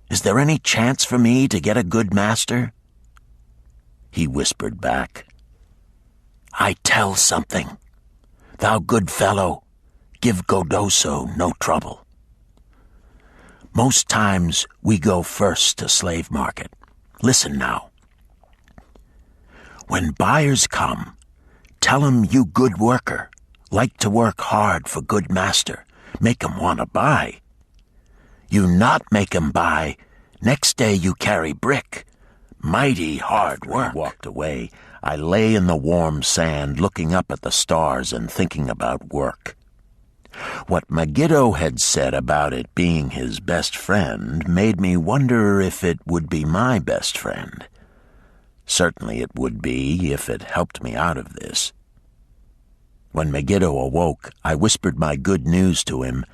B: Is there any chance for me to get a good master?" He whispered back, "I tell something. Thou good fellow, give Godoso no trouble. Most times we go first to slave market. Listen now. When buyers come, tell 'em you good worker, like to work hard for good master, make 'em want to buy. You not make 'em buy, next day you carry brick. Mighty hard work." I walked away. I lay in the warm sand, looking up at the stars and thinking about work. What Megiddo had said about it being his best friend made me wonder if it would be my best friend. Certainly it would be if it helped me out of this. When Megiddo awoke, I whispered my good news to him.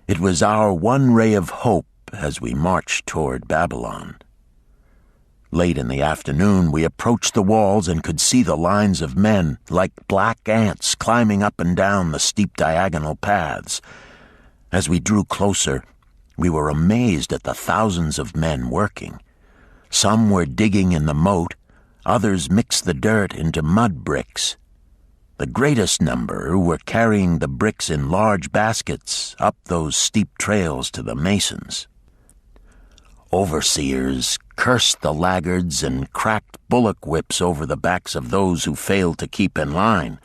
B: It was our one ray of hope as we marched toward Babylon. Late in the afternoon, we approached the walls and could see the lines of men, like black ants, climbing up and down the steep diagonal paths. As we drew closer, we were amazed at the thousands of men working. Some were digging in the moat, others mixed the dirt into mud bricks. The greatest number were carrying the bricks in large baskets up those steep trails to the masons. Overseers cursed the laggards and cracked bullock whips over the backs of those who failed to keep in line.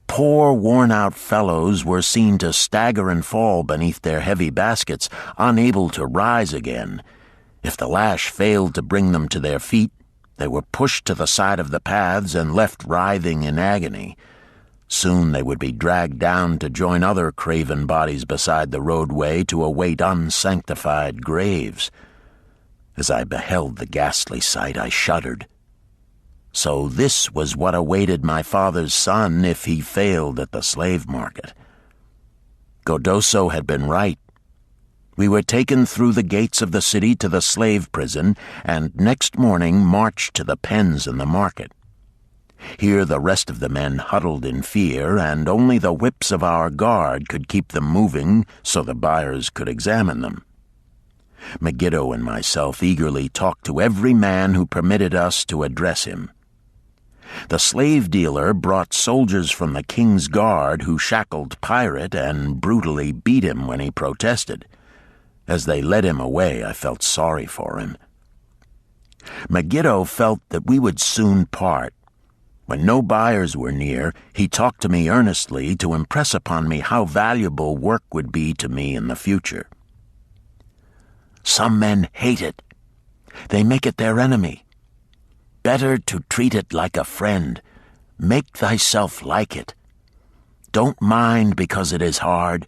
B: Poor, worn-out fellows were seen to stagger and fall beneath their heavy baskets, unable to rise again. If the lash failed to bring them to their feet, they were pushed to the side of the paths and left writhing in agony. Soon they would be dragged down to join other craven bodies beside the roadway to await unsanctified graves. As I beheld the ghastly sight, I shuddered. So this was what awaited my father's son if he failed at the slave market. Godoso had been right. We were taken through the gates of the city to the slave prison, and next morning marched to the pens in the market. Here the rest of the men huddled in fear, and only the whips of our guard could keep them moving so the buyers could examine them. Megiddo and myself eagerly talked to every man who permitted us to address him. The slave dealer brought soldiers from the king's guard who shackled Pirate and brutally beat him when he protested. As they led him away, I felt sorry for him. Megiddo felt that we would soon part. When no buyers were near, he talked to me earnestly to impress upon me how valuable work would be to me in the future. Some men hate it. They make it their enemy. Better to treat it like a friend. Make thyself like it. Don't mind because it is hard.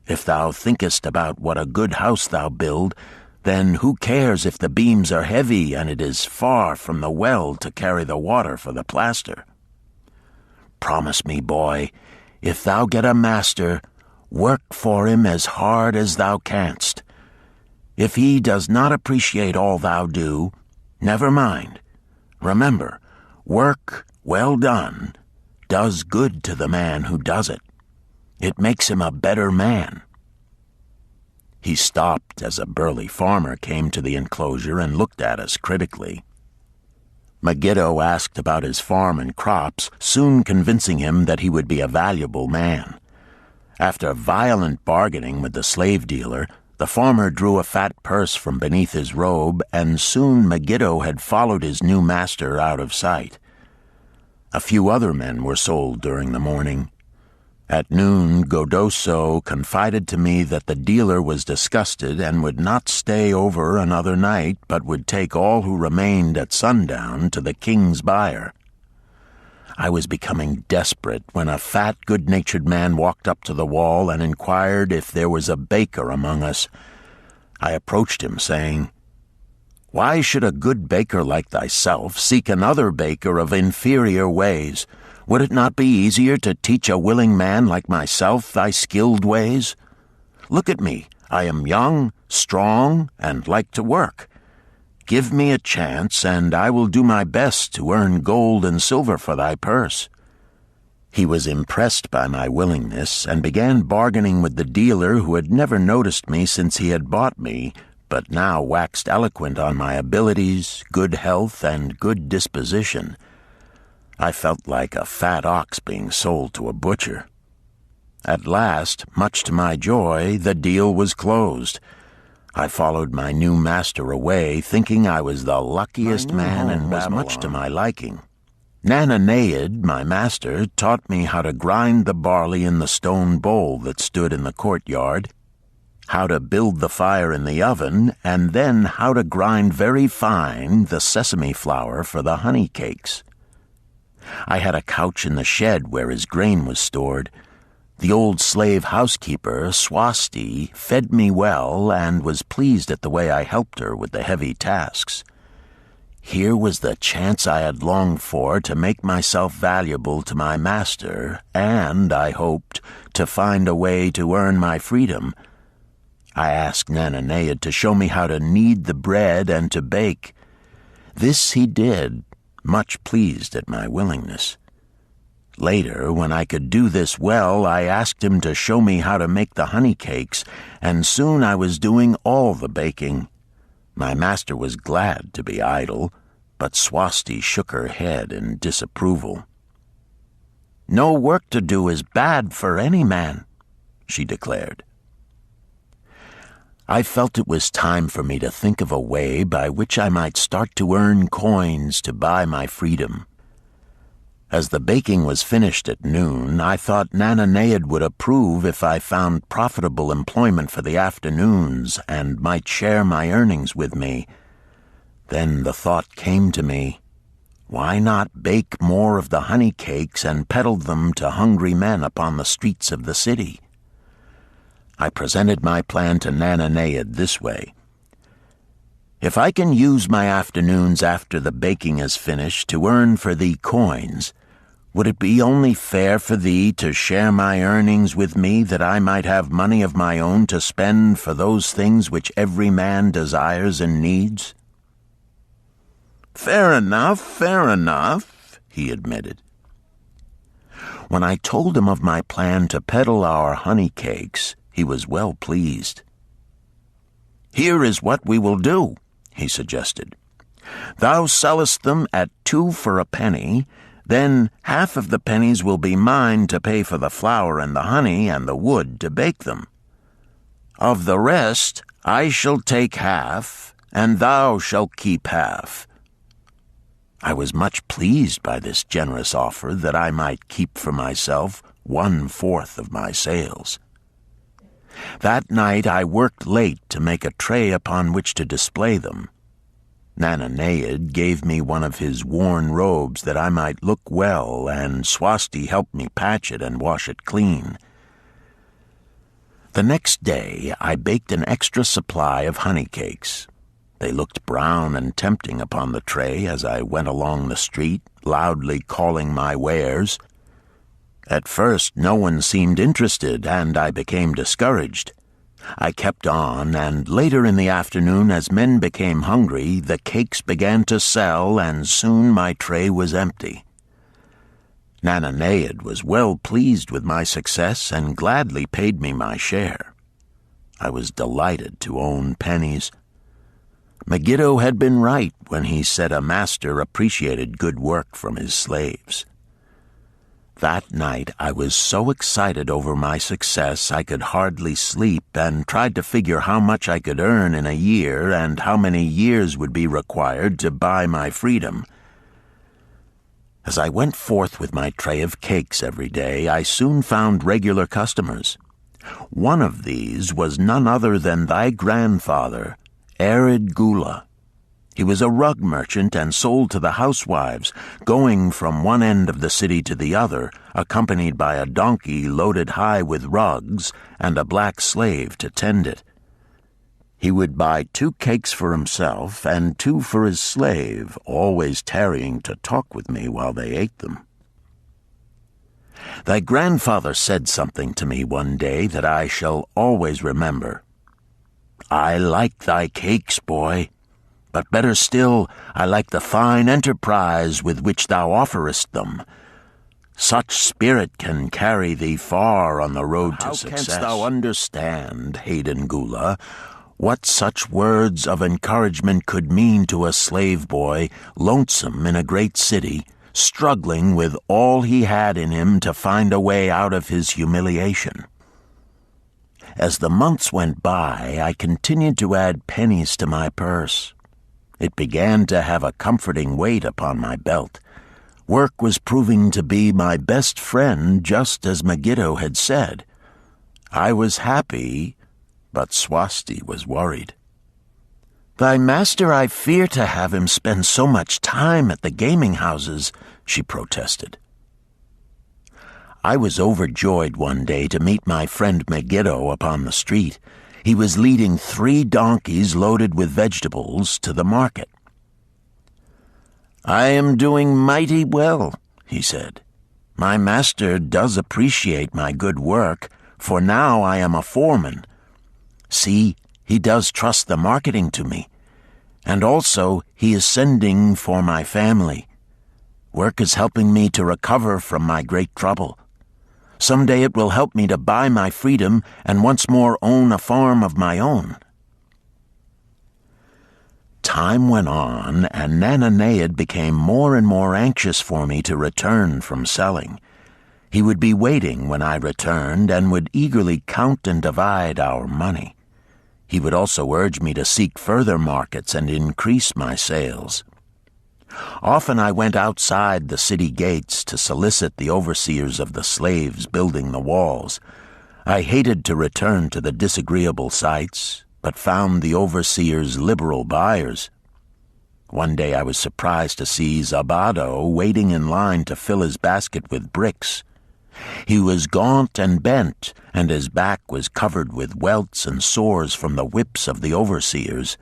B: If thou thinkest about what a good house thou build, then who cares if the beams are heavy and it is far from the well to carry the water for the plaster? Promise me, boy, if thou get a master, work for him as hard as thou canst. If he does not appreciate all thou do, never mind. Remember, work well done does good to the man who does it. It makes him a better man. He stopped as a burly farmer came to the enclosure and looked at us critically. Megiddo asked about his farm and crops, soon convincing him that he would be a valuable man. After violent bargaining with the slave dealer, the farmer drew a fat purse from beneath his robe, and soon Megiddo had followed his new master out of sight. A few other men were sold during the morning. At noon, Godoso confided to me that the dealer was disgusted and would not stay over another night, but would take all who remained at sundown to the king's buyer. I was becoming desperate when a fat, good-natured man walked up to the wall and inquired if there was a baker among us. I approached him, saying, "Why should a good baker like thyself seek another baker of inferior ways? Would it not be easier to teach a willing man like myself thy skilled ways? Look at me. I am young, strong, and like to work. Give me a chance, and I will do my best to earn gold and silver for thy purse." He was impressed by my willingness and began bargaining with the dealer who had never noticed me since he had bought me, but now waxed eloquent on my abilities, good health, and good disposition. I felt like a fat ox being sold to a butcher. At last, much to my joy, the deal was closed. I followed my new master away, thinking I was the luckiest man and was much to my liking. Nananeid, my master, taught me how to grind the barley in the stone bowl that stood in the courtyard, how to build the fire in the oven, and then how to grind very fine the sesame flour for the honey cakes. I had a couch in the shed where his grain was stored. The old slave housekeeper, Swasti, fed me well and was pleased at the way I helped her with the heavy tasks. Here was the chance I had longed for to make myself valuable to my master and, I hoped, to find a way to earn my freedom. I asked Nananeid to show me how to knead the bread and to bake. This he did, much pleased at my willingness. Later, when I could do this well, I asked him to show me how to make the honey cakes, and soon I was doing all the baking. My master was glad to be idle, but Swasti shook her head in disapproval. "No work to do is bad for any man," she declared. I felt it was time for me to think of a way by which I might start to earn coins to buy my freedom. As the baking was finished at noon, I thought Nananeid would approve if I found profitable employment for the afternoons and might share my earnings with me. Then the thought came to me, why not bake more of the honey cakes and peddle them to hungry men upon the streets of the city? I presented my plan to Nananeid this way. If I can use my afternoons after the baking is finished to earn for thee coins, would it be only fair for thee to share my earnings with me that I might have money of my own to spend for those things which every man desires and needs?" Fair enough, he admitted. When I told him of my plan to peddle our honey cakes, he was well pleased. "Here is what we will do," he suggested. "Thou sellest them at 2 for a penny, then half of the pennies will be mine to pay for the flour and the honey and the wood to bake them. Of the rest I shall take half, and thou shalt keep half." I was much pleased by this generous offer that I might keep for myself 1/4 of my sales. That night I worked late to make a tray upon which to display them. Nananeid gave me one of his worn robes that I might look well, and Swasti helped me patch it and wash it clean. The next day I baked an extra supply of honey cakes. They looked brown and tempting upon the tray as I went along the street, loudly calling my wares. At first no one seemed interested, and I became discouraged. I kept on, and later in the afternoon, as men became hungry, the cakes began to sell, and soon my tray was empty. Nananeid was well pleased with my success and gladly paid me my share. I was delighted to own pennies. Megiddo had been right when he said a master appreciated good work from his slaves. That night I was so excited over my success I could hardly sleep, and tried to figure how much I could earn in a year and how many years would be required to buy my freedom. As I went forth with my tray of cakes every day, I soon found regular customers. One of these was none other than thy grandfather, Arid Gula. He was a rug merchant and sold to the housewives, going from one end of the city to the other, accompanied by a donkey loaded high with rugs and a black slave to tend it. He would buy 2 cakes for himself and 2 for his slave, always tarrying to talk with me while they ate them. Thy grandfather said something to me one day that I shall always remember. "I like thy cakes, boy. But better still, I like the fine enterprise with which thou offerest them. Such spirit can carry thee far on the road to success. How canst thou understand, Hayden Gula, what such words of encouragement could mean to a slave boy, lonesome in a great city, struggling with all he had in him to find a way out of his humiliation?" As the months went by, I continued to add pennies to my purse. It began to have a comforting weight upon my belt. Work was proving to be my best friend, just as Megiddo had said. I was happy, but Swasti was worried. "Thy master, I fear to have him spend so much time at the gaming houses," she protested. I was overjoyed one day to meet my friend Megiddo upon the street. He was leading 3 donkeys loaded with vegetables to the market. "I am doing mighty well," he said. "My master does appreciate my good work, for now I am a foreman. See, he does trust the marketing to me. And also, he is sending for my family. Work is helping me to recover from my great trouble. Someday it will help me to buy my freedom and once more own a farm of my own." Time went on, and Nananeid became more and more anxious for me to return from selling. He would be waiting when I returned and would eagerly count and divide our money. He would also urge me to seek further markets and increase my sales. Often I went outside the city gates to solicit the overseers of the slaves building the walls. I hated to return to the disagreeable sights, but found the overseers liberal buyers. One day I was surprised to see Zabado waiting in line to fill his basket with bricks. He was gaunt and bent, and his back was covered with welts and sores from the whips of the overseers.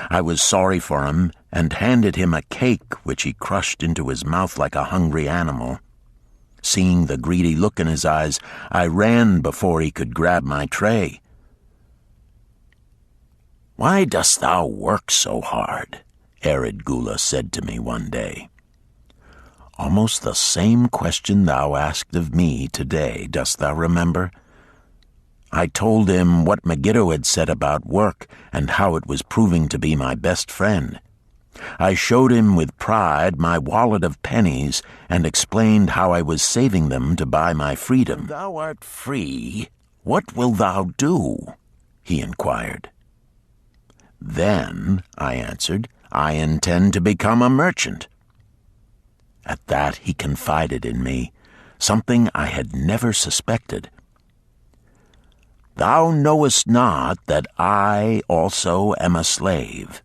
B: I was sorry for him and handed him a cake which he crushed into his mouth like a hungry animal. Seeing the greedy look in his eyes, I ran before he could grab my tray. "Why dost thou work so hard?" Arid Gula said to me one day. "Almost the same question thou asked of me today, dost thou remember?" I told him what Megiddo had said about work and how it was proving to be my best friend. I showed him with pride my wallet of pennies and explained how I was saving them to buy my freedom. "When thou art free, what wilt thou do?" he inquired. "Then," I answered, "I intend to become a merchant." At that he confided in me, something I had never suspected. "Thou knowest not that I also am a slave.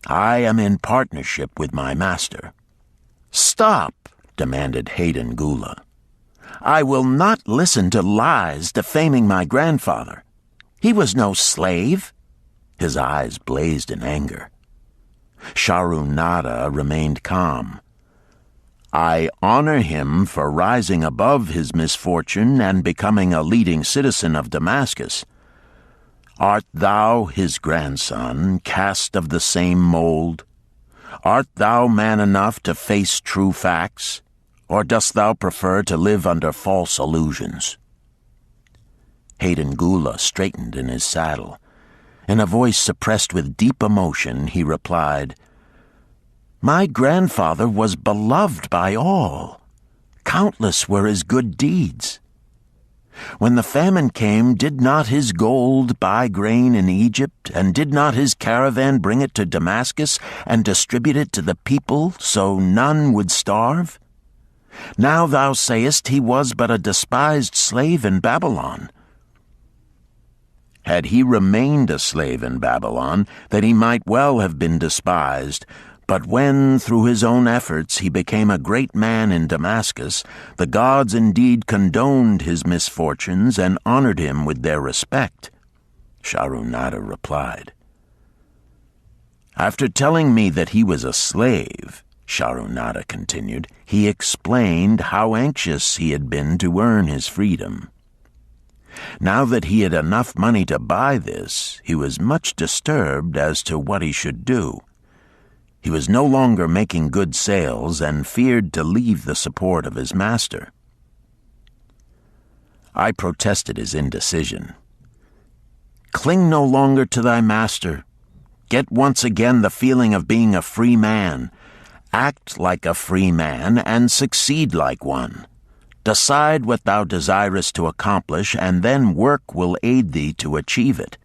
B: I am in partnership with my master." "Stop," demanded Hayden Gula. "I will not listen to lies defaming my grandfather. He was no slave." His eyes blazed in anger. Sharunada remained calm. "I honor him for rising above his misfortune and becoming a leading citizen of Damascus. Art thou his grandson, cast of the same mold? Art thou man enough to face true facts, or dost thou prefer to live under false illusions?" Hayden Gula straightened in his saddle. In a voice suppressed with deep emotion, he replied, "My grandfather was beloved by all. Countless were his good deeds. When the famine came, did not his gold buy grain in Egypt, and did not his caravan bring it to Damascus and distribute it to the people so none would starve? Now thou sayest he was but a despised slave in Babylon. Had he remained a slave in Babylon, that he might well have been despised, but when, through his own efforts, he became a great man in Damascus, the gods indeed condoned his misfortunes and honored him with their respect," Sharunada replied. "After telling me that he was a slave," Sharunada continued, "he explained how anxious he had been to earn his freedom. Now that he had enough money to buy this, he was much disturbed as to what he should do. He was no longer making good sales and feared to leave the support of his master." I protested his indecision. "Cling no longer to thy master. Get once again the feeling of being a free man. Act like a free man and succeed like one. Decide what thou desirest to accomplish, and then work will aid thee to achieve it."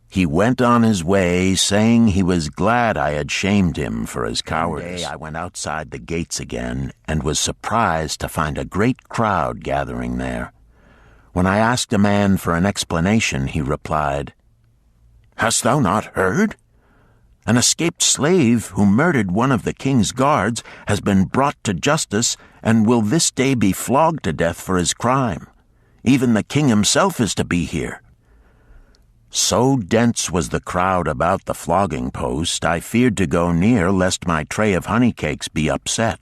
B: He went on his way, saying he was glad I had shamed him for his cowardice. One day I went outside the gates again, and was surprised to find a great crowd gathering there. When I asked a man for an explanation, he replied, "Hast thou not heard? An escaped slave who murdered one of the king's guards has been brought to justice and will this day be flogged to death for his crime. Even the king himself is to be here." So dense was the crowd about the flogging post, I feared to go near lest my tray of honey cakes be upset.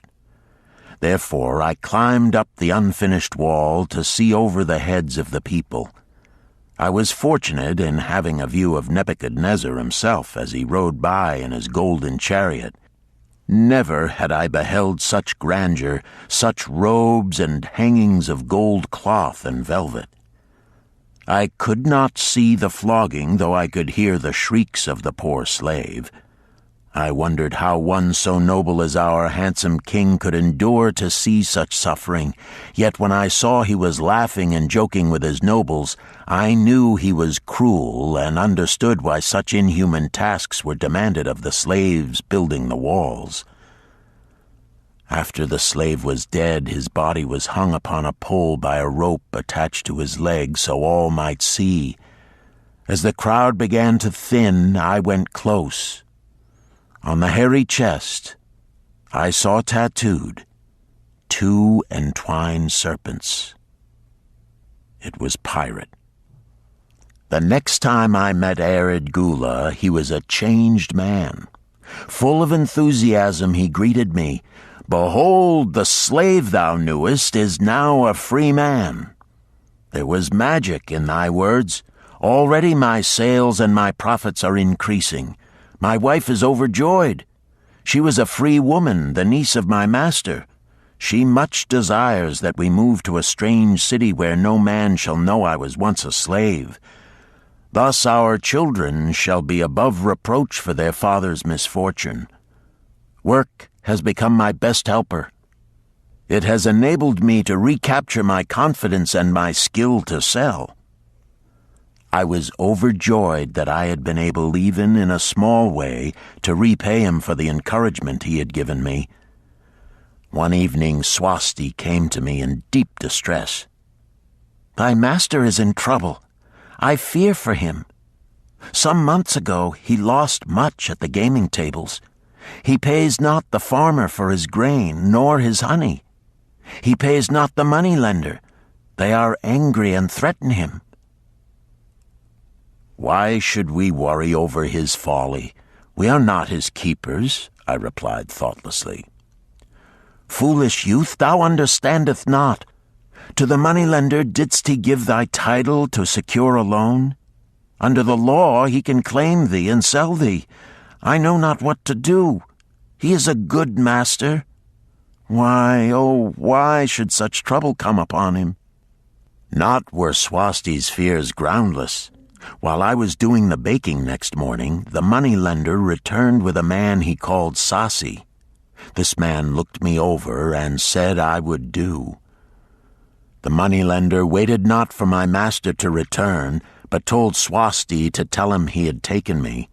B: Therefore I climbed up the unfinished wall to see over the heads of the people. I was fortunate in having a view of Nebuchadnezzar himself as he rode by in his golden chariot. Never had I beheld such grandeur, such robes and hangings of gold cloth and velvet. I could not see the flogging, though I could hear the shrieks of the poor slave. I wondered how one so noble as our handsome king could endure to see such suffering, yet when I saw he was laughing and joking with his nobles, I knew he was cruel and understood why such inhuman tasks were demanded of the slaves building the walls. After the slave was dead, his body was hung upon a pole by a rope attached to his leg so all might see. As the crowd began to thin, I went close. On the hairy chest, I saw tattooed 2 entwined serpents. It was Pirate. The next time I met Arid Gula, he was a changed man. Full of enthusiasm, he greeted me. "Behold, the slave thou knewest is now a free man. There was magic in thy words. Already my sales and my profits are increasing. My wife is overjoyed. She was a free woman, the niece of my master. She much desires that we move to a strange city where no man shall know I was once a slave. Thus our children shall be above reproach for their father's misfortune. Work has become my best helper. It has enabled me to recapture my confidence and my skill to sell." I was overjoyed that I had been able, even in a small way, to repay him for the encouragement he had given me. One evening Swasti came to me in deep distress. "Thy master is in trouble. I fear for him. Some months ago he lost much at the gaming tables. He pays not the farmer for his grain, nor his honey. He pays not the money-lender. They are angry and threaten him." "Why should we worry over his folly? We are not his keepers," I replied thoughtlessly. "Foolish youth, thou understandest not. To the money-lender didst he give thy title to secure a loan? Under the law he can claim thee and sell thee. I know not what to do. He is a good master. Why, oh, why should such trouble come upon him?" Not were Swasti's fears groundless. While I was doing the baking next morning, the money-lender returned with a man he called Sasi. This man looked me over and said I would do. The money-lender waited not for my master to return, but told Swasti to tell him he had taken me.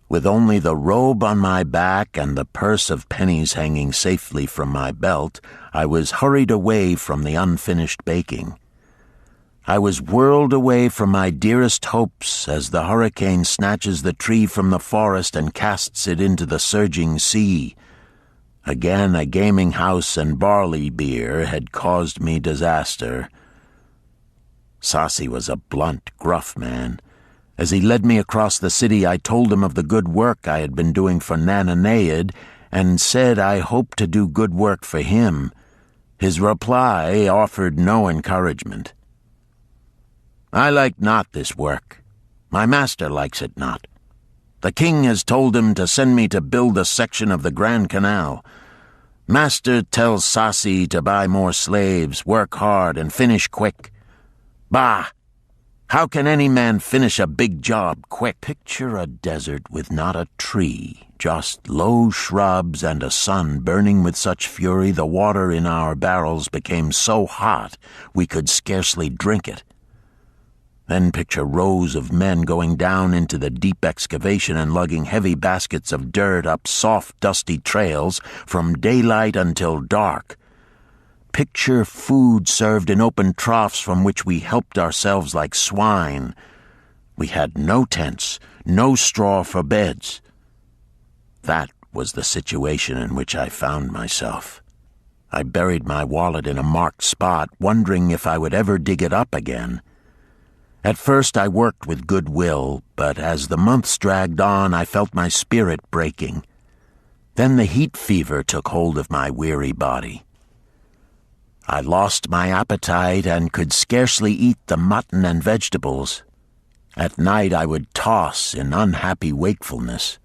B: With only the robe on my back and the purse of pennies hanging safely from my belt, I was hurried away from the unfinished baking. I was whirled away from my dearest hopes as the hurricane snatches the tree from the forest and casts it into the surging sea. Again a gaming house and barley beer had caused me disaster. Sasi was a blunt, gruff man. As he led me across the city, I told him of the good work I had been doing for Nananeid, and said I hoped to do good work for him. His reply offered no encouragement. "I like not this work. My master likes it not. The king has told him to send me to build a section of the Grand Canal. Master tells Sasi to buy more slaves, work hard, and finish quick. Bah! How can any man finish a big job quick?" Picture a desert with not a tree, just low shrubs and a sun burning with such fury the water in our barrels became so hot we could scarcely drink it. Then picture rows of men going down into the deep excavation and lugging heavy baskets of dirt up soft, dusty trails from daylight until dark. Picture food served in open troughs from which we helped ourselves like swine. We had no tents, no straw for beds. That was the situation in which I found myself. I buried my wallet in a marked spot, wondering if I would ever dig it up again. At first I worked with good will, but as the months dragged on, I felt my spirit breaking. Then the heat fever took hold of my weary body. I lost my appetite and could scarcely eat the mutton and vegetables. At night I would toss in unhappy wakefulness.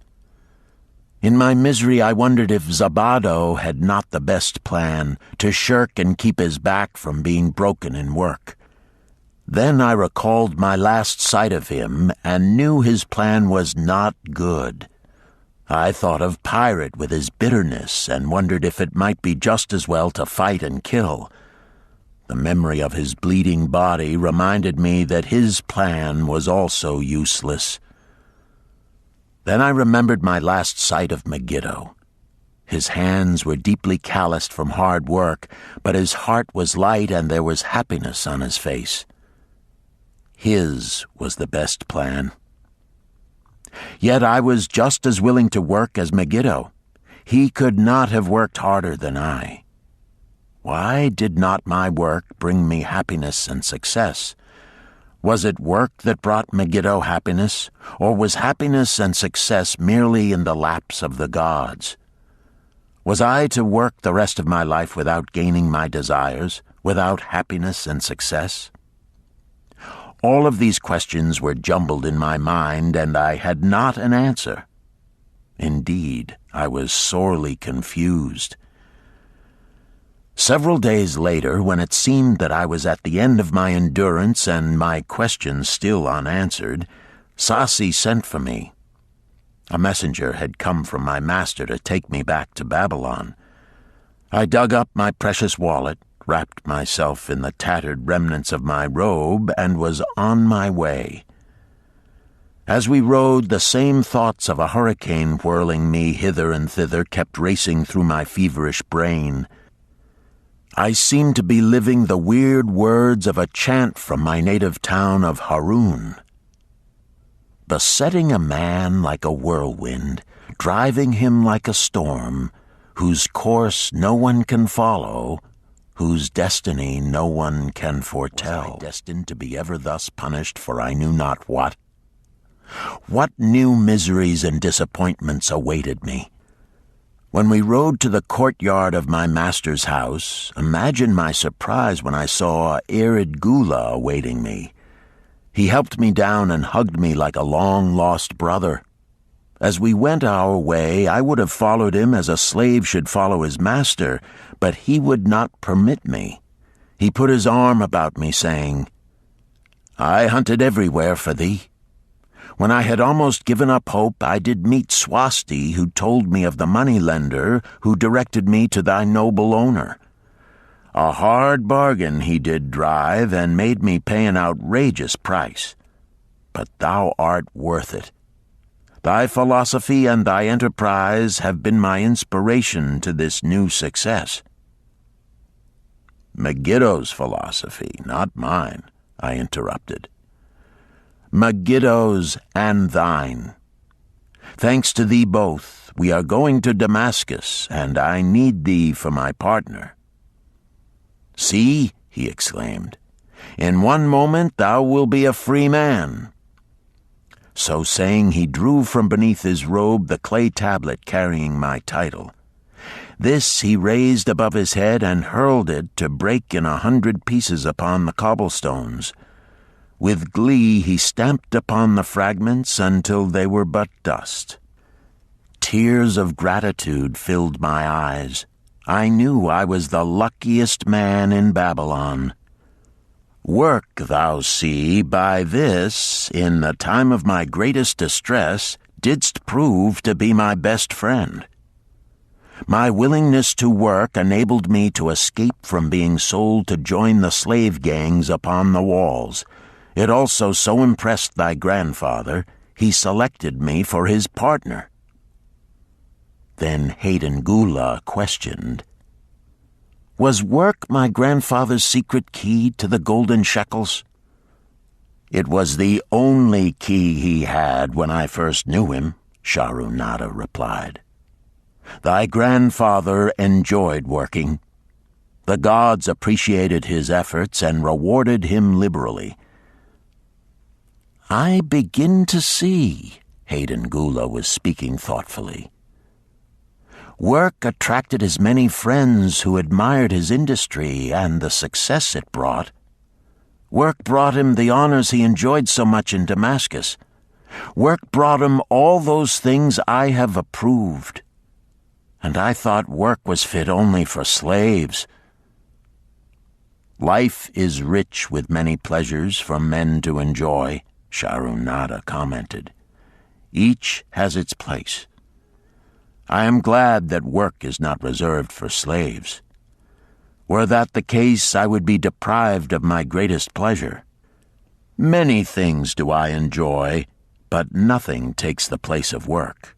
B: In my misery I wondered if Zabado had not the best plan, to shirk and keep his back from being broken in work. Then I recalled my last sight of him and knew his plan was not good. I thought of Pirate with his bitterness and wondered if it might be just as well to fight and kill. The memory of his bleeding body reminded me that his plan was also useless. Then I remembered my last sight of Megiddo. His hands were deeply calloused from hard work, but his heart was light and there was happiness on his face. His was the best plan. Yet I was just as willing to work as Megiddo. He could not have worked harder than I. Why did not my work bring me happiness and success? Was it work that brought Megiddo happiness, or was happiness and success merely in the laps of the gods? Was I to work the rest of my life without gaining my desires, without happiness and success? All of these questions were jumbled in my mind, and I had not an answer. Indeed, I was sorely confused. Several days later, when it seemed that I was at the end of my endurance and my questions still unanswered, Sasi sent for me. A messenger had come from my master to take me back to Babylon. I dug up my precious wallet, wrapped myself in the tattered remnants of my robe, and was on my way. As we rode, the same thoughts of a hurricane whirling me hither and thither kept racing through my feverish brain. I seemed to be living the weird words of a chant from my native town of Harun. Besetting a man like a whirlwind, driving him like a storm, whose course no one can follow, whose destiny no one can foretell. Was I destined to be ever thus punished for I knew not what? What new miseries and disappointments awaited me? When we rode to the courtyard of my master's house, imagine my surprise when I saw Erid Gula awaiting me. He helped me down and hugged me like a long-lost brother. As we went our way, I would have followed him as a slave should follow his master, but he would not permit me. He put his arm about me, saying, "I hunted everywhere for thee. When I had almost given up hope, I did meet Swasti, who told me of the money-lender who directed me to thy noble owner. A hard bargain he did drive, and made me pay an outrageous price. But thou art worth it. Thy philosophy and thy enterprise have been my inspiration to this new success." "Megiddo's philosophy, not mine," I interrupted. "Megiddo's and thine. Thanks to thee both, we are going to Damascus, and I need thee for my partner." "See," he exclaimed, "in one moment thou wilt be a free man." So saying, he drew from beneath his robe the clay tablet carrying my title. This he raised above his head and hurled it to break in 100 pieces upon the cobblestones. With glee he stamped upon the fragments until they were but dust. Tears of gratitude filled my eyes. I knew I was the luckiest man in Babylon. Work, thou see, by this, in the time of my greatest distress, didst prove to be my best friend. My willingness to work enabled me to escape from being sold to join the slave gangs upon the walls. It also so impressed thy grandfather, he selected me for his partner. Then Hayden Gula questioned, "Was work my grandfather's secret key to the golden shekels?" "It was the only key he had when I first knew him," Sharunada replied. "Thy grandfather enjoyed working. The gods appreciated his efforts and rewarded him liberally." "I begin to see," Hayden Gula was speaking thoughtfully. "Work attracted as many friends who admired his industry and the success it brought. Work brought him the honors he enjoyed so much in Damascus. Work brought him all those things I have approved. And I thought work was fit only for slaves." "Life is rich with many pleasures for men to enjoy," Sharunada commented. "Each has its place. I am glad that work is not reserved for slaves. Were that the case, I would be deprived of my greatest pleasure. Many things do I enjoy, but nothing takes the place of work."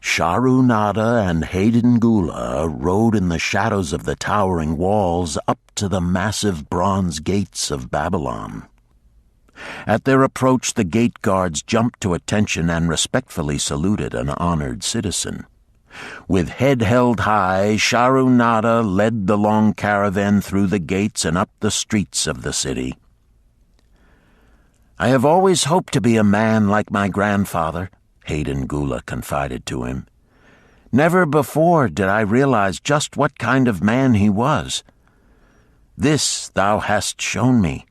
B: Sharunada and Hayden Gula rode in the shadows of the towering walls up to the massive bronze gates of Babylon. At their approach, the gate guards jumped to attention and respectfully saluted an honored citizen. With head held high, Sharunada led the long caravan through the gates and up the streets of the city. "I have always hoped to be a man like my grandfather," Hayden Gula confided to him. "Never before did I realize just what kind of man he was. This thou hast shown me.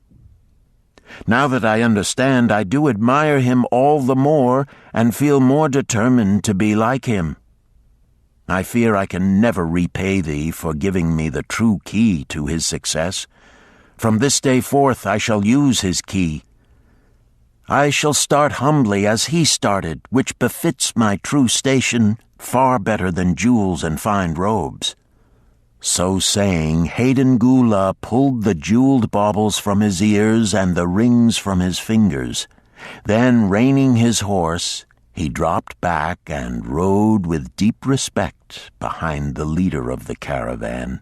B: Now that I understand, I do admire him all the more and feel more determined to be like him. I fear I can never repay thee for giving me the true key to his success. From this day forth I shall use his key. I shall start humbly as he started, which befits my true station far better than jewels and fine robes." So saying, Hayden Gula pulled the jeweled baubles from his ears and the rings from his fingers. Then, reining his horse, he dropped back and rode with deep respect behind the leader of the caravan.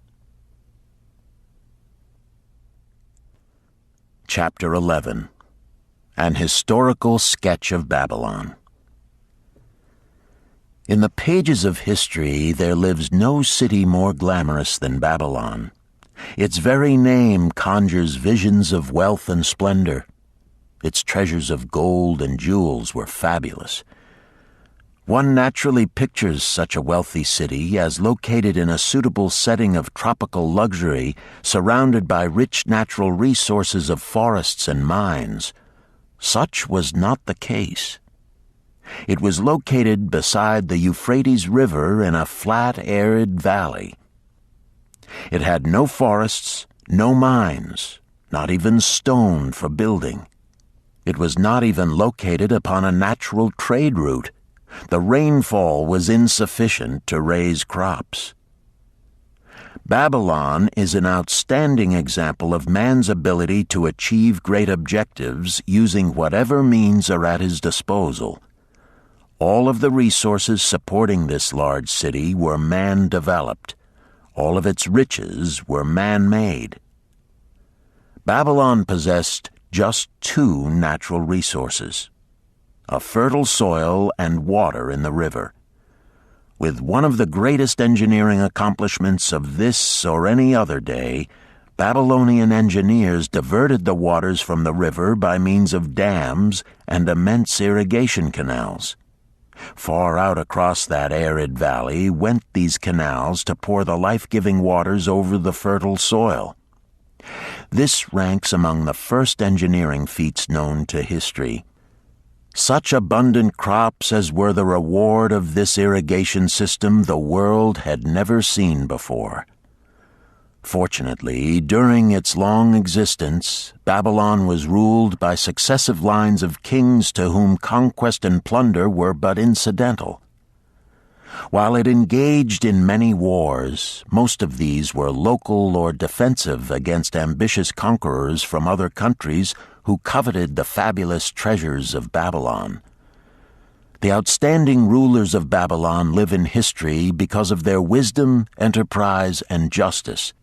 B: Chapter 11. An Historical Sketch of Babylon. In the pages of history, there lives no city more glamorous than Babylon. Its very name conjures visions of wealth and splendor. Its treasures of gold and jewels were fabulous. One naturally pictures such a wealthy city as located in a suitable setting of tropical luxury, surrounded by rich natural resources of forests and mines. Such was not the case. It was located beside the Euphrates River in a flat, arid valley. It had no forests, no mines, not even stone for building. It was not even located upon a natural trade route. The rainfall was insufficient to raise crops. Babylon is an outstanding example of man's ability to achieve great objectives using whatever means are at his disposal. All of the resources supporting this large city were man-developed. All of its riches were man-made. Babylon possessed just two natural resources: a fertile soil and water in the river. With one of the greatest engineering accomplishments of this or any other day, Babylonian engineers diverted the waters from the river by means of dams and immense irrigation canals. Far out across that arid valley went these canals to pour the life-giving waters over the fertile soil. This ranks among the first engineering feats known to history. Such abundant crops as were the reward of this irrigation system the world had never seen before. Fortunately, during its long existence, Babylon was ruled by successive lines of kings to whom conquest and plunder were but incidental. While it engaged in many wars, most of these were local or defensive against ambitious conquerors from other countries who coveted the fabulous treasures of Babylon. The outstanding rulers of Babylon live in history because of their wisdom, enterprise, and justice.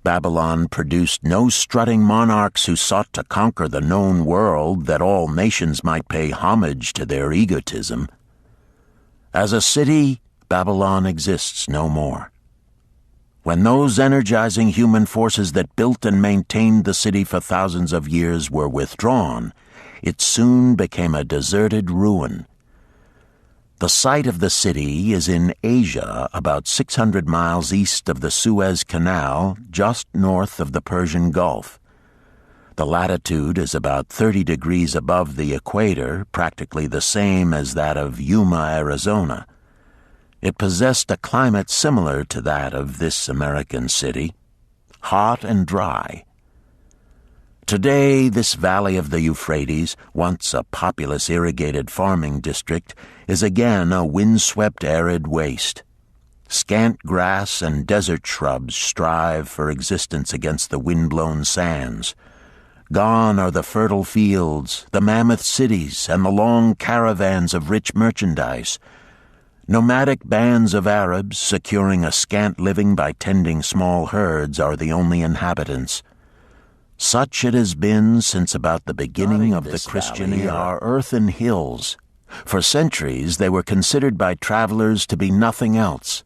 B: Babylon produced no strutting monarchs who sought to conquer the known world that all nations might pay homage to their egotism. As a city, Babylon exists no more. When those energizing human forces that built and maintained the city for thousands of years were withdrawn, it soon became a deserted ruin. The site of the city is in Asia, about 600 miles east of the Suez Canal, just north of the Persian Gulf. The latitude is about 30 degrees above the equator, practically the same as that of Yuma, Arizona. It possessed a climate similar to that of this American city, hot and dry. Today, this valley of the Euphrates, once a populous irrigated farming district, is again a windswept arid waste. Scant grass and desert shrubs strive for existence against the wind-blown sands. Gone are the fertile fields, the mammoth cities, and the long caravans of rich merchandise. Nomadic bands of Arabs, securing a scant living by tending small herds, are the only inhabitants. Such it has been since about the beginning of the Christian era. Are earthen hills. For centuries they were considered by travelers to be nothing else.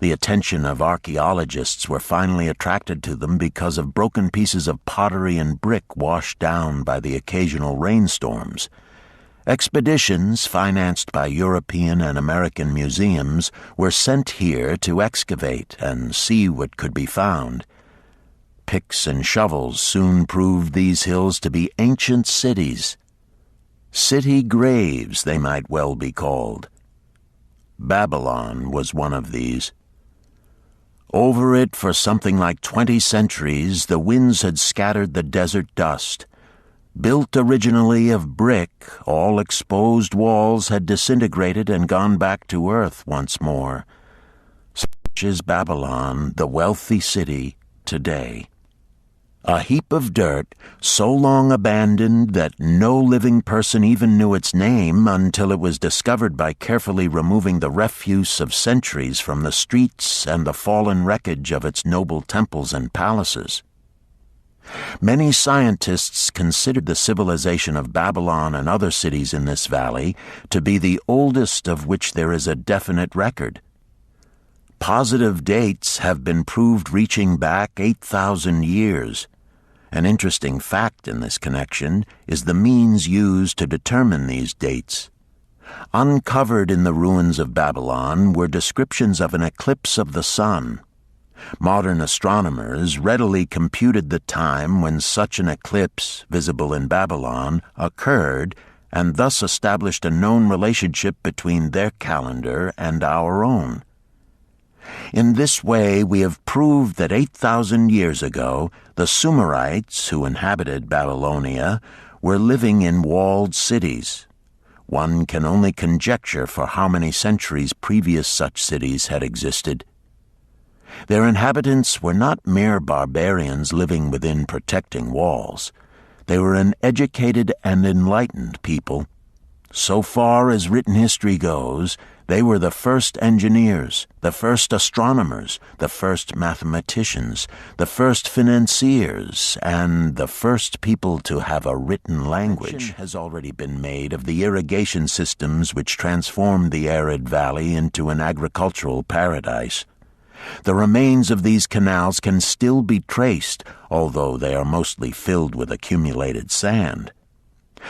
B: The attention of archaeologists were finally attracted to them because of broken pieces of pottery and brick washed down by the occasional rainstorms. Expeditions, financed by European and American museums, were sent here to excavate and see what could be found. Picks and shovels soon proved these hills to be ancient cities. City graves, they might well be called. Babylon was one of these. Over it for something like 20 centuries, the winds had scattered the desert dust. Built originally of brick, all exposed walls had disintegrated and gone back to earth once more. Such is Babylon, the wealthy city, today. A heap of dirt, so long abandoned that no living person even knew its name until it was discovered by carefully removing the refuse of centuries from the streets and the fallen wreckage of its noble temples and palaces. Many scientists considered the civilization of Babylon and other cities in this valley to be the oldest of which there is a definite record. Positive dates have been proved reaching back 8,000 years. An interesting fact in this connection is the means used to determine these dates. Uncovered in the ruins of Babylon were descriptions of an eclipse of the sun. Modern astronomers readily computed the time when such an eclipse, visible in Babylon, occurred, and thus established a known relationship between their calendar and our own. In this way, we have proved that 8,000 years ago, the Sumerites, who inhabited Babylonia, were living in walled cities. One can only conjecture for how many centuries previous such cities had existed. Their inhabitants were not mere barbarians living within protecting walls. They were an educated and enlightened people. So far as written history goes, they were the first engineers, the first astronomers, the first mathematicians, the first financiers, and the first people to have a written language. Mention has already been made of the irrigation systems which transformed the arid valley into an agricultural paradise. The remains of these canals can still be traced, although they are mostly filled with accumulated sand.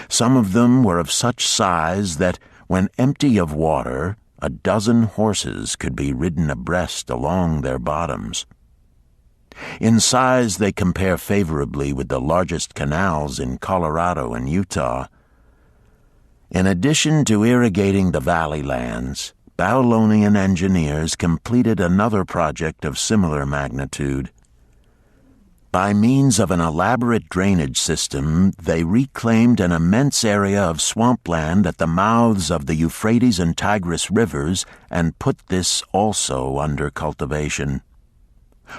B: Some of them were of such size that, when empty of water, a dozen horses could be ridden abreast along their bottoms. In size they compare favorably with the largest canals in Colorado and Utah. In addition to irrigating the valley lands, Babylonian engineers completed another project of similar magnitude. By means of an elaborate drainage system, they reclaimed an immense area of swampland at the mouths of the Euphrates and Tigris rivers and put this also under cultivation.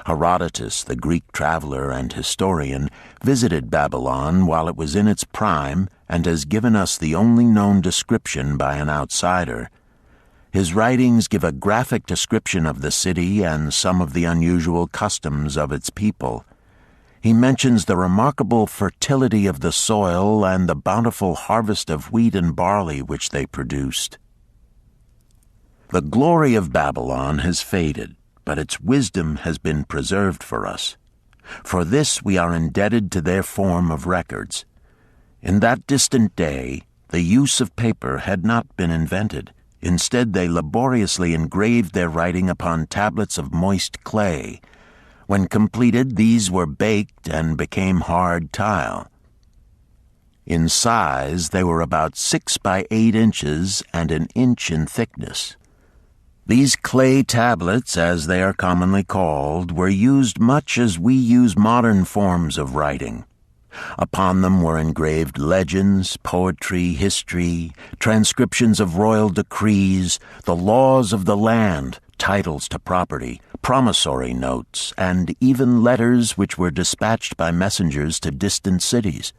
B: Herodotus, the Greek traveler and historian, visited Babylon while it was in its prime and has given us the only known description by an outsider. His writings give a graphic description of the city and some of the unusual customs of its people. He mentions the remarkable fertility of the soil and the bountiful harvest of wheat and barley which they produced. The glory of Babylon has faded, but its wisdom has been preserved for us. For this we are indebted to their form of records. In that distant day, the use of paper had not been invented. Instead, they laboriously engraved their writing upon tablets of moist clay. When completed, these were baked and became hard tile. In size, they were about 6 by 8 inches and an inch in thickness. These clay tablets, as they are commonly called, were used much as we use modern forms of writing. Upon them were engraved legends, poetry, history, transcriptions of royal decrees, the laws of the land, titles to property, promissory notes, and even letters which were dispatched by messengers to distant cities.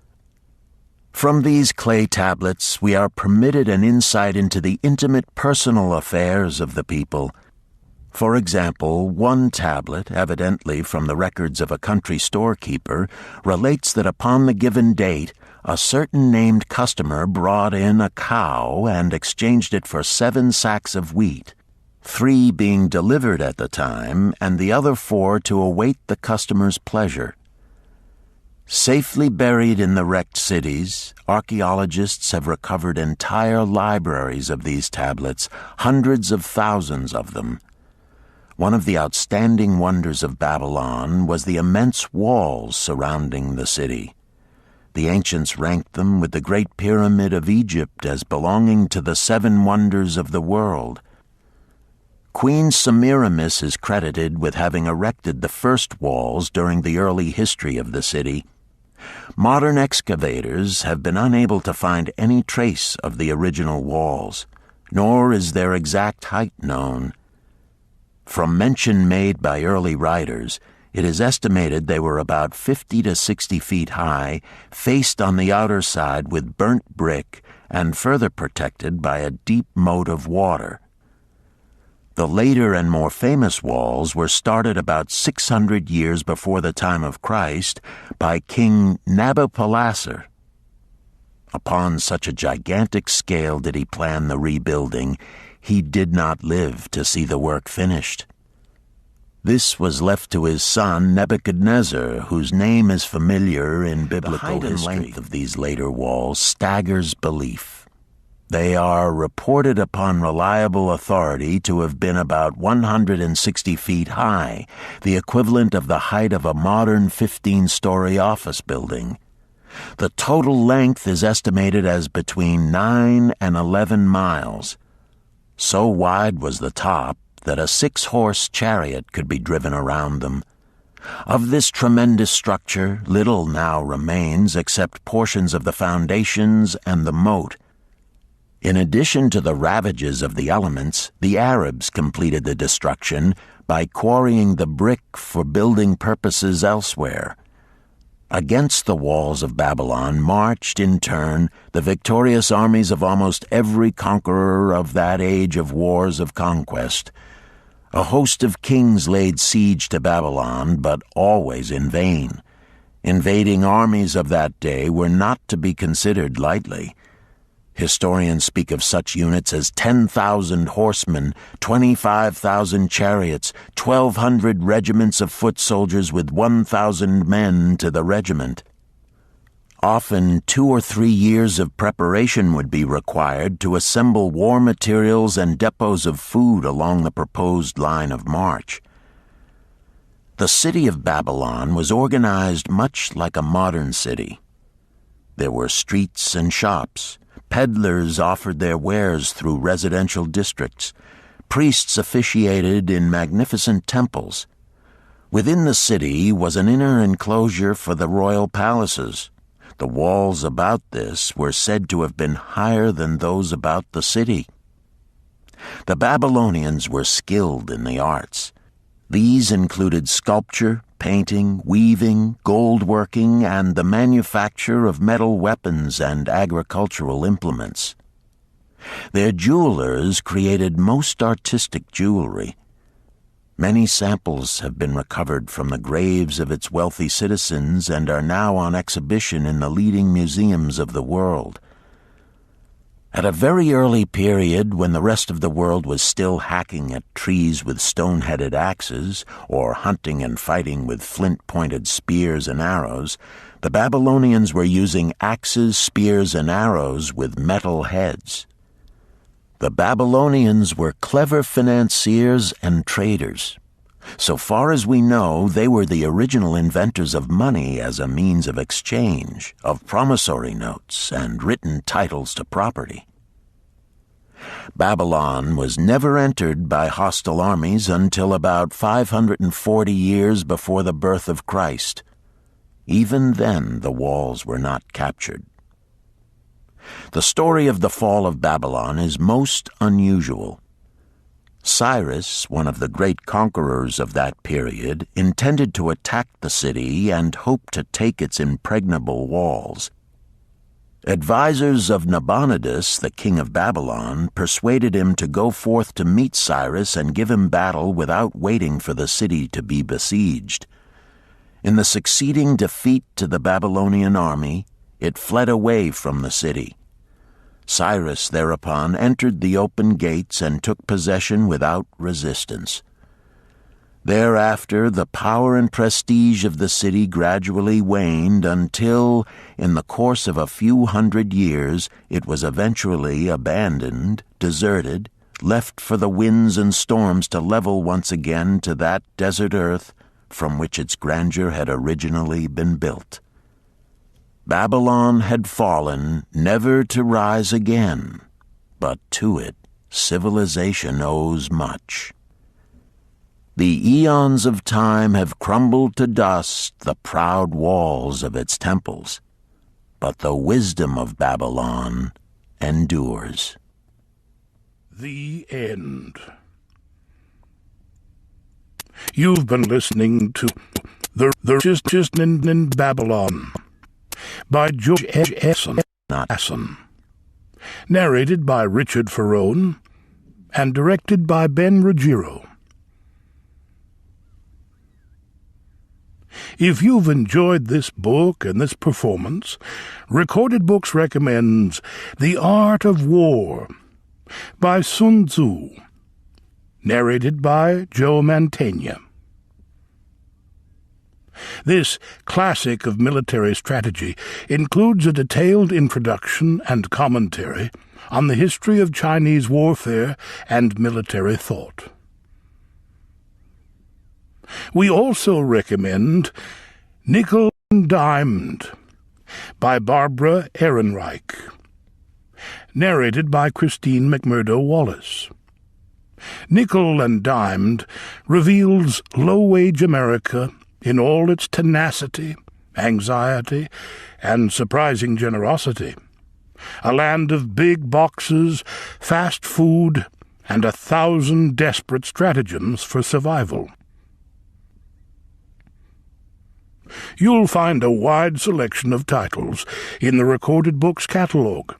B: From these clay tablets we are permitted an insight into the intimate personal affairs of the people. For example, one tablet, evidently from the records of a country storekeeper, relates that upon the given date, a certain named customer brought in a cow and exchanged it for 7 sacks of wheat, 3 being delivered at the time, and the other 4 to await the customer's pleasure. Safely buried in the wrecked cities, archaeologists have recovered entire libraries of these tablets, hundreds of thousands of them. One of the outstanding wonders of Babylon was the immense walls surrounding the city. The ancients ranked them with the Great Pyramid of Egypt as belonging to the 7 wonders of the world. Queen Semiramis is credited with having erected the first walls during the early history of the city. Modern excavators have been unable to find any trace of the original walls, nor is their exact height known. From mention made by early writers, it is estimated they were about 50 to 60 feet high, faced on the outer side with burnt brick, and further protected by a deep moat of water. The later and more famous walls were started about 600 years before the time of Christ by King Nabopolassar. Upon such a gigantic scale did he plan the rebuilding, he did not live to see the work finished. This was left to his son Nebuchadnezzar, whose name is familiar in biblical history. The height and length of these later walls staggers belief. They are reported upon reliable authority to have been about 160 feet high, the equivalent of the height of a modern 15-story office building. The total length is estimated as between 9 and 11 miles. So wide was the top that a 6-horse chariot could be driven around them. Of this tremendous structure, little now remains except portions of the foundations and the moat. In addition to the ravages of the elements, the Arabs completed the destruction by quarrying the brick for building purposes elsewhere. Against the walls of Babylon marched, in turn, the victorious armies of almost every conqueror of that age of wars of conquest. A host of kings laid siege to Babylon, but always in vain. Invading armies of that day were not to be considered lightly. Historians speak of such units as 10,000 horsemen, 25,000 chariots, 1,200 regiments of foot soldiers with 1,000 men to the regiment. Often 2 or 3 years of preparation would be required to assemble war materials and depots of food along the proposed line of march. The city of Babylon was organized much like a modern city. There were streets and shops. Peddlers offered their wares through residential districts. Priests officiated in magnificent temples. Within the city was an inner enclosure for the royal palaces. The walls about this were said to have been higher than those about the city. The Babylonians were skilled in the arts. These included sculpture, painting, weaving, gold-working, and the manufacture of metal weapons and agricultural implements. Their jewelers created most artistic jewelry. Many samples have been recovered from the graves of its wealthy citizens and are now on exhibition in the leading museums of the world. At a very early period, when the rest of the world was still hacking at trees with stone-headed axes, or hunting and fighting with flint-pointed spears and arrows, the Babylonians were using axes, spears, and arrows with metal heads. The Babylonians were clever financiers and traders. So far as we know, they were the original inventors of money as a means of exchange, of promissory notes, and written titles to property. Babylon was never entered by hostile armies until about 540 years before the birth of Christ. Even then, the walls were not captured. The story of the fall of Babylon is most unusual. Cyrus, one of the great conquerors of that period, intended to attack the city and hoped to take its impregnable walls. Advisors of Nabonidus, the king of Babylon, persuaded him to go forth to meet Cyrus and give him battle without waiting for the city to be besieged. In the succeeding defeat to the Babylonian army, it fled away from the city. Cyrus thereupon entered the open gates and took possession without resistance. Thereafter, the power and prestige of the city gradually waned until, in the course of a few hundred years, it was eventually abandoned, deserted, left for the winds and storms to level once again to that desert earth from which its grandeur had originally been built. Babylon had fallen, never to rise again, but to it civilization owes much. The eons of time have crumbled to dust the proud walls of its temples, but the wisdom of Babylon endures.
A: The end. You've been listening to The Richest in Babylon by George S. Clason, narrated by Richard Ferrone and directed by Ben Ruggiero. If you've enjoyed this book and this performance, Recorded Books recommends The Art of War by Sun Tzu, narrated by Joe Mantegna. This classic of military strategy includes a detailed introduction and commentary on the history of Chinese warfare and military thought. We also recommend Nickel and Dimed by Barbara Ehrenreich, narrated by Christine McMurdo Wallace. Nickel and Dimed reveals low-wage America in all its tenacity, anxiety, and surprising generosity. A land of big boxes, fast food, and 1,000 desperate stratagems for survival. You'll find a wide selection of titles in the Recorded Books catalog,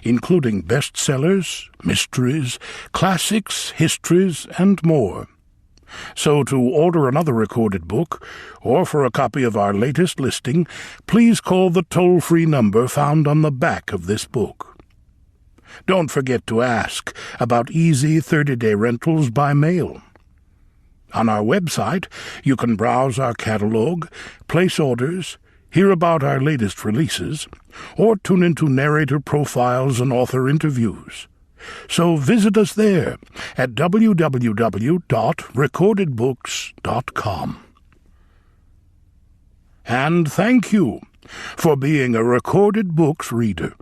A: including bestsellers, mysteries, classics, histories, and more. So to order another recorded book, or for a copy of our latest listing, please call the toll-free number found on the back of this book. Don't forget to ask about easy 30-day rentals by mail. On our website, you can browse our catalog, place orders, hear about our latest releases, or tune into narrator profiles and author interviews. So visit us there at www.recordedbooks.com. And thank you for being a Recorded Books reader.